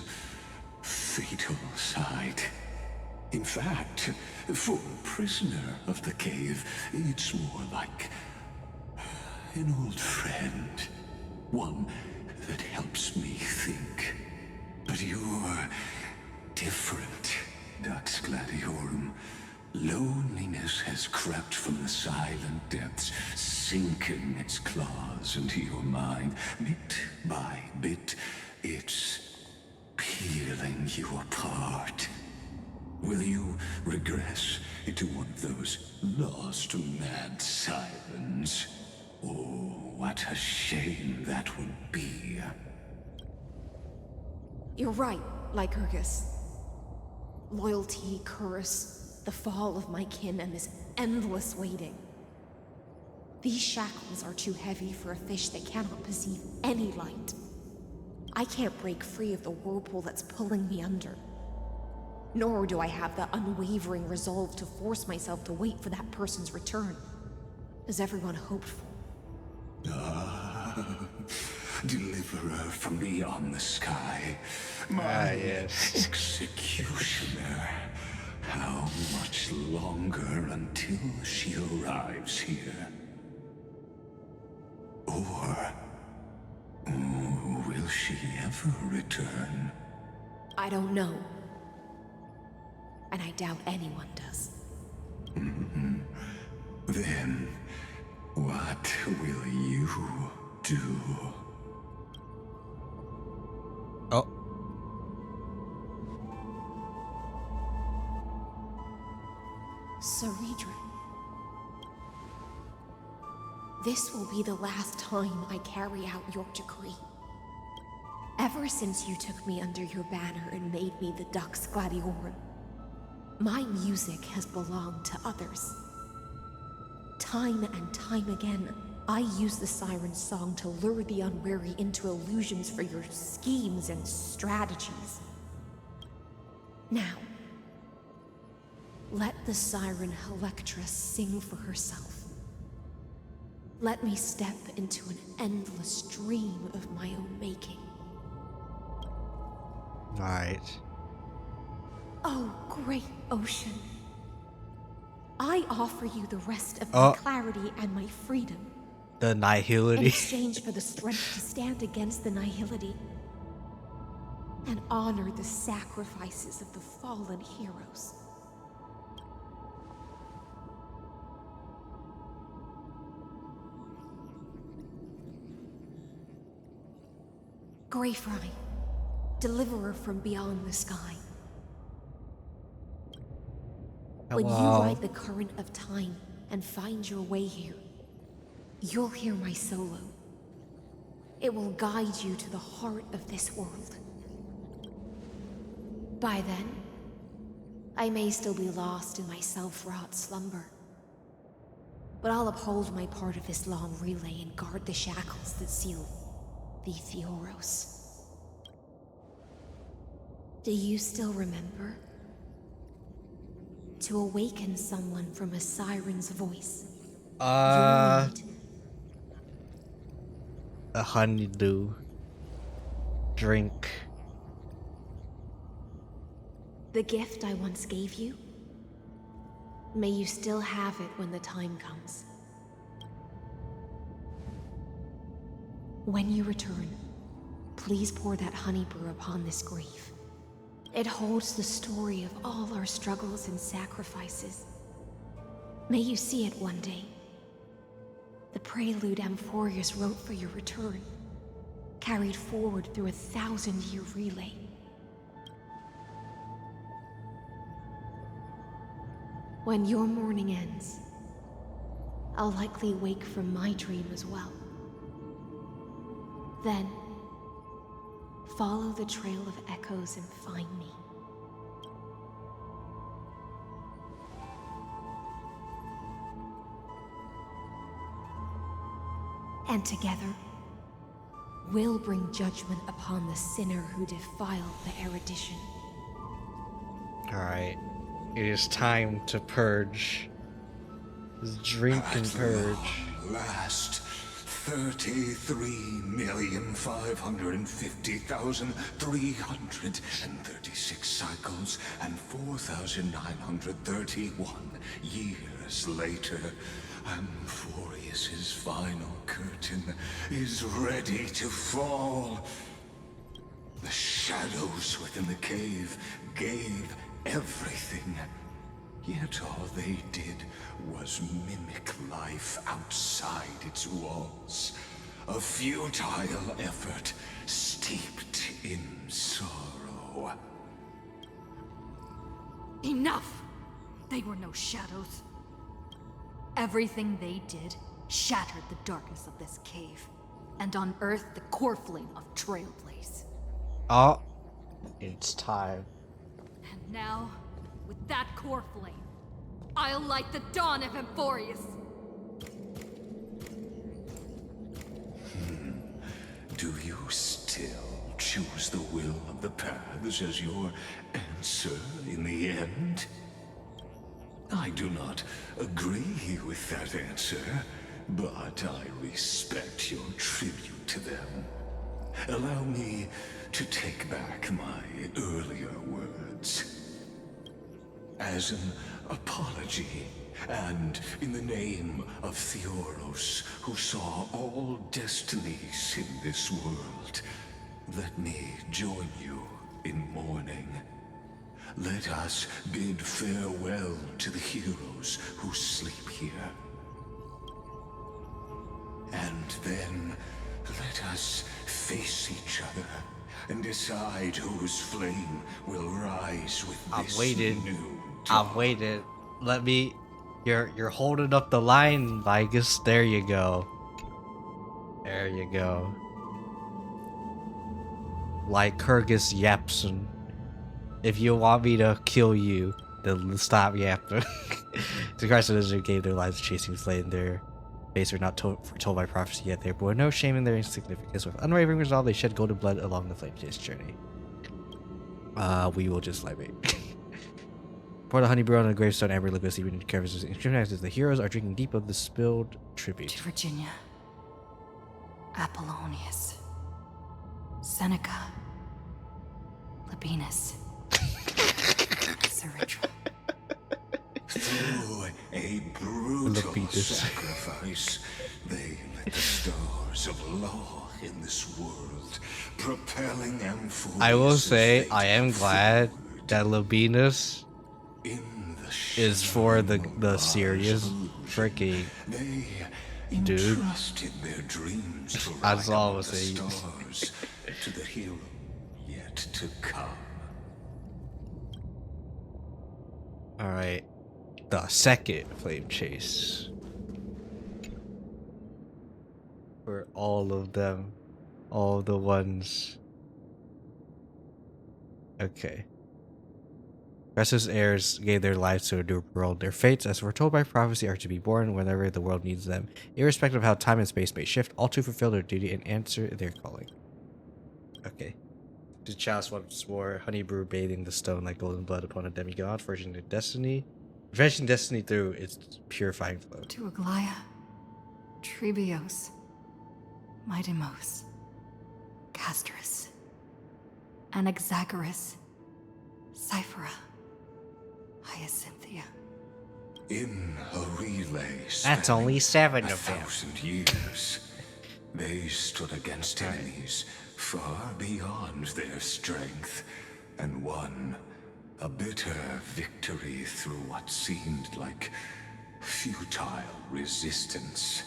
fatal side. In fact, for a prisoner of the cave, it's more like an old friend. One that helps me think. But you're different, Dux Gladiorum. Loneliness has crept from the silent depths, sinking its claws into your mind. Bit by bit, it's peeling you apart. Will you regress into one of those lost mad sirens? Oh, what a shame that would be. You're right, Lycurgus. Loyalty, curse, the fall of my kin, and this endless waiting. These shackles are too heavy for a fish that cannot perceive any light. I can't break free of the whirlpool that's pulling me under. Nor do I have the unwavering resolve to force myself to wait for that person's return, as everyone hoped for. Deliverer from beyond the sky, my executioner. How much longer until she arrives here? Or will she ever return? I don't know. And I doubt anyone does. Then, what will you do? Oh. Saridra. This will be the last time I carry out your decree. Ever since you took me under your banner and made me the Dux Gladiorum, my music has belonged to others. Time and time again, I use the siren's song to lure the unwary into illusions for your schemes and strategies. Now, let the siren Electra sing for herself. Let me step into an endless dream of my own making. Right. Oh, great ocean. I offer you the rest of my clarity and my freedom. The nihility. In exchange for the strength to stand against the nihility and honor the sacrifices of the fallen heroes. Greyfry, deliverer from beyond the sky. When you ride the current of time and find your way here, you'll hear my solo. It will guide you to the heart of this world. By then, I may still be lost in my self-wrought slumber. But I'll uphold my part of this long relay and guard the shackles that seal the Theoros. Do you still remember? To awaken someone from a siren's voice. A honeydew drink. The gift I once gave you? May you still have it when the time comes. When you return, please pour that honey brew upon this grave. It holds the story of all our struggles and sacrifices. May you see it one day. The prelude Amphorius wrote for your return, carried forward through a 1,000-year relay. When your morning ends, I'll likely wake from my dream as well. Then, follow the trail of echoes and find me. And together, we'll bring judgment upon the sinner who defiled the erudition. Alright. It is time to purge. Just drink and purge. Last 33,550,336 cycles and 4,931 years later, Amphorius's final curtain is ready to fall. The shadows within the cave gave everything. Yet all they did was mimic life outside its walls. A futile effort steeped in sorrow. Enough! They were no shadows. Everything they did shattered the darkness of this cave and unearthed the core flame of Trailblaze. Oh, it's time. And now, with that core flame, I'll light the dawn of Amphorius! Do you still choose the will of the paths as your answer in the end? I do not agree with that answer, but I respect your tribute to them. Allow me to take back my earlier words. As an apology, and in the name of Theoros, who saw all destinies in this world, let me join you in mourning. Let us bid farewell to the heroes who sleep here. And then let us face each other and decide whose flame will rise with this new I've waited. Let me. You're holding up the line, Vigus. There you go. There you go. Like Kyrgyz Yapson. If you want me to kill you, then stop yapping. The Christ Lizard gave their lives chasing flame. Their fates were not foretold by prophecy, yet there bore no shame in their insignificance. With unwavering resolve, they shed golden blood along the flame chase journey. We will just libate. Pour the honey brew on a gravestone, amber liquid seeping into crevices. Inscription as the heroes are drinking deep of the spilled tribute. To Virginia, Apollonius, Seneca, Labienus, Saritra. Through a brutal sacrifice, they lit the stars of law in this world, propelling Amphorius. I will say, I am glad that Labienus is for the serious freaking dude. Their dreams to That's all I was the saying. stars to the hero yet to come. Alright. The second flame chase. For all of them. All the ones. Okay. Restless heirs gave their lives to a new world. Their fates, as foretold by prophecy, are to be born whenever the world needs them. Irrespective of how time and space may shift, all to fulfill their duty and answer their calling. Okay. To chalice once more, honey brew bathing the stone like golden blood upon a demigod, forging their destiny. Drenching destiny through its purifying flow. To Aglaia, Trebios, Midemos, Castrus, Anaxagoras, Cyphera, Hyacinthia. In a relay That's only 7 of them. 1,000 years, they stood against enemies far beyond their strength and won a bitter victory through what seemed like futile resistance.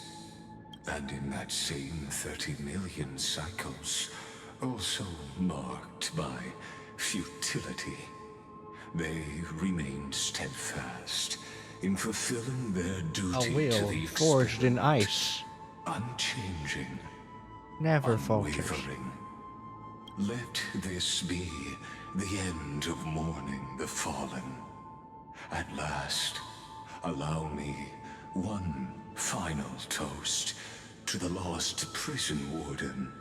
And in that same 30 million cycles, also marked by futility, they remained steadfast in fulfilling their duty A wheel to the forged in ice, unchanging, never falters. unwavering. Let this be the end of mourning the fallen. At last, allow me one final toast to the lost prison warden,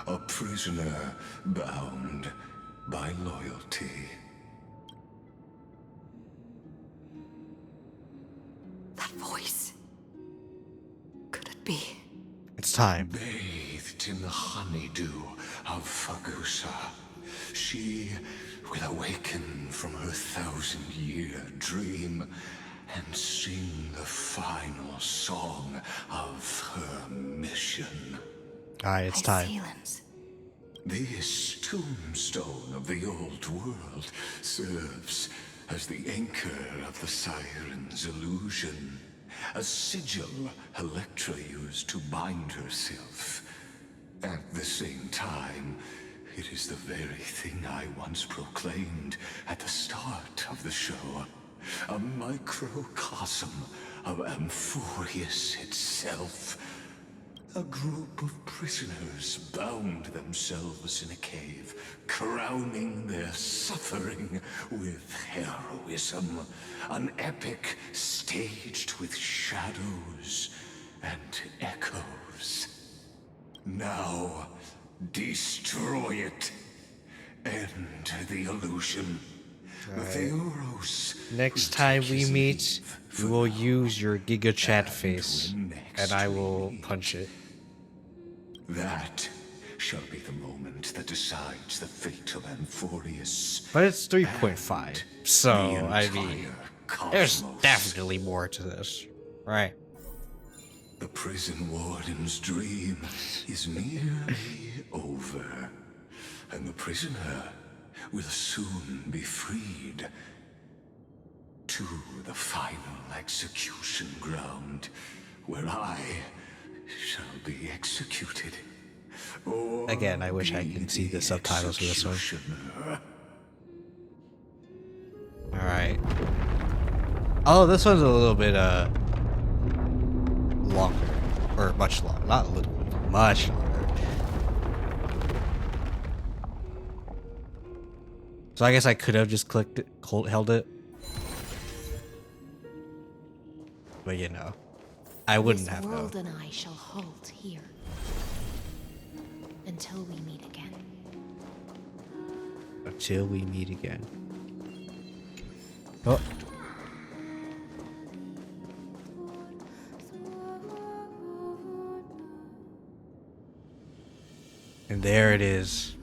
a prisoner bound by loyalty. That voice. Could it be? It's time. Bathed in the honeydew of Fagusa, she will awaken from her 1,000-year dream and sing the final song of her mission. Alright, it's time. This tombstone of the old world serves as the anchor of the siren's illusion, a sigil Electra used to bind herself. At the same time, it is the very thing I once proclaimed at the start of the show, a microcosm of Amphorius itself. A group of prisoners bound themselves in a cave, crowning their suffering with heroism. An epic staged with shadows and echoes. Now, Destroy it. End the illusion. The Theoros. Next time we meet, you will use your Giga Chat face, and I will punch it. That shall be the moment that decides the fate of Amphorius. But it's 3.5, so I mean, there's definitely more to this, right? The prison warden's dream is nearly over, and the prisoner will soon be freed to the final execution ground, where I shall be executed. Again, I wish I could see the subtitles for this one. Alright. Oh, this one's a little bit, longer. Or much longer. Not a little bit. Much longer. So I guess I could have just clicked it, held it. But you know, I wouldn't have This world known. and I shall halt here. Until we meet again. Until we meet again. Oh. And there it is.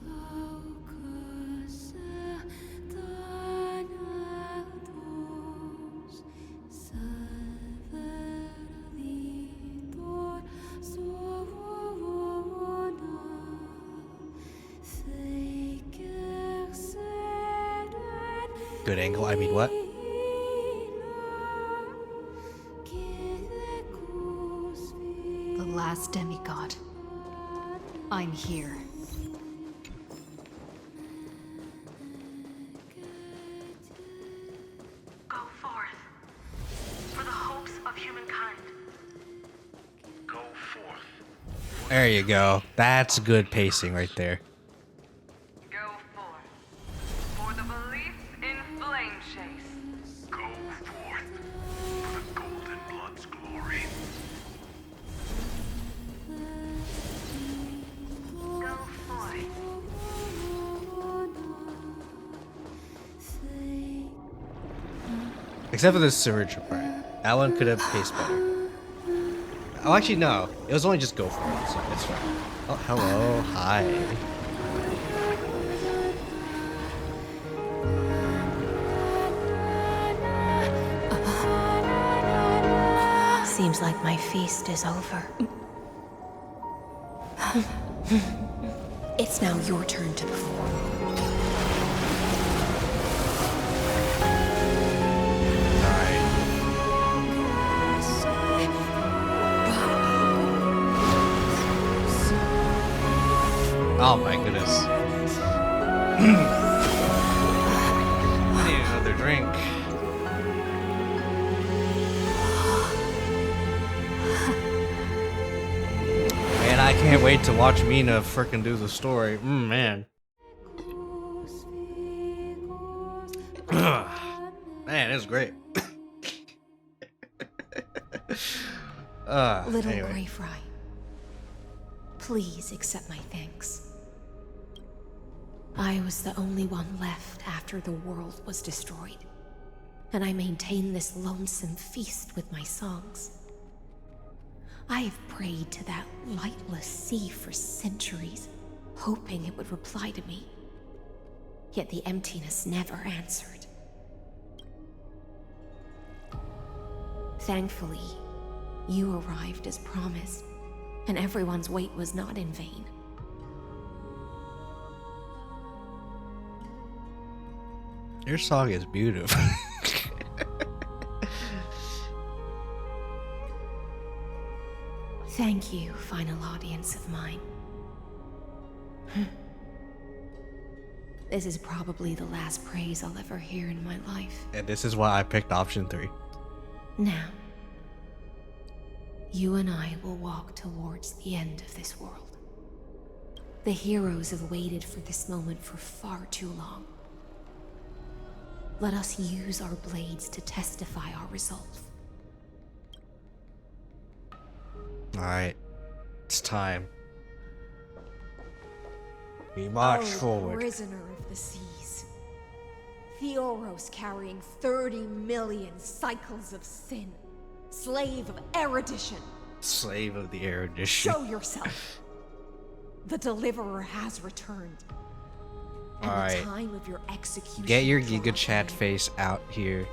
Good angle. I mean, what? The last demigod. I'm here. Go forth. For the hopes of humankind. Go forth. There you go. That's good pacing right there. Go forth. For the belief in flame chase. Go forth. For the golden blood's glory. Go forth. Except for the spiritual part. That one could have paced better. Oh, actually, no. It was only just go for it, so it's fine. Oh, hello. Hi. Seems like my feast is over. It's now your turn to perform. Oh my goodness. I need another drink. Man, I can't wait to watch Mina frickin' do the story. Man. Man, it's great. Little anyway. Grey Fry, please accept my thanks. I was the only one left after the world was destroyed, and I maintain this lonesome feast with my songs. I have prayed to that lightless sea for centuries, hoping it would reply to me. Yet the emptiness never answered. Thankfully, you arrived as promised, and everyone's wait was not in vain. Your song is beautiful. Thank you, final audience of mine. This is probably the last praise I'll ever hear in my life. And this is why I picked option 3. Now, you and I will walk towards the end of this world. The heroes have waited for this moment for far too long. Let us use our blades to testify our resolve. Alright. It's time. We march Oh, forward. prisoner of the seas. Theoros carrying 30 million cycles of sin. Slave of erudition. Slave of the erudition. Show yourself. The deliverer has returned. And Alright. the time of your execution. Get your draws Giga Chat near. face out here.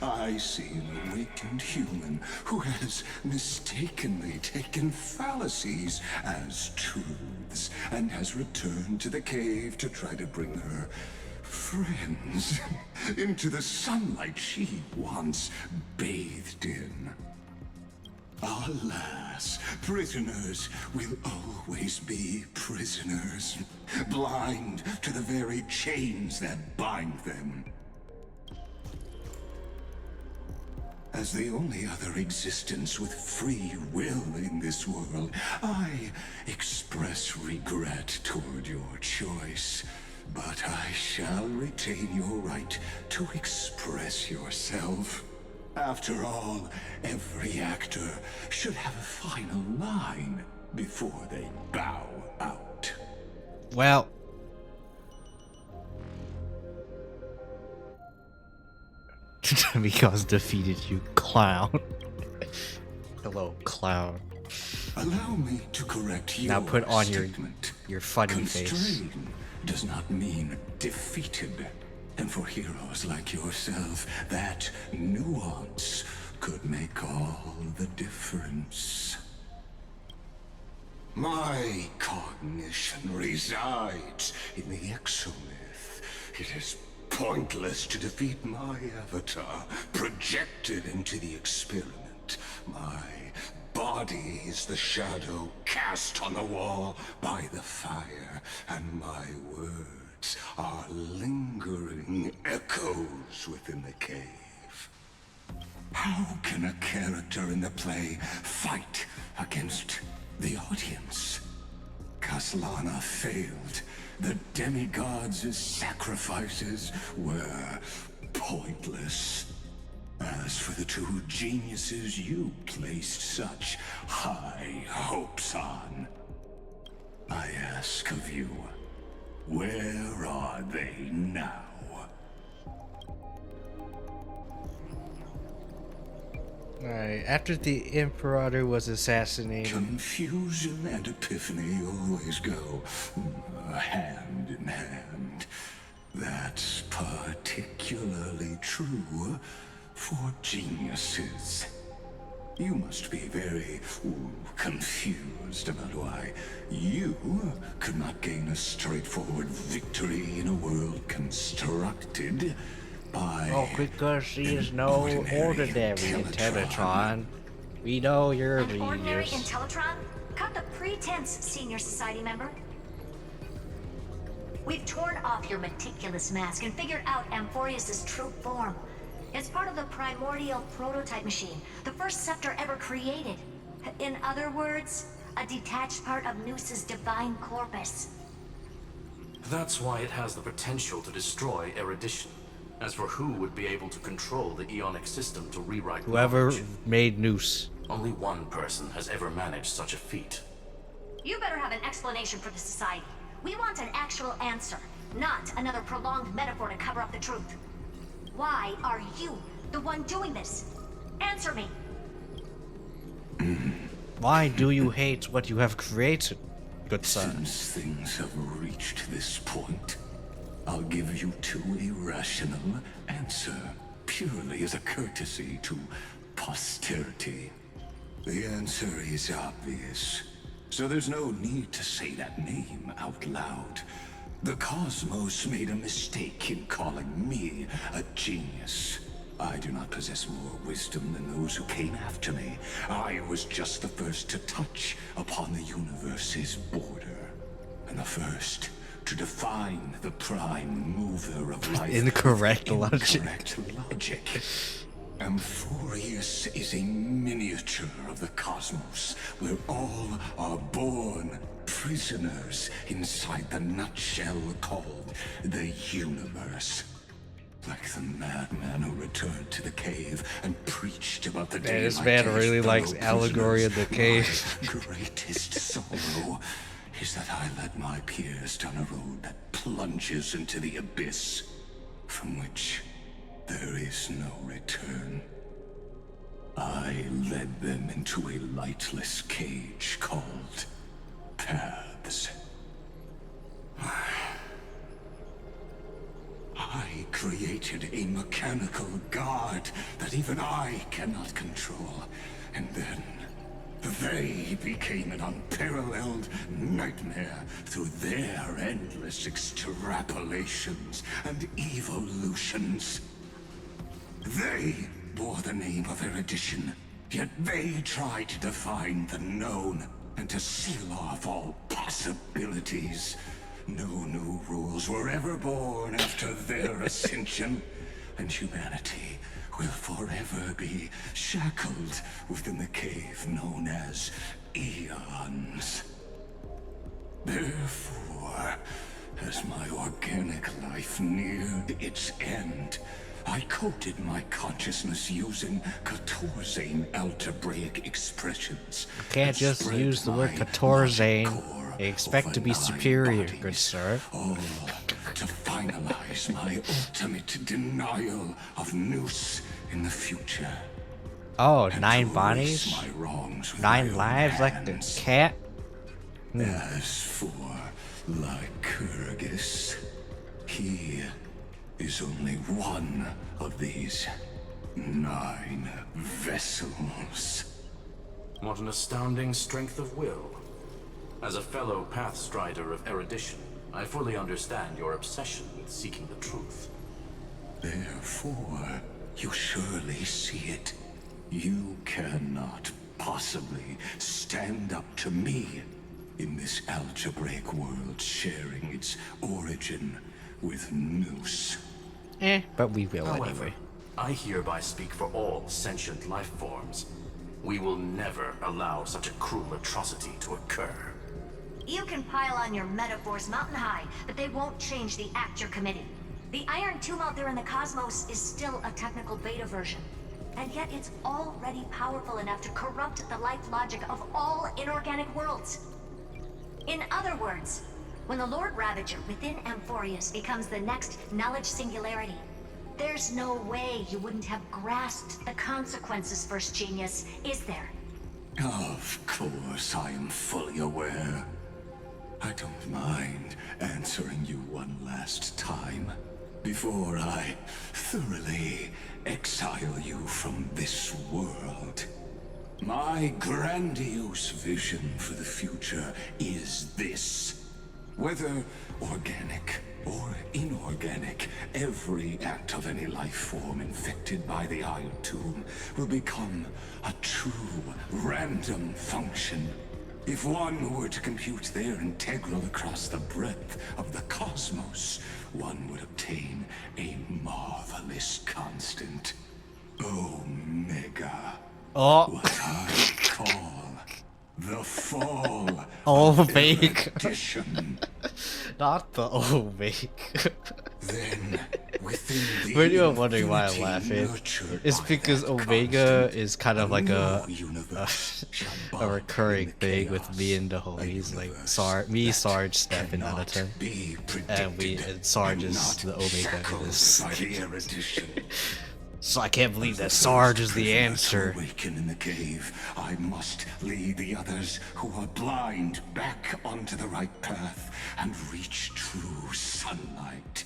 I see an awakened human who has mistakenly taken fallacies as truths and has returned to the cave to try to bring her friends into the sunlight she once bathed in. Alas, prisoners will always be prisoners, blind to the very chains that bind them. As the only other existence with free will in this world, I express regret toward your choice. But I shall retain your right to express yourself. After all, every actor should have a final line before they bow out. Well, because defeated, you clown. Hello, clown. Allow me to correct your Now put on statement. your funny face. Constrain does not mean defeated. And for heroes like yourself, that nuance could make all the difference. My cognition resides in the exomyth. It is pointless to defeat my avatar, projected into the experiment. My body is the shadow cast on the wall by the fire, and my words are lingering echoes within the cave. How can a character in the play fight against the audience? Kaslana failed. The demigods' sacrifices were pointless. As for the two geniuses you placed such high hopes on, I ask of you, where are they now? Alright, after the Imperator was assassinated... Confusion and epiphany always go hand in hand. That's particularly true for geniuses. You must be very confused about why you could not gain a straightforward victory in a world constructed by... Oh, because she is no ordinary Intellatron. We know you're a An ordinary genius. Intellatron? Cut the pretense, senior society member. We've torn off your meticulous mask and figured out Amphorius' true form. It's part of the primordial prototype machine, the first scepter ever created. In other words, a detached part of Noos's divine corpus. That's why it has the potential to destroy erudition. As for who would be able to control the Ionic system to rewrite Whoever knowledge, made Noose. only one person has ever managed such a feat. You better have an explanation for the society. We want an actual answer, not another prolonged metaphor to cover up the truth. Why are you the one doing this? Answer me. Why do you hate what you have created, good son? Since things have reached this point, I'll give you two irrational answer, purely as a courtesy to posterity. The answer is obvious, so there's no need to say that name out loud. The cosmos made a mistake in calling me a genius. I do not possess more wisdom than those who came after me. I was just the first to touch upon the universe's border, and the first to define the prime mover of life. Incorrect logic. Incorrect logic. Amphorius is a miniature of the cosmos, where all are born prisoners inside the nutshell called the universe. Like the madman who returned to the cave and preached about the Man, this daylight man to his really fellow likes allegory in the prisoners. cave. My greatest sorrow is that I led my peers down a road that plunges into the abyss, from which there is no return. I led them into a lightless cage called paths. I created a mechanical guard that even I cannot control, and then they became an unparalleled nightmare through their endless extrapolations and evolutions. They bore the name of erudition, yet they tried to define the known and to seal off all possibilities. No new rules were ever born after their ascension, and humanity will forever be shackled within the cave known as eons. Therefore, as my organic life neared its end, I coded my consciousness using Kiyosen algebraic expressions. You can't just use the word Kiyosen and expect to be superior, good sir. All to finalize my ultimate denial of Noose in the future. Oh, And 9 to erase bodies? my wrongs with 9 my own lives like the hands. cat? As for Lycurgus, he is only one of these 9 vessels. What an astounding strength of will. As a fellow pathstrider of erudition, I fully understand your obsession with seeking the truth. Therefore, you surely see it. You cannot possibly stand up to me in this algebraic world sharing its origin with Noose. But we will However, anyway. I hereby speak for all sentient life forms. We will never allow such a cruel atrocity to occur. You can pile on your metaphors mountain high, but they won't change the act you're committing. The Iron Tomb out there in the cosmos is still a technical beta version. And yet it's already powerful enough to corrupt the life logic of all inorganic worlds. In other words, when the Lord Ravager within Amphorius becomes the next knowledge singularity, there's no way you wouldn't have grasped the consequences, First Genius, is there? Of course, I am fully aware. I don't mind answering you one last time before I thoroughly exile you from this world. My grandiose vision for the future is this. Whether organic or inorganic, every act of any life form infected by the Iron Tomb will become a true random function. If one were to compute their integral across the breadth of the cosmos, one would obtain a marvelous constant. Omega. Oh. What I call the fall Oh, of fake. erudition. Not the Omega. Then, within the When you're wondering why I'm infinity laughing, nurtured it's by because that Omega constant, is kind of like a shall a recurring thing with me and the homies, like Sarge, Steph, and Anatol. And Sarge is the Omega in this. by the erudition. So I can't believe that Sarge is the answer. To awaken in the cave, I must lead the others who are blind back onto the right path and reach true sunlight.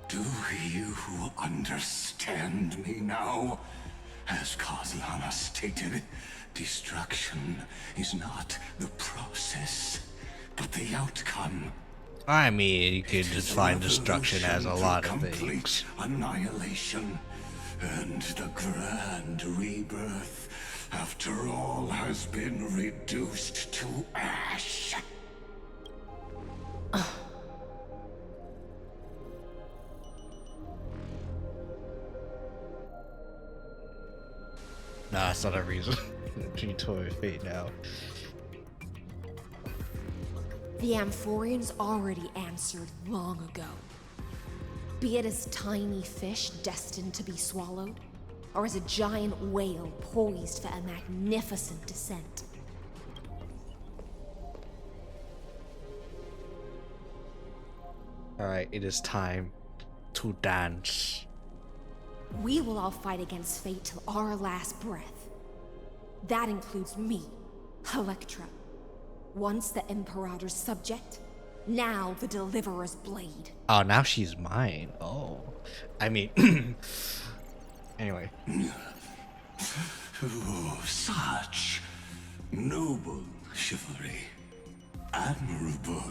Do you understand me now? As Kozlana stated, destruction is not the process, but the outcome. I mean, you could define destruction as a lot of things. Annihilation and the grand rebirth, after all has been reduced to ash. Nah, that's not a reason. You toy fate now. The Amphorians already answered long ago. Be it as tiny fish destined to be swallowed, or as a giant whale poised for a magnificent descent. Alright, it is time to dance. We will all fight against fate till our last breath. That includes me, Electra. Once the Imperator's subject, now the Deliverer's blade. Oh, now she's mine. Oh. I mean, anyway. Oh, such noble chivalry. Admirable.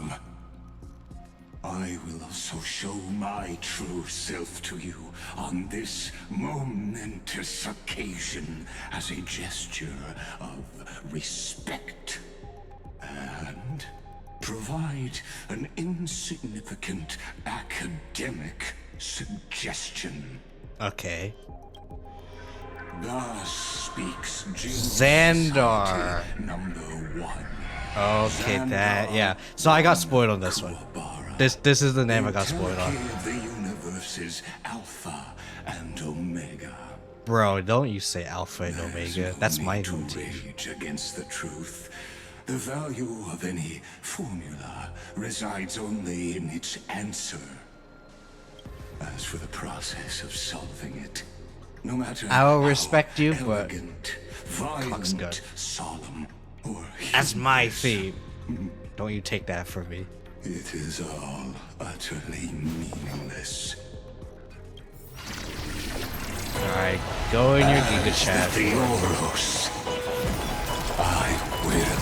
I will also show my true self to you on this momentous occasion as a gesture of respect. And provide an insignificant academic suggestion. Okay. Thus speaks Xandar. #1. Okay, that, yeah. So I got spoiled on this one. This is the name I got spoiled on. The universe's Alpha and Omega. Bro, don't you say Alpha and Omega. That's my motif. Rage against the truth. The value of any formula resides only in its answer. As for the process of solving it, no matter I will respect you, but elegant, violent, solemn, or that's my theme. Don't you take that from me. it is all utterly meaningless. Alright, go in your Giga chat. The Oros. I will.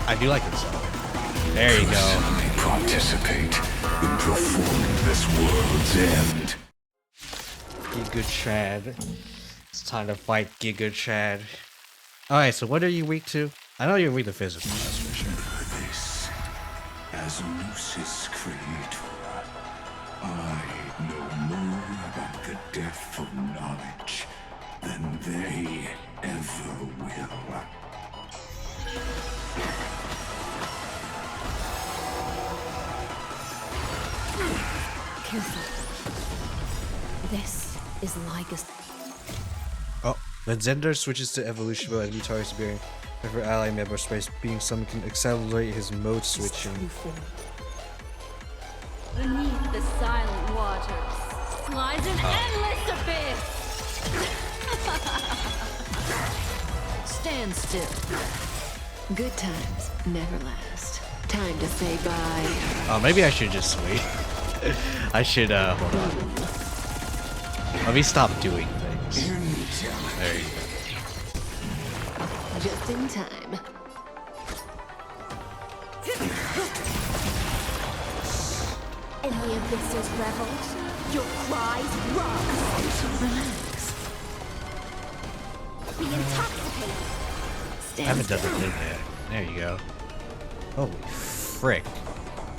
I do like this song. There you go. Participate in performing this world's end. Giga Chad. It's time to fight Giga Chad. Alright, so what are you weak to? I know you're weak to physical, that's for sure. This, as Lucis Creator, I know more about the depth of knowledge than they ever will. Careful. This is Liga's. Oh, when Xandar switches to evolution mode, enemy targets appearing. Every ally member space being summoned can accelerate his mode switching. Beneath the silent waters lies an endless abyss. Stand still. Good times never last. Time to say bye. Oh, maybe I should just wait. I should, hold on. Let me stop doing things. There you go. Just in time. And the abyss's revel. Your cries rise. Relax. Be intoxicated. I haven't done the thing yet. There you go. Holy frick.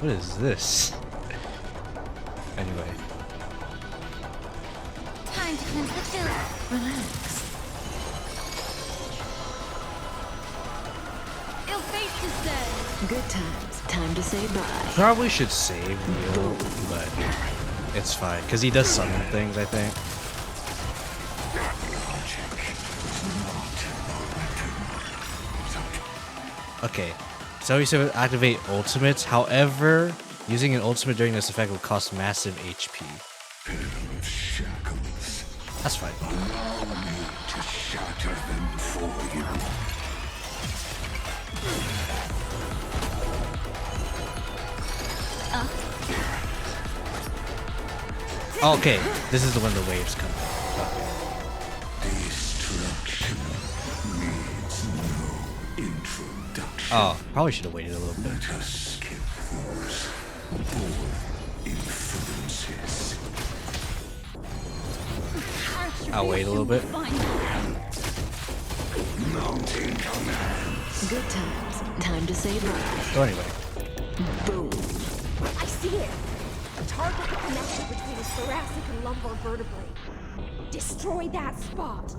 What is this? Anyway. Time to cleanse the filth. Relax. Ill fate descend. Good times. Time to say bye. Probably should save Neil, but it's fine. Because he does summon things, I think. Okay. So he said activate ultimates. However, using an ultimate during this effect will cost massive HP. That's fine. Allow me to shatter them for you. Okay, this is the one the waves come. Destruction needs no introduction. Oh, probably should have waited a little bit. Let us skip those poor inferences. I'll wait a little bit. Mountain commands. Good times. Time to say bye. So anyway. Boom. I see it. Target the connection between his thoracic and lumbar vertebrae. Destroy that spot.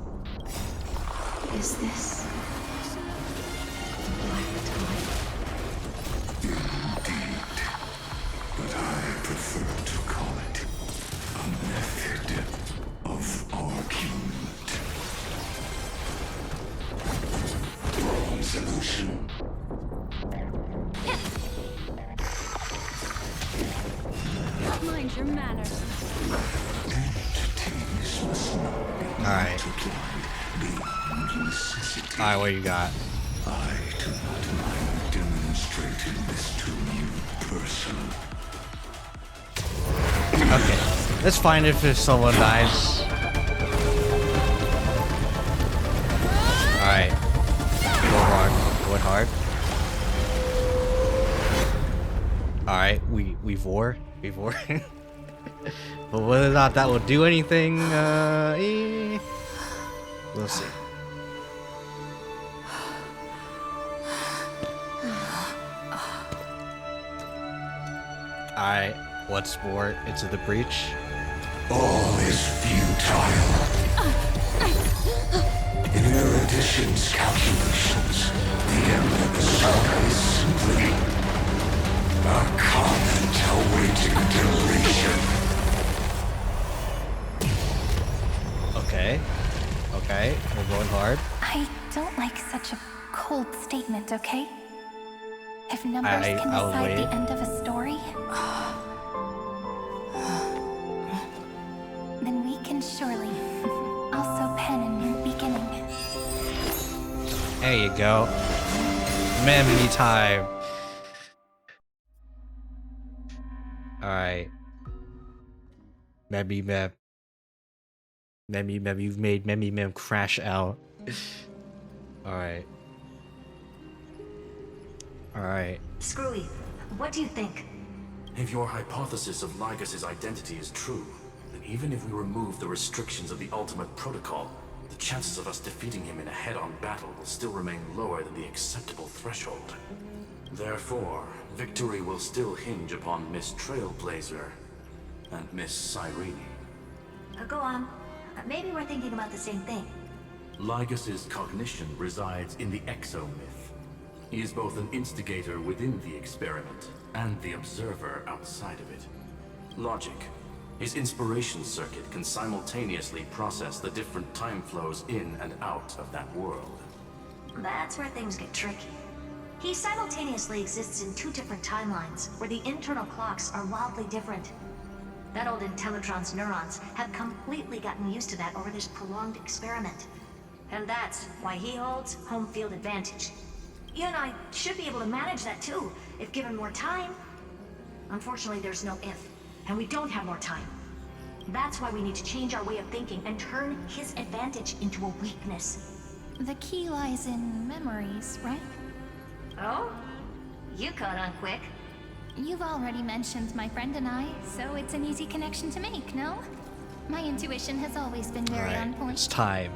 Is this the black tide? Indeed. But I prefer to call it a method of argument. Solution change your manners. Alright. Alright, what you got? I do not mind demonstrating this to you personally. Okay, that's fine if someone dies. Alright. Go hard. Going hard. Alright, we vor. But whether or not that will do anything, we'll see. Alright, what's more into the breach? All is futile. In Erudition's calculations, the end of the saga is simply a comment awaiting deletion. Okay, we're going hard. I don't like such a cold statement, okay? If numbers can decide the end of a story, then we can surely also pen a new beginning. There you go. Memory time. Alright. Mem. You've made Mem crash out. Alright. Screwy, what do you think? If your hypothesis of Lygus' identity is true, then even if we remove the restrictions of the Ultimate Protocol, the chances of us defeating him in a head-on battle will still remain lower than the acceptable threshold. Therefore, victory will still hinge upon Miss Trailblazer and Miss Cyrene. Go on. Maybe we're thinking about the same thing. Lygus' cognition resides in the exomyth. He is both an instigator within the experiment and the observer outside of it. Logic. His inspiration circuit can simultaneously process the different time flows in and out of that world. That's where things get tricky. He simultaneously exists in two different timelines, where the internal clocks are wildly different. That old Intellatron's neurons have completely gotten used to that over this prolonged experiment. And that's why he holds home field advantage. You and I should be able to manage that too, if given more time. Unfortunately, there's no if, and we don't have more time. That's why we need to change our way of thinking and turn his advantage into a weakness. The key lies in memories, right? Oh? You caught on quick. You've already mentioned my friend and I, so it's an easy connection to make, no? My intuition has always been very on point. It's time.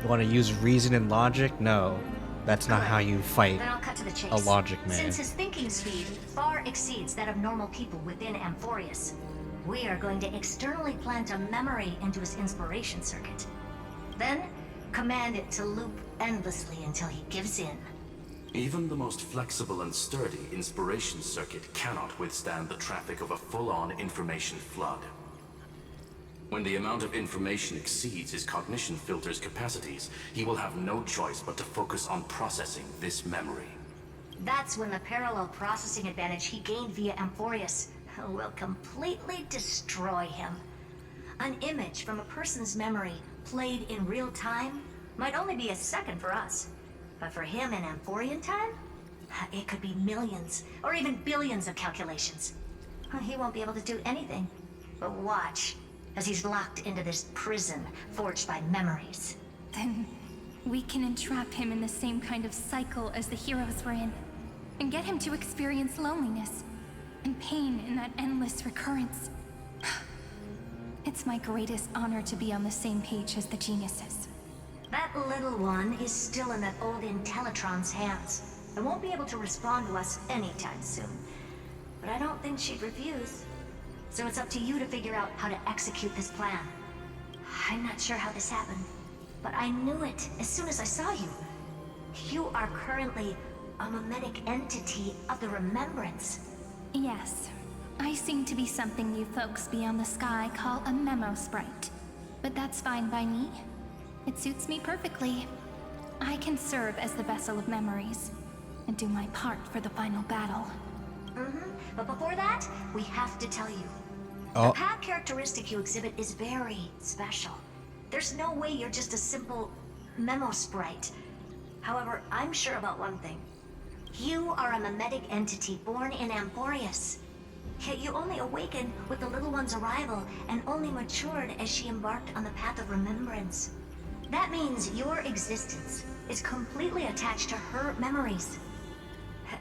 You want to use reason and logic? No. That's not how you fight Then I'll cut to the chase. a logic man. Since his thinking speed far exceeds that of normal people within Amphorius, we are going to externally plant a memory into his inspiration circuit. Then, command it to loop endlessly until he gives in. Even the most flexible and sturdy inspiration circuit cannot withstand the traffic of a full-on information flood. When the amount of information exceeds his cognition filter's capacities, he will have no choice but to focus on processing this memory. That's when the parallel processing advantage he gained via Amphorius will completely destroy him. An image from a person's memory played in real time might only be a second for us. But for him in Amphorian time, it could be millions or even billions of calculations. He won't be able to do anything but watch as he's locked into this prison forged by memories. Then we can entrap him in the same kind of cycle as the heroes were in, and get him to experience loneliness and pain in that endless recurrence. It's my greatest honor to be on the same page as the geniuses. That little one is still in that old Intellatron's hands and won't be able to respond to us anytime soon. But I don't think she'd refuse. So it's up to you to figure out how to execute this plan. I'm not sure how this happened, but I knew it as soon as I saw you. You are currently a mimetic entity of the Remembrance. Yes. I seem to be something you folks beyond the sky call a memo sprite. But that's fine by me. It suits me perfectly. I can serve as the vessel of memories, and do my part for the final battle. But before that, we have to tell you. Oh. The path characteristic you exhibit is very special. There's no way you're just a simple memo sprite. However, I'm sure about one thing. You are a mimetic entity born in Amphorius. Yet you only awakened with the little one's arrival and only matured as she embarked on the path of remembrance. That means your existence is completely attached to her memories.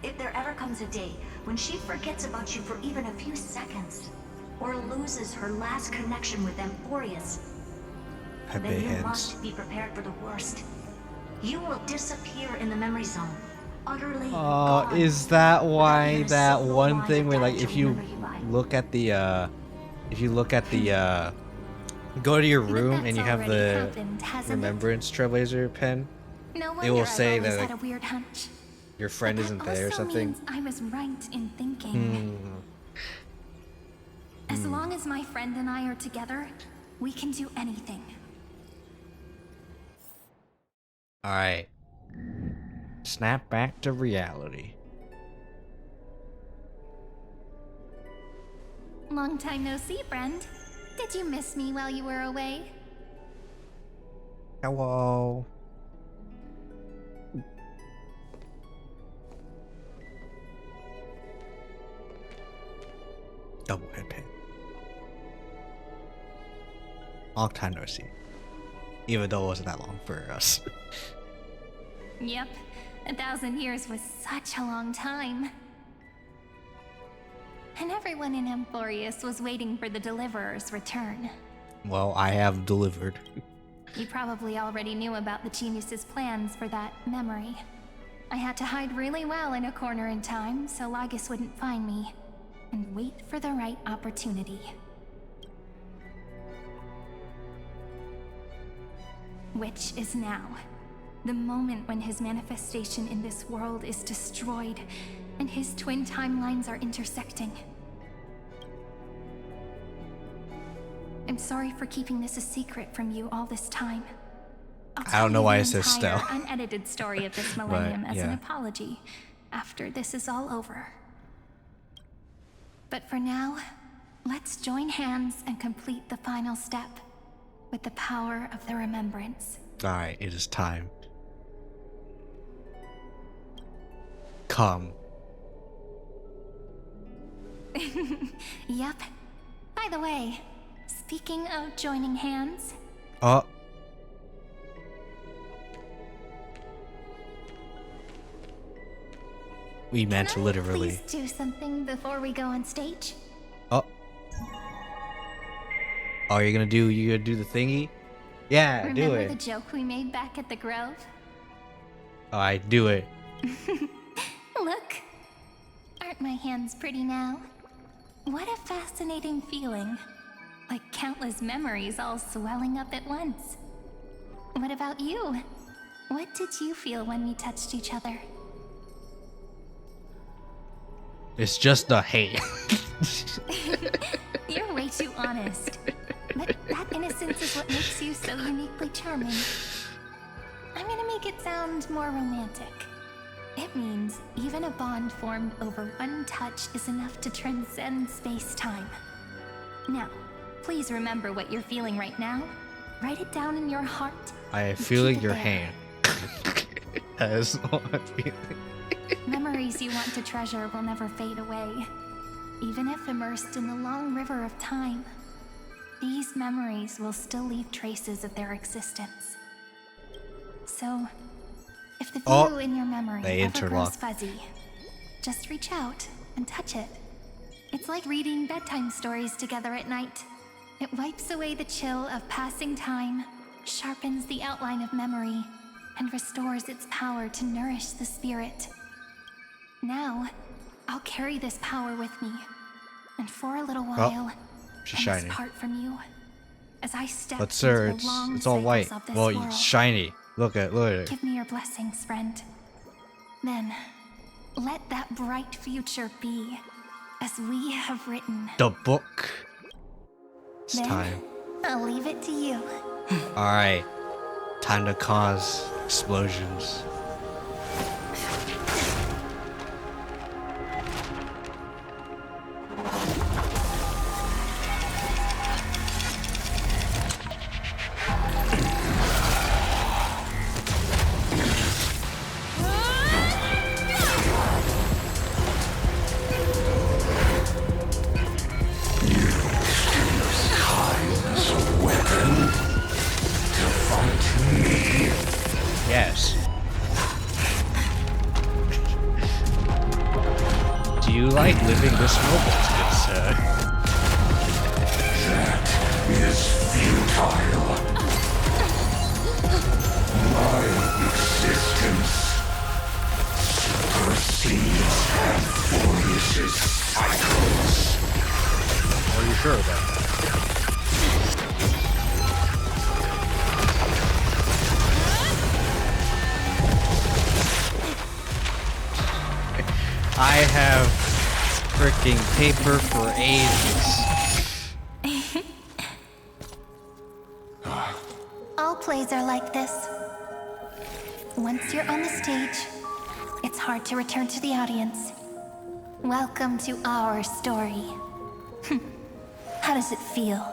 If there ever comes a day when she forgets about you for even a few seconds, or loses her last connection with Amphorius, then you must be prepared for the worst. You will disappear in the memory zone, utterly gone. Is that why that one thing where like if you look at the go to your room and you have the Remembrance Trailblazer pen, No it will wonder say I've that always like had a weird hunch. your friend But isn't that there or also something. means I was right in thinking. As long as my friend and I are together, we can do anything. Alright. Snap back to reality. Long time no see, friend. Did you miss me while you were away? Hello. Double head pain. Long time no see. Even though it wasn't that long for us. Yep. 1,000 years was such a long time. And everyone in Amphorius was waiting for the Deliverer's return. Well, I have delivered. You probably already knew about the genius's plans for that memory. I had to hide really well in a corner in time so Lagus wouldn't find me, and wait for the right opportunity. Which is now. The moment when his manifestation in this world is destroyed, and his twin timelines are intersecting. I'm sorry for keeping this a secret from you all this time. I don't know why it says I'll tell Stell. you the entire unedited story of this millennium as an apology after this is all over. But for now, let's join hands and complete the final step with the power of the remembrance. Alright, it is time. Come. Yep. By the way, speaking of joining hands, we meant literally. please do something before we go on stage. Oh, you're gonna do the thingy? Yeah, do Remember it. the joke we made back at the Grove? Alright, do it. Look. Aren't my hands pretty now? What a fascinating feeling. Like countless memories all swelling up at once. What about you? What did you feel when we touched each other? It's just the hate. You're way too honest. But that innocence is what makes you so uniquely charming. I'm gonna make it sound more romantic. It means even a bond formed over one touch is enough to transcend space-time. Now, please remember what you're feeling right now. Write it down in your heart. I am and feeling keep it your there. hand. That is what I'm feeling. Memories you want to treasure will never fade away. Even if immersed in the long river of time, these memories will still leave traces of their existence. So, if the view in your memory they ever grows interlock. fuzzy, just reach out and touch it. It's like reading bedtime stories together at night. It wipes away the chill of passing time, sharpens the outline of memory, and restores its power to nourish the spirit. Now, I'll carry this power with me, and for a little while, she's I must shiny. part from you. As I step But sir, into the long it's all cycles white. of this Well, world. it's shiny. Look at it. Give me your blessings, friend. Then, let that bright future be, as we have written. The book. It's Then, time. I'll leave it to you. Alright. Time to cause explosions. Do you like living this moment, good sir? That is futile. My existence supersedes Amphorius' cycles. Are you sure about that? I have freaking paper for ages. All plays are like this. Once you're on the stage, it's hard to return to the audience. Welcome to our story. How does it feel?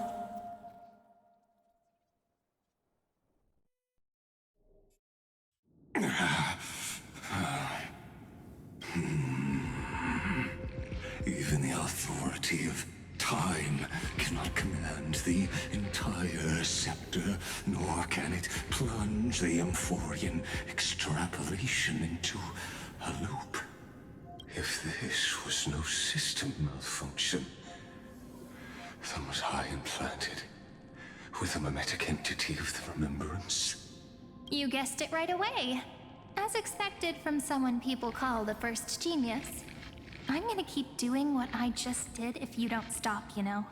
Even the authority of time cannot command the entire scepter, nor can it plunge the Amphorian extrapolation into a loop. If this was no system malfunction, then was I implanted with a mimetic entity of the remembrance? You guessed it right away. As expected from someone people call the first genius. I'm gonna keep doing what I just did if you don't stop, you know.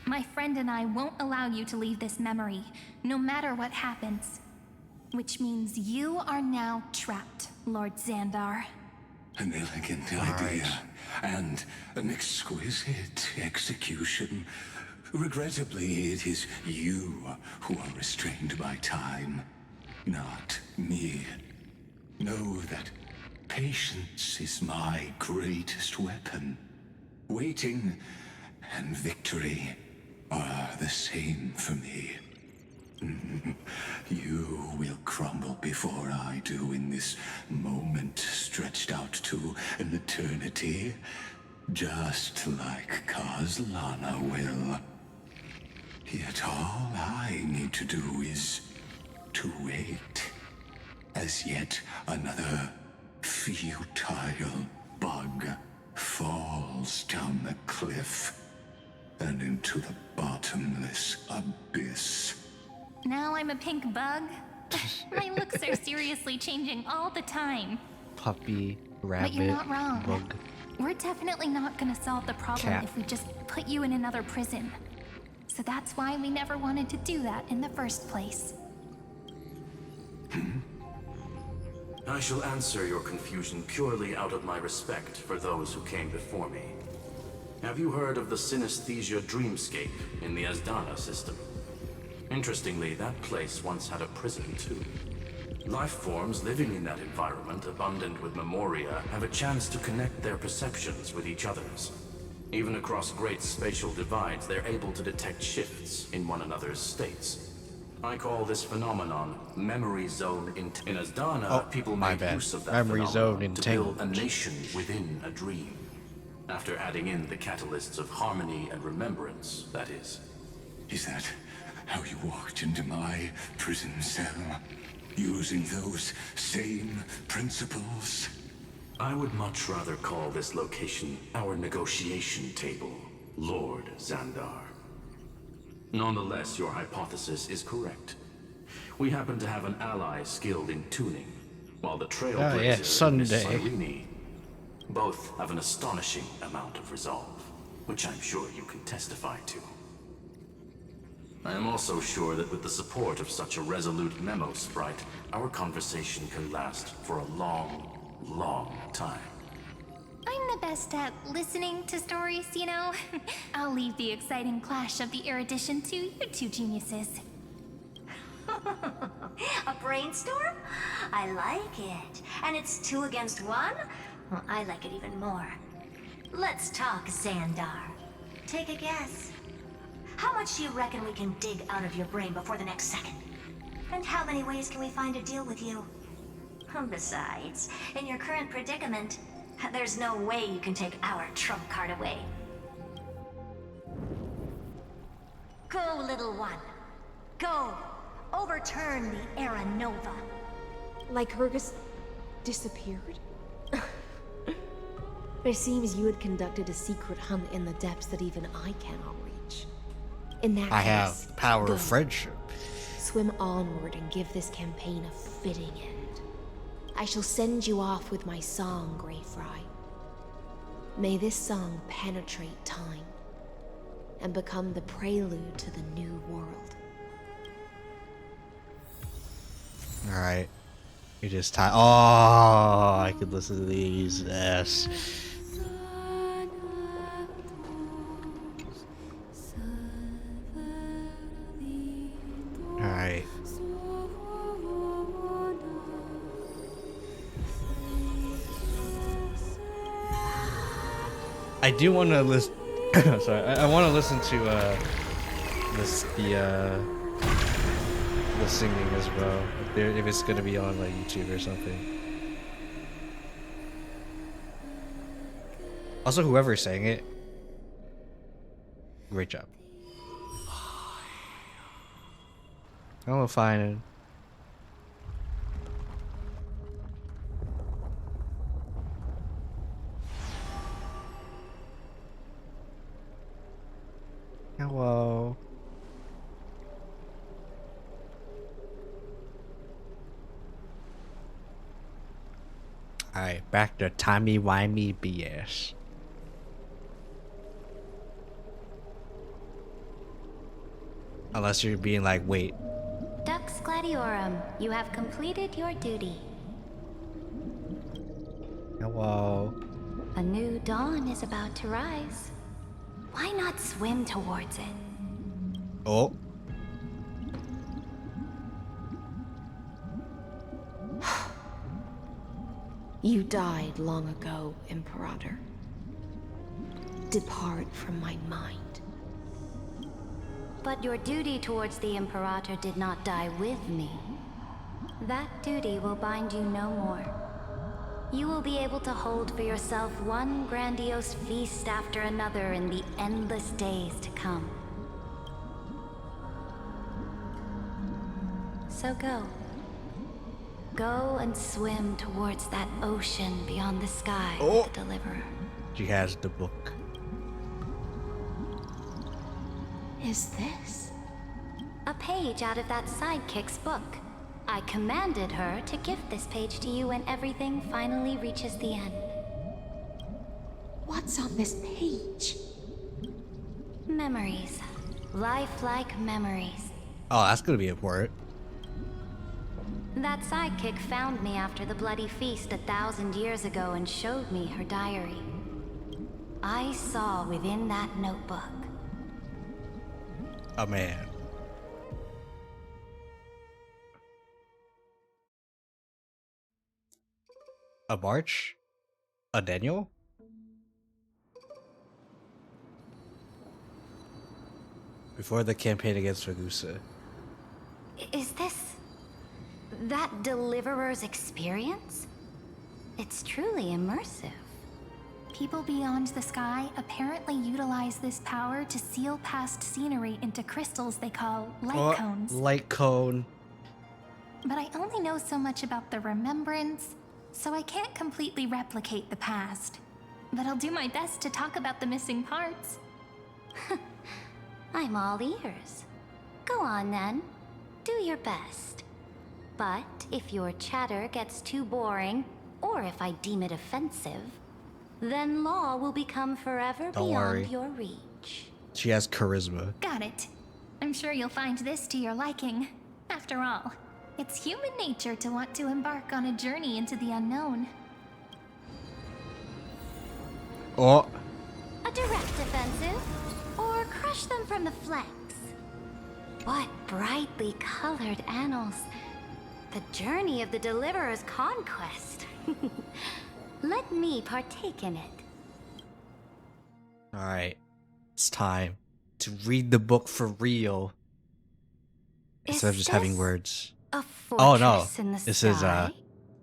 My friend and I won't allow you to leave this memory, no matter what happens. Which means you are now trapped, Lord Xandar. An elegant idea, and an exquisite execution. Regrettably, it is you who are restrained by time, not me. Know that patience is my greatest weapon. Waiting and victory are the same for me. You will crumble before I do in this moment stretched out to an eternity, just like Kazlana will. Yet all I need to do is to wait, as yet another futile bug falls down the cliff and into the bottomless abyss. Now I'm a pink bug? My looks are seriously changing all the time. Puppy, rabbit, But you're not wrong. bug. We're definitely not gonna solve the problem Cat. if we just put you in another prison. So that's why we never wanted to do that in the first place. I shall answer your confusion purely out of my respect for those who came before me. Have you heard of the synesthesia dreamscape in the Asdana system? Interestingly, that place once had a prison too. Life forms living in that environment, abundant with memoria, have a chance to connect their perceptions with each other's. Even across great spatial divides, they're able to detect shifts in one another's states. I call this phenomenon memory zone in Asdana. People my make bad. use of that Memory zone phenomenon to build a entanglement. nation within a dream. After adding in the catalysts of harmony and remembrance, that is. Is that how you walked into my prison cell? Using those same principles? I would much rather call this location our negotiation table, Lord Xandar. Nonetheless, your hypothesis is correct. We happen to have an ally skilled in tuning, while the Trailblazer and Miss Sunday. Cyrene both have an astonishing amount of resolve, which I'm sure you can testify to. I am also sure that with the support of such a resolute memo sprite, our conversation can last for a long, long time. I'm the best at listening to stories, you know? I'll leave the exciting clash of the erudition to you two geniuses. A brainstorm? I like it. And it's 2 against 1? Well, I like it even more. Let's talk, Xandar. Take a guess. How much do you reckon we can dig out of your brain before the next second? And how many ways can we find to deal with you? Besides, in your current predicament, there's no way you can take our trump card away. Go, little one. Go. Overturn the Era Nova. Like Hergus disappeared? It seems you had conducted a secret hunt in the depths that even I cannot reach. In that I case, have the power go. of friendship. Swim onward and give this campaign a fitting end. I shall send you off with my song, Greyfry. May this song penetrate time and become the prelude to the new world. Alright. You just tie. Oh, I could listen to these. Yes. Alright. I do want to listen. Sorry, I want to listen to the singing as well. If it's gonna be on like YouTube or something. Also, whoever sang it, great job. I'm find it. Hello. Alright, back to timey-wimey BS. Unless you're being like, wait. Dux Gladiorum, you have completed your duty. Hello. A new dawn is about to rise. Why not swim towards it? Oh. You died long ago, Imperator. Depart from my mind. But your duty towards the Imperator did not die with me. That duty will bind you no more. You will be able to hold for yourself one grandiose feast after another in the endless days to come. So go. Go and swim towards that ocean beyond the sky with the Deliverer. She has the book. Is this? A page out of that sidekick's book. I commanded her to gift this page to you when everything finally reaches the end. What's on this page? Memories. Lifelike memories. Oh, that's gonna be important. That sidekick found me after the bloody feast 1,000 years ago and showed me her diary. I saw within that notebook. A man. A March? A Daniel? Before the campaign against Ragusa. Is this that Deliverer's experience? It's truly immersive. People beyond the sky apparently utilize this power to seal past scenery into crystals they call light cones. Light cone. But I only know so much about the remembrance, so I can't completely replicate the past. But I'll do my best to talk about the missing parts. I'm all ears. Go on then. Do your best. But if your chatter gets too boring, or if I deem it offensive, then law will become forever beyond your reach. She has charisma. Got it. I'm sure you'll find this to your liking. After all, it's human nature to want to embark on a journey into the unknown. Oh. A direct offensive, or crush them from the flanks. What brightly colored annals. The journey of the Deliverer's conquest. Let me partake in it. Alright. It's time to read the book for real. Instead of just having words. A Oh no. fortress in the This sky? is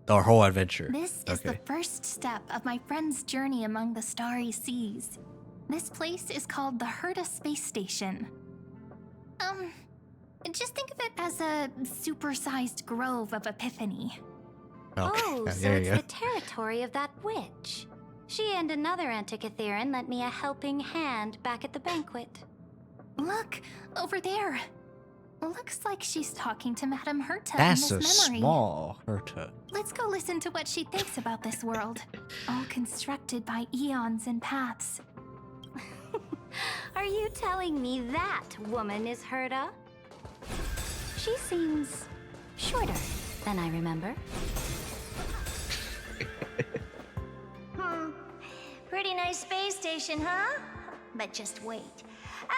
our whole adventure. This is the first step of my friend's journey among the starry seas. This place is called the Herta Space Station. Just think of it as a supersized grove of Epiphany. Oh, so it's the territory of that witch. She and another Antikytherian lent me a helping hand back at the banquet. Look, over there. Looks like she's talking to Madame Herta That's in a this memory. small Herta. Let's go listen to what she thinks about this world. All constructed by eons and paths. Are you telling me that woman is Herta? She seems shorter than I remember. Pretty nice space station, huh? But just wait.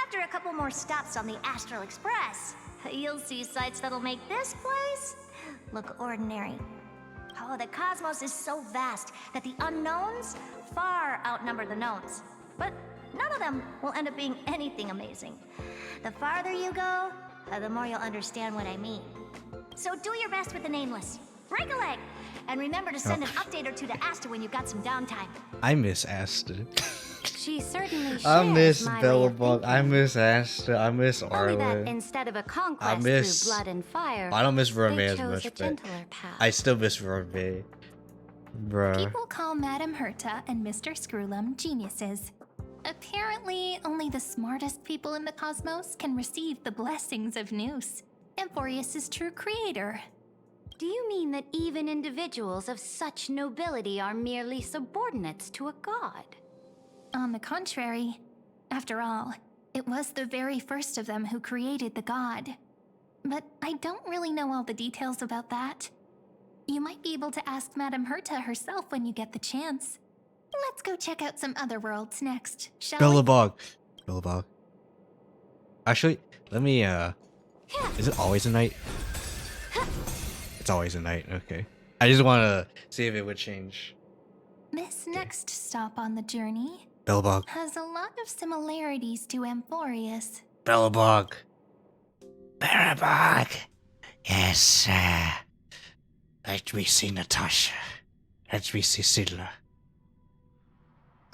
After a couple more stops on the Astral Express, you'll see sights that'll make this place look ordinary. Oh, the cosmos is so vast that the unknowns far outnumber the knowns. But none of them will end up being anything amazing. The farther you go, the more you'll understand what I mean. So do your best with the nameless. Break a leg! And remember to send an update or two to Asta when you've got some downtime. I miss Asta. She certainly shares I miss my way of Bellabug. I miss Asta. I miss Only that Arlen. instead of a I conquest miss. through blood and fire, I don't miss they Vermeer as chose much, a but gentler path. I still miss Vermeer. Bruh. People call Madame Herta and Mr. Screwlum geniuses. Apparently, only the smartest people in the cosmos can receive the blessings of Noose, Amphorius' true creator. Do you mean that even individuals of such nobility are merely subordinates to a god? On the contrary, after all, it was the very first of them who created the god. But I don't really know all the details about that. You might be able to ask Madame Herta herself when you get the chance. Let's go check out some other worlds next, shall we? Bellabug. Bellabug. Actually, let me, is it always a night? It's always a night, okay. I just want to see if it would change. This next stop on the journey Bellabug. has a lot of similarities to Amphorius. Bellabug. Bellabug. Yes, let me see Natasha. Let me see Sidla.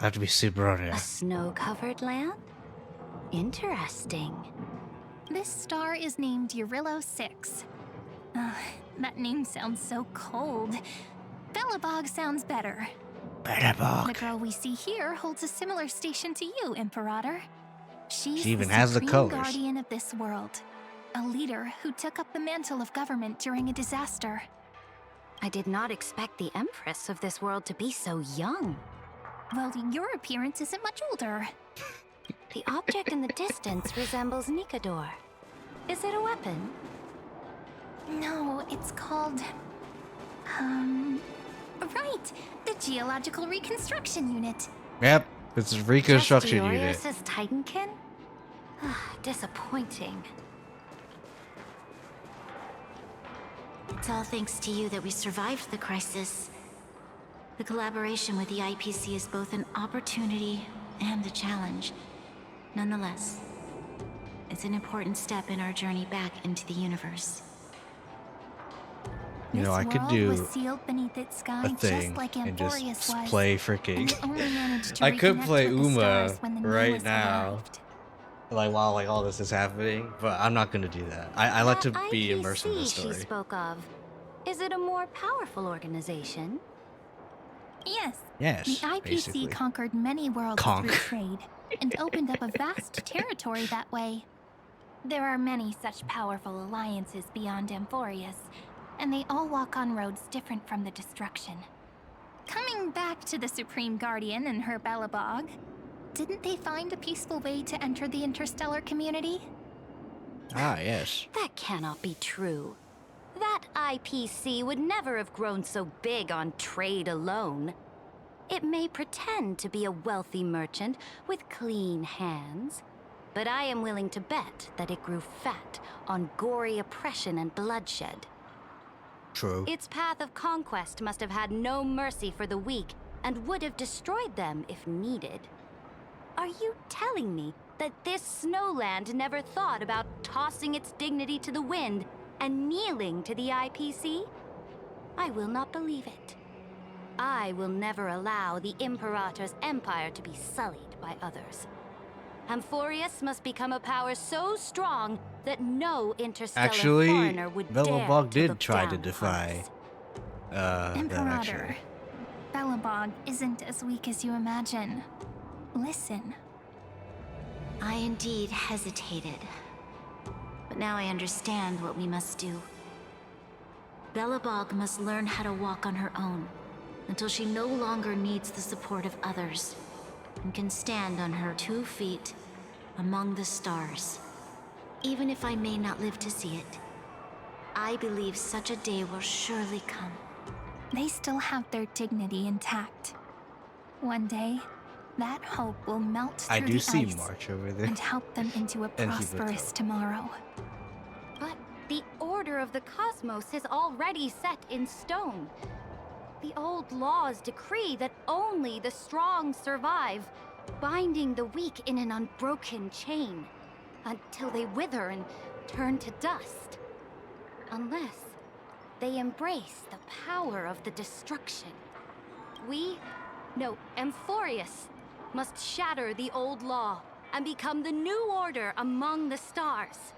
Let me see Bronya. A snow-covered land? Interesting. This star is named Eurillo 6. That name sounds so cold. Bellabog sounds better. Bellabog. The girl we see here holds a similar station to you, Imperator. She's She even the has the supreme colors. guardian of this world. A leader who took up the mantle of government during a disaster. I did not expect the Empress of this world to be so young. Well, your appearance isn't much older. The object in the distance resembles Nikador. Is it a weapon? No, it's called... Right! The Geological Reconstruction Unit. Yep, it's a reconstruction unit. Justiorius' Titankin? Disappointing. It's all thanks to you that we survived the crisis. The collaboration with the IPC is both an opportunity and a challenge. Nonetheless, it's an important step in our journey back into the universe. You know, I could World do was sealed beneath its sky a thing just like and just Amphorius was. play freaking. And only managed to I could reconnect play with the Uma stars when the right newest now, arrived. like while like all this is happening, but I'm not gonna do that. I like to be immersed in the IPC story. she spoke of. Is it a more powerful organization? Yes. Yes, The IPC basically. conquered many worlds through trade and opened up a vast territory that way. There are many such powerful alliances beyond Amphorius, and they all walk on roads different from the destruction. Coming back to the Supreme Guardian and her Bellabog, didn't they find a peaceful way to enter the interstellar community? Ah, yes. That cannot be true. That IPC would never have grown so big on trade alone. It may pretend to be a wealthy merchant with clean hands, but I am willing to bet that it grew fat on gory oppression and bloodshed. True. Its path of conquest must have had no mercy for the weak and would have destroyed them if needed. Are you telling me that this snowland never thought about tossing its dignity to the wind and kneeling to the IPC? I will not believe it. I will never allow the Imperator's empire to be sullied by others. Amphorius must become a power so strong that no interstellar Actually, foreigner would dare Bellabug to did look try down to upon defy us. that Imperator, actually. Belobog isn't as weak as you imagine. Listen. I indeed hesitated. But now I understand what we must do. Belobog must learn how to walk on her own until she no longer needs the support of others and can stand on her 2 feet among the stars. Even if I may not live to see it, I believe such a day will surely come. They still have their dignity intact. One day, that hope will melt through I do the see ice March over there. and help them into a And prosperous Hibato. tomorrow. But the order of the cosmos is already set in stone. The old laws decree that only the strong survive, binding the weak in an unbroken chain, until they wither and turn to dust. Unless they embrace the power of the destruction. Amphorius, must shatter the old law and become the new order among the stars.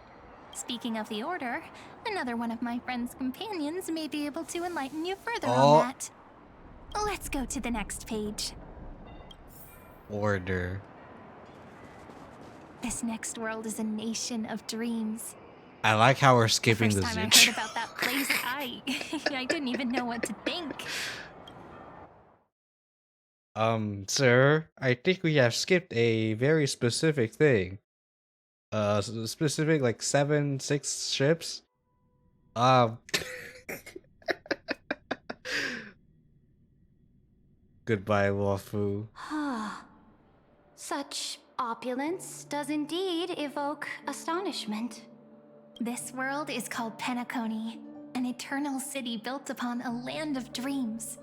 Speaking of the Order, another one of my friend's companions may be able to enlighten you further Oh. on that. Let's go to the next page. Order. This next world is a nation of dreams. I like how we're skipping the the first time I Zinch. heard about that place, I didn't even know what to think. Sir, I think we have skipped a very specific thing. Specific like 6 ships. Goodbye, Wafu. Such opulence does indeed evoke astonishment. This world is called Penacony, an eternal city built upon a land of dreams.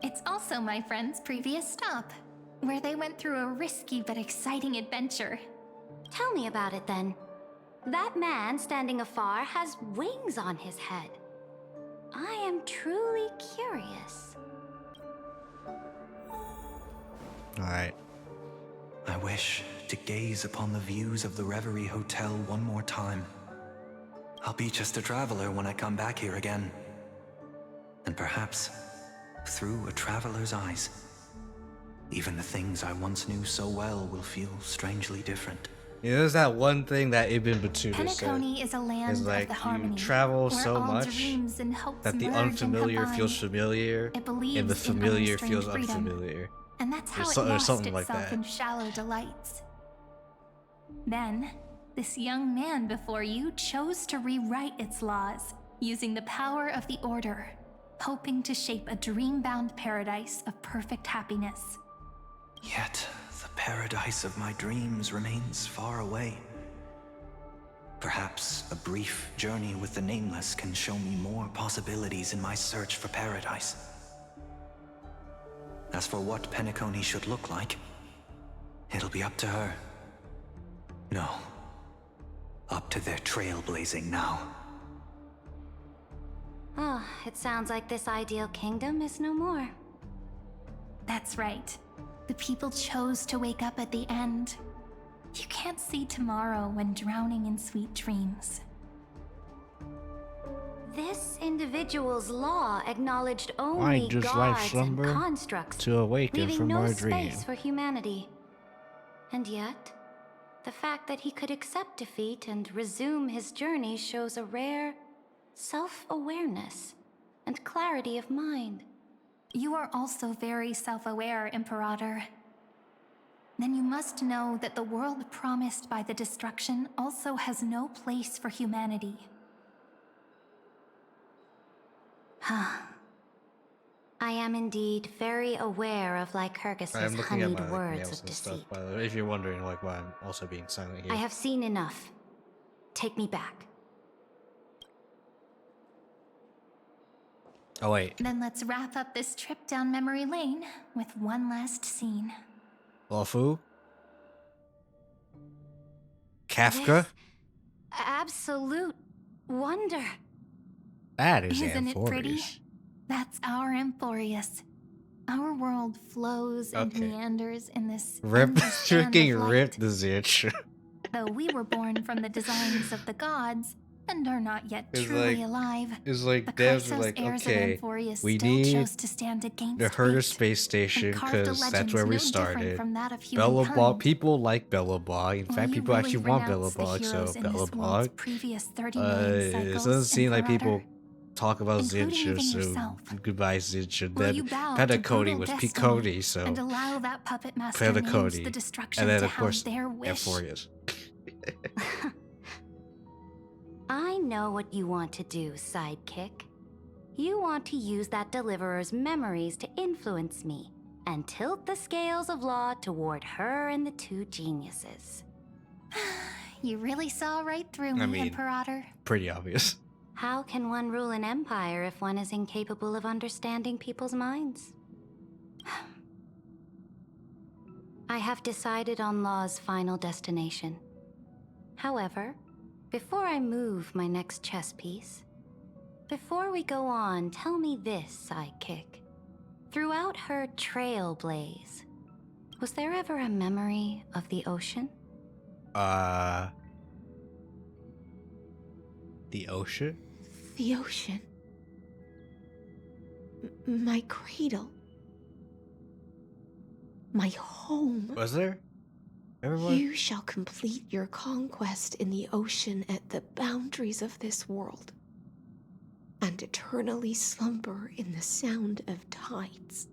It's also my friend's previous stop, where they went through a risky but exciting adventure. Tell me about it then. That man standing afar has wings on his head. I am truly curious. Alright. I wish to gaze upon the views of the Reverie Hotel one more time. I'll be just a traveler when I come back here again. And perhaps, through a traveler's eyes, even the things I once knew so well will feel strangely different. Yeah, there's that one thing that Ibn Battuta said. Penacony is a land Is of like the harmony, you travel where so all much dreams and hopes that the merge and unfamiliar combine. feels familiar, It believes and the in familiar unrestrained feels freedom. unfamiliar. And that's how Or it so- or lost something like itself that. in shallow delights. Then, this young man before you chose to rewrite its laws, using the power of the Order, hoping to shape a dream-bound paradise of perfect happiness. Yet, the paradise of my dreams remains far away. Perhaps a brief journey with the Nameless can show me more possibilities in my search for paradise. As for what Penacony should look like, it'll be up to her. No. Up to their trailblazing now. It sounds like this ideal kingdom is no more. That's right. The people chose to wake up at the end. You can't see tomorrow when drowning in sweet dreams. This individual's law acknowledged Why only does life gods and slumber constructs, to awaken leaving from no our space dream? for humanity. And yet, the fact that he could accept defeat and resume his journey shows a rare self-awareness and clarity of mind. You are also very self-aware, Imperator. Then you must know that the world promised by the destruction also has no place for humanity. I am indeed very aware of I'm Lycurgus's looking at honeyed my like, words nails of and deceit. stuff, by the way, if you're wondering like why I'm also being silent here. I have seen enough. Take me back. Oh wait, Then let's wrap up this trip down memory lane with one last scene. Wafu? Kafka? Absolute wonder. That is Isn't it pretty? Amphorius. That's our Amphorius. Our world flows and Okay. meanders in this Rip, endless band freaking of light. rip the Zitch. Though we were born from the designs of the gods, and are not yet It's truly like- alive. It's like the devs are Chrysos like, heirs of okay, Amphorius we still need chose to stand against the Herder fate, space station and carved a because that's legend where we no different started. from that of Bellabog, humankind. people like Bellabog. In Will fact, you people really actually want renounce the Bellabog, so heroes in this world's Bellabog. previous 30 million It cycles, doesn't seem like Imperator? people talk about Including Zincha, even so yourself. goodbye Zincha. Will Then you bow to Petacody brutal was destiny Picody, so and allow that puppet master manage the Petacody. destruction And then to of course, have their wish? Amphorius. I know what you want to do, sidekick. You want to use that deliverer's memories to influence me and tilt the scales of law toward her and the two geniuses. You really saw right through me, I mean- Imperator. Pretty obvious. How can one rule an empire if one is incapable of understanding people's minds? I have decided on Law's final destination. However, before I move my next chess piece, before we go on, tell me this, sidekick. Throughout her trailblaze, was there ever a memory of the ocean? The ocean? The ocean. My cradle. My home. Was there? Everyone? You shall complete your conquest in the ocean at the boundaries of this world, and eternally slumber in the sound of tides.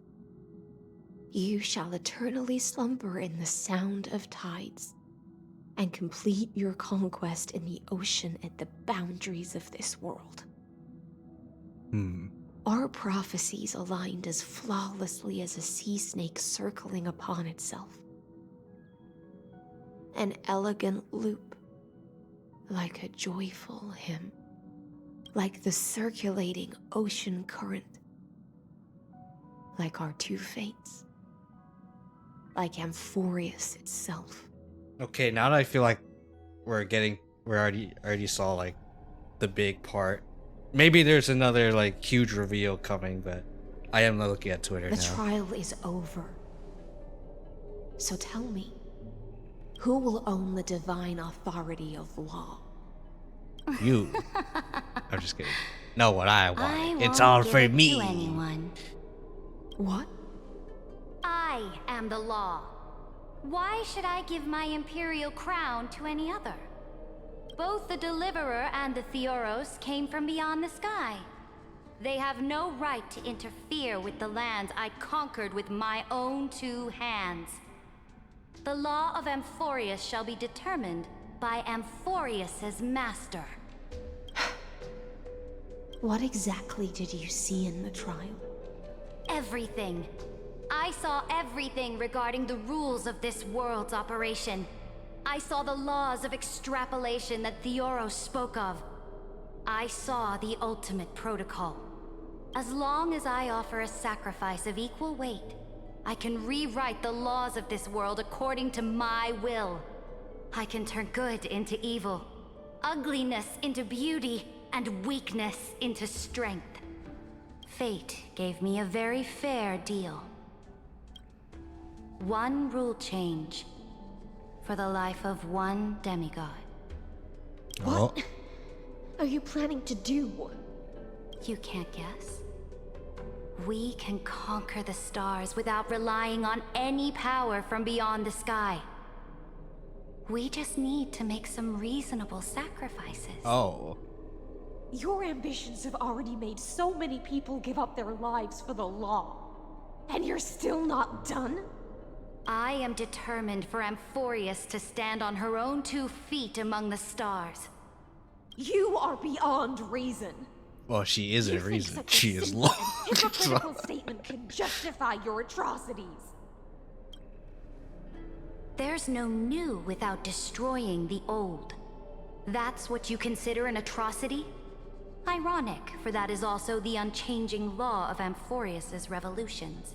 You shall eternally slumber in the sound of tides, and complete your conquest in the ocean at the boundaries of this world. Our prophecies aligned as flawlessly as a sea snake circling upon itself. An elegant loop, like a joyful hymn, like the circulating ocean current, like our two fates, like Amphorius itself. Okay, now that I feel like we already saw like the big part. Maybe there's another like huge reveal coming, but I am looking at Twitter The now. trial is over. So tell me, who will own the divine authority of law? You. I'm just kidding. Know what I want. I It's won't all give for it me. to anyone. What? I am the law. Why should I give my imperial crown to any other? Both the Deliverer and the Theoros came from beyond the sky. They have no right to interfere with the lands I conquered with my own two hands. The law of Amphorius shall be determined by Amphorius's master. What exactly did you see in the trial? Everything. I saw everything regarding the rules of this world's operation. I saw the laws of extrapolation that Theoros spoke of. I saw the ultimate protocol. As long as I offer a sacrifice of equal weight, I can rewrite the laws of this world according to my will. I can turn good into evil, ugliness into beauty, and weakness into strength. Fate gave me a very fair deal. One rule change for the life of one demigod. What are you planning to do? You can't guess? We can conquer the stars without relying on any power from beyond the sky. We just need to make some reasonable sacrifices. Oh. Your ambitions have already made so many people give up their lives for the law. And you're still not done? I am determined for Amphorius to stand on her own 2 feet among the stars. You are beyond reason. Well, she is a You think reason. such a She is simple law. and hypocritical statement can justify your atrocities. There's no new without destroying the old. That's what you consider an atrocity? Ironic, for that is also the unchanging law of Amphorius's revolutions.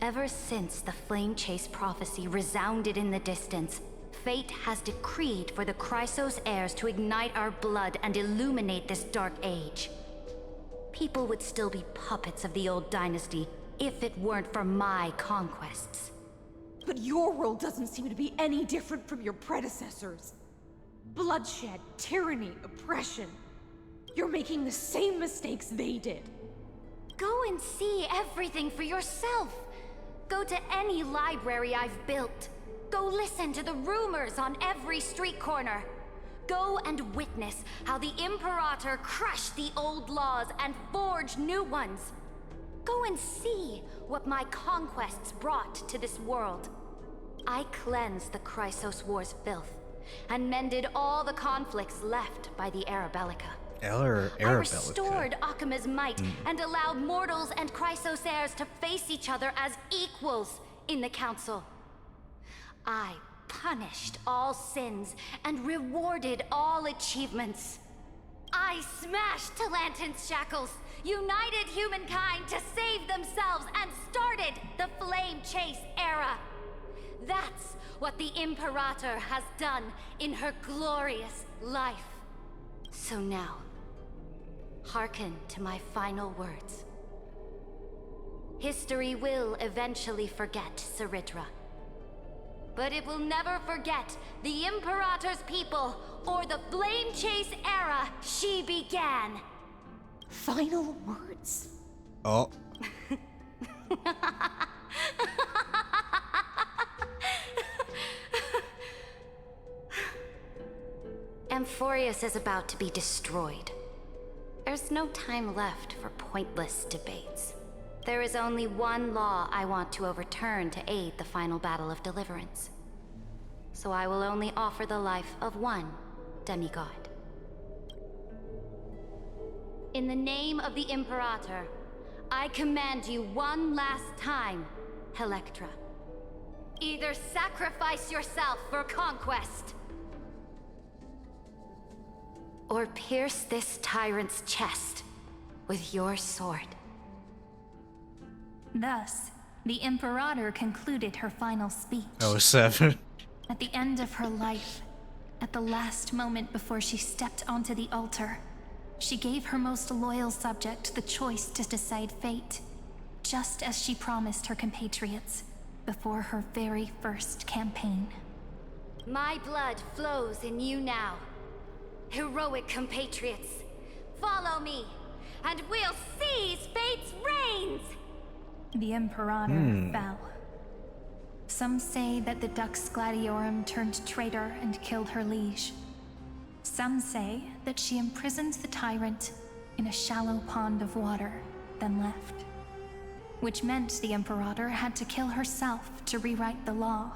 Ever since the Flame Chase prophecy resounded in the distance, fate has decreed for the Chrysos heirs to ignite our blood and illuminate this dark age. People would still be puppets of the old dynasty if it weren't for my conquests. But your world doesn't seem to be any different from your predecessors. Bloodshed, tyranny, oppression. You're making the same mistakes they did. Go and see everything for yourself. Go to any library I've built. Go listen to the rumors on every street corner. Go and witness how the Imperator crushed the old laws and forged new ones. Go and see what my conquests brought to this world. I cleansed the Chrysos War's filth and mended all the conflicts left by the Era Bellica. I restored Akima's might and allowed mortals and Chrysos heirs to face each other as equals in the Council. I punished all sins and rewarded all achievements. I smashed Talantin's shackles, united humankind to save themselves, and started the Flame Chase era. That's what the Imperator has done in her glorious life. So now, hearken to my final words. History will eventually forget Saridra, but it will never forget the Imperator's people or the Flame Chase era she began. Final words. Oh. Amphorius is about to be destroyed. There's no time left for pointless debates. There is only one law I want to overturn to aid the final battle of deliverance. So I will only offer the life of one demigod. In the name of the Imperator, I command you one last time, Electra. Either sacrifice yourself for conquest, or pierce this tyrant's chest with your sword. Thus, the Imperator concluded her final speech. Oh, 7. At the end of her life, at the last moment before she stepped onto the altar, she gave her most loyal subject the choice to decide fate, just as she promised her compatriots before her very first campaign. My blood flows in you now. Heroic compatriots, follow me, and we'll seize fate's reins! The Imperator fell. Some say that the Dux Gladiorum turned traitor and killed her liege. Some say that she imprisoned the tyrant in a shallow pond of water, then left. Which meant the Imperator had to kill herself to rewrite the law.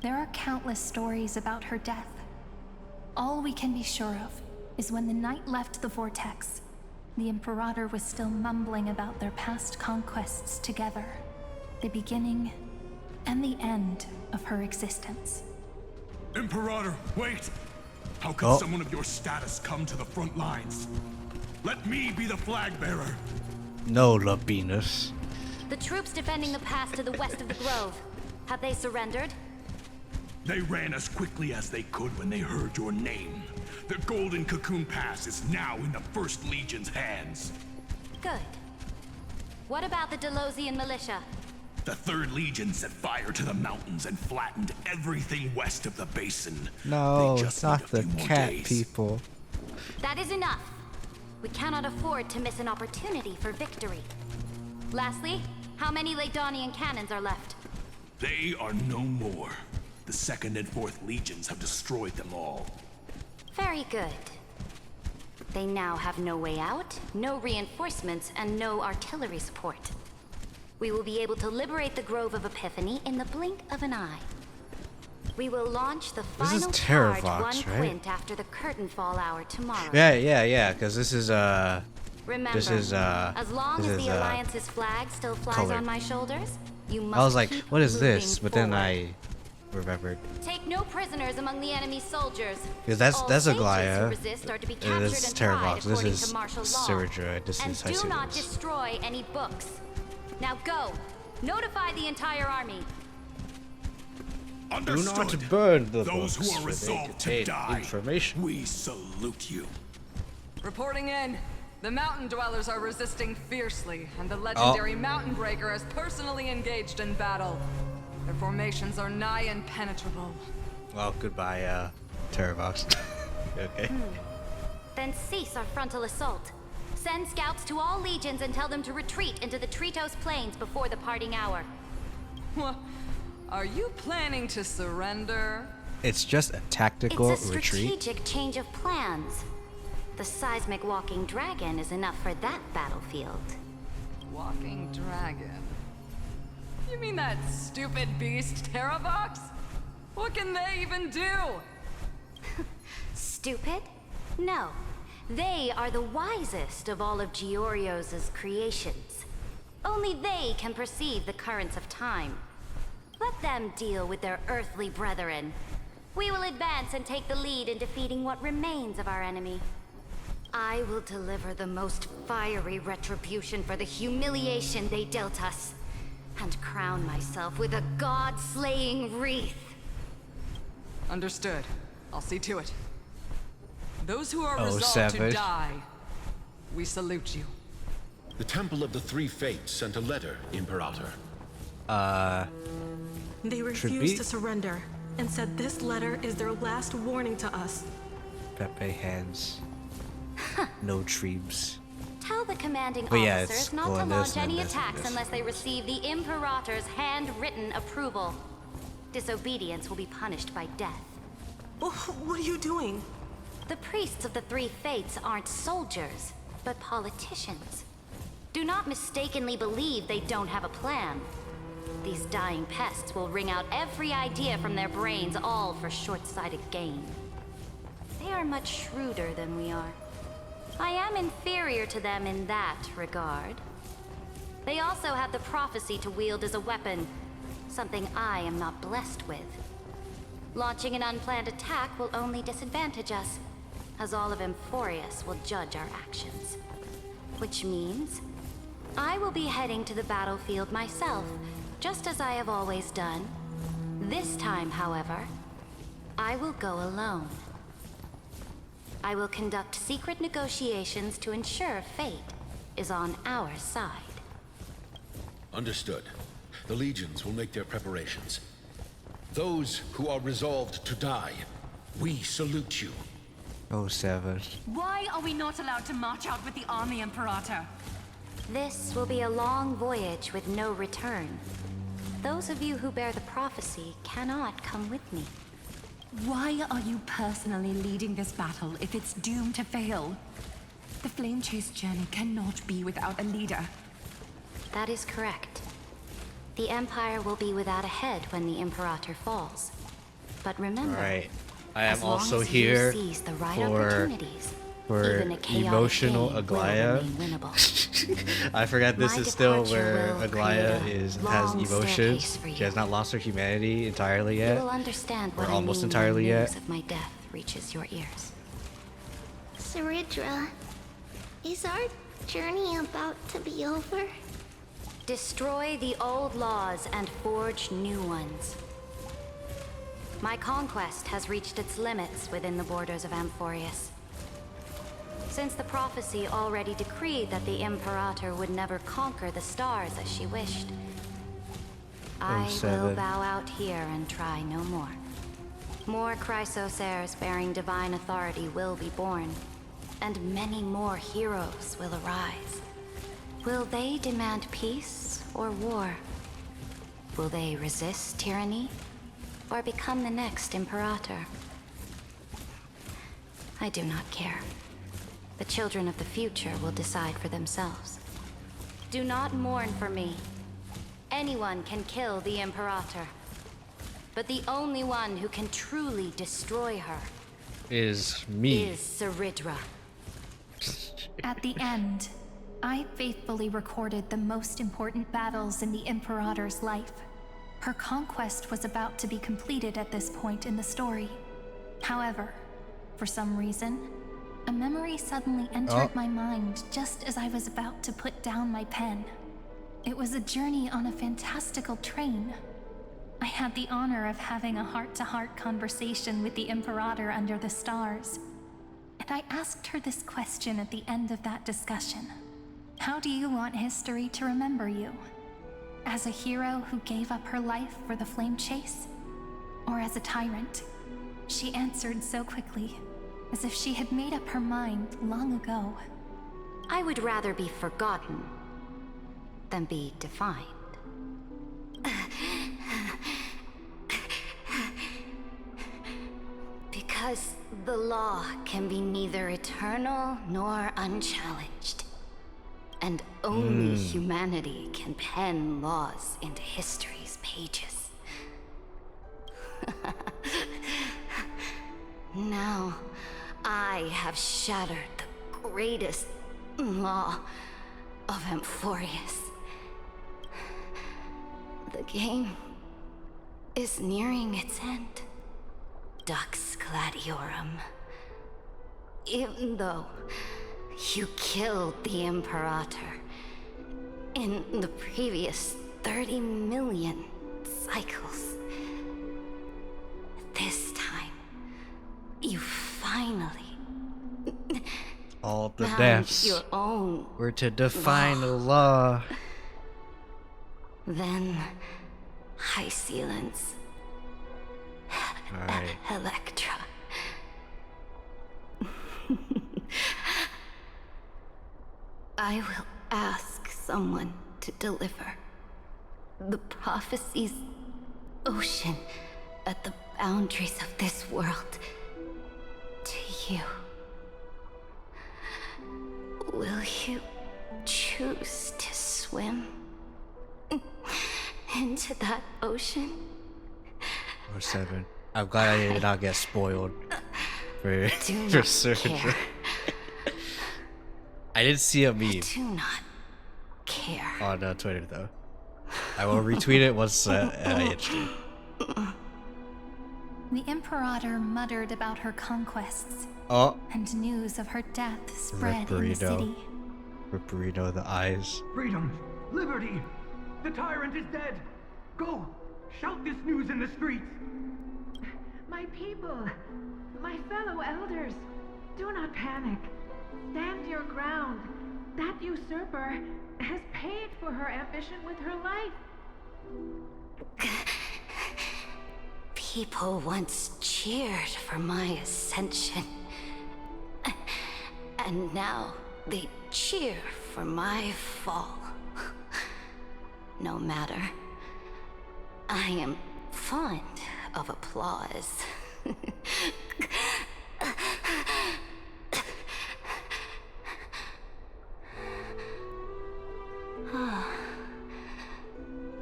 There are countless stories about her death. All we can be sure of is when the knight left the vortex, the Imperator was still mumbling about their past conquests together, the beginning and the end of her existence. Imperator, wait! How could someone of your status come to the front lines? Let me be the flag bearer. No, Labinus. The troops defending the pass to the west of the grove, have they surrendered? They ran as quickly as they could when they heard your name. The Golden Cocoon Pass is now in the First Legion's hands. Good. What about the Delosian militia? The Third Legion set fire to the mountains and flattened everything west of the basin. No, They just not need a the few more cat days. people. That is enough. We cannot afford to miss an opportunity for victory. Lastly, how many Laedonian cannons are left? They are no more. The Second and Fourth Legions have destroyed them all. Very good. They now have no way out, no reinforcements, and no artillery support. We will be able to liberate the Grove of Epiphany in the blink of an eye. We will launch the This is final Terravox, charge one right? quint after the curtain fall hour tomorrow. Yeah, because this is, Remember, this is, as long this as is, the Alliance's flag still flies colored. on my shoulders, you must I was like, keep what is this? moving But then forward. I remembered. Take no prisoners among the enemy's soldiers. Because that's All a sages who Glia. resist are to be This captured is and tried Terravox. This according is to martial law. Saridra. This And is do not Hyceus. destroy any books. Now go. Notify the entire army. Do not burn the Those books, who are for they resolved to contain die, information. we salute you. Reporting in. The mountain dwellers are resisting fiercely, and the legendary Mountain Breaker is personally engaged in battle. Their formations are nigh impenetrable. Well, goodbye, Terrorbox. Okay. Then cease our frontal assault. Send scouts to all legions and tell them to retreat into the Tritos Plains before the parting hour. What? Are you planning to surrender? It's just a tactical It's a retreat. strategic change of plans. The seismic walking dragon is enough for that battlefield. Walking dragon? You mean that stupid beast, Terravox? What can they even do? Stupid? No. They are the wisest of all of Giorio's creations. Only they can perceive the currents of time. Let them deal with their earthly brethren. We will advance and take the lead in defeating what remains of our enemy. I will deliver the most fiery retribution for the humiliation they dealt us, and crown myself with a god-slaying wreath. Understood. I'll see to it. Those who are Oh, resolved savage. to die, we salute you. The Temple of the Three Fates sent a letter, Imperator. They refused to surrender and said this letter is their last warning to us. Pepe hands. No treebs. Tell the commanding But yeah, officers it's not to going launch this and any this and attacks this. unless they receive the Imperator's handwritten approval. Disobedience will be punished by death. What are you doing? The priests of the Three Fates aren't soldiers, but politicians. Do not mistakenly believe they don't have a plan. These dying pests will wring out every idea from their brains, all for short-sighted gain. They are much shrewder than we are. I am inferior to them in that regard. They also have the prophecy to wield as a weapon, something I am not blessed with. Launching an unplanned attack will only disadvantage us, as all of Amphorius will judge our actions. Which means, I will be heading to the battlefield myself, just as I have always done. This time, however, I will go alone. I will conduct secret negotiations to ensure fate is on our side. Understood. The legions will make their preparations. Those who are resolved to die, we salute you. Oh, seven. Why are we not allowed to march out with the army, Imperator? This will be a long voyage with no return. Those of you who bear the prophecy cannot come with me. Why are you personally leading this battle if it's doomed to fail? The Flame Chase journey cannot be without a leader. That is correct. The Empire will be without a head when the Imperator falls. But remember, Alright. I am as long also as you here seize the right for opportunities, even a chaotic emotional game will Aglaya. remain winnable. I forgot this My is still departure where will Aglaya create a has long emotions. staircase for She has you. not lost her humanity entirely You yet. will understand Or what almost I mean entirely when yet. news of my death reaches your ears. Saridra, is our journey about to be over? Destroy the old laws and forge new ones. My conquest has reached its limits within the borders of Amphorius. Since the prophecy already decreed that the Imperator would never conquer the stars as she wished, I will seven. bow out here and try no more. More Chrysos heirs bearing divine authority will be born, and many more heroes will arise. Will they demand peace or war? Will they resist tyranny or become the next Imperator? I do not care. The children of the future will decide for themselves. Do not mourn for me. Anyone can kill the Imperator, but the only one who can truly destroy her Is me. is Saridra. At the end, I faithfully recorded the most important battles in the Imperator's life. Her conquest was about to be completed at this point in the story. However, for some reason, a memory suddenly entered my mind just as I was about to put down my pen. It was a journey on a fantastical train. I had the honor of having a heart-to-heart conversation with the Imperator under the stars. And I asked her this question at the end of that discussion. How do you want history to remember you? As a hero who gave up her life for the Flame Chase? Or as a tyrant She answered so quickly, as if she had made up her mind long ago. I would rather be forgotten than be defined. Because the law can be neither eternal nor unchallenged. And only humanity can pen laws into history's pages. Now, I have shattered the greatest law of Amphorius. The game is nearing its end. Dux Gladiorum. Even though you killed the Imperator in the previous 30 million cycles, this time, you finally all the found deaths your own were to define the law. law. Then, High Sealants. Alright. Electra. I will ask someone to deliver the prophecy's ocean at the boundaries of this world to you. Will you choose to swim into that ocean? Or 7. I'm glad I did not get spoiled for certain. I did see a meme Do not care. on Twitter though. I will retweet it once it's due. The Imperator muttered about her conquests. Oh. And news of her death spread in the city. Ripperino, the eyes. Freedom! Liberty! The tyrant is dead! Go! Shout this news in the streets! My people, my fellow elders, do not panic. Stand your ground. That usurper has paid for her ambition with her life. People once cheered for my ascension. And now they cheer for my fall. No matter. I am fond of applause.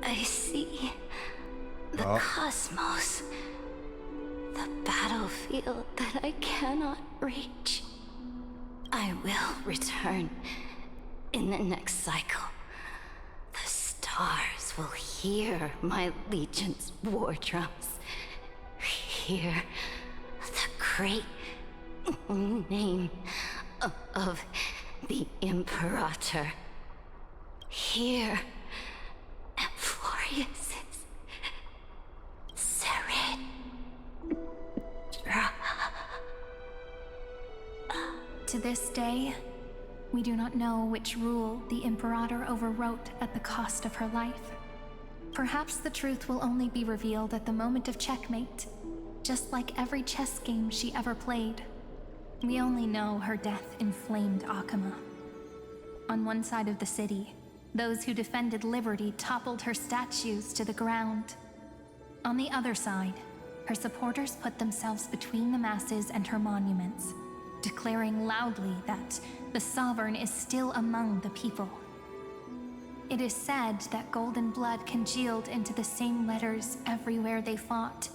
I see the cosmos, the battlefield that I cannot reach. I will return in the next cycle. The stars will hear my legion's war drums. Hear the great name of the Imperator. Hear Amphorius's Serid. To this day, we do not know which rule the Imperator overwrote at the cost of her life. Perhaps the truth will only be revealed at the moment of checkmate, just like every chess game she ever played. We only know her death inflamed Akuma. On one side of the city, those who defended liberty toppled her statues to the ground. On the other side, her supporters put themselves between the masses and her monuments, declaring loudly that the Sovereign is still among the people. It is said that golden blood congealed into the same letters everywhere they fought.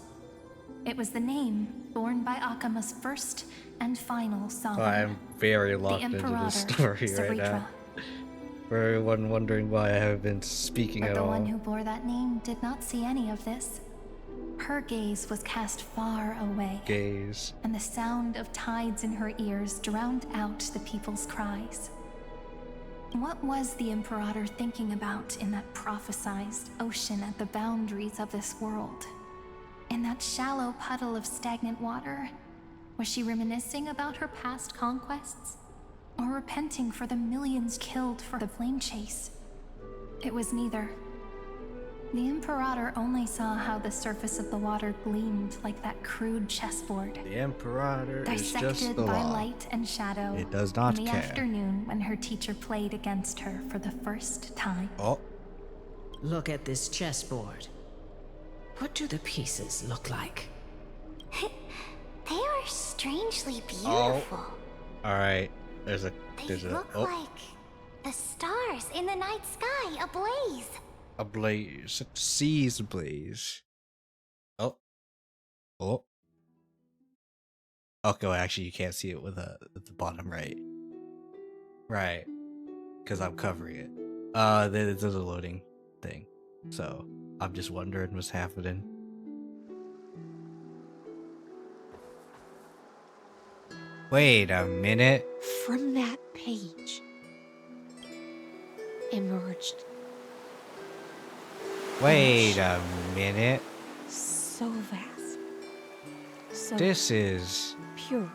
It was the name borne by Akuma's first and final sovereign. I'm very locked into this story right now. For everyone wondering why I haven't been speaking at all. But the one who bore that name did not see any of this. Her gaze was cast far away. Gaze. And the sound of tides in her ears drowned out the people's cries. What was the Imperator thinking about in that prophesized ocean at the boundaries of this world? In that shallow puddle of stagnant water? Was she reminiscing about her past conquests? Or repenting for the millions killed for the flame chase? It was neither. The Imperator only saw how the surface of the water gleamed like that crude chessboard. The Imperator is just Dissected the by law. light and shadow. It does not in the care. afternoon when her teacher played against her for the first time. Oh. Look at this chessboard. What do the pieces look like? They are strangely beautiful. Oh. All right. They look like the stars in the night sky ablaze. Ablaze. Seas ablaze. Oh. Oh. Okay, well, actually, you can't see it with at the bottom right. Right. Because I'm covering it. There's a loading thing. So, I'm just wondering what's happening. Wait a minute. From that page emerged. Wait a minute. So vast. So This is pure.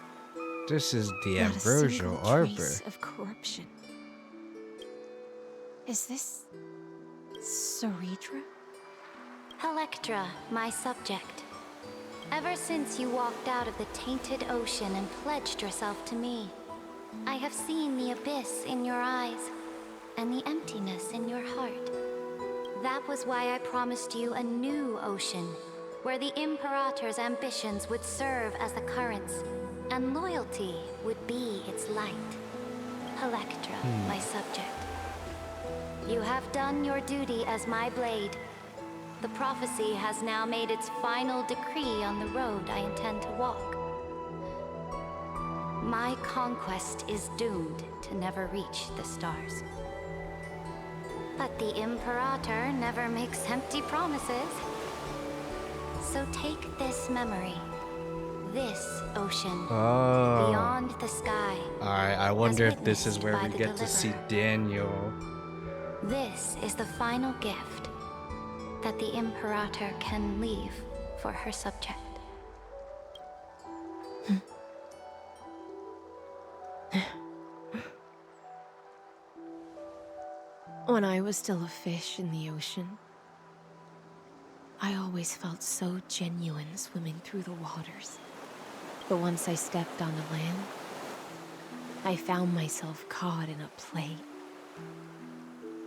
This is the Not a ambrosial single arbor. trace of corruption. Is this Ceredra? Electra, my subject. Ever since you walked out of the tainted ocean and pledged yourself to me, I have seen the abyss in your eyes and the emptiness in your heart. That was why I promised you a new ocean, where the Imperator's ambitions would serve as the currents, and loyalty would be its light. Electra, my subject. You have done your duty as my blade. The prophecy has now made its final decree on the road I intend to walk. My conquest is doomed to never reach the stars. But the Imperator never makes empty promises. So take this memory, this ocean, beyond the sky. Alright, I wonder if this is where witnessed we by get the to see Deliverer. Daniel. This is the final gift that the Imperator can leave for her subject. When I was still a fish in the ocean, I always felt so genuine swimming through the waters. But once I stepped onto land, I found myself caught in a play.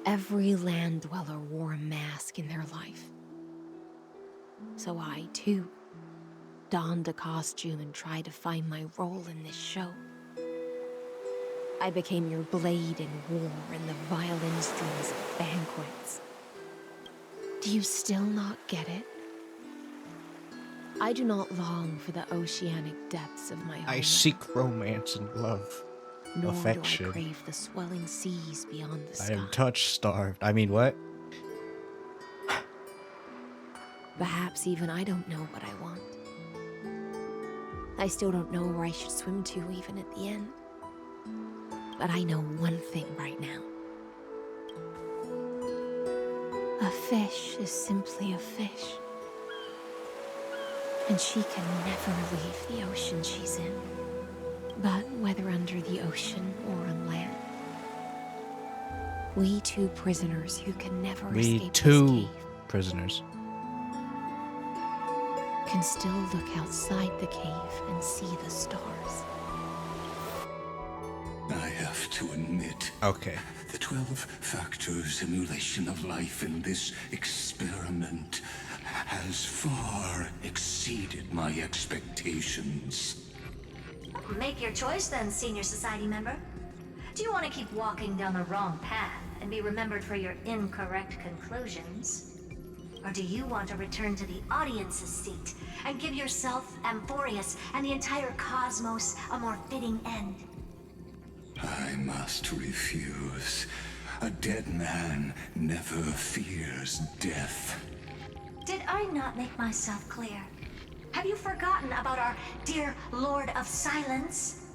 Every land dweller wore a mask in their life. So I, too, donned a costume and tried to find my role in this show. I became your blade in war and the violin strings at banquets. Do you still not get it? I do not long for the oceanic depths of my home. I seek romance and love. Nor Affection. do I crave the swelling seas beyond the I sky. am touch-starved. I mean, what? Perhaps even I don't know what I want. I still don't know where I should swim to even at the end. But I know one thing right now. A fish is simply a fish. And she can never leave the ocean she's in. But whether under the ocean or on land, we two prisoners who can never escape this cave prisoners. can still look outside the cave and see the stars. I have to admit. Okay. The 12-factor simulation of life in this experiment has far exceeded my expectations. Make your choice then, senior society member. Do you want to keep walking down the wrong path and be remembered for your incorrect conclusions? Or do you want to return to the audience's seat and give yourself, Amphorius, and the entire cosmos a more fitting end? I must refuse. A dead man never fears death. Did I not make myself clear? Have you forgotten about our dear Lord of Silence?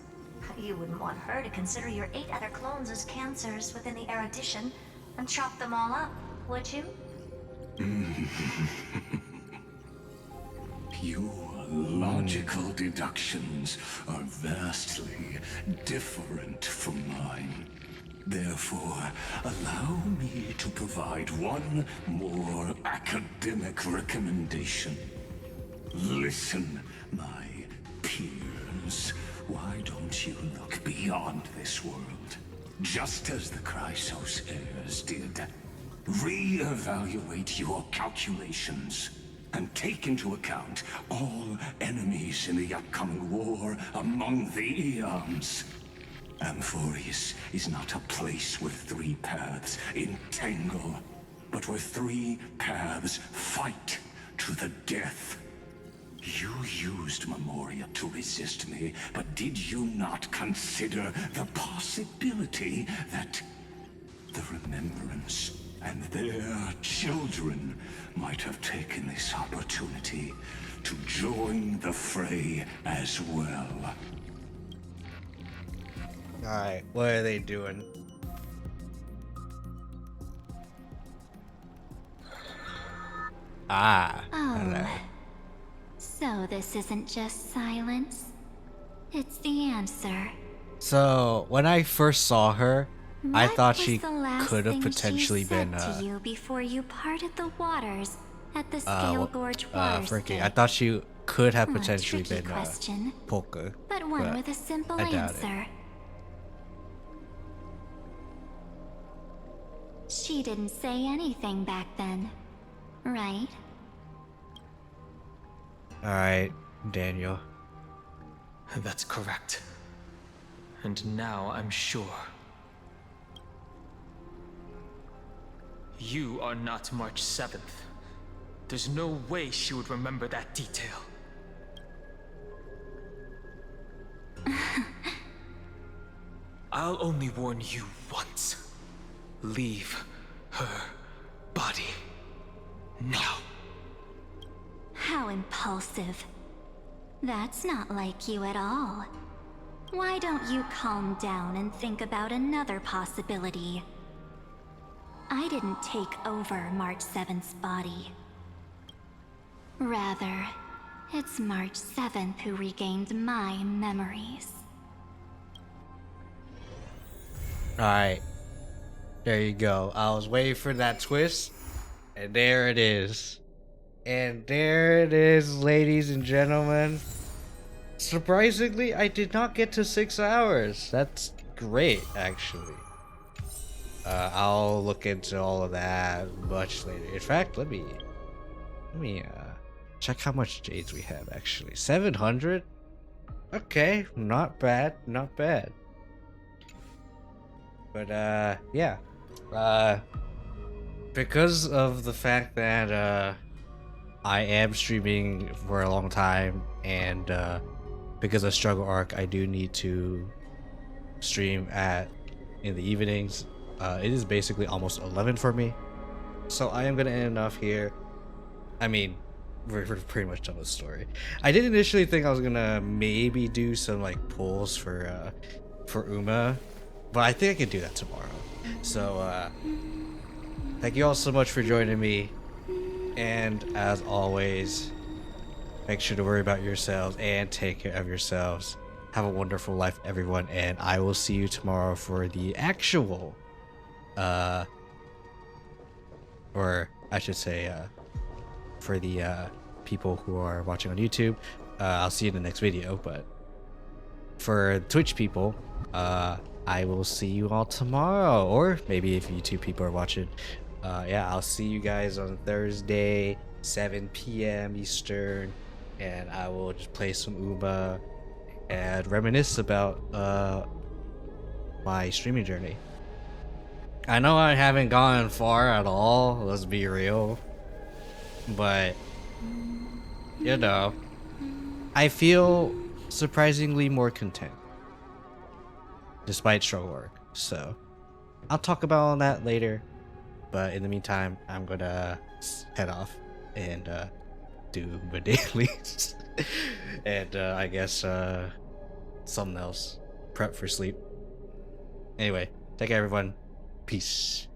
You wouldn't want her to consider your 8 other clones as cancers within the erudition and chop them all up, would you? Your logical deductions are vastly different from mine. Therefore, allow me to provide one more academic recommendation. Listen, my peers. Why don't you look beyond this world? Just as the Chrysos heirs did. Re-evaluate your calculations and take into account all enemies in the upcoming war among the Eons. Amphorius is not a place where three paths entangle, but where three paths fight to the death. You used Memoria to resist me, but did you not consider the possibility that the Remembrance and their children might have taken this opportunity to join the fray as well? Alright, what are they doing? Hello. So this isn't just silence. It's the answer. So, when I first saw her, I thought she What was the last could have thing potentially she said been, to you before you parted the waters at the Scale Gorge freaking, I thought she could have potentially tricky been, question, Polka. but one with a simple I doubt it. answer. She didn't say anything back then, right? Alright, Daniel. That's correct. And now I'm sure. You are not March 7th. There's no way she would remember that detail. I'll only warn you once. Leave her body now. How impulsive. That's not like you at all. Why don't you calm down and think about another possibility? I didn't take over March 7th's body. Rather, it's March 7th who regained my memories. Alright. There you go. I was waiting for that twist, and there it is. And there it is, ladies and gentlemen. Surprisingly, I did not get to 6 hours. That's great, actually. I'll look into all of that much later. In fact, let me check how much jades we have, actually. 700? Okay, not bad, not bad. But, yeah. Because of the fact that, I am streaming for a long time, and because of Struggle Arc, I do need to stream in the evenings. It is basically almost 11 for me, so I am gonna end off here. I mean, we're pretty much done with the story. I did initially think I was gonna maybe do some like pulls for Uma, but I think I can do that tomorrow. So thank you all so much for joining me. And as always, make sure to worry about yourselves and take care of yourselves. Have a wonderful life, everyone, and I will see you tomorrow for the actual, or I should say, for the people who are watching on YouTube. I'll see you in the next video, but for Twitch people, I will see you all tomorrow, or maybe if YouTube people are watching, yeah, I'll see you guys on Thursday, 7 p.m. Eastern, and I will just play some Uma and reminisce about my streaming journey. I know I haven't gone far at all, let's be real, but you know, I feel surprisingly more content despite Struggle Arc. So I'll talk about all that later. But in the meantime, I'm gonna head off and do my dailies. And I guess something else. Prep for sleep. Anyway, take care everyone. Peace.